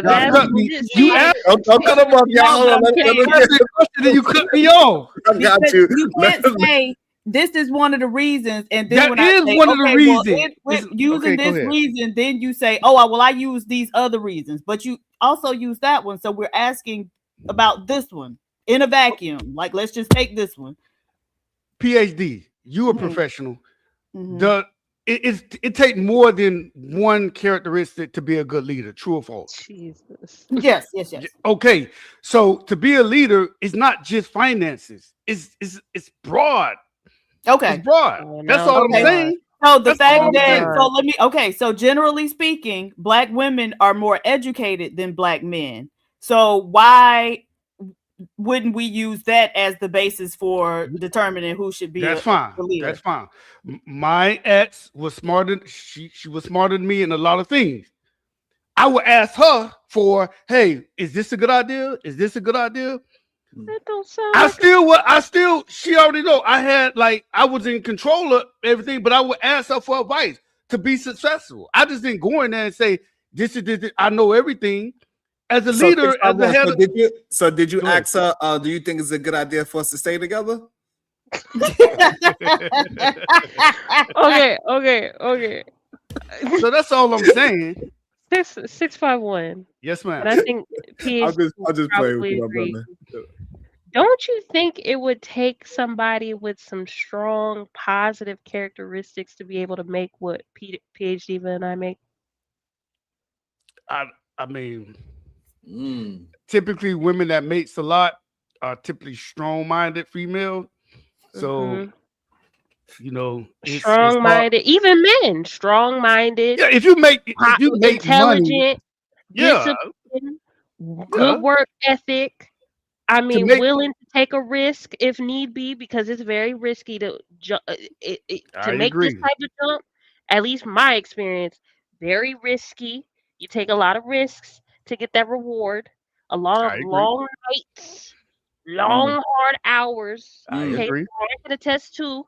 Y'all that's cut me. just You see, asked Don't cut him off, y'all. Hold on, let me the get question and you cut me off. I got Because you. you can't say this is one of the reasons, and then That when is I say, one of the okay, well, reasons. with Okay, using go this ahead. reason, then you say, oh, well, I use these other reasons, but you also use that one. So we're asking about this one in a vacuum. Like, let's just take this one. PhD, you a Mhm. professional. Mhm. It takes more than one characteristic to be a good leader. True or false? Jesus. Yes. Okay, so to be a leader is not just finances. It's broad. Okay. It's broad. Oh, That's now all it's I'm broad. saying. So the That's all fact I'm that saying. so let me generally speaking, black women are more educated than black men. So why wouldn't we use that as the basis for determining who should be That's a fine. leader? That's fine. My ex was smarter. She was smarter than me in a lot of things. I would ask her for, hey, is this a good idea? Is this a good idea? That don't sound She already know. I was in control of everything, but I would ask her for advice to be successful. I just didn't go in there and say, this is this. I know everything. As a leader, as the head of, Did you Go ahead. ask her, do you think it's a good idea for us to stay together? Okay. So that's all I'm saying. 651. Yes, ma'am. And I think I'm PhD just would playing with probably you, my agree. brother. Don't you think it would take somebody with some strong positive characteristics to be able to make what PhD and I make? I mean, typically women that mates a lot are typically strong-minded females. So, you know, it's hard. Strong-minded, even men, strong-minded. Yeah, if you make money, intelligent, yeah, disciplined, good work ethic. I mean, make- willing to take a risk if need be, because it's very risky to I make this agree. type of jump. At least my experience, very risky. You take a lot of risks to get that reward. A lot I of agree. long nights, long hard hours. I Okay, agree. I can attest to.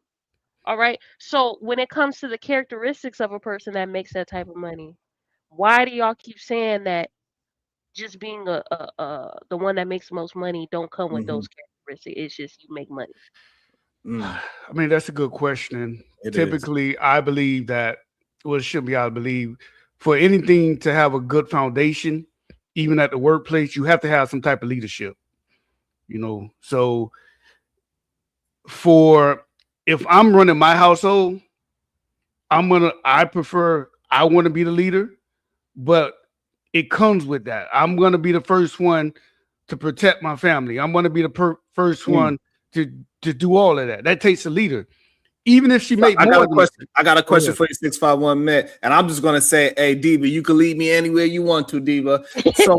All right. So when it comes to the characteristics of a person that makes that type of money, why do y'all keep saying that just being the one that makes the most money don't come with those characteristics? It's just you make money. I mean, that's a good question. It Typically, I believe that, well, it should be, I believe, for anything to have a good foundation, even at the workplace, you have to have some type of leadership. You know, so if I'm running my household, I want to be the leader, but it comes with that. I'm going to be the first one to protect my family. I'm going to be the first one to do all of that. That takes a leader. Even if she make I more got a than question. I got a question ahead. for you, 651 Met, and I'm just gonna say, hey, Diva, you can lead me anywhere you want to, Diva. So,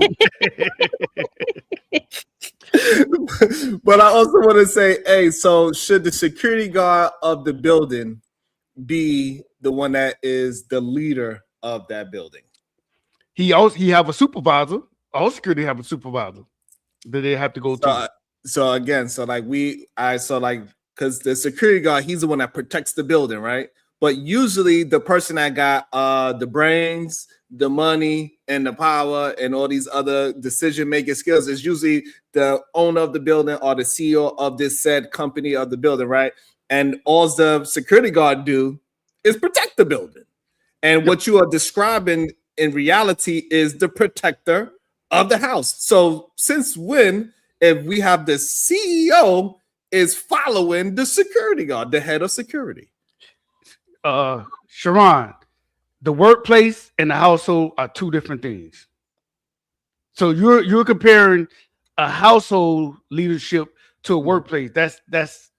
but I also want to say, hey, so should the security guard of the building be the one that is the leader of that building? He have a supervisor. All security have a supervisor that they have to go to. So again, because the security guard, he's the one that protects the building, right? But usually the person that got the brains, the money, and the power, and all these other decision-making skills is usually the owner of the building or the CEO of this said company of the building, right? And all the security guard do is protect the building. And what you are describing in reality is the protector of the house. So since when, if we have the CEO is following the security guard, the head of security? Sharon, the workplace and the household are two different things. So you're comparing a household leadership to a workplace. That's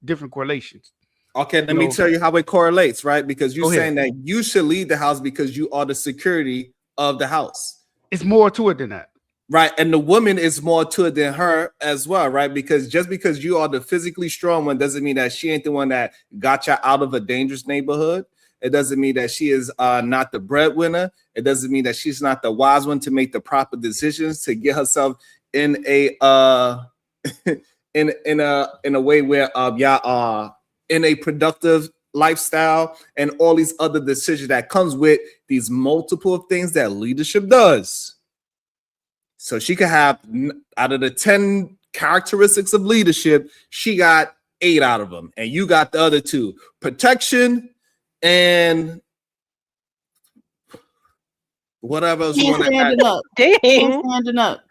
different correlations. Okay, let me tell you how it correlates, right? Because you're Go saying ahead. that you should lead the house because you are the security of the house. It's more to it than that. Right. And the woman is more to it than her as well, right? Because just because you are the physically strong one doesn't mean that she ain't the one that got you out of a dangerous neighborhood. It doesn't mean that she is not the breadwinner. It doesn't mean that she's not the wise one to make the proper decisions to get herself in a in a way where y'all are in a productive lifestyle and all these other decisions that comes with these multiple things that leadership does. So she could have, out of the 10 characteristics of leadership, she got 8 out of them, and you got the other 2: protection and whatever else you want to add. Standing up. Dang. Standing up.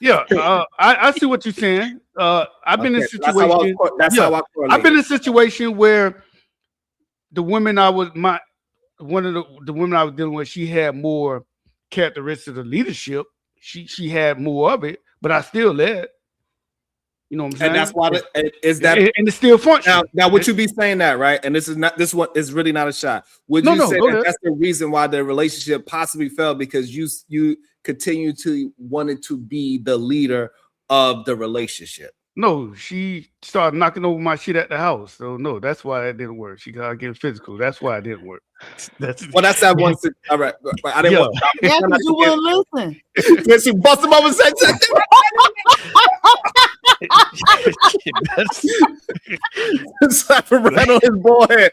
Yeah, I see what you're saying. I've been in a Okay, that's how I situation. correlate. I've been in a situation where the women one of the women I was dealing with, she had more characteristics of leadership. She had more of it, but I still led. You know what I'm saying? And that's why is that and it's still functional. Now would you be saying that, right? And this one is really not a shot. Would you say that that's the reason why the relationship possibly fell, because you continue to wanted to be the leader of the relationship? No, she started knocking over my shit at the house. So no, that's why it didn't work. She got getting physical. That's why it didn't work. That's that one. All right, but I didn't want. Yeah, because you wouldn't listen. Then she busted him up and said, slapping right on his forehead.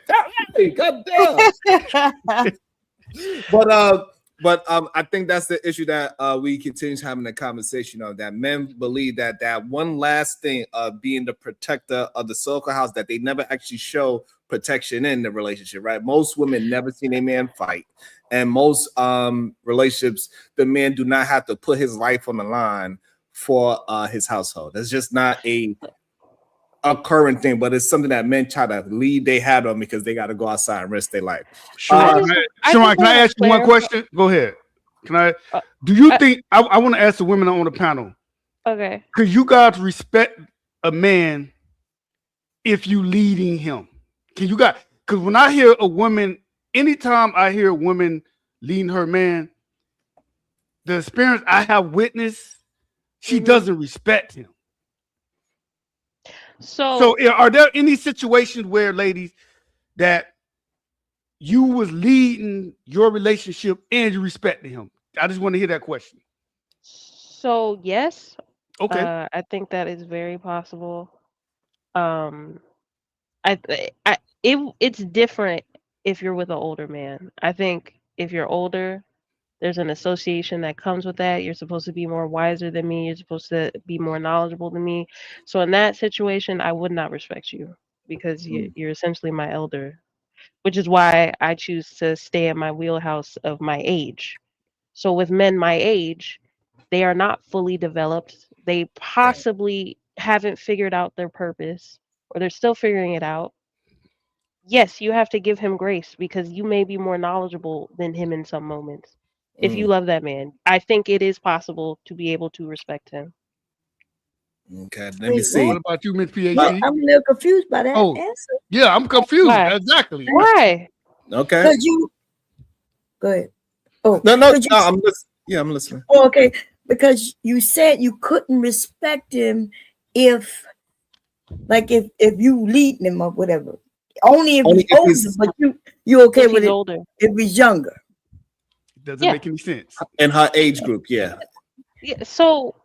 Hey, God damn. But I think that's the issue that we continue having the conversation of, that men believe that one last thing of being the protector of the circle house, that they never actually show protection in the relationship, right? Most women never seen a man fight, and most relationships, the man do not have to put his life on the line for his household. That's just not a current thing, but it's something that men try to leave their hat on because they got to go outside and risk their life. Sharon, can I ask you one question? Go ahead. Can I? Do you think I want to ask the women on the panel? Okay. Could you guys respect a man if you leading him? Can you guys? Because when I hear a woman, anytime I hear a woman leading her man, the experience I have witnessed, she doesn't respect him. So are there any situations where, ladies, that you was leading your relationship and you respected him? I just want to hear that question. So yes. Okay. I think that is very possible. It's different if you're with an older man. I think if you're older, there's an association that comes with that. You're supposed to be more wiser than me. You're supposed to be more knowledgeable than me. So in that situation, I would not respect you because you're essentially my elder, which is why I choose to stay in my wheelhouse of my age. So with men my age, they are not fully developed. They possibly haven't figured out their purpose, or they're still figuring it out. Yes, you have to give him grace because you may be more knowledgeable than him in some moments. If you love that man, I think it is possible to be able to respect him. Okay, let me see. What about you, Miss PhD? I'm a little confused by that answer. Yeah, I'm confused. Why? Exactly. Why? Okay. Because you go ahead. Oh no, I'm listening. Yeah, I'm listening. Oh, okay. Because you said you couldn't respect him if you leading him or whatever. Only if he's older, but you okay with it older. if he's younger. Doesn't make any sense. In her age group, yeah. Yeah. So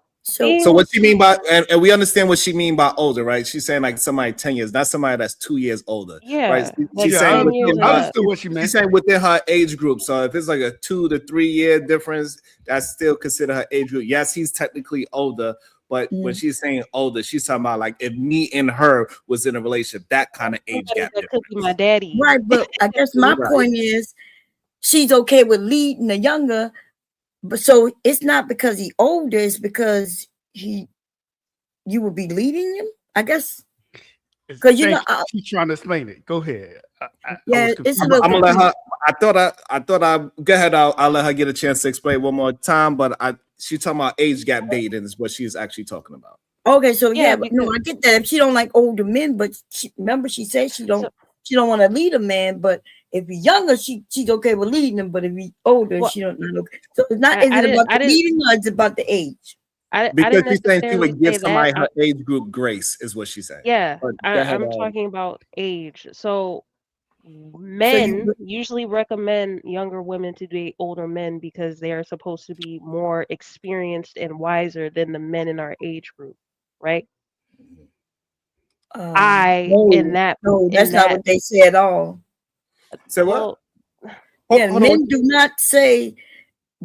what she mean by, and we understand what she mean by older, right? She's saying like somebody 10 years, not somebody that's 2 years older. Yeah. Right? Like She's saying I understood what she meant. She's saying within her age group. So if it's like a 2 to 3 year difference, that's still considered her age group. Yes, he's technically older, but when she's saying older, she's talking about like if me and her was in a relationship, that kind of age gap. That could be my daddy. Right, but I guess my point is she's okay with leading the younger, but so it's not because he's older, it's because you would be leading him, I guess. Because she's trying to explain it. Go ahead. I'm gonna let her. I thought I go ahead. I'll let her get a chance to explain one more time. But she's talking about age gap dating is what she's actually talking about. Okay, so Yeah, but no, I get that. If she don't like older men, but remember she said she don't want to lead a man, but if he's younger, she's okay with leading him. But if he's older, Well, she don't know. So it's not. Is it about the leading or it's about the age? Because she's saying she would give somebody her age group grace, is what she's saying. Yeah, But go ahead, I'm talking about age. So men usually recommend younger women to date older men because they are supposed to be more experienced and wiser than the men in our age group, right? No, that's not what they say at all. So what? Yeah, men do not say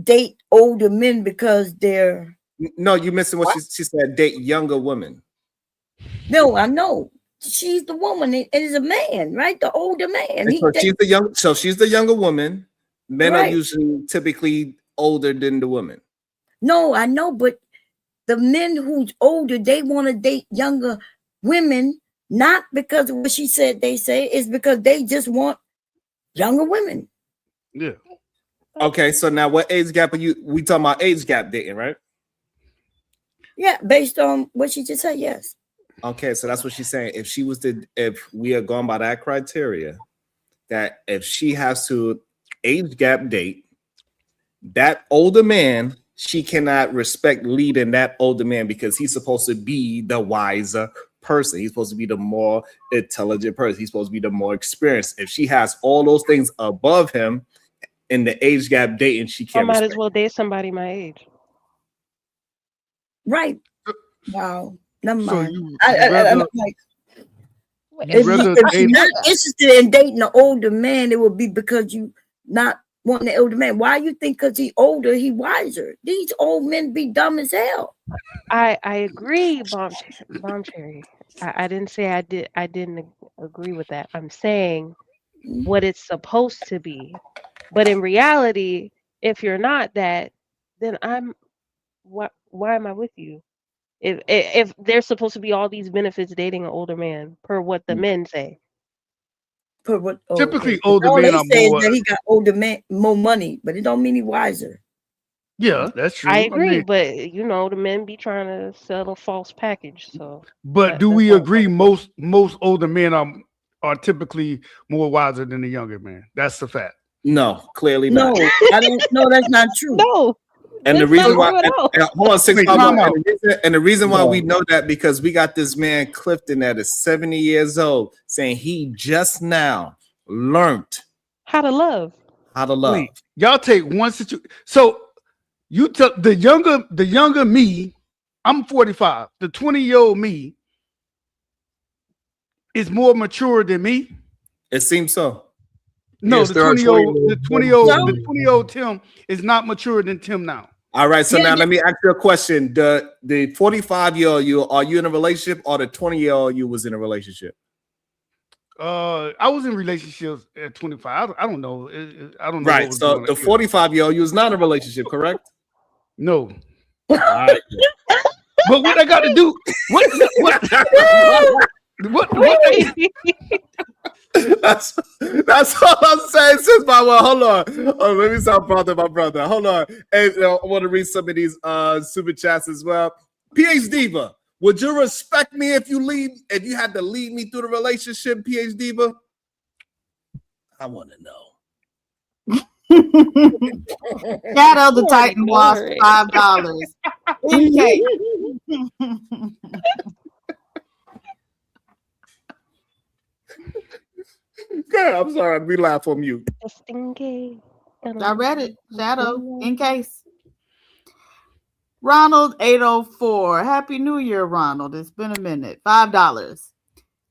date older men because they're. No, you're missing what she said. Date younger women. No, I know. She's the woman. It is a man, right? The older man. So she's the younger woman. Men are Right. usually typically older than the woman. No, I know, but the men who's older, they want to date younger women, not because of what she said they say, it's because they just want younger women. Yeah. Okay, so now what age gap are you? We talking about age gap dating, right? Yeah, based on what she just said, yes. Okay, so that's what she's saying. If we are going by that criteria, that if she has to age gap date that older man, she cannot respect leading that older man because he's supposed to be the wiser person. He's supposed to be the more intelligent person. He's supposed to be the more experienced. If she has all those things above him in the age gap dating, she I can't might respect. as well date somebody my age. Right. Wow. Never So mind. you I'm rather- like, You rather if you're date- not interested in dating an older man, it would be because you not wanting an older man. Why you think because he older, he wiser? These old men be dumb as hell. I agree, Bomb Cherry. I didn't say I didn't agree with that. I'm saying what it's supposed to be. But in reality, if you're not that, then why am I with you? If there's supposed to be all these benefits dating an older man per what the men say. Per what, Typically, okay. older All men they are say is more. that he got older man more money, but it don't mean he wiser. Yeah, that's true. I agree, mean, but the men be trying to sell a false package. So but do we agree most older men are typically more wiser than the younger man? That's the fact. No, clearly No, not. I don't. No, that's not true. No. And the That's reason not why, true at all. hold on, 6 Wait, Pablo, time out. and the reason why we know that because we got this man Clifton that is 70 years old saying he just now learned How to love. how to love. Wait, y'all take one situation. So you took the younger me. I'm 45. The 20-year-old me is more mature than me. It seems so. No, Yes, the there are 20-year-old Tim is not mature than Tim now. All right, so Yeah, now yeah. let me ask you a question. The 45-year-old you, are you in a relationship, or the 20-year-old you was in a relationship? I was in relationships at 25. I don't know. I don't know. what Right. was So going the on. 45-year-old you was not in a relationship, correct? No. All right. But what I got to do? What? That's all I'm saying. Since hold on. Let me stop bothering my brother. Hold on. Hey, I want to read some of these super chats as well. PH Diva, would you respect me if you had to lead me through the relationship, PH Diva? I want to know. Shadow the Titan lost $5. Okay. Okay, I'm sorry. We laugh on mute. Just in case. I read it. Shadow, in case. Ronald 804. Happy New Year, Ronald. It's been a minute. $5.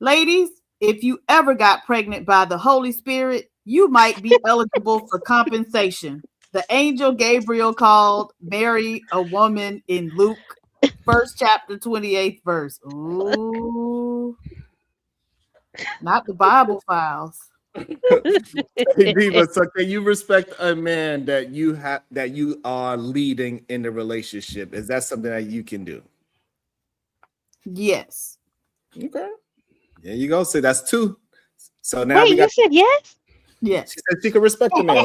Ladies, if you ever got pregnant by the Holy Spirit, you might be eligible for compensation. The angel Gabriel called Mary a woman in Luke 1st chapter 28th verse. Ooh. Not the Bible files. Hey, Diva, so can you respect a man that you are leading in the relationship? Is that something that you can do? Yes. Okay. There you go. So that's 2. So now Wait, we got you said yes? Yes. She said she could respect the man. I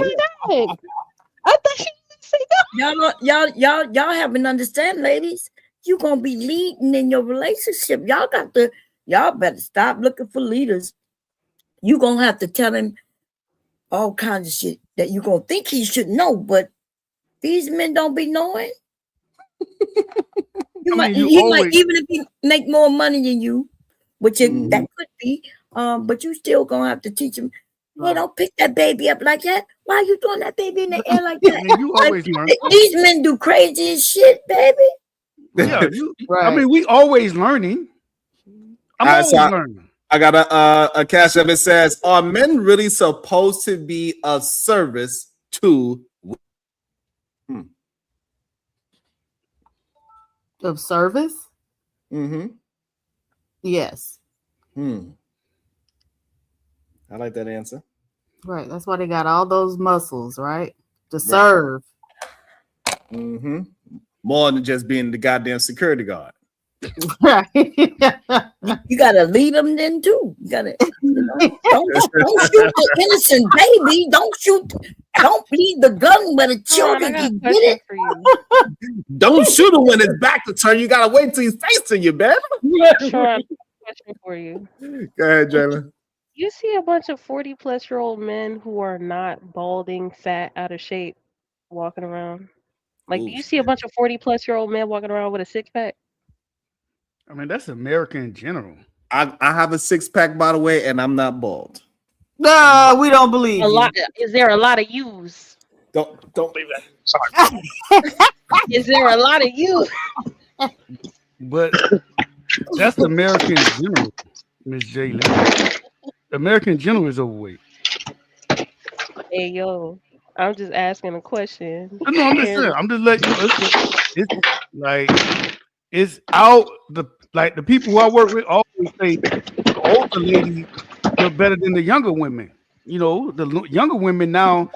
thought she didn't say that. Y'all haven't understand, ladies. You gonna be leading in your relationship. Y'all better stop looking for leaders. You gonna have to tell him all kinds of shit that you gonna think he should know, but these men don't be knowing. He might, even if he make more money than you, which that could be, but you still gonna have to teach him. Hey, don't pick that baby up like that. Why are you throwing that baby in the air like that? You always learn. These men do crazy as shit, baby. Yeah, I mean, we always learning. I'm always learning. I got a cash app. It says, "Are men really supposed to be of service to?" Of service? Mm-hmm. Yes. I like that answer. Right. That's why they got all those muscles, right? To serve. Mm-hmm. More than just being the goddamn security guard. Right. You gotta lead them then too. You gotta don't shoot the innocent baby. Don't leave the gun where the children can get it. Don't shoot him when his back to turn. You gotta wait till he's facing you, man. Sure, I have a question for you. Go ahead, Jalen. You see a bunch of 40-plus-year-old men who are not balding, fat, out of shape, walking around. Like, do you see a bunch of 40-plus-year-old men walking around with a six-pack? I mean, that's American in general. I have a six-pack, by the way, and I'm not bald. No, we don't believe a lot. Is there a lot of yous? Don't believe that. Sorry. Is there a lot of yous? But that's American in general, Miss Jalen. American in general is overweight. Hey, yo. I'm just asking a question. No, I'm just saying. I'm just letting you know. It's like it's out. The people who I work with always say the older ladies look better than the younger women. You know, the younger women now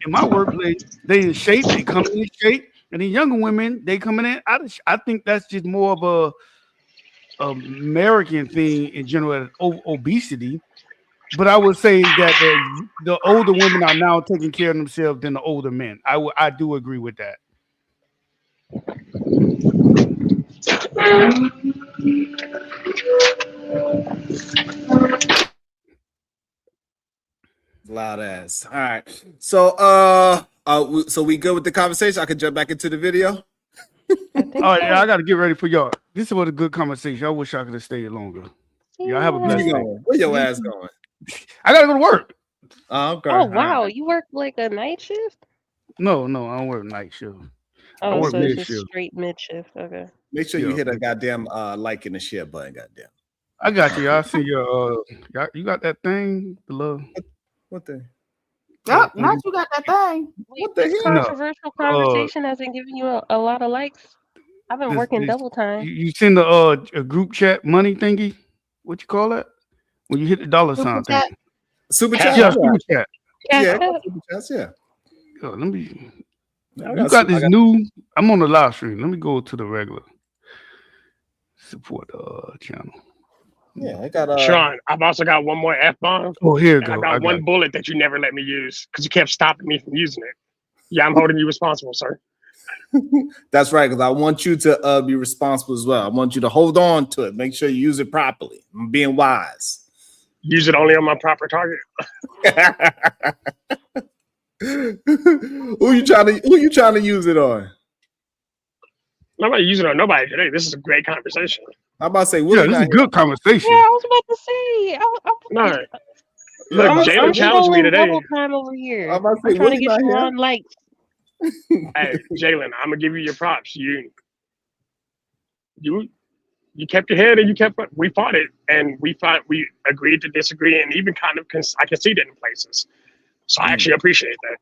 in my workplace, they in shape, they come in shape, and the younger women they coming in out of. I think that's just more of a American thing in general, obesity. But I would say that the older women are now taking care of themselves than the older men. I do agree with that. Loud ass. All right. So so we good with the conversation? I can jump back into the video. Oh yeah, I gotta get ready for y'all. This was a good conversation. I wish I could have stayed longer. Y'all have a blessed day. Where your ass going? I gotta go to work. Okay. Oh wow, you work like a night shift? No, I don't work night shift. I Oh, work so it's mid just shift. straight mid shift. Okay. Make sure you Yeah. hit a goddamn like and the share button, goddamn. I got you. I see your you got that thing, the love. What thing? Yep, not you got that thing. Wait, the this hell? controversial conversation hasn't given you a lot of likes. I've been working double time. You send a group chat money thingy. What you call that? When you hit the dollar Super sign chat? thing. Super Yeah, chat. super chat. Yeah, Cash App? super chats, yeah. Yo, let me. I You got got I this got- new. I'm on the live stream. Let me go to the regular support channel. Yeah, I got Sean, I've also got one more F-bomb. Oh, here you and I go. got I one got bullet that you never let me use because you kept stopping me from using it. Yeah, I'm holding you responsible, sir. That's right, because I want you to be responsible as well. I want you to hold on to it. Make sure you use it properly. I'm being wise. Use it only on my proper target. Who you trying to use it on? I'm not using it on nobody today. This is a great conversation. I'm about to say, yeah, this is a good conversation. Yeah, I was about to say. No. Yeah, Look, I'm Jalen challenged me trolling today. double time over here. I'm about to I'm say, trying to Willie's get not here. Sharon likes. Hey, Jalen, I'm gonna give you your props. You kept your head and we fought it, and we agreed to disagree, and even kind of I conceded in places. So I actually appreciate that.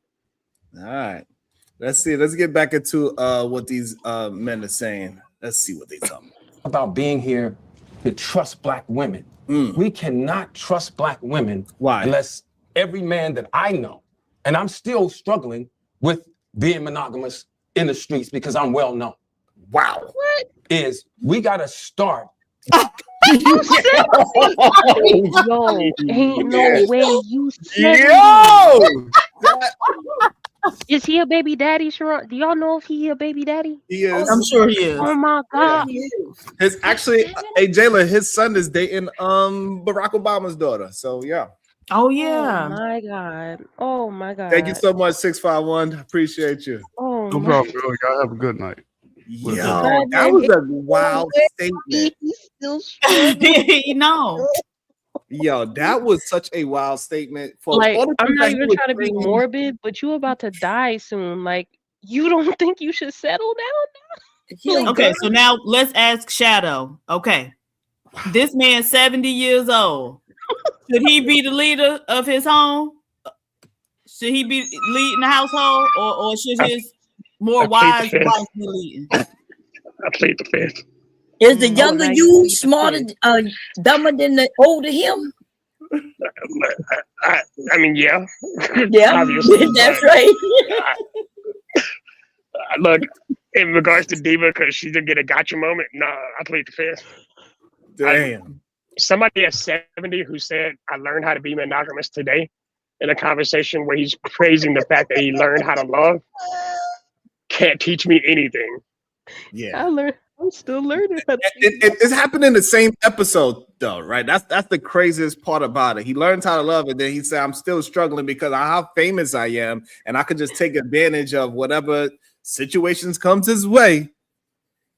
All right. Let's see. Let's get back into what these men are saying. Let's see what they talking about being here to trust black women. We cannot trust black women. Why? Unless every man that I know, and I'm still struggling with being monogamous in the streets because I'm well known. Wow. What? Is we got to start You said it. Yo, ain't no way you said Yo! it. Is he a baby daddy, Sharon? Do y'all know if he a baby daddy? He is. I'm sure he is. Oh my God. His actually, hey Jayla, his son is dating Barack Obama's daughter. So yeah. Oh Oh yeah. my God. Oh my God. Thank you so much, 651. Appreciate you. Oh No my problem, bro. Y'all have a good night. Yo, that was a wild statement. He's still struggling. You know. Yo, that was such a wild statement. For Like, all the I'm things not that he even was trying to be saying, morbid, but you about to die soon. Like, you don't think you should settle down now? Like, Okay, so now let's ask Shadow. Okay. This man's 70 years old. Should he be the leader of his home? Should he be leading the household, or should his more I wise plead the fifth. wife be leading? I plead the fifth. Is the Oh, younger now you you plead the smarter, fifth. dumber than the older him? I mean, yeah. Yeah, Obviously. that's but right. look, in regards to Diva, because she didn't get a gotcha moment, nah, I plead the fifth. damn. Somebody at 70 who said, I learned how to be monogamous today, in a conversation where he's praising the fact that he learned how to love, can't teach me anything. Yeah. I'm still learning how to It's happened in the same episode, though, right? That's the craziest part about it. He learns how to love, and then he said, "I'm still struggling because of how famous I am, and I could just take advantage of whatever situations comes his way."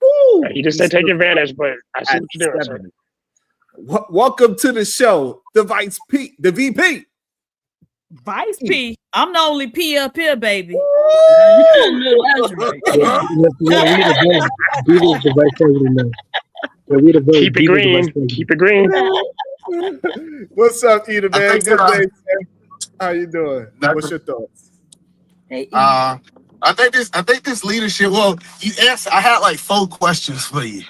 Woo! He just said take advantage, but I see what you're doing, sir. Welcome to the show, the VP. Vice P. I'm the only P up here, baby. Keep it green. Keep it green. What's up, Eda, man? think Good that day, man. How you doing? What's your thoughts? I think this leadership. Well, you asked. I had like 4 questions for you,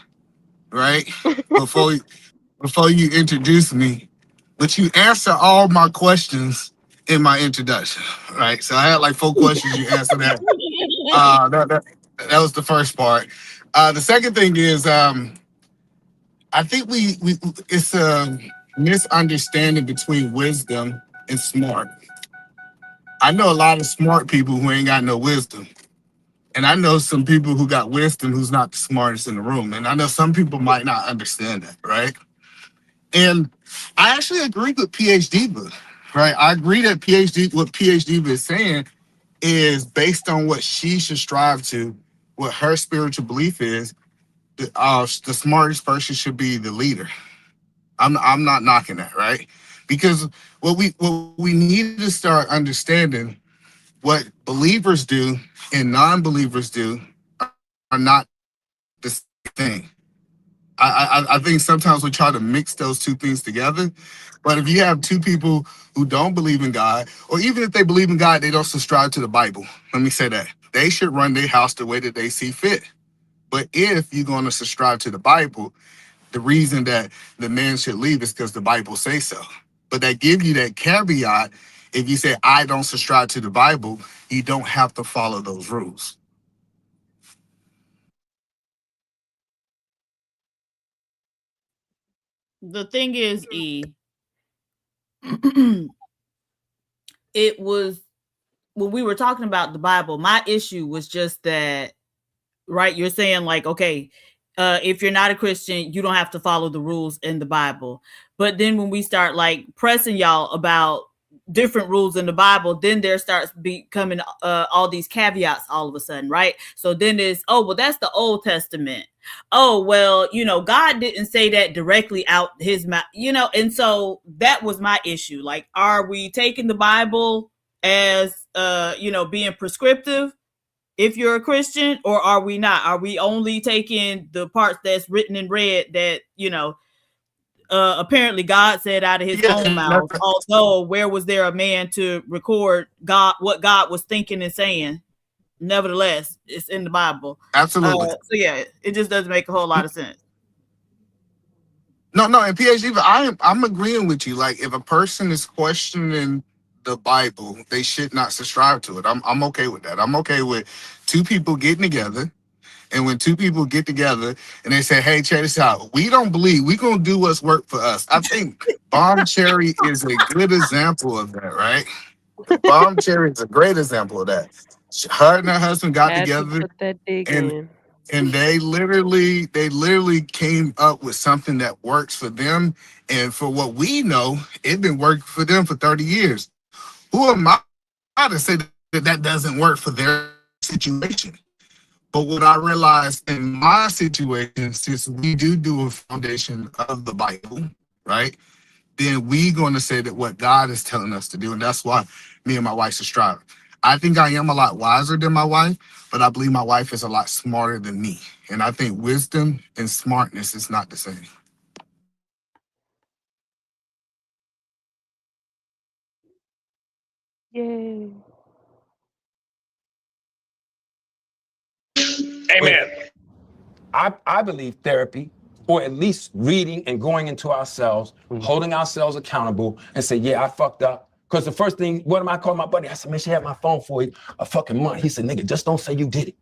right? Before you introduced me, but you answered all my questions in my introduction, right? So I had like 4 questions. You answered that. That was the first part. The second thing is, I think we it's a misunderstanding between wisdom and smart. I know a lot of smart people who ain't got no wisdom. And I know some people who got wisdom who's not the smartest in the room. And I know some people might not understand that, right? And I actually agree with PhD, right? I agree that what PhD is saying is based on what she should strive to, what her spiritual belief is, the smartest person should be the leader. I'm not knocking that, right? Because what we need to start understanding, what believers do and non-believers do are not the same thing. I think sometimes we try to mix those two things together. But if you have 2 people who don't believe in God, or even if they believe in God, they don't subscribe to the Bible. Let me say that. They should run their house the way that they see fit. But if you're going to subscribe to the Bible, the reason that the man should leave is because the Bible says so. But that give you that caveat. If you say, I don't subscribe to the Bible, you don't have to follow those rules. The thing is, it was when we were talking about the Bible, my issue was just that, right? You're saying like, okay, if you're not a Christian, you don't have to follow the rules in the Bible. But then when we start like pressing y'all about different rules in the Bible, then there starts becoming all these caveats all of a sudden, right? So then it's, oh, well, that's the Old Testament. Oh, well, God didn't say that directly out his mouth, and so that was my issue. Like, are we taking the Bible as, being prescriptive if you're a Christian, or are we not? Are we only taking the parts that's written in red that, apparently God said out of his own mouth, although where was there a man to record what God was thinking and saying? Nevertheless, it's in the Bible. Absolutely. So yeah, it just doesn't make a whole lot of sense. No, and PhD, but I'm agreeing with you. Like, if a person is questioning the Bible, they should not subscribe to it. I'm okay with that. I'm okay with 2 people getting together And when two people get together and they say, hey, check this out, we don't believe we're going to do what's work for us. I think Bomb Cherry is a good example of that, right? Bomb Cherry is a great example of that. Her and her husband got Had to together put that dig and in. and they literally came up with something that works for them. And for what we know, it been working for them for 30 years. Who am I to say that that doesn't work for their situation? But what I realized in my situation, since we do a foundation of the Bible, right? Then we going to say that what God is telling us to do. And that's why me and my wife are striving. I think I am a lot wiser than my wife, but I believe my wife is a lot smarter than me. And I think wisdom and smartness is not the same. Yay. Amen. I believe therapy, or at least reading and going into ourselves, holding ourselves accountable, and say, yeah, I fucked up. Because the first thing, what am I calling my buddy? I said, man, she had my phone for you a fucking month. He said, nigga, just don't say you did it.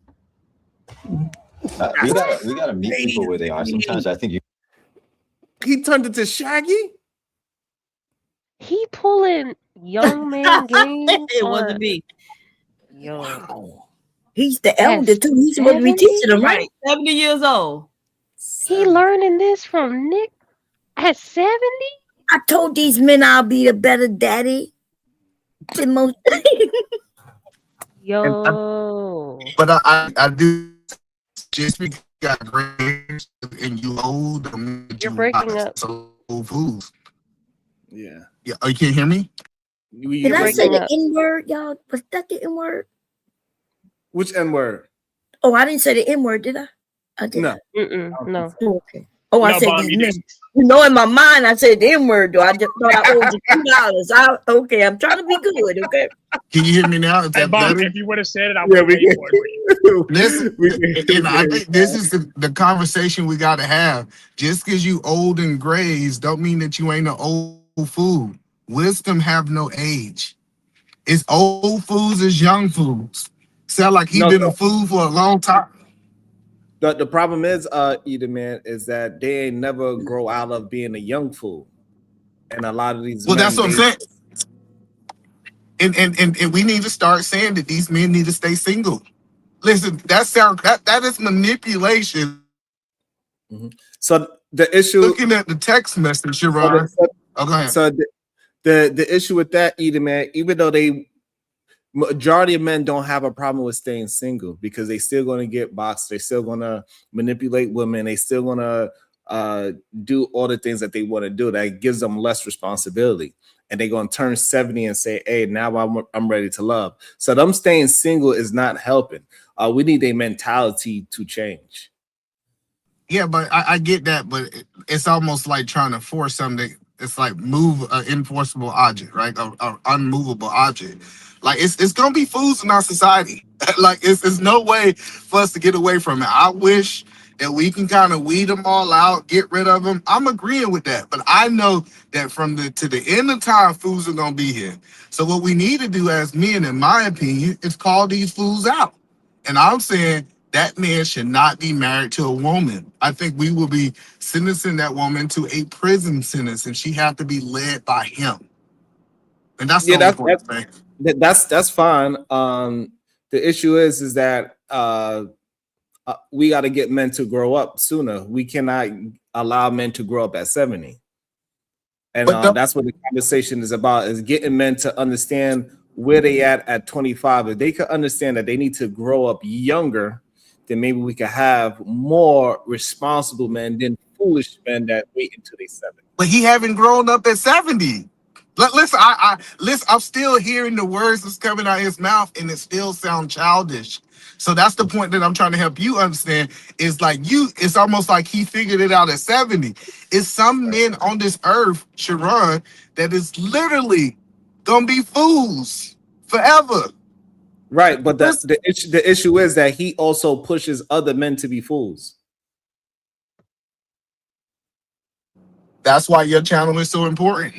We gotta meet people where they are. Sometimes I think He turned into Shaggy? He pulling young man games. It wasn't me. Yo. He's the elder too. He's supposed to be 70? teaching them, right? Right, 70 years old. He learning this from Nick at 70? I told these men I'll be a better daddy. Than most. Yo. But I do just because you got grades and you old, You're breaking up. So fools. Yeah. Yeah. Oh, you can't hear me? Did I say the N word, y'all? Was that the N word? Which N word? Oh, I didn't say the N word, did I? I did. No. No. Oh, okay. Oh, I No, said Bob, these you men. didn't. You know, in my mind, I said the N word, though. I just thought I owed you $2. Okay, I'm trying to be good, okay? Can you hear me now? Is Hey, that Bob, better? if you would have said it, I Yeah, would have we paid can. for it for you. Listen, and I think this is the conversation we got to have. Just because you old and grays don't mean that you ain't an old fool. Wisdom have no age. It's old fools as young fools. Sound like he No, been so- a fool for a long time. The problem is, Eda, man, is that they ain't never grow out of being a young fool. And a lot of these Well, men, that's what I'm saying. And we need to start saying that these men need to stay single. Listen, that is manipulation. So the issue, looking at the text message, Sharon. Oh, go ahead. So the issue with that, Eda, man, even though majority of men don't have a problem with staying single because they still going to get boxed, they still going to manipulate women, they still going to do all the things that they want to do. That gives them less responsibility, and they're going to turn 70 and say, "Hey, now I'm ready to love." So them staying single is not helping. We need a mentality to change. Yeah, but I get that, but it's almost like trying to force something. It's like move an enforceable object, right? An unmovable object. Like it's gonna be fools in our society. Like it's no way for us to get away from it. I wish that we can kind of weed them all out, get rid of them. I'm agreeing with that, but I know that to the end of time, fools are gonna be here. So what we need to do as men, in my opinion, is call these fools out. And I'm saying that man should not be married to a woman. I think we will be sentencing that woman to a prison sentence, and she have to be led by him. And that's the only point. That's fine. The issue is that we got to get men to grow up sooner. We cannot allow men to grow up at 70, and that's what the conversation is about: is getting men to understand where they at 25. If they could understand that they need to grow up younger, then maybe we could have more responsible men than foolish men that wait until they 70. But he haven't grown up at 70. Listen, I'm still hearing the words that's coming out of his mouth, and it still sounds childish. So that's the point that I'm trying to help you understand. Is like it's almost like he figured it out at 70. It's some men on this earth, Sharon, that is literally gonna be fools forever. Right, but the issue is that he also pushes other men to be fools. That's why your channel is so important.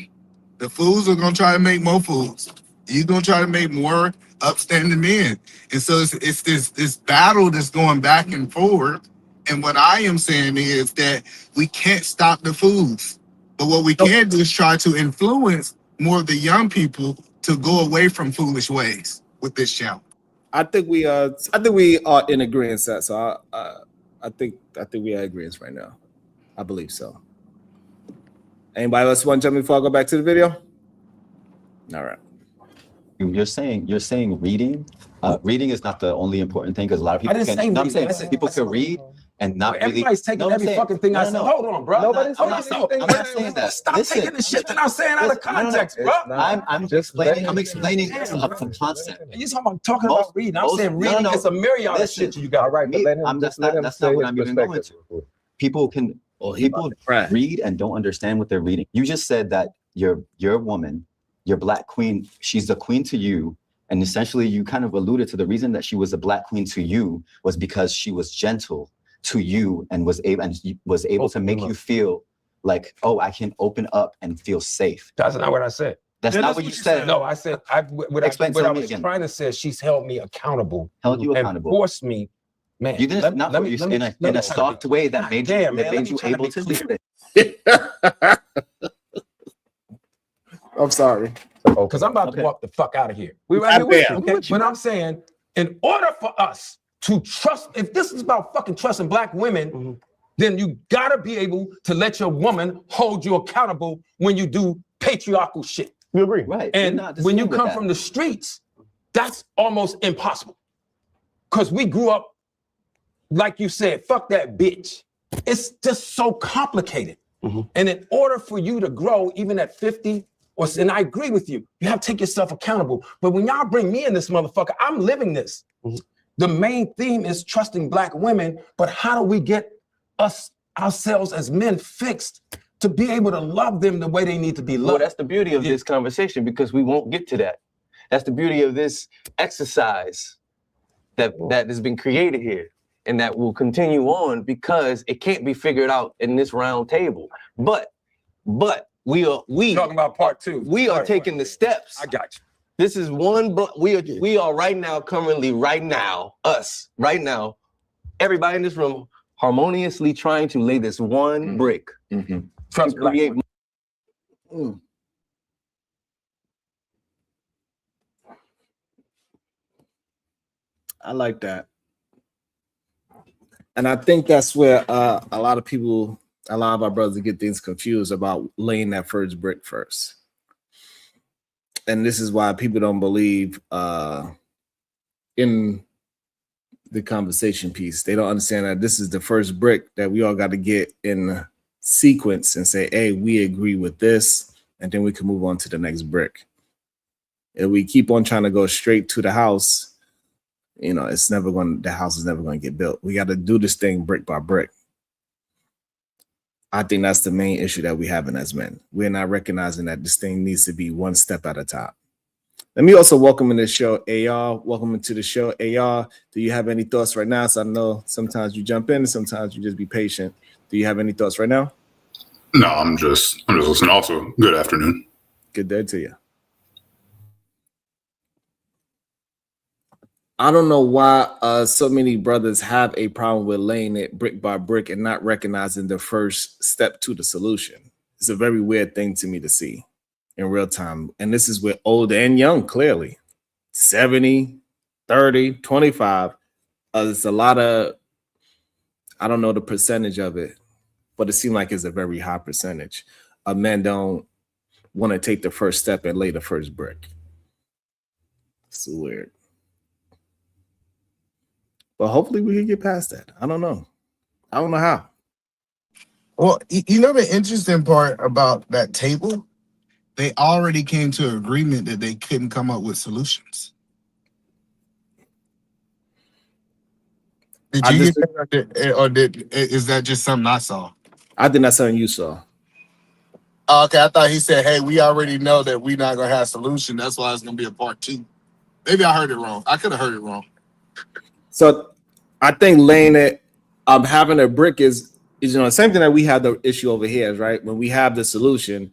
The fools are gonna try to make more fools. You're gonna try to make more upstanding men. And so it's this battle that's going back and forward. And what I am saying is that we can't stop the fools. But what we can do is try to influence more of the young people to go away from foolish ways with this channel. I think we are in agreement, Seth. So I think we are in agreement right now. I believe so. Anybody else want to jump in before I go back to the video? All right. You're saying reading. Reading is not the only important thing because a lot of people I didn't say I'm reading. saying I said- people can read and not really. Everybody's taking I'm every saying- fucking thing I no, said. no. Hold on, bro. Nobody's I'm taking not saying that. Stop Listen. taking the shit that I'm saying out of context, bro. I'm explaining a concept. You talking about reading. I'm saying reading is a myriad of shit you got. Right, that's not what I'm even going to. People can read and don't understand what they're reading. You just said that your woman, your black queen, she's a queen to you. And essentially you kind of alluded to the reason that she was a black queen to you was because she was gentle to you and was able to make you feel like, oh, I can open up and feel safe. That's not what I said. That's not what you said. No, I said what I was trying to say. She's held me accountable. Held you and accountable. Forced me, man. You didn't not what you said in a soft way that made you able to do it. I'm sorry. Because I'm about to walk the fuck out of here. We right here with you, okay? But I'm saying, in order for us to trust, if this is about fucking trusting black women, then you gotta be able to let your woman hold you accountable when you do patriarchal shit. You agree, right? And when you come from the streets, that's almost impossible. Because we grew up, like you said, fuck that bitch. It's just so complicated. And in order for you to grow, even at 50, and I agree with you, you have to take yourself accountable. But when y'all bring me in this motherfucker, I'm living this. The main theme is trusting black women, but how do we get ourselves as men fixed to be able to love them the way they need to be loved? Well, that's the beauty of this conversation because we won't get to that. That's the beauty of this exercise that has been created here and that will continue on because it can't be figured out in this round table. But we talking about part two. We are taking the steps. I got you. This is one. We are right now, currently, right now, everybody in this room, harmoniously trying to lay this one brick to create. I like that. And I think that's where a lot of our brothers get things confused about laying that first brick first. And this is why people don't believe in the conversation piece. They don't understand that this is the first brick that we all got to get in sequence and say, hey, we agree with this, and then we can move on to the next brick. If we keep on trying to go straight to the house, the house is never going to get built. We got to do this thing brick by brick. I think that's the main issue that we having as men. We're not recognizing that this thing needs to be one step at a time. Let me also welcome in the show, AR. Welcome into the show, AR. Do you have any thoughts right now? So I know sometimes you jump in and sometimes you just be patient. Do you have any thoughts right now? No, I'm just listening. Also, good afternoon. Good day to you. I don't know why so many brothers have a problem with laying it brick by brick and not recognizing the first step to the solution. It's a very weird thing to me to see in real time. And this is with old and young, clearly. 70, 30, 25. It's a lot of, I don't know the percentage of it, but it seems like it's a very high percentage of men don't want to take the first step and lay the first brick. It's weird. But hopefully we can get past that. I don't know how. Well, you know the interesting part about that table? They already came to an agreement that they couldn't come up with solutions. Did you get that, or is that just something I saw? I think that's something you saw. Okay, I thought he said, hey, we already know that we're not going to have a solution. That's why it's going to be a part 2. Maybe I heard it wrong. I could have heard it wrong. So I think laying it, having a brick is the same thing that we have the issue over here, right? When we have the solution,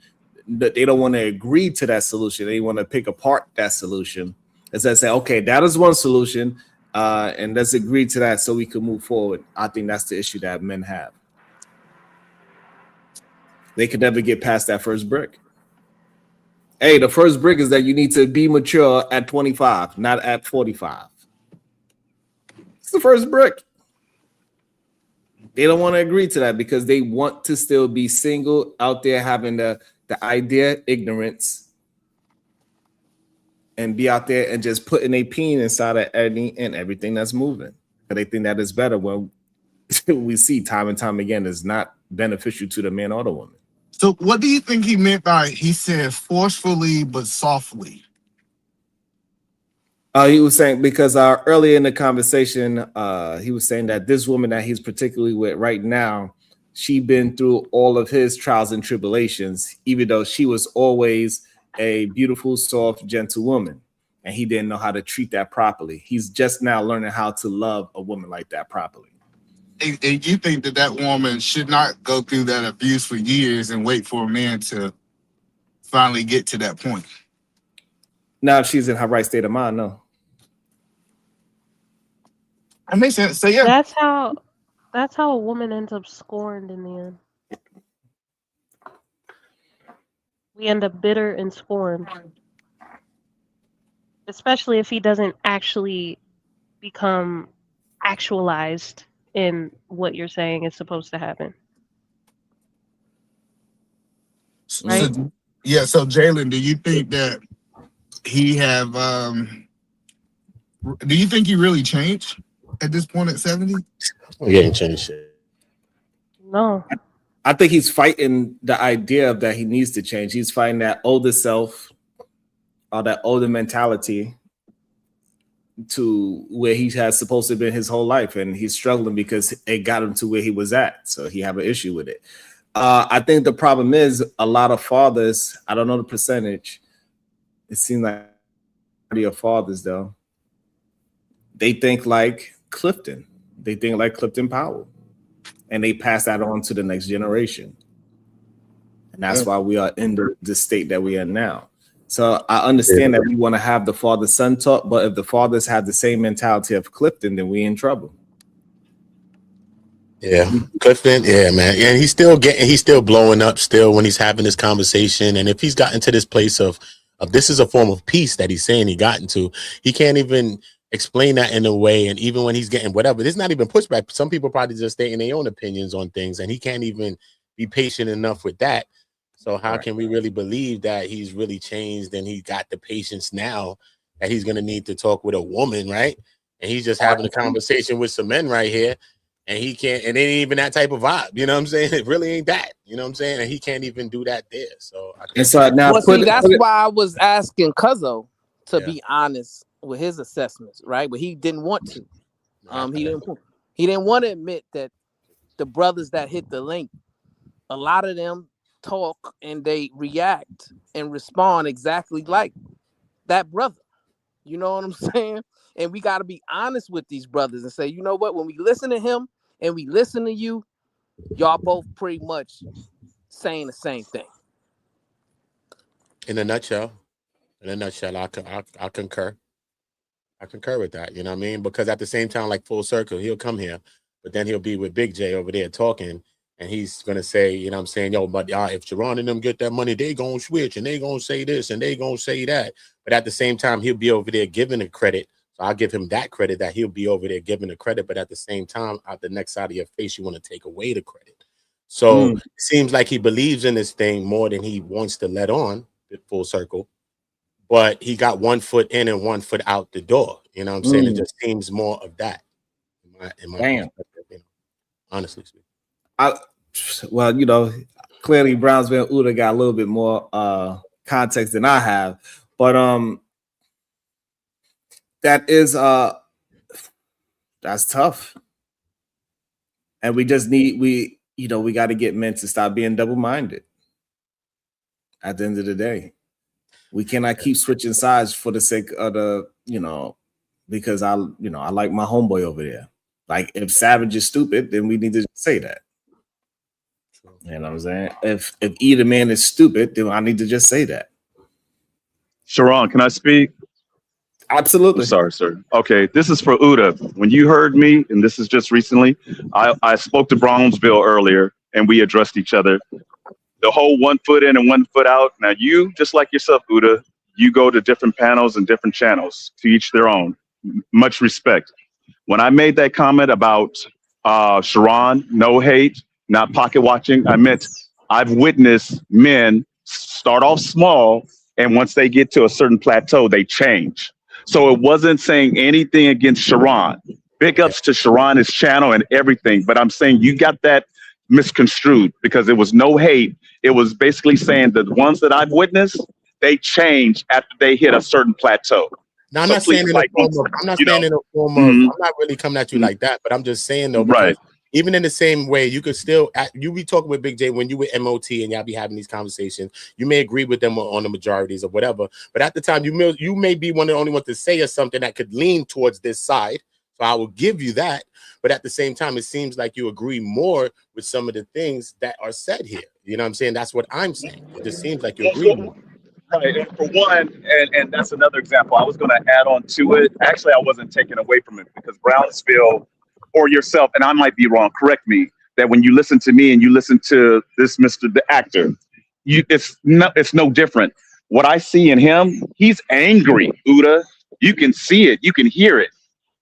that they don't want to agree to that solution. They want to pick apart that solution As I say, okay, that is one solution, and let's agree to that so we can move forward. I think that's the issue that men have. They could never get past that first brick. Hey, the first brick is that you need to be mature at 25, not at 45. It's the first brick. They don't want to agree to that because they want to still be single out there having the idea ignorance and be out there and just putting a peen inside of any and everything that's moving. And they think that is better when we see time and time again is not beneficial to the man or the woman. So what do you think he meant by he said forcefully but softly? He was saying because earlier in the conversation, he was saying that this woman that he's particularly with right now, she been through all of his trials and tribulations, even though she was always a beautiful, soft, gentle woman, and he didn't know how to treat that properly. He's just now learning how to love a woman like that properly. And you think that woman should not go through that abuse for years and wait for a man to finally get to that point? Now, if she's in her right state of mind, no. That makes sense. So yeah, that's how a woman ends up scorned in the end. We end up bitter and scorned, especially if he doesn't actually become actualized in what you're saying is supposed to happen. Right? So, yeah. So Jalen, do you think that he have? Do you think he really changed at this point at 70? He ain't changed shit. No. I think he's fighting the idea of that he needs to change. He's fighting that older self or that older mentality to where he has supposed to have been his whole life, and he's struggling because it got him to where he was at. So he have an issue with it. I think the problem is a lot of fathers, I don't know the percentage, it seems like your fathers though, they think like Clifton. They think like Clifton Powell. And they pass that on to the next generation. And that's why we are in the state that we are now. So I understand that we want to have the father-son talk, but if the fathers have the same mentality of Clifton, then we in trouble. Yeah, Clifton, yeah, man. And he's still blowing up still when he's having this conversation. And if he's gotten to this place of this is a form of peace that he's saying he got into, he can't even explain that in a way. And even when he's getting whatever, there's not even pushback. Some people probably just stating their own opinions on things, and he can't even be patient enough with that. So how can we really believe that he's really changed and he got the patience now that he's going to need to talk with a woman, right? And he's just having a conversation with some men right here, and he can't, and it ain't even that type of vibe. You know what I'm saying? It really ain't that. You know what I'm saying? And he can't even do that there. So I And so now that's why I was asking Cuzzo to be honest with his assessments, right? But he didn't want to. He didn't want to admit that the brothers that hit the link, a lot of them talk and they react and respond exactly like that brother. You know what I'm saying? And we got to be honest with these brothers and say, you know what? When we listen to him and we listen to you, y'all both pretty much saying the same thing. in a nutshell, I concur. I concur with that. You know what I mean? Because at the same time, like full circle, he'll come here, but then he'll be with Big J over there talking. And he's going to say, you know what I'm saying, yo, but if Jerron and them get that money, they going to switch and they going to say this and they going to say that. But at the same time, he'll be over there giving the credit. So I'll give him that credit that he'll be over there giving the credit. But at the same time, out the next side of your face, you want to take away the credit. So it seems like he believes in this thing more than he wants to let on, full circle. But he got 1 foot in and 1 foot out the door. You know what I'm saying? It just seems more of that. In my perspective, you know, honestly speaking. Well, you know, clearly Brownsville Uda got a little bit more context than I have, but that is that's tough, and we just need we got to get men to stop being double-minded. At the end of the day, we cannot keep switching sides for the sake of because I like my homeboy over there. Like if Savage is stupid, then we need to say that. You know what I'm saying? If either man is stupid, then I need to just say that. Sharon, can I speak? Absolutely. I'm sorry, sir. Okay, this is for Uda. When you heard me, and this is just recently, I spoke to Brownsville earlier, and we addressed each other. The whole 1 foot in and 1 foot out. Now you, just like yourself, Uda, you go to different panels and different channels, to each their own. Much respect. When I made that comment about Sharon, no hate, not pocket watching, I meant I've witnessed men start off small, and once they get to a certain plateau, they change. So it wasn't saying anything against Sharon. Big ups to Sharon's channel and everything, but I'm saying you got that misconstrued because it was no hate. It was basically saying that the ones that I've witnessed, they change after they hit a certain plateau. Now, I'm So not saying please, in like, a form of, I'm not you know, saying in a form of, mhm. I'm not really coming at you like that, but I'm just saying though, because Right. even in the same way, you could still, you be talking with Big J when you with MOT and y'all be having these conversations. You may agree with them on the majorities or whatever, but at the time, you may be one of the only ones to say or something that could lean towards this side. So I will give you that. But at the same time, it seems like you agree more with some of the things that are said here. You know what I'm saying? That's what I'm saying. It just seems like you agree more. Right. And for one, and that's another example, I was going to add on to it. Actually, I wasn't taken away from it because Brownsville or yourself, and I might be wrong, correct me, that when you listen to me and you listen to this Mr. the actor, it's no different. What I see in him, he's angry, Uda. You can see it. You can hear it.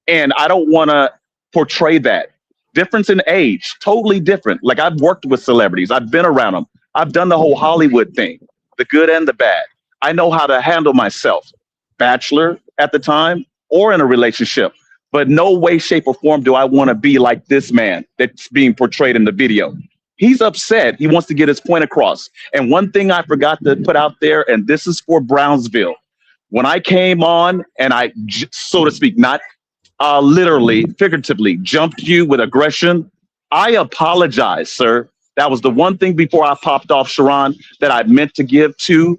And I don't want to portray that. Difference in age, totally different. Like I've worked with celebrities. I've been around them. I've done the whole Hollywood thing, the good and the bad. I know how to handle myself, bachelor at the time or in a relationship. But no way, shape, or form do I want to be like this man that's being portrayed in the video. He's upset. He wants to get his point across. And one thing I forgot to put out there, and this is for Brownsville. When I came on and I, so to speak, not literally, figuratively, jumped you with aggression, I apologize, sir. That was the one thing before I popped off Sharon that I meant to give to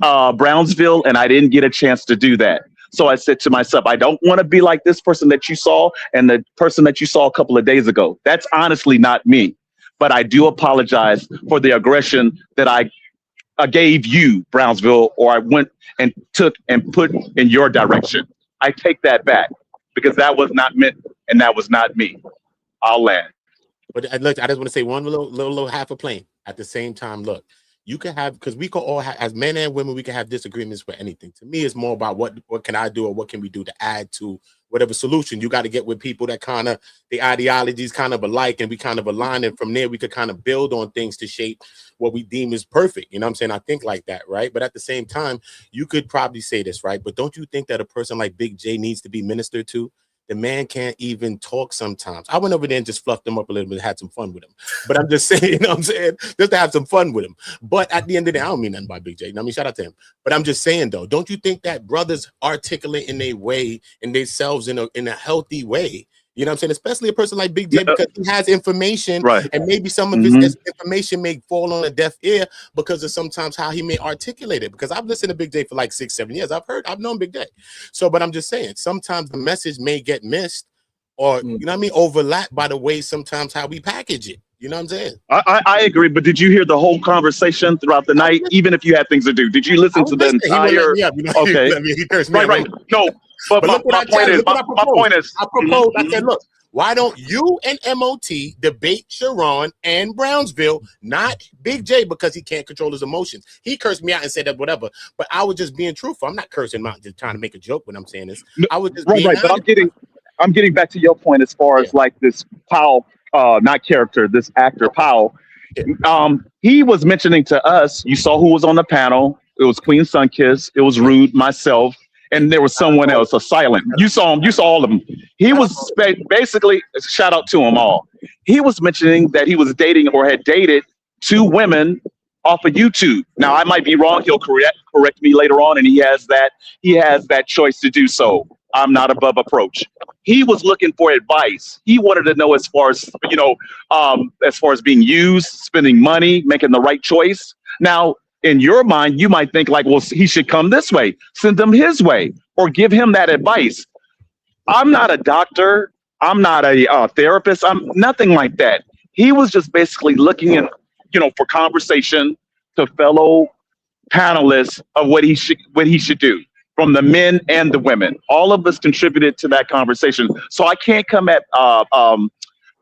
Brownsville, and I didn't get a chance to do that. So I said to myself, I don't want to be like this person that you saw and the person that you saw a couple of days ago. That's honestly not me. But I do apologize for the aggression that I gave you, Brownsville, or I went and took and put in your direction. I take that back because that was not meant and that was not me. I'll land. But look, I just want to say one little half a plane at the same time. Look, you can have, because we could all have, as men and women, we can have disagreements for anything. To me, it's more about what can I do or what can we do to add to whatever solution. You got to get with people that kind of, the ideologies kind of alike and we kind of align. And from there, we could kind of build on things to shape what we deem is perfect. You know what I'm saying? I think like that, right? But at the same time, you could probably say this, right? But don't you think that a person like Big J needs to be ministered to? The man can't even talk sometimes. I went over there and just fluffed him up a little bit, had some fun with him. But I'm just saying, you know what I'm saying? Just to have some fun with him. But at the end of the day, I don't mean nothing by Big J. I mean, shout out to him. But I'm just saying, though, don't you think that brothers articulate in their way, in themselves in a healthy way? You know what I'm saying? Especially a person like Big J, because he has information, right? And maybe some of his information may fall on a deaf ear because of sometimes how he may articulate it. Because I've listened to Big J for like 6-7 years. I've known Big J. So, but I'm just saying, sometimes the message may get missed or, you know what I mean, overlap by the way sometimes how we package it. You know what I'm saying? I agree, but did you hear the whole conversation throughout the night, even if you had things to do? Did you listen to the entire? Okay, right. No, but my point is, I proposed. I said, look, why don't you and MOT debate Sharon and Brownsville, not Big J, because he can't control his emotions. He cursed me out and said that whatever, but I was just being truthful. I'm not cursing him out, just trying to make a joke when I'm saying this. I was just being right. But I'm getting back to your point as far as like this Powell, not character, this actor Powell. He was mentioning to us. You saw who was on the panel. It was Queen Sunkiss. It was Rude, myself. And there was someone else, a silent. You saw him. You saw all of them. He was basically, shout out to them all. He was mentioning that he was dating or had dated 2 women off of YouTube. Now, I might be wrong. He'll correct me later on, and he has that choice to do so. I'm not above approach. He was looking for advice. He wanted to know as far as, as far as being used, spending money, making the right choice. Now, in your mind, you might think like, well, he should come this way, send him his way, or give him that advice. I'm not a doctor. I'm not a therapist. I'm nothing like that. He was just basically looking in, for conversation to fellow panelists of what he should do. from the men and the women. All of us contributed to that conversation. So I can't come at who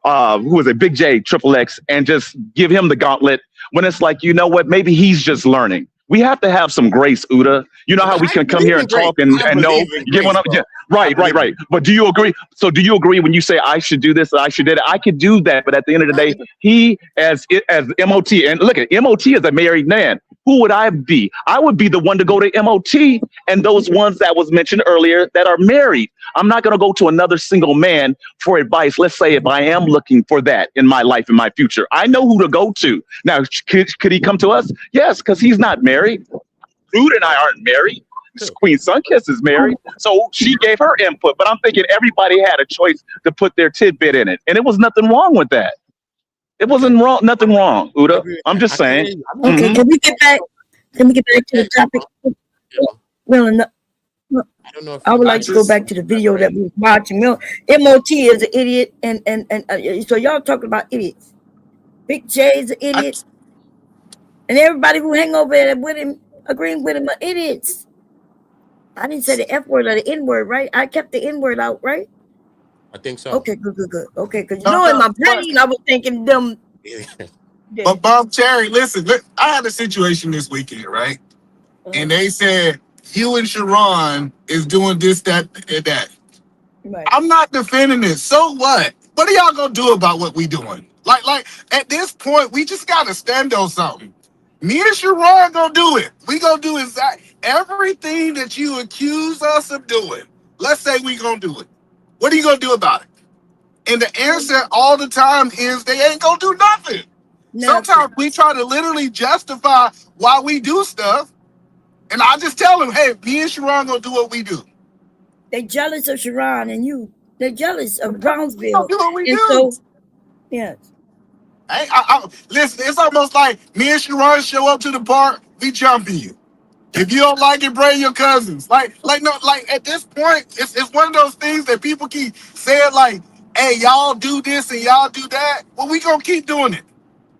was it, Big J, Triple X, and just give him the gauntlet when it's like, you know what, maybe he's just learning. We have to have some grace, Uda. You know how we can come here and talk and know. You get what I'm, yeah, right. But do you agree? So do you agree when you say I should do this, I should do that? I could do that, but at the end of the day, he as MOT, and look at MOT is a married man. Who would I be? I would be the one to go to MOT and those ones that was mentioned earlier that are married. I'm not going to go to another single man for advice. Let's say if I am looking for that in my life, in my future, I know who to go to. Now, could he come to us? Yes, because he's not married. Dude and I aren't married. Queen Sunkiss is married. So she gave her input, but I'm thinking everybody had a choice to put their tidbit in it. And it was nothing wrong with that. It wasn't wrong, nothing wrong, Uda. I'm just saying. Okay, can we get back? Can we get back to the topic? Well, no, I would like to go back to the video that we were watching. MOT is an idiot, and so y'all talking about idiots. Big J is an idiot, and everybody who hang over there with him, agreeing with him, are idiots. I didn't say the F word or the N word, right? I kept the N word out, right? I think so. Okay, good. Okay, because you know, in my brain, I was thinking them. But Bob Cherry, listen, I had a situation this weekend, right? And they said you and Sharon is doing this, that, and that. Right. I'm not defending this. So what? What are y'all gonna do about what we doing? Like at this point, we just gotta stand on something. Me and Sharon gonna do it. We gonna do everything that you accuse us of doing. Let's say we gonna do it. What are you gonna do about it? And the answer all the time is they ain't gonna do nothing. Sometimes we try to literally justify why we do stuff, and I just tell them, hey, me and Sharon gonna do what we do. They jealous of Sharon and you. They're jealous of Brownsville. Do what we do. So, yes. Listen, it's almost like me and Sharon show up to the park, we jump you. If you don't like it, bring your cousins. Like at this point, it's one of those things that people keep saying, like, hey, y'all do this and y'all do that. Well, we gonna keep doing it.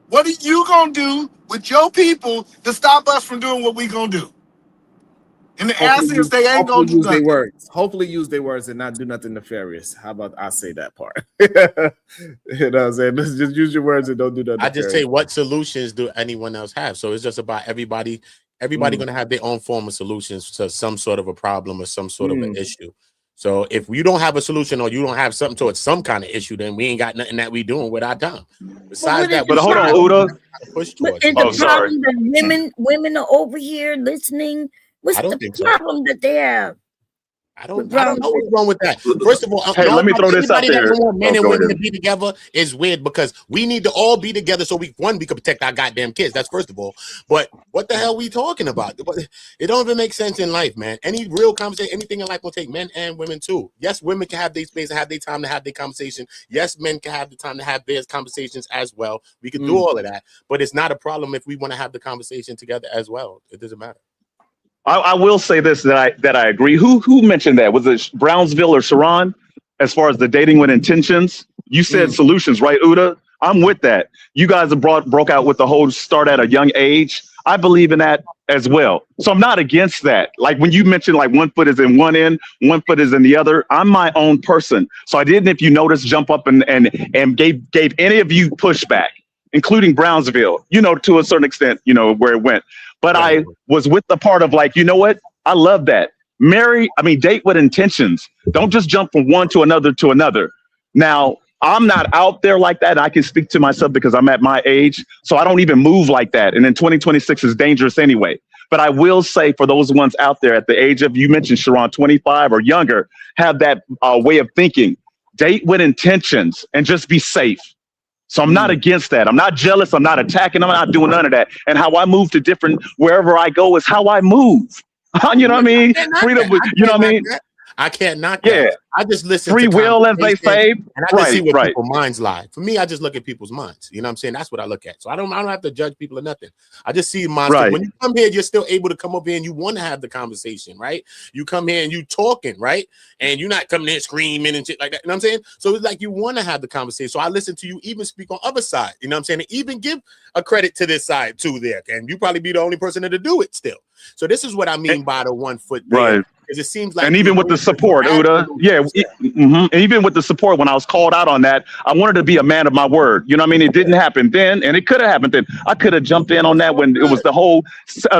What are you gonna do with your people to stop us from doing what we gonna do? And the answer is they ain't gonna do nothing. Hopefully use their words and not do nothing nefarious. How about I say that part? You know what I'm saying? Let's just use your words and don't do nothing. I just say, what solutions do anyone else have? So it's just about everybody going to have their own form of solutions to some sort of a problem or some sort of an issue. So if you don't have a solution or you don't have something towards some kind of issue, then we ain't got nothing that we doing with our time. Besides that, but hold on, Uda. But is the problem that women are over here listening? What's the problem that they have? I don't know what's wrong with that. First of all, hey, let me throw this out there. Men and women to be together is weird because we need to all be together so we can protect our goddamn kids. That's first of all. But what the hell are we talking about? It don't even make sense in life, man. Any real conversation, anything in life will take men and women too. Yes, women can have their space and have their time to have their conversation. Yes, men can have the time to have their conversations as well. We can do all of that, but it's not a problem if we want to have the conversation together as well. It doesn't matter. I will say this, that I agree. Who mentioned that? Was it Brownsville or Sharon? As far as the dating with intentions, you said solutions, right, Uda? I'm with that. You guys have broke out with the whole start at a young age. I believe in that as well. So I'm not against that. Like when you mentioned like one foot is in one end, one foot is in the other. I'm my own person. So I didn't, if you notice, jump up and gave any of you pushback, including Brownsville, to a certain extent, where it went. But I was with the part of like, you know what? I love that. Date with intentions. Don't just jump from one to another. Now, I'm not out there like that. I can speak to myself because I'm at my age. So I don't even move like that. And then 2026 is dangerous anyway. But I will say for those ones out there at the age of, you mentioned Sharon, 25 or younger, have that way of thinking. Date with intentions and just be safe. So I'm not against that. I'm not jealous. I'm not attacking. I'm not doing none of that. And how I move to wherever I go is how I move. You know what I mean? Freedom. You know what I mean? I can't knock that. I just listen free to will, as they say, and I just see what people's minds lie. For me, I just look at people's minds. You know what I'm saying? That's what I look at. So I don't have to judge people or nothing. I just see minds. Right. When you come here, you're still able to come up here and you want to have the conversation, right? You come here and you talking, right? And you're not coming in screaming and shit like that. You know what I'm saying? So it's like you want to have the conversation. So I listen to you even speak on other side. You know what I'm saying? And even give a credit to this side too there. And you probably be the only person to do it still. So this is what I mean by the 1 foot there. Right. Because it seems like, And even with the support, Uda, and even with the support, when I was called out on that, I wanted to be a man of my word. You know what I mean? It didn't happen then, and it could have happened then. I could have jumped in on that when it was the whole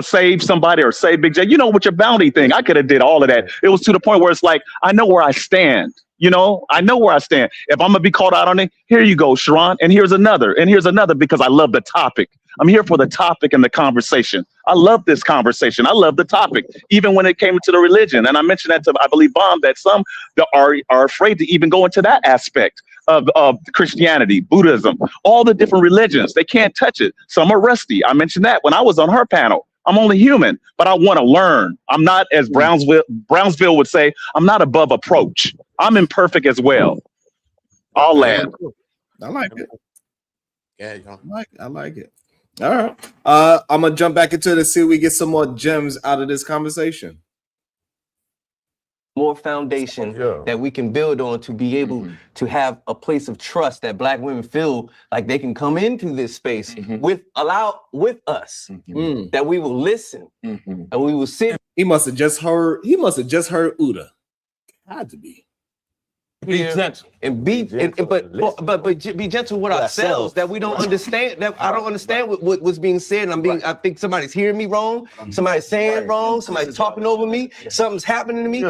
save somebody or save Big J. You know, with your bounty thing, I could have did all of that. It was to the point where it's like, I know where I stand. You know, I know where I stand. If I'm gonna be called out on it, here you go, Sharon, and here's another, because I love the topic. I'm here for the topic and the conversation. I love this conversation. I love the topic, even when it came to the religion. And I mentioned that to, I believe, Bomb, that some that are afraid to even go into that aspect of Christianity, Buddhism, all the different religions. They can't touch it. Some are rusty. I mentioned that when I was on her panel. I'm only human, but I want to learn. I'm not, as Brownsville would say, I'm not above approach. I'm imperfect as well. I'll land. I like it. Yeah, I like it. All right. I'm gonna jump back into it and see if we get some more gems out of this conversation. More foundation that we can build on to be able to have a place of trust that Black women feel like they can come into this space with us, that we will listen and we will sit. He must have just heard Uda. Had to be. Be gentle and be but be gentle with ourselves, that we don't understand, that I don't understand what's being said, and I think somebody's hearing me wrong, somebody's saying it wrong, somebody's talking over me, something's happening to me.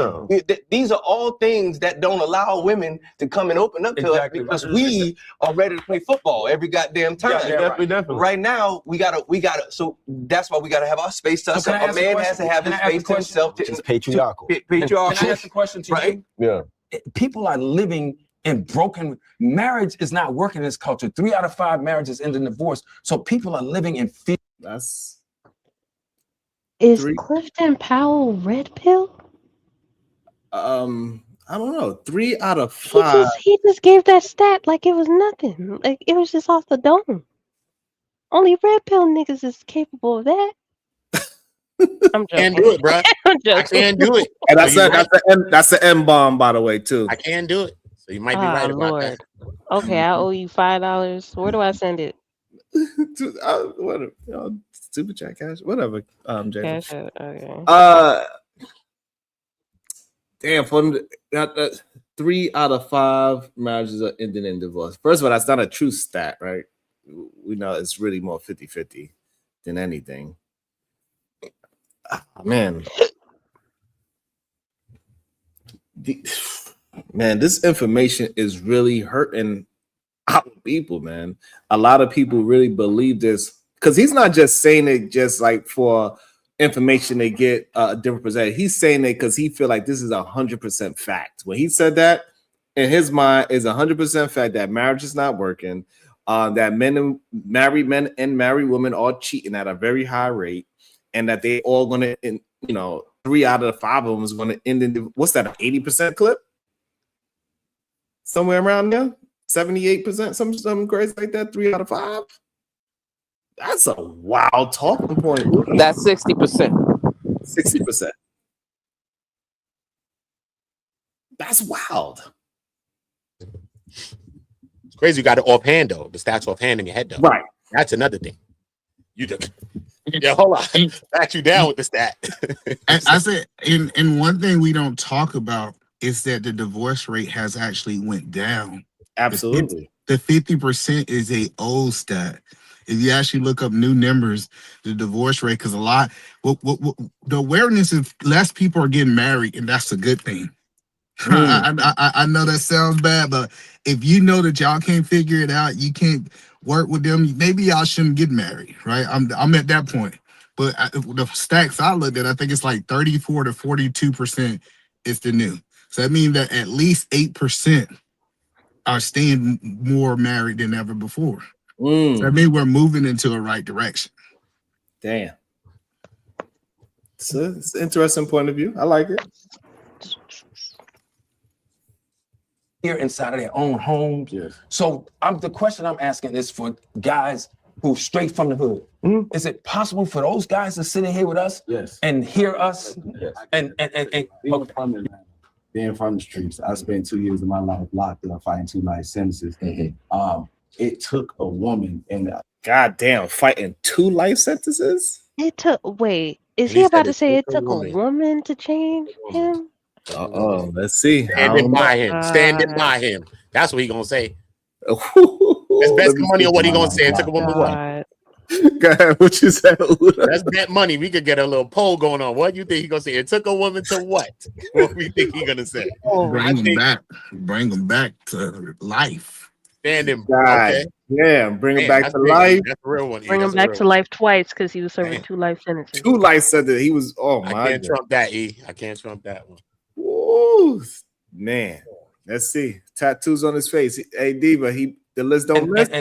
These are all things that don't allow women to come and open up to us, because we are ready to play football every goddamn time. Definitely. Right now we gotta so that's why we gotta have our space to ourselves. A man has to have his space to himself. It's patriarchal. Patriarchal. Can I ask a question to you? Yeah. People are living in broken marriage is not working in this culture. 3 out of 5 marriages end in divorce. So people are living in fear. Is Clifton Powell red pill? I don't know. 3 out of 5. He just gave that stat like it was nothing. Like it was just off the dome. Only red pill niggas is capable of that. I'm joking. Can't do it, bro. I'm joking. I can't do it. And that's the M bomb, by the way, too. I can't do it. So you might be right about Lord. that. Okay, I owe you $5. Where do I send it? Whatever. Super chat, cash, whatever. Cash out, okay. Damn, from 3 out of 5 marriages are ending in divorce. First of all, that's not a true stat, right? We know it's really more 50-50 than anything. Man, this information is really hurting our people, man. A lot of people really believe this because he's not just saying it just like for information they get a different percentage. He's saying it because he feel like this is 100% fact. When he said that, in his mind, is 100% fact that marriage is not working, that married men and married women are cheating at a very high rate. And that they all gonna, 3 out of the 5 of them is gonna end in what's that, an 80% clip? Somewhere around there, 78%, something crazy like that. 3 out of 5. That's a wild talking point. That's 60%. 60%. That's wild. It's crazy. You got it offhand though. The stats offhand in your head though. Right. That's another thing. Yeah, hold on. Back you down with the stat. I said, and one thing we don't talk about is that the divorce rate has actually went down. Absolutely. The 50% is a old stat. If you actually look up new numbers, the divorce rate, because the awareness is less people are getting married, and that's a good thing. I know that sounds bad, but if you know that y'all can't figure it out, you can't work with them, maybe y'all shouldn't get married, right? I'm at that point. But the stats I looked at, I think it's like 34 to 42% is the new. So that means that at least 8% are staying more married than ever before. So that means we're moving into the right direction. Damn. It's an interesting point of view. I like it. Here inside of their own homes. Yes. So the question I'm asking is for guys who straight from the hood. Is it possible for those guys to sit in here with us and hear us? Yes. And being from the streets, I spent 2 years of my life locked up fighting 2 life sentences. It took a woman and God damn, fighting 2 life sentences? It took, wait, Is And he he about said to it say took it a took a woman. woman to change him? Oh, let's see. Standing by him. Standing God. by him. That's what he gonna say. Let's Let bet me some money see. on what he gonna say. It took a woman to what? God. Go ahead. What you said? Let's bet money. We could get a little poll going on. What do you think he gonna say? It took a woman to what? What we think he gonna say? I think Bring him back to life. standing. God Okay. damn, bring him Man, back that's to big. life. That's a real one. Bring him That's a back real to one. life twice because he was serving Damn. 2 life sentences. 2 life said that he was. Oh I my can't God. trump that, E. I can't trump that one. Ooh, man. Let's see. Tattoos on his face. Hey, Diva, the list don't list.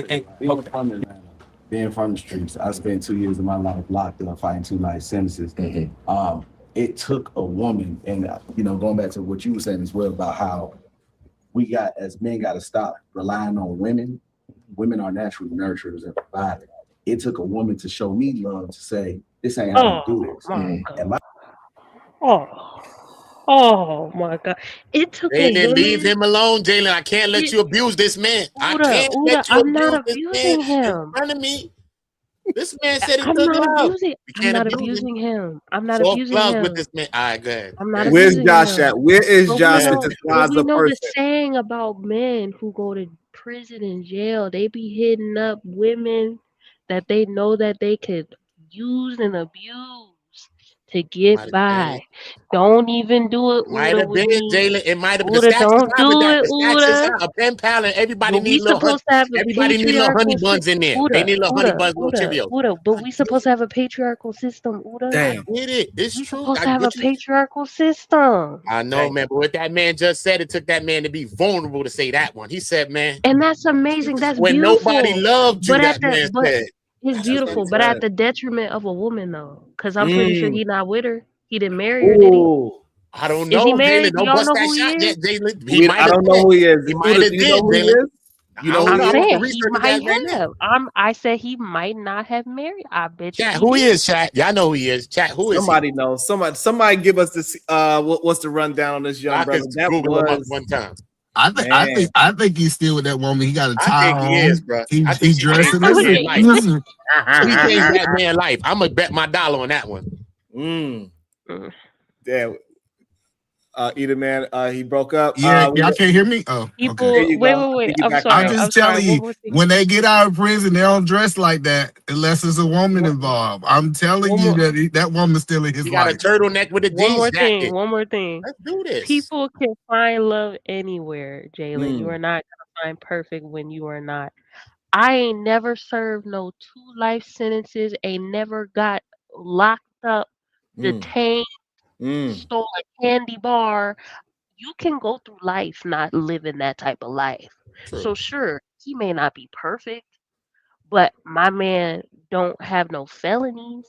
Being from the streets, I spent 2 years of my life locked up fighting 2 life sentences. It took a woman, and going back to what you were saying as well about how we as men got to stop relying on women. Women are naturally nurturers and providers. It took a woman to show me love to say, this ain't how you do this. My God. And Oh my God. It took a Jalen, leave woman. him alone, Jalen. I can't let you abuse this man. I can't let you I'm not abuse this man abusing him. in front of me. This man said he I'm took not love. abusing. You I'm can't not abuse him. abusing him. I'm not Soft abusing gloves him. with this man. All right, go ahead. I'm not Where's abusing Josh him. at? Where is But Josh we to know, despise the person? saying about men who go to prison and jail. They be hitting up women that they know that they could use and abuse to get by. Don't even do it, Might Uda, have with been, me. Jalen. It might have. The Uda, stats is don't out with do that. it, The stats is Uda. out. A pen pal and everybody But we need little honey. supposed to have a Everybody need little honey patriarchal buns in there. They need little honey buns, little Cheerios. But we supposed to have a patriarchal system, Uda. I get it. It's We true. supposed to have a patriarchal system. I know, man. But what that man just said, it took that man to be vulnerable to say that one. He said, man, And that's amazing. That's when beautiful. nobody loved you, But that man said. it's beautiful, but at the detriment of a woman though. Because I'm pretty sure he's not with her. He didn't marry her, did he? I don't Is know, he Jalen. married? Do Don't y'all bust know that who he shot is? yet, Jalen. He might I have don't know who he is. He might Uda, have do you know did, who he Jalen. is? You know I'm who he saying is? he might have. I said he might not have married. I bet you. Chat, who he is, chat? Y'all know who he is. Chat, who is Somebody knows. Somebody give us this. What's the rundown on this young I brother? could That Google him up was one time. I think he's still with that woman. He got a tie I think he on. is, bro. He I think she dressed changed in that this. man's life. Listen. She changed that man's life. I'm gonna bet my dollar on that one. Yeah. Either man, he broke up. Y'all can't hear me? Oh, People, There you wait. go. I'm sorry. I'm just telling you, when they get out of prison, they don't dress like that unless there's a woman involved. I'm telling you that woman's still in his He got a life. turtleneck with a jeans jacket. One more thing. Let's do this. People can find love anywhere, Jalen. You are not gonna find perfect when you are not. I ain't never served no 2 life sentences. Ain't never got locked up, detained, stole a candy bar. You can go through life not living that type of life. True. So sure, he may not be perfect, but my man don't have no felonies.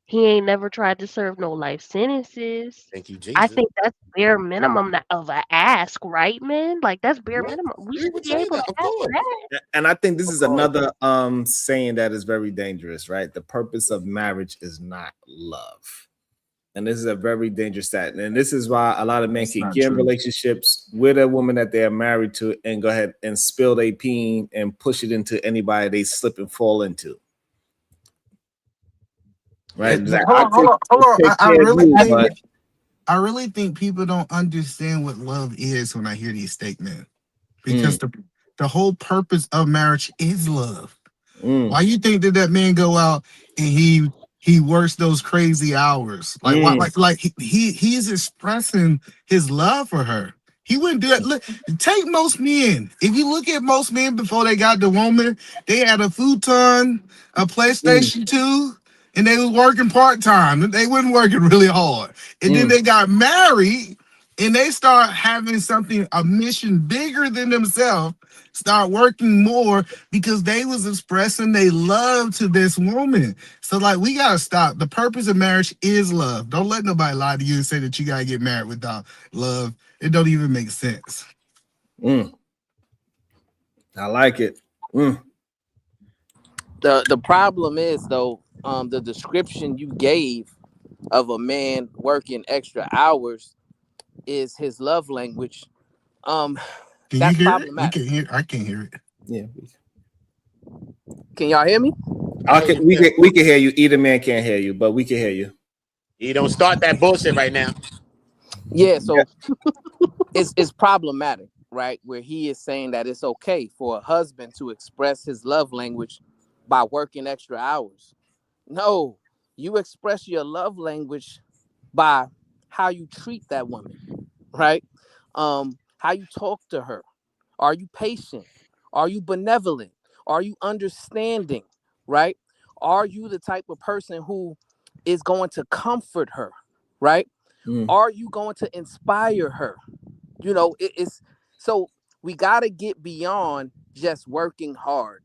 He ain't never tried to serve no life sentences. Thank you, Jesus. I think that's bare minimum of a ask, right, man? Like that's bare minimum. We should be able to ask for that. And I think this is another saying that is very dangerous, right? The purpose of marriage is not love. And this is a very dangerous stat. And this is why a lot of men can get in relationships with a woman that they're married to and go ahead and spill their peen and push it into anybody they slip and fall into. Right? Hold on. I really think people don't understand what love is when I hear these statements. Because the whole purpose of marriage is love. Why you think that man go out and he works those crazy hours? Like he's expressing his love for her. He wouldn't do that. Look, take most men. If you look at most men before they got the woman, they had a futon, a PlayStation 2, and they was working part-time. They wasn't working really hard. And then they got married and they start having a mission bigger than themselves, start working more because they was expressing they love to this woman. So like, we got to stop. The purpose of marriage is love. Don't let nobody lie to you and say that you got to get married without love. It don't even make sense. I like it. The problem is though, the description you gave of a man working extra hours is his love language. Can That's you hear problematic. it? I can't hear it. Yeah. Can y'all hear me? We can hear you. Either man can't hear you, but we can hear you. He don't start that bullshit right now. Yeah, so it's problematic, right? Where he is saying that it's okay for a husband to express his love language by working extra hours. No, you express your love language by how you treat that woman, right? How you talk to her. Are you patient? Are you benevolent? Are you understanding, right? Are you the type of person who is going to comfort her, right? Are you going to inspire her? You know, it's so we got to get beyond just working hard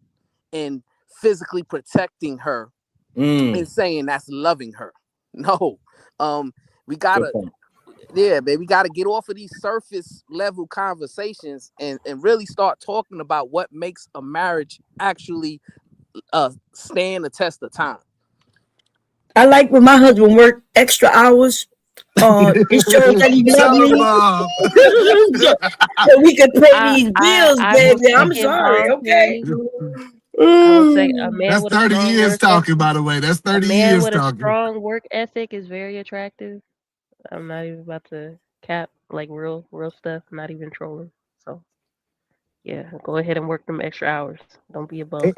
and physically protecting her and saying that's loving her. No, we gotta, yeah, baby, we gotta get off of these surface level conversations and really start talking about what makes a marriage actually stand the test of time. I like when my husband worked extra hours. It shows that he loves me. So we could pay these bills, baby. I'm sorry, okay? I would say a man That's with a 30 strong years work talking, ethic, by the way. That's a 30 man years with a talking. strong work ethic is very attractive. I'm not even about to cap like real stuff. Not even trolling. So yeah, go ahead and work them extra hours. Don't be a bum.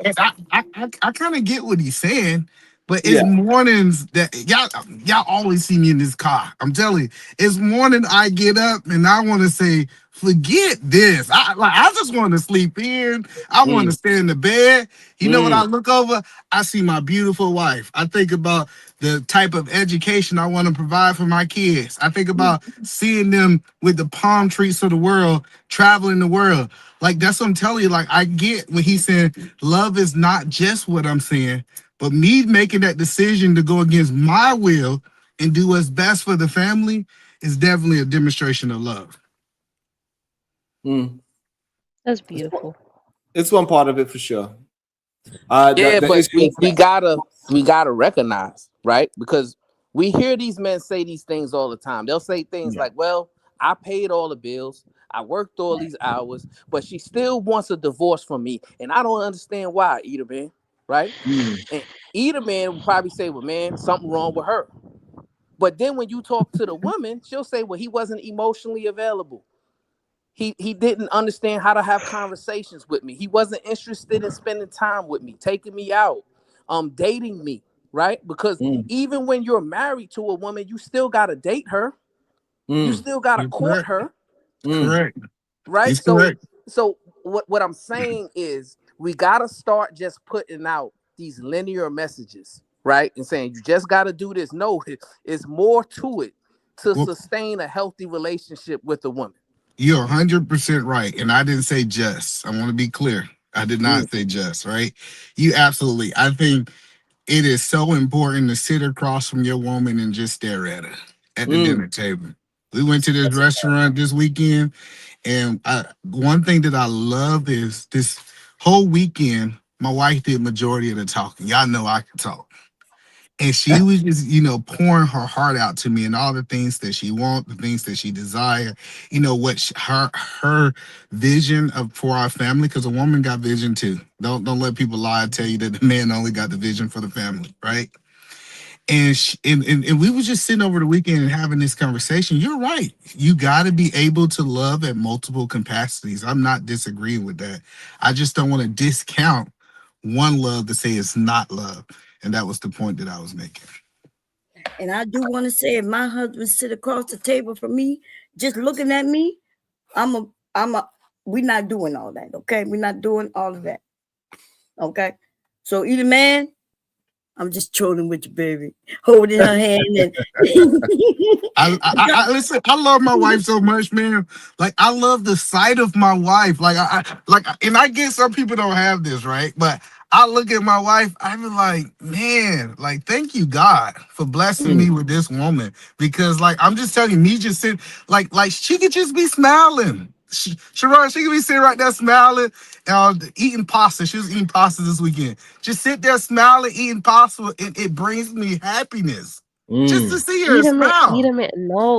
I kind of get what he's saying, but it's mornings that y'all always see me in this car. I'm telling you, it's morning I get up and I want to say, forget this. I just want to sleep in. I want to stay in the bed. You know what I look over? I see my beautiful wife. I think about the type of education I want to provide for my kids. I think about seeing them with the palm trees of the world, traveling the world. Like, that's what I'm telling you. Like, I get when he's saying love is not just what I'm saying, but me making that decision to go against my will and do what's best for the family is definitely a demonstration of love. That's beautiful. It's one part of it for sure. Yeah, but we gotta recognize, right? Because we hear these men say these things all the time. They'll say things like, well, I paid all the bills, I worked all these hours, but she still wants a divorce from me. And I don't understand why, Eater Man, right? And Eater Man will probably say, well, man, something wrong with her. But then when you talk to the woman, she'll say, well, he wasn't emotionally available. He didn't understand how to have conversations with me. He wasn't interested in spending time with me, taking me out, dating me, right? Because even when you're married to a woman, you still gotta date her. You still gotta court her. Correct. Right? He's correct. So what I'm saying is we gotta start just putting out these linear messages, right? And saying you just gotta do this. No, it's more to it to sustain a healthy relationship with a woman. You're 100% right. And I didn't say just. I want to be clear. I did not say just, right? You absolutely. I think it is so important to sit across from your woman and just stare at her at the dinner table. We went to this restaurant this weekend, and one thing that I love is this whole weekend, my wife did majority of the talking. Y'all know I can talk. And she was just, pouring her heart out to me and all the things that she wants, the things that she desire, what her vision for our family, because a woman got vision too. Don't let people lie and tell you that the man only got the vision for the family, right? And we was just sitting over the weekend and having this conversation. You're right. You got to be able to love at multiple capacities. I'm not disagreeing with that. I just don't want to discount one love to say it's not love. And that was the point that I was making. And I do want to say, if my husband sit across the table from me, just looking at me, we're not doing all that, okay? We're not doing all of that, okay? So Eater Man, I'm just trolling with you, baby, holding her hand. And I listen. I love my wife so much, man. Like, I love the sight of my wife. And I get some people don't have this, right? But I look at my wife, I be like, man, like, thank you, God, for blessing me with this woman. Because, like, I'm just telling you, me just sitting, like she could just be smiling. Sharon, she could be sitting right there smiling, eating pasta. She was eating pasta this weekend. Just sit there smiling, eating pasta, and it brings me happiness. Just to see her smile.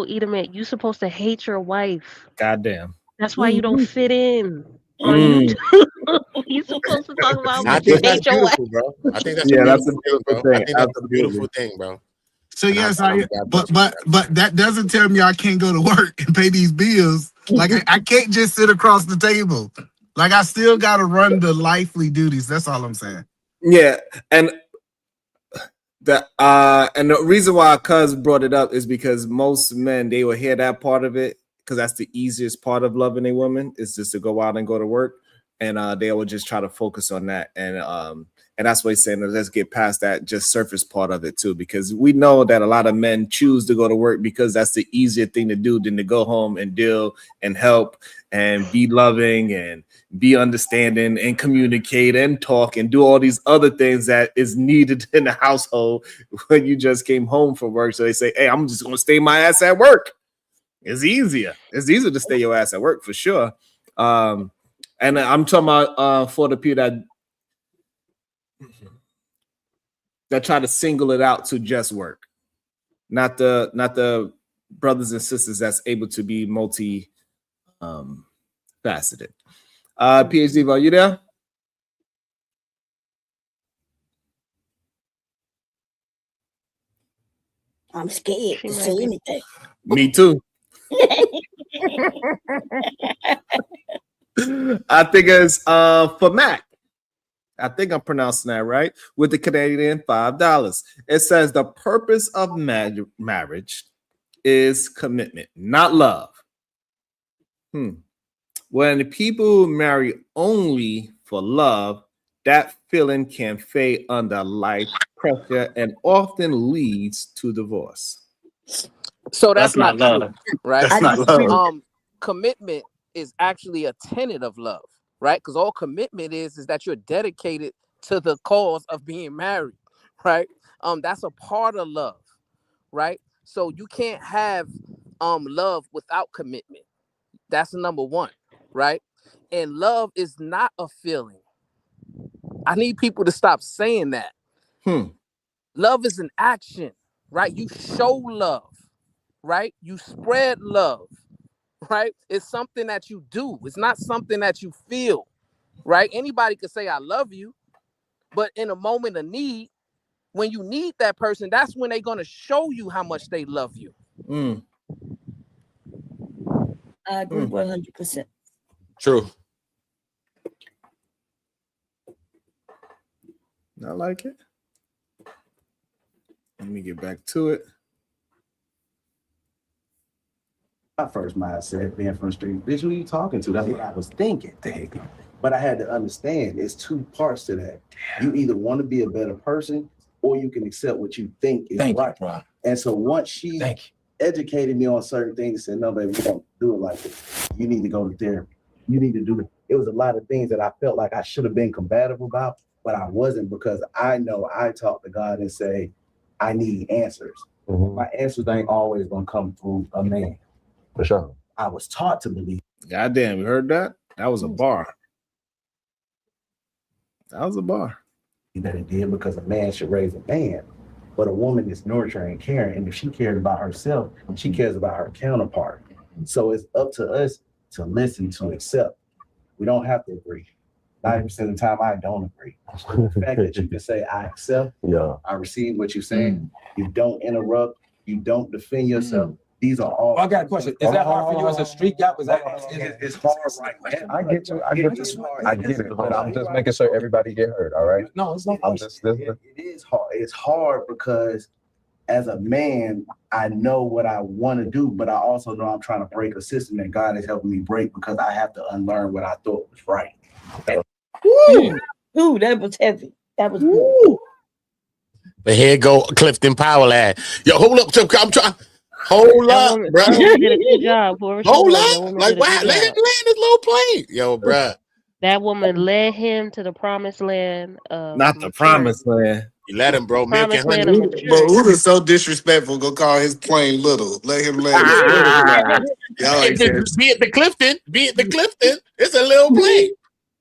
Eater Man, you're supposed to hate your wife. Goddamn. That's why you don't fit in. You're supposed to talk about I think that's beautiful, bro. I think that's that's a beautiful thing. I think that's a beautiful thing, bro. So And yes, I'm I. God But bless you. but that doesn't tell me I can't go to work and pay these bills. Like I can't just sit across the table. Like I still got to run the lively duties. That's all I'm saying. Yeah, and the reason why Cuz brought it up is because most men, they will hear that part of it because that's the easiest part of loving a woman is just to go out and go to work, and they will just try to focus on that, and that's why he's saying that let's get past that just surface part of it too, because we know that a lot of men choose to go to work because that's the easier thing to do than to go home and deal and help and be loving and be understanding and communicate and talk and do all these other things that is needed in the household when you just came home from work. So they say, hey, I'm just going to stay my ass at work. It's easier. It's easier to stay your ass at work for sure. And I'm talking about for the people that try to single it out to just work, not the brothers and sisters that's able to be multi faceted. PhD, are you there? I'm scared to say anything. Me too. I think it's for Mac. I think I'm pronouncing that right. With the Canadian $5. It says the purpose of marriage is commitment, not love. When people marry only for love, that feeling can fade under life pressure and often leads to divorce. So that's not true, love, right? That's not love. Commitment is actually a tenet of love, right? Because all commitment is that you're dedicated to the cause of being married, right? That's a part of love, right? So you can't have love without commitment. That's number one, right? And love is not a feeling. I need people to stop saying that. Love is an action, right? You show love, right? You spread love, right? It's something that you do. It's not something that you feel, right? Anybody could say, I love you, but in a moment of need, when you need that person, that's when they're going to show you how much they love you. I agree 100%. True. I like it. Let me get back to it. My first mindset being from the street, bitch, who you talking to? That's what I was thinking. But I had to understand it's two parts to that. You either want to be a better person or you can accept what you think is right. And so once she educated me on certain things and said, no, baby, we don't do it like this. You need to go to therapy. You need to do it. It was a lot of things that I felt like I should have been compatible about, but I wasn't because I know I talk to God and say, I need answers. My answers ain't always going to come through a man. For sure. I was taught to believe. Goddamn, you heard that? That was a bar. That was a bar. That it did because a man should raise a man. But a woman is nurturing and caring. And if she cares about herself, she cares about her counterpart. So it's up to us to listen, to accept. We don't have to agree. 90% of the time, I don't agree. The fact that you can say, I accept, I receive what you're saying. You don't interrupt. You don't defend yourself. These are all. I got a question. Is that hard for you as a street guy? It's hard right now. I get you. I get it. But I'm just making sure everybody get heard. All right. No, it's not. It is hard. It's hard because as a man, I know what I want to do, but I also know I'm trying to break a system that God is helping me break because I have to unlearn what I thought was right. Ooh, that was heavy. That was good. But here go Clifton Powell at. Yo, hold up. I'm trying. Hold up, bro. That woman did a good job. Hold up. Like, wow. Let him land his little plane. Yo, bro. That woman led him to the promised land. Not the promised land. You let him, bro. Milk and honey. Bro, who is so disrespectful? Go call his plane little. Let him land. Y'all ain't Be it the Clifton. It's a little plane.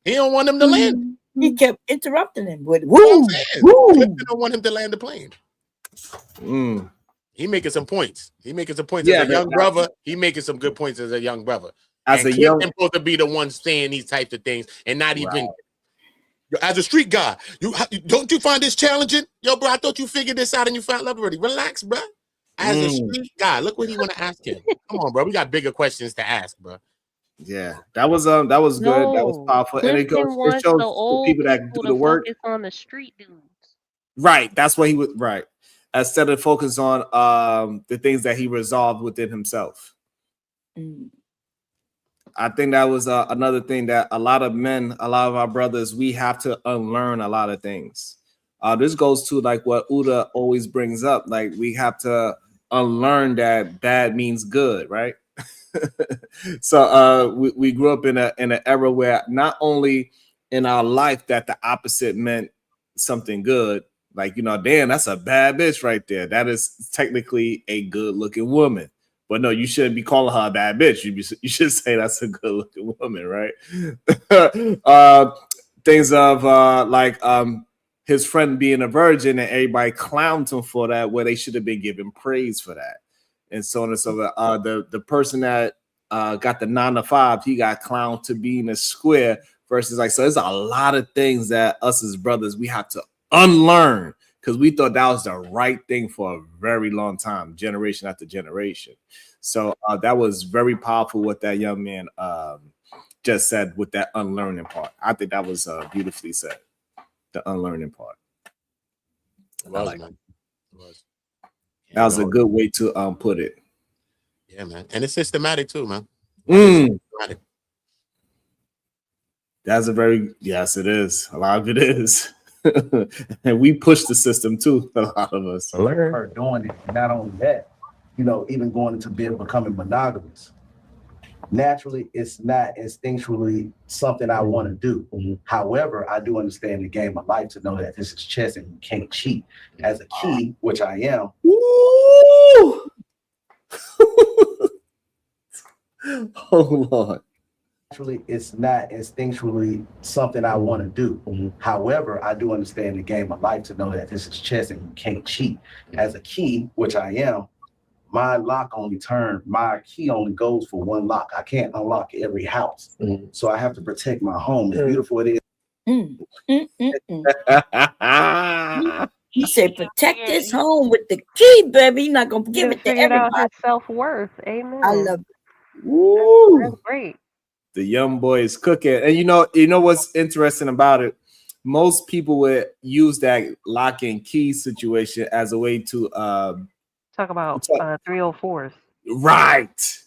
He don't want him to land. He kept interrupting him with Clifton don't want him to land the plane. He making some points. As a young brother. He making some good points as a young brother. As a young, supposed to be the one saying these types of things and not even As a street guy, don't you find this challenging? Yo, bro, I thought you figured this out and you found love already. Relax, bro. As a street guy, look what he want to ask him. Come on, bro. We got bigger questions to ask, bro. Yeah, that was good. That was No, powerful, and it Clifton wants shows the the old people that people do to the work. focus on the street dudes. Right, that's what he was. Right, instead of focus on the things that he resolved within himself. I think that was another thing that a lot of men, a lot of our brothers, we have to unlearn a lot of things. This goes to like what Uda always brings up. Like we have to unlearn that bad means good, right? So we grew up in an era where not only in our life that the opposite meant something good, like, you know, damn, that's a bad bitch right there. That is technically a good looking woman. But no, you shouldn't be calling her a bad bitch. You should say that's a good looking woman, right? Things of like his friend being a virgin and everybody clowned him for that, where they should have been given praise for that. And so on and so forth. The person that got the 9 to 5, he got clowned to being a square versus like, so there's a lot of things that us as brothers, we have to unlearn because we thought that was the right thing for a very long time, generation after generation. So that was very powerful what that young man just said with that unlearning part. I think that was beautifully said, the unlearning part. It was, like man. It was. That was a good way to put it. Yeah, man. And it's systematic too, man. Systematic. That's yes, it is. A lot of it is. And we push the system too, a lot of us. Her doing it. Not only that, you know, even going into becoming monogamous. Naturally, it's not instinctually something I want to do. However, I do understand the game of life to know that this is chess and you can't cheat. As a key, which I am. Woo! Oh Lord. Naturally, it's not instinctually something I want to do. However, I do understand the game of life to know that this is chess and you can't cheat. As a key, which I am, my key only goes for one lock. I can't unlock every house. So I have to protect my home. As beautiful it is. He said, protect this home with the key, baby. You're not going to give it to everybody. His self-worth. Amen. I love it. Woo. That's great. The young boy is cooking. And you know what's interesting about it? Most people would use that lock and key situation as a way to talk about 304s. Right.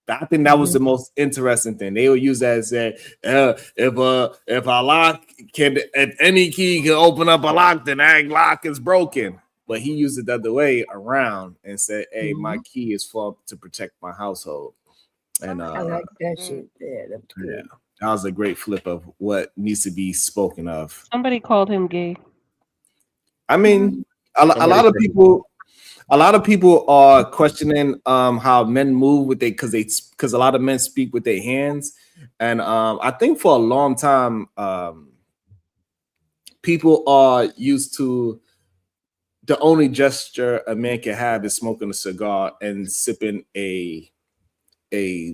I think that was the most interesting thing. They would use that and say, if a lock if any key can open up a lock, then that lock is broken. But he used it the other way around and said, hey, my key is to protect my household. And I like that shit. Yeah, that's good. Yeah, that was a great flip of what needs to be spoken of. Somebody called him gay. I mean, a lot of people are questioning how men move with because a lot of men speak with their hands, and I think for a long time people are used to the only gesture a man can have is smoking a cigar and sipping a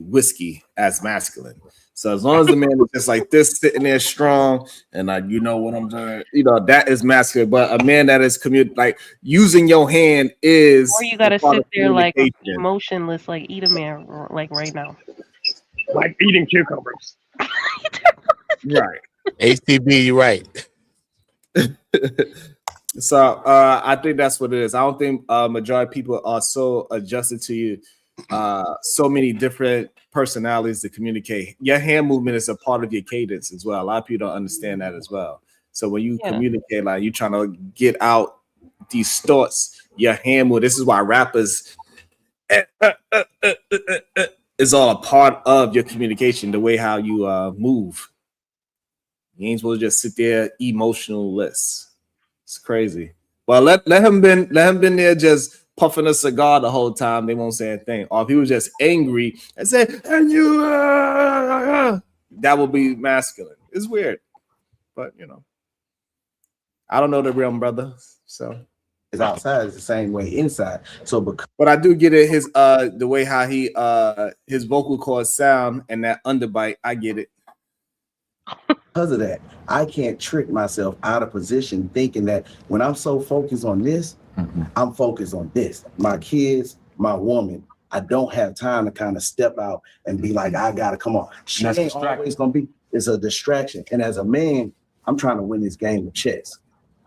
whiskey as masculine. So as long as the man is just like this, sitting there strong, and like, you know what I'm doing, that is masculine. But a man that is like using your hand is, or you gotta sit there like emotionless, like eat a man, like right now, like eating cucumbers. Right. ACB, you're right. So I think that's what it is. I don't think majority of people are so adjusted to you. So many different personalities to communicate. Your hand movement is a part of your cadence as well. A lot of people don't understand that as well. So when you communicate, like you're trying to get out these thoughts, your hand movement. This is why rappers is all a part of your communication. The way how you move. You ain't supposed to just sit there emotionless. It's crazy. Well, let him been there just puffing a cigar the whole time. They won't say a thing. Or if he was just angry and said, and you that would be masculine. It's weird. But I don't know the real brother. So It's outside, it's the same way inside. So but I do get it, his the way how he his vocal cords sound and that underbite, I get it. because of that, I can't trick myself out of position thinking that when I'm so focused on this, I'm focused on this. My kids, my woman, I don't have time to kind of step out and be like, I gotta come on. She ain't always gonna be, it's a distraction. And as a man, I'm trying to win this game of chess.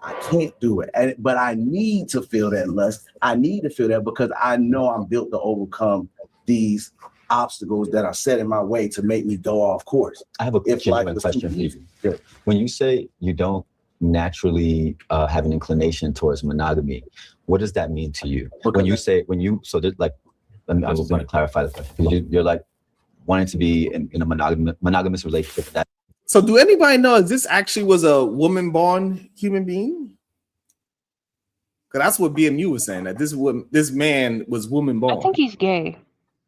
I can't do it. But I need to feel that lust. I need to feel that because I know I'm built to overcome these obstacles that are set in my way to make me go off course. I have a genuine question for you. When you say you don't naturally have an inclination towards monogamy, what does that mean to you? When you say, so there's like, I just want to clarify the question. You're like wanting to be in a monogamous relationship. That. So do anybody know if this actually was a woman-born human being? Because that's what BMU was saying, that this man was woman-born. I think he's gay.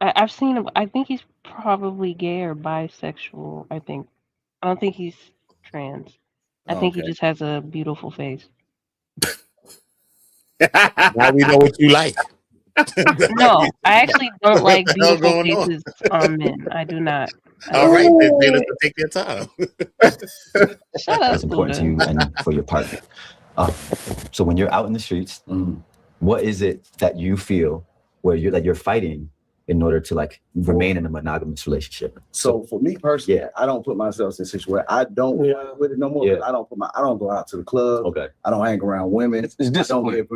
I've seen him. I think he's probably gay or bisexual. I don't think he's trans. I think he just has a beautiful face. Now we know what you like. No, I actually don't like beautiful faces on men. I do not. All right, then let's take your time. Shut up, It's important to you and for your partner. So when you're out in the streets, what is it that you feel where you're fighting in order to like remain in a monogamous relationship? So for me personally, I don't put myself in a situation where I don't work with it no more. I don't go out to the club. Okay. I don't hang around women. It's discipline.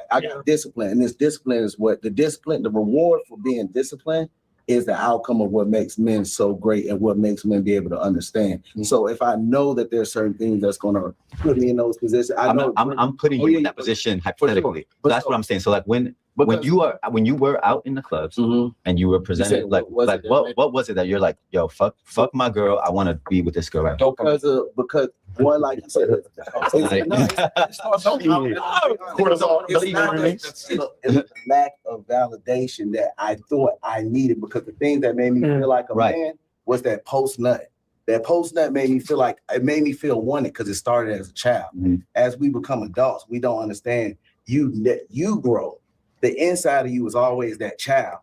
I got discipline. And this discipline is the reward for being disciplined is the outcome of what makes men so great and what makes men be able to understand. So if I know that there's certain things that's going to put me in those positions, I'm putting you in that position hypothetically. Sure. So that's what I'm saying. So like when you were out in the clubs and you were presented, what was it that you're like, yo, fuck my girl, I want to be with this girl right now? Because one, like you said, it's a lack of validation that I thought I needed, because the thing that made me feel like a man was that post nut. That post nut made me feel wanted because it started as a child. As we become adults, we don't understand you grow. The inside of you is always that child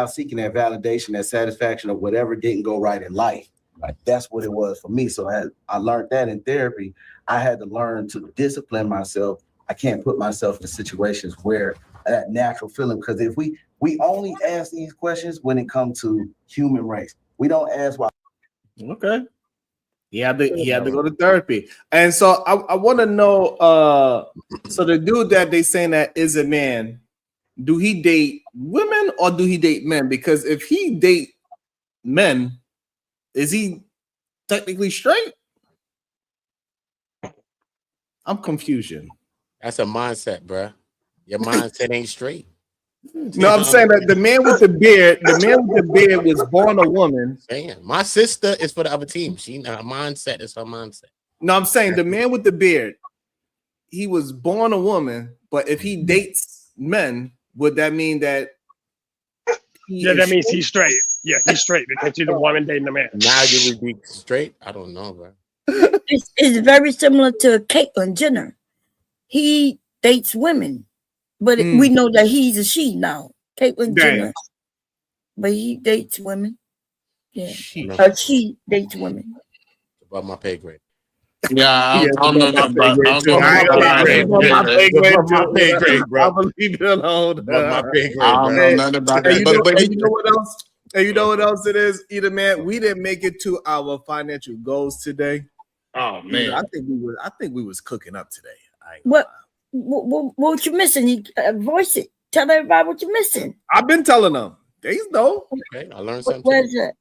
seeking that validation, that satisfaction of whatever didn't go right in life. Right. That's what it was for me. So I learned that in therapy. I had to learn to discipline myself. I can't put myself in situations where that natural feeling, because if we only ask these questions when it comes to human race. We don't ask why. Okay. He had to go to therapy. And so I want to know, so the dude that they saying that is a man, do he date women or do he date men? Because if he date men, is he technically straight? I'm confusion. That's a mindset, bro. Your mindset ain't straight. No, I'm saying that the man with the beard was born a woman. Damn, my sister is for the other team. Her mindset is her mindset. No, I'm saying the man with the beard, he was born a woman, but if he dates men, would that mean that? That means he's straight. Yeah, he's straight because he's a woman dating a man. Now you would be straight? I don't know, bro. It's very similar to Caitlyn Jenner. He dates women, but we know that he's a she now. Caitlyn Jenner, but he dates women. Yeah, she dates women. Above my pay grade. Yeah, I don't know nothing about I believe it alone. I don't know nothing about that. But you know what else? And you know what else it is? Either man, we didn't make it to our financial goals today. Oh man, I think we was cooking up today. What you missing? You voice it. Tell everybody what you're missing. I've been telling them. They know. Okay, I learned something. Where's it?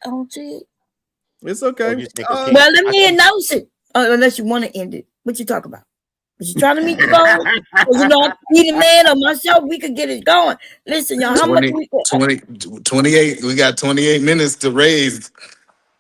I don't see it. It's okay. Well, let me announce it. Unless you want to end it. What you talk about? Was you trying to meet the goal? You know, be the man or myself, we could get it going. Listen, y'all, how much 28. We got 28 minutes to raise,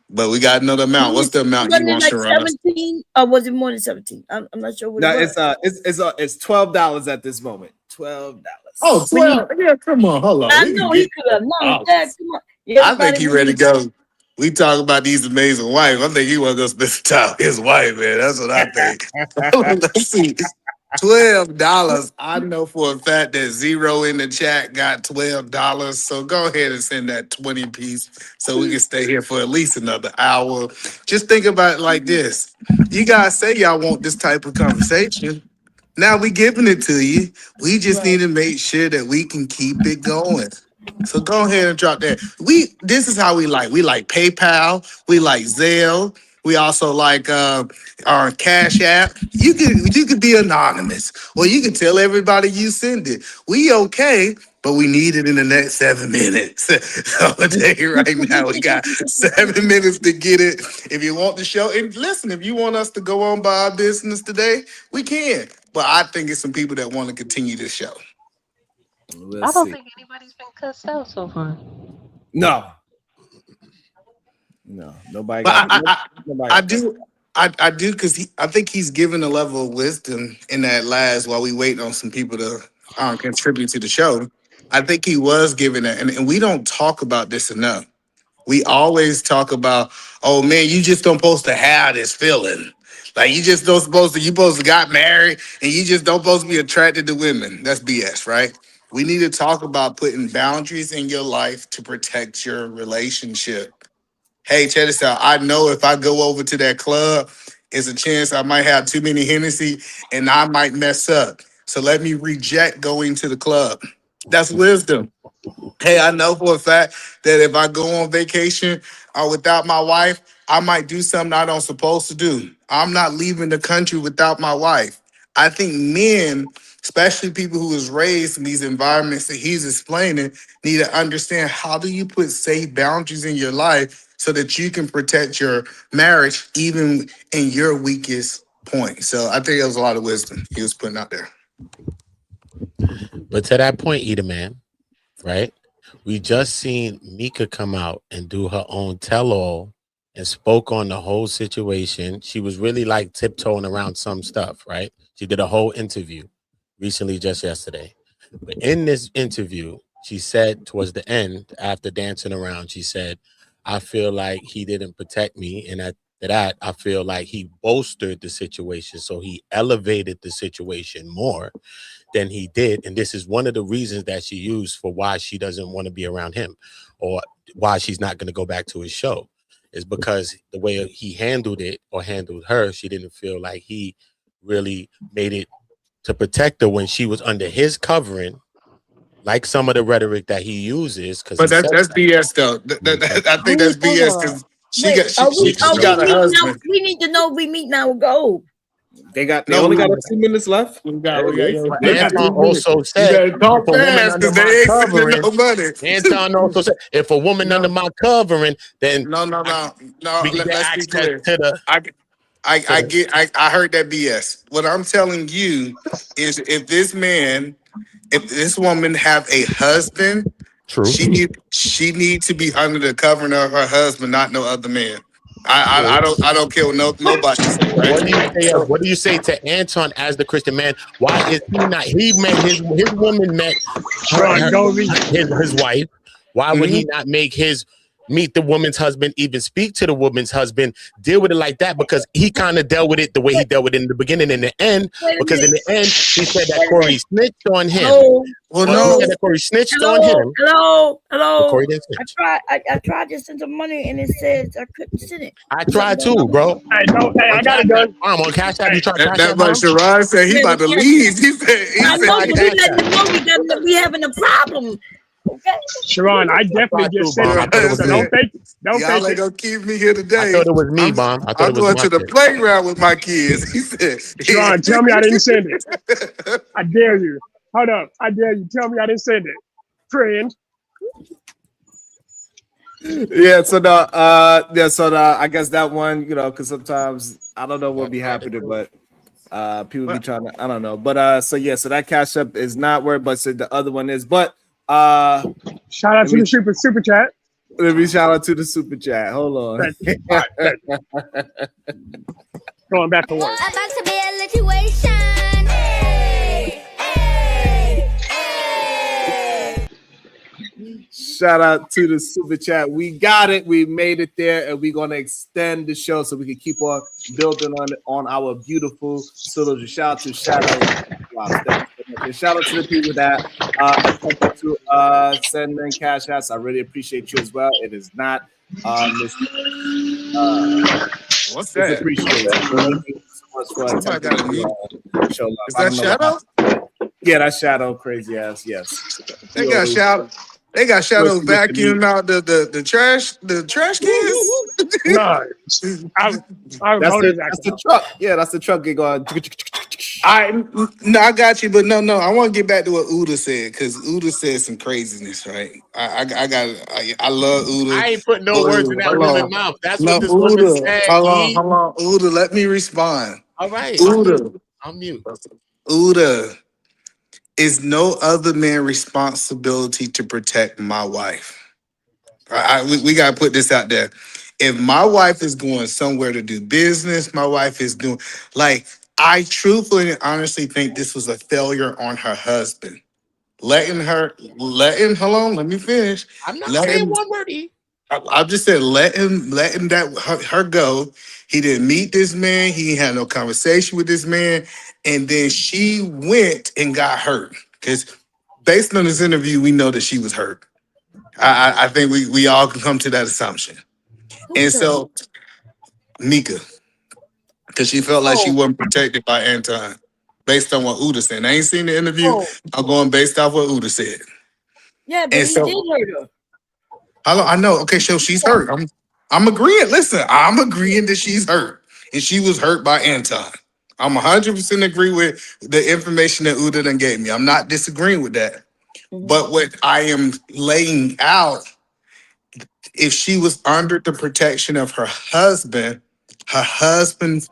but we got another amount. What's the amount you want, like Sharon? 17 or was it more than 17? I'm not sure what it was. It's $12 at this moment. $12. Oh, 12. Yeah, come on, hold on. I know he could have known that. Come on. I think he ready to go. We talk about these amazing wives. I think he want to go spend some time with his wife, man. That's what I think. Let's see. $12. I know for a fact that Zero in the chat got $12. So go ahead and send that 20 piece so we can stay here for at least another hour. Just think about it like this. You guys say y'all want this type of conversation. Now we giving it to you. We just need to make sure that we can keep it going. So go ahead and drop that. This is how we like. We like PayPal. We like Zelle. We also like our Cash App. You could be anonymous, or you can tell everybody you send it. We okay, but we need it in the next 7 minutes. So I'm gonna tell you right now, we got 7 minutes to get it. If you want the show, and listen, if you want us to go on by our business today, we can. But I think it's some people that want to continue this show. I don't think anybody's been cussed out so far. No, nobody. But Nobody I do because I think he's given a level of wisdom in that last while we wait on some people to contribute to the show. I think he was giving that, and we don't talk about this enough. We always talk about, oh man, you just don't supposed to have this feeling. Like you just don't supposed to got married and you just don't supposed to be attracted to women. That's BS, right? We need to talk about putting boundaries in your life to protect your relationship. Hey, check this out. I know if I go over to that club, there's a chance I might have too many Hennessy and I might mess up. So let me reject going to the club. That's wisdom. Hey, I know for a fact that if I go on vacation without my wife, I might do something I don't supposed to do. I'm not leaving the country without my wife. I think men, especially people who was raised in these environments that he's explaining, need to understand how do you put safe boundaries in your life so that you can protect your marriage even in your weakest point. So I think there was a lot of wisdom he was putting out there. But to that point, Eater Man, right? We just seen Mika come out and do her own tell-all and spoke on the whole situation. She was really like tiptoeing around some stuff, right? She did a whole interview recently, just yesterday. But in this interview, she said towards the end, after dancing around, she said, I feel like he didn't protect me. And after that, I feel like he bolstered the situation. So he elevated the situation more than he did. And this is one of the reasons that she used for why she doesn't want to be around him or why she's not going to go back to his show, is because the way he handled it or handled her, she didn't feel like he really made it to protect her when she was under his covering, like some of the rhetoric that he uses. But that's BS though. I think that's BS because she got a husband. We need to know we meet now. Go. They only got 2 minutes left. Anton also said, Anton also said, if a woman under my covering, then no. Let's be clear. I heard that BS. What I'm telling you is, if this woman have a husband, true, she need to be under the covering of her husband, not no other man. I don't care what nobody says. Right? What do you say to Anton as the Christian man? Why is he not? He met his woman met his wife. Why would he not make his meet the woman's husband, even speak to the woman's husband, deal with it like that? Because he kind of dealt with it the way he dealt with it in the beginning and the end. Because in the end, he said that Corey snitched on him. Well, no, he said that Corey snitched on him. Hello. Corey didn't snitch. I tried to send some money and it says I couldn't send it. I tried too, bro. Hey, I got it done. I'm on Cash App. You tried to Cash App? That's what Sharon said. He about to leave. He said we having a problem. Okay. Sharon, I definitely just said it. So don't fake Y'all ain't gonna keep me here today. I thought it was me, Mom. I'm going to the playground with my kids. He said, Sharon, tell me I didn't send it. I dare you. Hold up. I dare you. Tell me I didn't send it. Friend. Yeah, so I guess that one, because sometimes I don't know what be happening, but people be trying to, I don't know. But so that Cash App is not where, but so the other one is. But shout out to the super chat. Let me shout out to the super chat. Hold on. Going back to work. About to be a situation. Hey. Shout out to the super chat. We got it. We made it there, and we're gonna extend the show so we can keep on building on our beautiful solution. Shout out to Shadow. Wow, shout out to the people that attempted to send in cash outs. I really appreciate you as well. It is not what's that? Appreciate it. Thank you so much for attempting to show love. Is that Shadow? Yeah, that's Shadow. Crazy ass. Yes. They got Shadow. They got Shadow vacuuming out the trash cans. No, that's the truck. Yeah, that's the truck. Going. I got you, but no, I want to get back to what Uda said because Uda said some craziness, right? I love Uda. I ain't putting no words in that woman's mouth. That's what this woman Uda, said. hold on, Uda, let me respond. All right, Uda, I'm mute. Uda, is no other man's responsibility to protect my wife. We got to put this out there. If my wife is going somewhere to do business, my wife is doing, like, I truthfully and honestly think this was a failure on her husband. Hold on, let me finish. I'm not saying one word. I just said letting her go. He didn't meet this man. He had no conversation with this man. And then she went and got hurt. Because based on this interview, we know that she was hurt. I think we all can come to that assumption. And so, Mika, because she felt like she wasn't protected by Anton, based on what Uda said. I ain't seen the interview. I'm going based off what Uda said. Yeah, but And he so- did hurt her. I know. Okay, so she's hurt. I'm agreeing. Listen, I'm agreeing that she's hurt. And she was hurt by Anton. I'm 100% agree with the information that Uda done gave me. I'm not disagreeing with that. But what I am laying out, if she was under the protection of her husband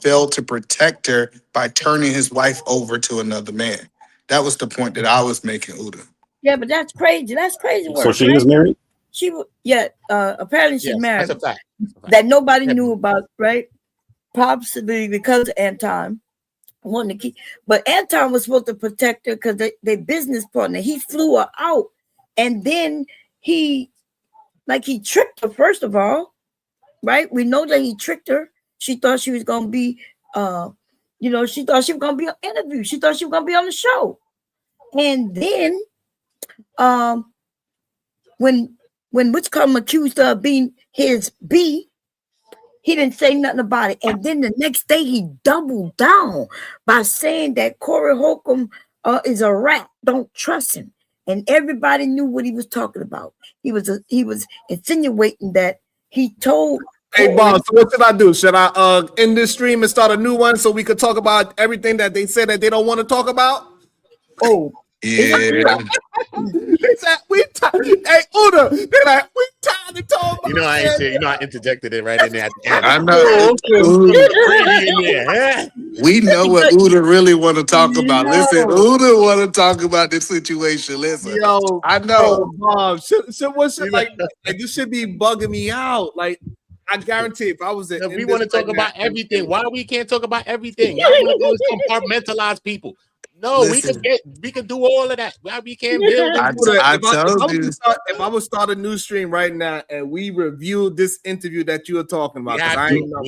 failed to protect her by turning his wife over to another man. That was the point that I was making, Uda. Yeah, but that's crazy. That's crazy work. So she is married? She was, apparently she's Yes, married. that's a fact. That nobody knew about, right? Possibly because of Anton wanted to keep, but Anton was supposed to protect her because they business partner. He flew her out, and then he tricked her. First of all, right? We know that he tricked her. She thought she was gonna be, she thought she was gonna be on interview. She thought she was gonna be on the show, and then, when Witchcom accused her of being his B, he didn't say nothing about it. And then the next day he doubled down by saying that Corey Holcomb is a rat. Don't trust him. And everybody knew what he was talking about. He was insinuating that he told. Hey, boss, so what should I do? Should I end this stream and start a new one so we could talk about everything that they said that they don't want to talk about? Oh, yeah. They said, hey, Uda, they're like, we tired of talking about I interjected it right in there at the end. I know. We know what Uda really want to talk about. Listen, Uda want to talk about this situation. Listen, Yo, I know. Mom, like this should be bugging me out. Like, I guarantee if I was in we want to talk about everything. Why we can't talk about everything? Y'all want to always compartmentalize people. No, Listen. we can do all of that. Why we can't build? If I would start a new stream right now and we review this interview that you are talking about, You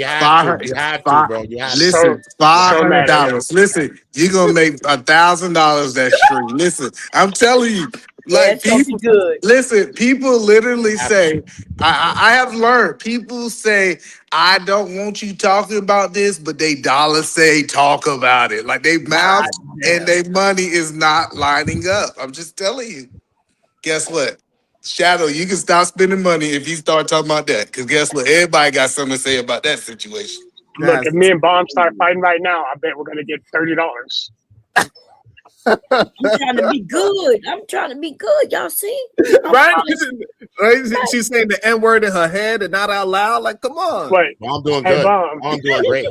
have to, bro. You have Listen, to. $500. Listen, you're gonna make $1,000 that stream. Listen, I'm telling you, like people. Listen, people literally say, I have learned. People say, I don't want you talking about this, but they dollar say talk about it. Like they mouth and their money is not lining up. I'm just telling you. Guess what? Shadow, you can stop spending money if you start talking about that. Because guess what? Everybody got something to say about that situation. Look, if me and Bomb start fighting right now, I bet we're gonna get $30. I'm trying to be good. Y'all see? Right? She's saying the N word in her head and not out loud. Like, come on. Wait. Well, I'm doing Hey, good. Bomb. I'm doing great.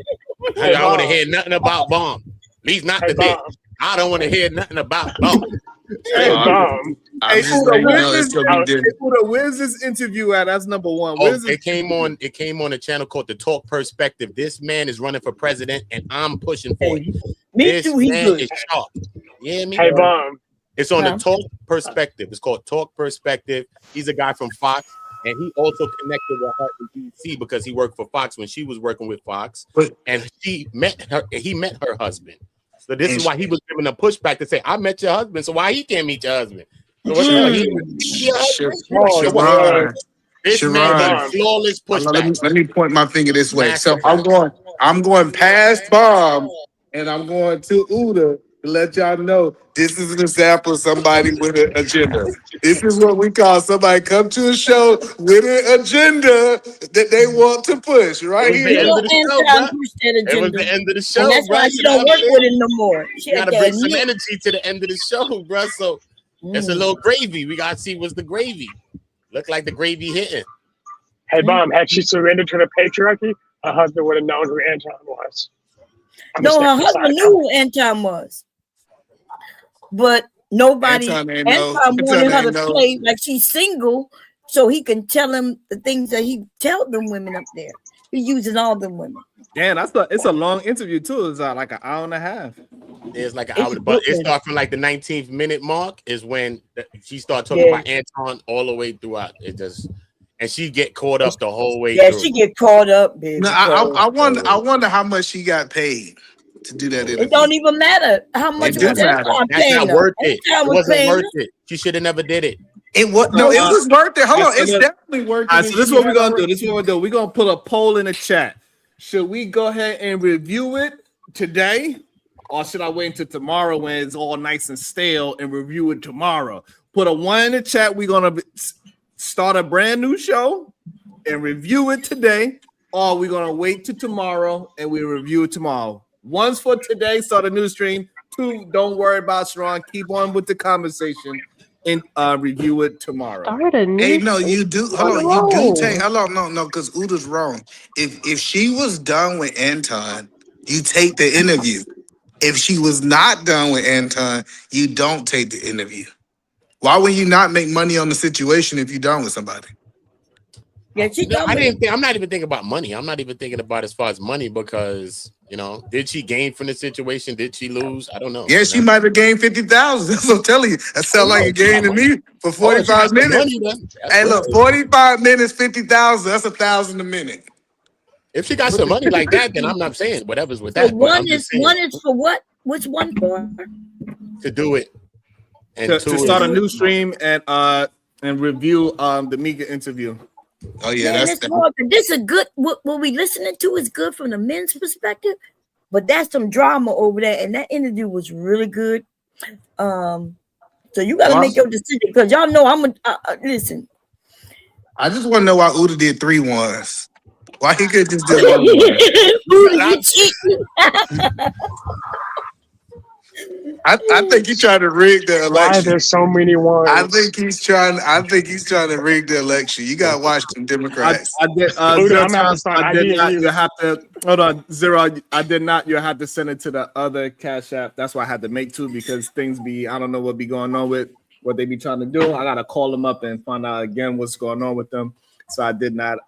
I don't want to hear nothing about Bomb. At least not today. I don't want to hear nothing about Bomb. Hey, Bomb. Hey, Uda, where's this interview at? That's number one. It came on a channel called The Talk Perspective. This man is running for president, and I'm pushing for it. Me This too. He's man good. is sharp. Yeah, me. Hey, Bomb. It's on the Huh? Talk Perspective. It's called Talk Perspective. He's a guy from Fox, and he also connected with her in DC because he worked for Fox when she was working with Fox, and he met her husband. So this is why he was giving a pushback to say, I met your husband, so why he can't meet your husband? So what's wrong? He didn't meet your husband? Sharon, This man did a flawless pushback. let me point my finger this way. So I'm going past Bomb, and I'm going to Uda to let y'all know this is an example of somebody with an agenda. This is what we call somebody come to a show with an agenda that they want to push right here. It was the end of the show, And that's bro. why she don't work with him no more. You gotta bring some energy to the end of the show, bro. So it's a little gravy. We gotta see what's the gravy. Look like the gravy hitting. Hey, Mom, had she surrendered to the patriarchy, her husband would have known who Anton was. No, her husband knew who Anton was. But nobody, Anton wanted her ain't to know. play like she's single so he can tell him the things that he tell them women up there. He's using all them women. Damn, it's a long interview too. It's like an hour and a half. It's like an It's hour, but it good. starts from like the 19th minute mark is when she started talking about Anton all the way throughout. It just and she get caught up the whole way Yeah, through. she get caught up, baby. No, I wonder how much she got paid to do that interview. It don't even matter how much It do was matter. Anton That's paying not her. worth it. Anton It was wasn't paying worth her. it. She should have never did it. It was no, it was worth it. Hold on, it's definitely worth it. All right, so this is what we're gonna do. This is what we're gonna do. We're gonna put a poll in the chat. Should we go ahead and review it today, or should I wait until tomorrow when it's all nice and stale and review it tomorrow? Put a 1 in the chat. We're gonna start a brand new show and review it today, or we're gonna wait till tomorrow and we review it tomorrow. 1's for today, start a new stream. 2, don't worry about Sharon. Keep on with the conversation and review it tomorrow. Hey, no, you do. Hold on, you do take. Hold on, no, because Uda's wrong. If she was done with Anton, you take the interview. If she was not done with Anton, you don't take the interview. Why would you not make money on the situation if you're done with somebody? Yeah, I'm not even thinking about money. I'm not even thinking about as far as money because did she gain from the situation? Did she lose? I don't know. Yeah, she might have gained 50,000. That's what I'm telling you. That sounds like a gain to me for 45 minutes. Hey, look, 45 minutes, 50,000. That's 1,000 a minute. If she got some money like that, then I'm not saying whatever's with So that. but I'm one just is saying for what? Which one for? to do it and To start a new stream and review the Mika interview. Oh Man, it's hard. This is good. What we listening to is good from the men's perspective, but that's some drama over there, and that interview was really good. So you got to make your decision because y'all know I'm a listen. I just want to know why Uda did 3 ones. Why he could just do 1 one? Uda, you cheating. I think he's trying to rig the election. Why there's so many ones? I think he's trying to rig the election. You gotta watch them Democrats. I did. Zero times, I did not. You have to hold on. Zero. I did not. You have to send it to the other Cash App. That's why I had to make 2 because things be. I don't know what be going on with what they be trying to do. I gotta call them up and find out again what's going on with them. So I did not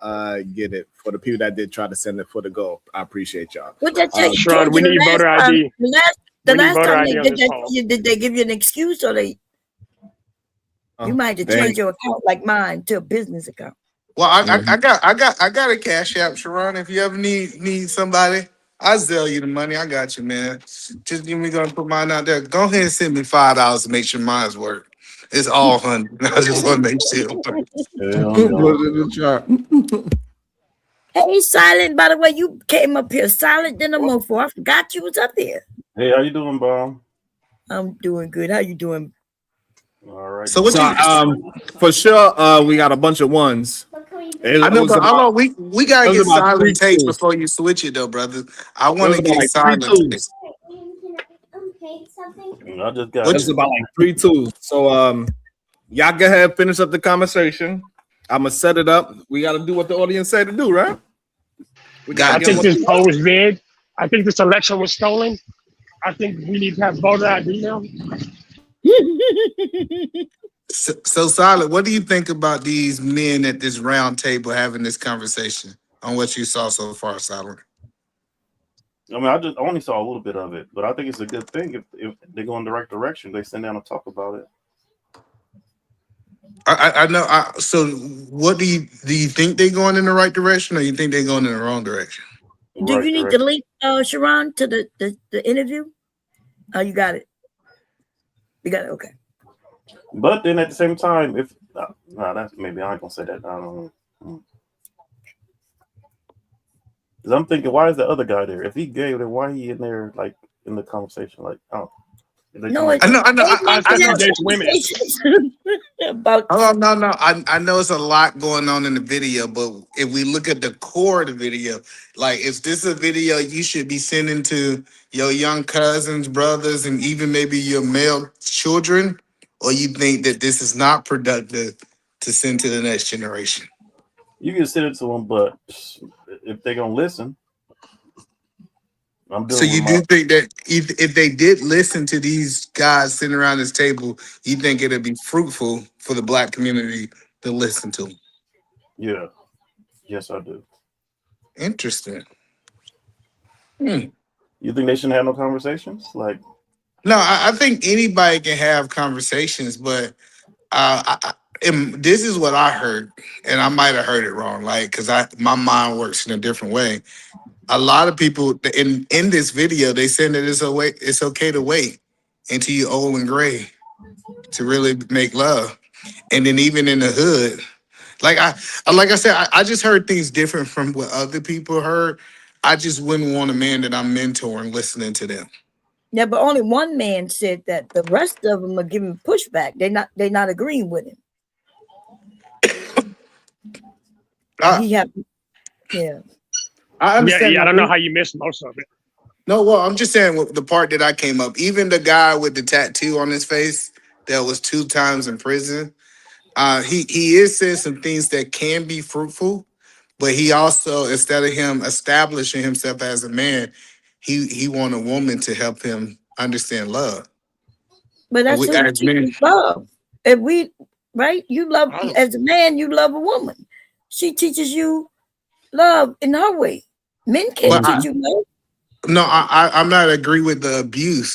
get it for the people that did try to send it for the goal. I appreciate y'all. What that tell you? Sharon, we need voter ID. The We need last voter time ID they on did this that, call. did they give you an excuse or they? You might have to change your account like mine to a business account. Well, I got a Cash App, Sharon. If you ever need somebody, I'll sell you the money. I got you, man. Just give me gonna put mine out there. Go ahead and send me $5 to make sure mine's work. It's all 100. I just want to make sure it works. Hey, Silent. By the way, you came up here silent than a mofo. I forgot you was up there. Hey, how you doing, Bob? I'm doing good. How you doing? All right. So for sure, we got a bunch of ones. I know, but hold on, we gotta get silent tapes 3 before you switch it, though, brother. I want to It was get about like silent 3 tapes. I just got It's about like 3 2s. So y'all go ahead, finish up the conversation. I'm gonna set it up. We got to do what the audience said to do, right? I think this poll was rigged. I think this election was stolen. I think we need to have voter ID now. So Silent, what do you think about these men at this round table having this conversation on what you saw so far, Silent? I mean, I only saw a little bit of it, but I think it's a good thing if they go in the right direction. They sit down and talk about it. I know. So, what do you think they're going in the right direction, or you think they're going in the wrong direction? Do you need the link, Sharon, to the interview? Oh, you got it. You got it. Okay. But then at the same time, if that's maybe I ain't gonna say that. I don't know. Because I'm thinking, why is the other guy there? If he gay, then why he in there like in the conversation? Like, oh. No, I know. I think there's women. About no. I know it's a lot going on in the video, but if we look at the core of the video, like, is this a video you should be sending to your young cousins, brothers, and even maybe your male children, or you think that this is not productive to send to the next generation? You can send it to them, but if they're gonna listen. So you do think that if they did listen to these guys sitting around this table, you think it'd be fruitful for the Black community to listen to them? Yeah. Yes, I do. Interesting. You think they shouldn't have no conversations? Like, no, I think anybody can have conversations, but this is what I heard, and I might have heard it wrong, like, because my mind works in a different way. A lot of people in this video, they said that it's okay to wait until you're old and gray to really make love. And then even in the hood, like I said, I just heard things different from what other people heard. I just wouldn't want a man that I'm mentoring listening to them. Yeah, but only one man said that. The rest of them are giving pushback. They're not agreeing with him. Yeah. I understand. Yeah, I don't know how you missed most of it. No, well, I'm just saying the part that I came up. Even the guy with the tattoo on his face that was 2 times in prison, he is saying some things that can be fruitful, but he also, instead of him establishing himself as a man, he want a woman to help him understand love. But that's love. If you love as a man, you love a woman. She teaches you love in her way. Men can't teach you love. No, I'm not agree with the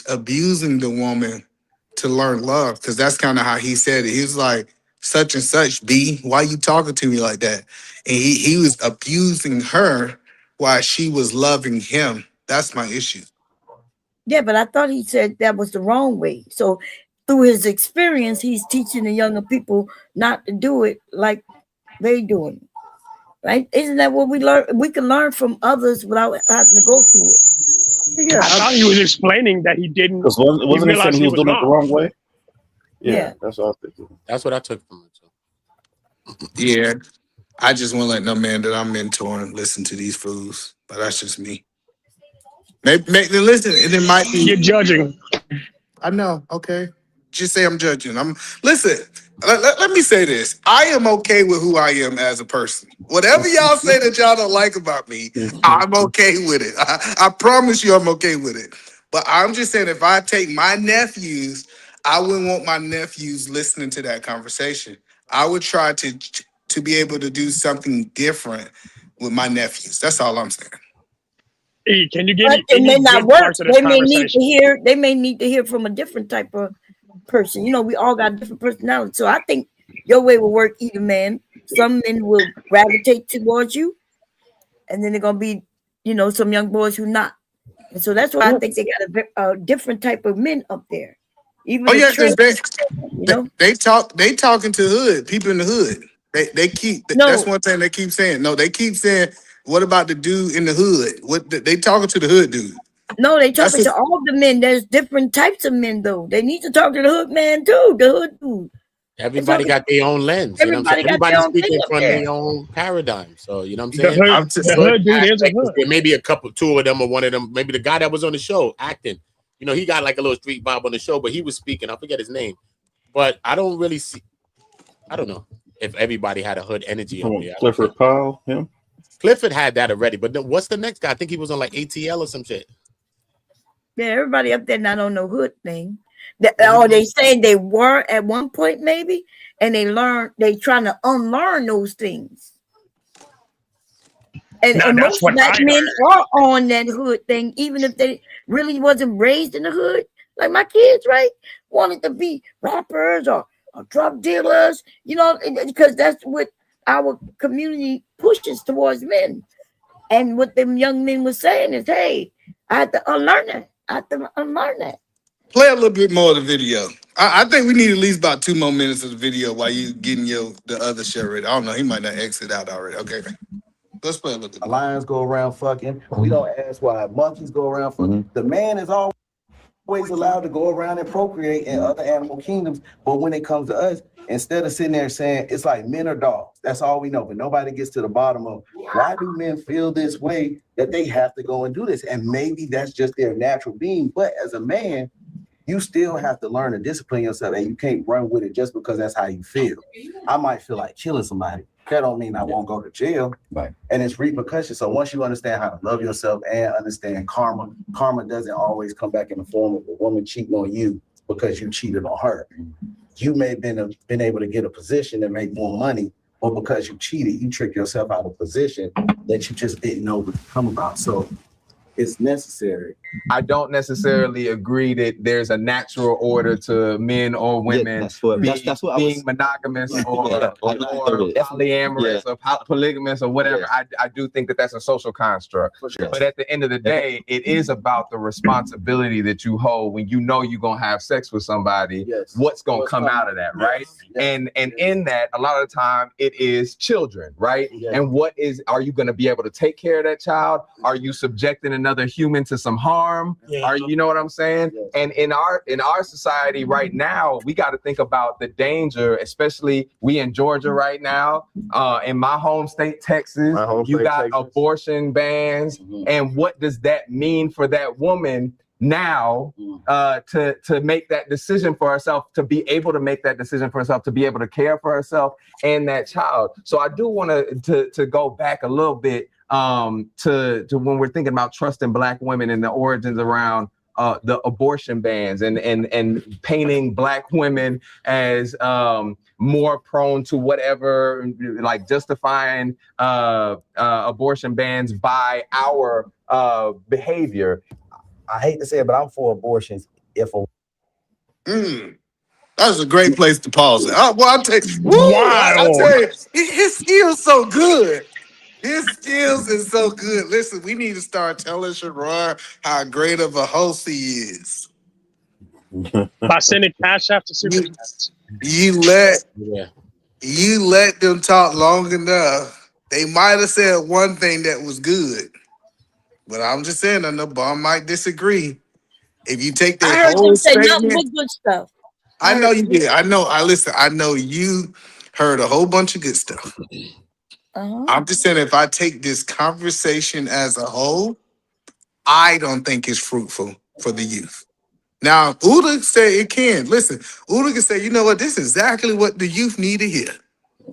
abusing the woman to learn love, because that's kind of how he said it. He was like, such and such, B, why you talking to me like that? And he was abusing her while she was loving him. That's my issue. Yeah, but I thought he said that was the wrong way. So through his experience, he's teaching the younger people not to do it like they doing it. Right? Isn't that what we learn? We can learn from others without having to go through it. Yeah, I thought he was explaining that he didn't. Because wasn't he saying he was doing it the wrong way? Yeah. That's what I was thinking. That's what I took from it. Yeah, I just won't let no man that I'm mentoring listen to these fools. But that's just me. Maybe listen, and it might be you're judging. I know. Okay, just say I'm judging. Listen. Let me say this. I am okay with who I am as a person. Whatever y'all say that y'all don't like about me, I'm okay with it. I promise you I'm okay with it. But I'm just saying, if I take my nephews, I wouldn't want my nephews listening to that conversation. I would try to be able to do something different with my nephews. That's all I'm saying. Hey, can you give me it may not work. They may need to hear from a different type of person. You know, we all got different personalities. So I think your way will work either, man. Some men will gravitate towards you, and then they're gonna be, some young boys who not. And so that's why I think they got a different type of men up there. Even they talking to hood people in the hood. That's one thing they keep saying. No, they keep saying, what about the dude in the hood? What they talking to the hood dude? No, they talking to all the men. There's different types of men, though. They need to talk to the hood man too. The hood dude. Everybody got their own lens. Everybody's speaking from their own paradigm. So you know what I'm saying? The hood dude is a hood. There may be a couple, 2 of them, or one of them. Maybe the guy that was on the show acting. He got like a little street vibe on the show, but he was speaking. I forget his name, but I don't really see. I don't know if everybody had a hood energy up there. Clifford Powell, him. Clifford had that already, but then what's the next guy? I think he was on like ATL or some shit. Yeah, everybody up there not on no hood thing. They saying they were at one point maybe, and they trying to unlearn those things. And Now, that's most what black I men heard. are on that hood thing, even if they really wasn't raised in the hood. Like my kids, right? Wanted to be rappers or drug dealers, you know, because that's what our community pushes towards men. And what them young men were saying is, hey, I had to unlearn that. I had to unlearn that. Play a little bit more of the video. I think we need at least about 2 more minutes of the video while you getting the other shit ready. I don't know. He might not exit out already. Okay. Let's play a little bit. Lions go around fucking. We don't ask why monkeys go around fucking. The man is always allowed to go around and procreate in other animal kingdoms. But when it comes to us, instead of sitting there saying it's like men or dogs, that's all we know. But nobody gets to the bottom of why do men feel this way that they have to go and do this? And maybe that's just their natural being. But as a man, you still have to learn to discipline yourself, and you can't run with it just because that's how you feel. I might feel like killing somebody. That don't mean I won't go to jail. Right. And it's repercussions. So once you understand how to love yourself and understand karma, karma doesn't always come back in the form of a woman cheating on you because you cheated on her. You may have been able to get a position and make more money, but because you cheated, you tricked yourself out of a position that you just didn't know what to come about. So it's necessary. I don't necessarily agree that there's a natural order to men or women that's what I being was monogamous or it. polyamorous or polygamous or whatever. I do think that that's a social construct. Sure. But at the end of the day, it is about the responsibility that you hold when you know you're gonna have sex with somebody. What's gonna come out of that, right? And in that, a lot of the time, it is children, right? And are you gonna be able to take care of that child? Are you subjecting another human to some harm? Are you know what I'm saying? And in our society right now, we got to think about the danger, especially we in Georgia right now, in my home state, Texas, you got abortion bans. And what does that mean for that woman now to make that decision for herself, to be able to make that decision for herself, to be able to care for herself and that child? So I do want to go back a little bit to when we're thinking about trusting Black women and the origins around the abortion bans and painting Black women as more prone to whatever, like justifying abortion bans by our behavior. I hate to say it, but I'm for abortions if a That's a great place to pause it. I'll tell you, his skills so good. His skills is so good. Listen, we need to start telling Sharon how great of a host he is. By sending cash after super chats. You let them talk long enough. They might have said one thing that was good, but I'm just saying, I know Bob might disagree. If you take I that heard whole you say nothing statement, but good stuff. I know you did. I know you heard a whole bunch of good stuff. I'm just saying, if I take this conversation as a whole, I don't think it's fruitful for the youth. Now, Uda say it can. Listen, Uda can say, you know what, this is exactly what the youth need to hear.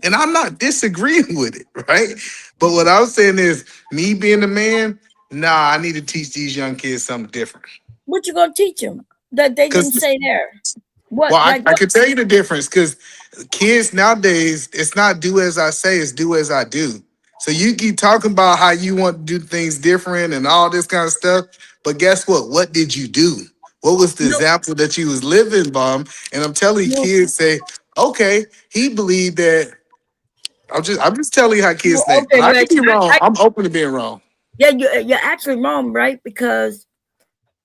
And I'm not disagreeing with it, right? But what I'm saying is, me being a man, I need to teach these young kids something different. What you gonna teach them that they didn't say there? What? Well, like, I can tell you the difference, because kids nowadays, it's not do as I say, it's do as I do. So you keep talking about how you want to do things different and all this kind of stuff, but guess what? What did you do? What was the example that you was living, Bomb? And I'm telling you, kids say, okay, he believed that. I'm just telling you how kids think. okay, I can be wrong. I'm open to being wrong. Yeah, you're actually wrong, right? Because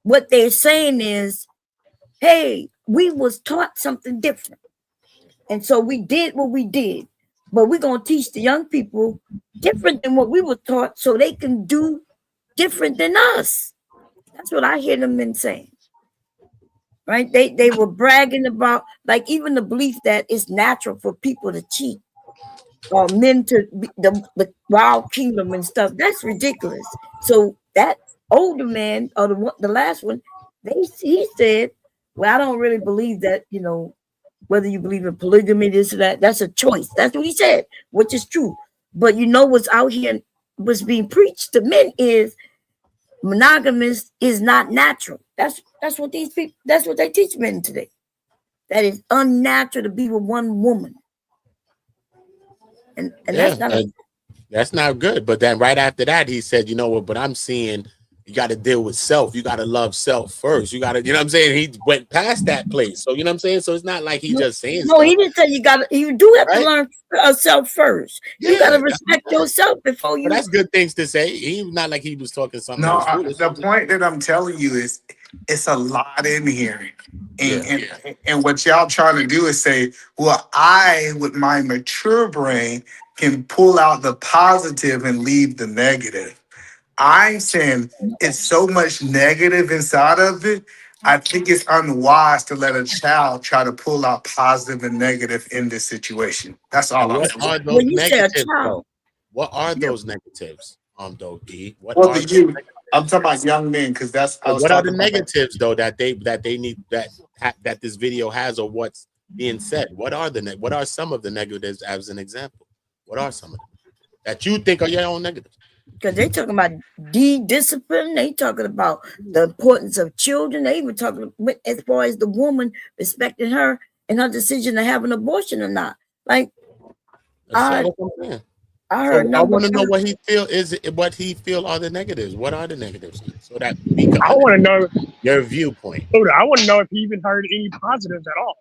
what they're saying is, hey, we was taught something different. And so we did what we did. But we're going to teach the young people different than what we were taught so they can do different than us. That's what I hear them been saying. Right? They were bragging about, like, even the belief that it's natural for people to cheat or men to be the wild kingdom and stuff. That's ridiculous. So that older man, or the last one, he said, well, I don't really believe that, whether you believe in polygamy, this or that, that's a choice. That's what he said, which is true. But what's out here, what's being preached to men is monogamous is not natural. That's what these people, that's what they teach men today. That it's unnatural to be with one woman. And that's not That's not good. But then right after that, he said, you know what? But I'm seeing you got to deal with self. You got to love self first. You got to, you know what I'm saying? He went past that place. So, you know what I'm saying? So it's not like he just saying No, stuff. he didn't say you do have to learn self first. You got to respect yourself before you. But that's good things to say. He not like he was talking something. No, else. the point that I'm telling you is it's a lot in here. And what y'all trying to do is say, well, I, with my mature brain, can pull out the positive and leave the negative. I'm saying it's so much negative inside of it. I think it's unwise to let a child try to pull out positive and negative in this situation. That's all I'm What saying. are those negatives? Though? What are those negatives? Though, D. What Well, are the youth. I'm talking about young men because that's. what are the negatives though that they need that this video has, or what's being said? What are what are some of the negatives as an example? What are some of them that you think are your own negatives? Because they talking about discipline, they talking about the importance of children. They even talking as far as the woman respecting her and her decision to have an abortion or not. Like, I heard. I want to know what he feel are the negatives. What are the negatives? So that we can I want to know your viewpoint. I want to know if he even heard any positives at all.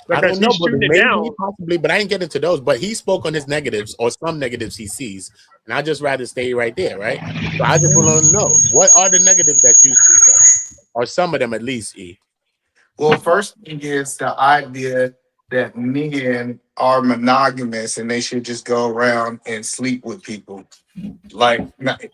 I Because don't know, he's but shooting it maybe down. possibly, but I didn't get into those. But he spoke on his negatives or some negatives he sees, and I just rather stay right there, right? So I just want to know what are the negatives that you see, though? Or some of them at least. E. Well, first thing is the idea that men are monogamous and they should just go around and sleep with people. Like,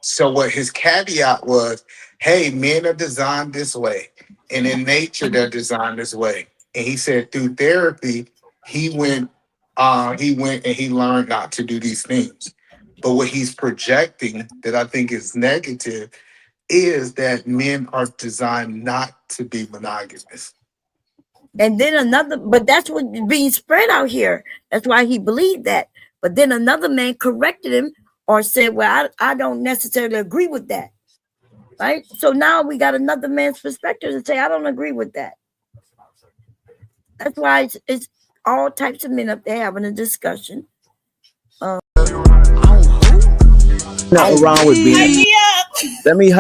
so what his caveat was, hey, men are designed this way, and in nature they're designed this way. And he said through therapy, he went and he learned not to do these things. But what he's projecting that I think is negative is that men are designed not to be monogamous. And then but that's what's being spread out here. That's why he believed that. But then another man corrected him or said, well, I don't necessarily agree with that. Right? So now we got another man's perspective to say, I don't agree with that. That's why it's all types of men up there having a discussion. Nothing wrong with being. Let me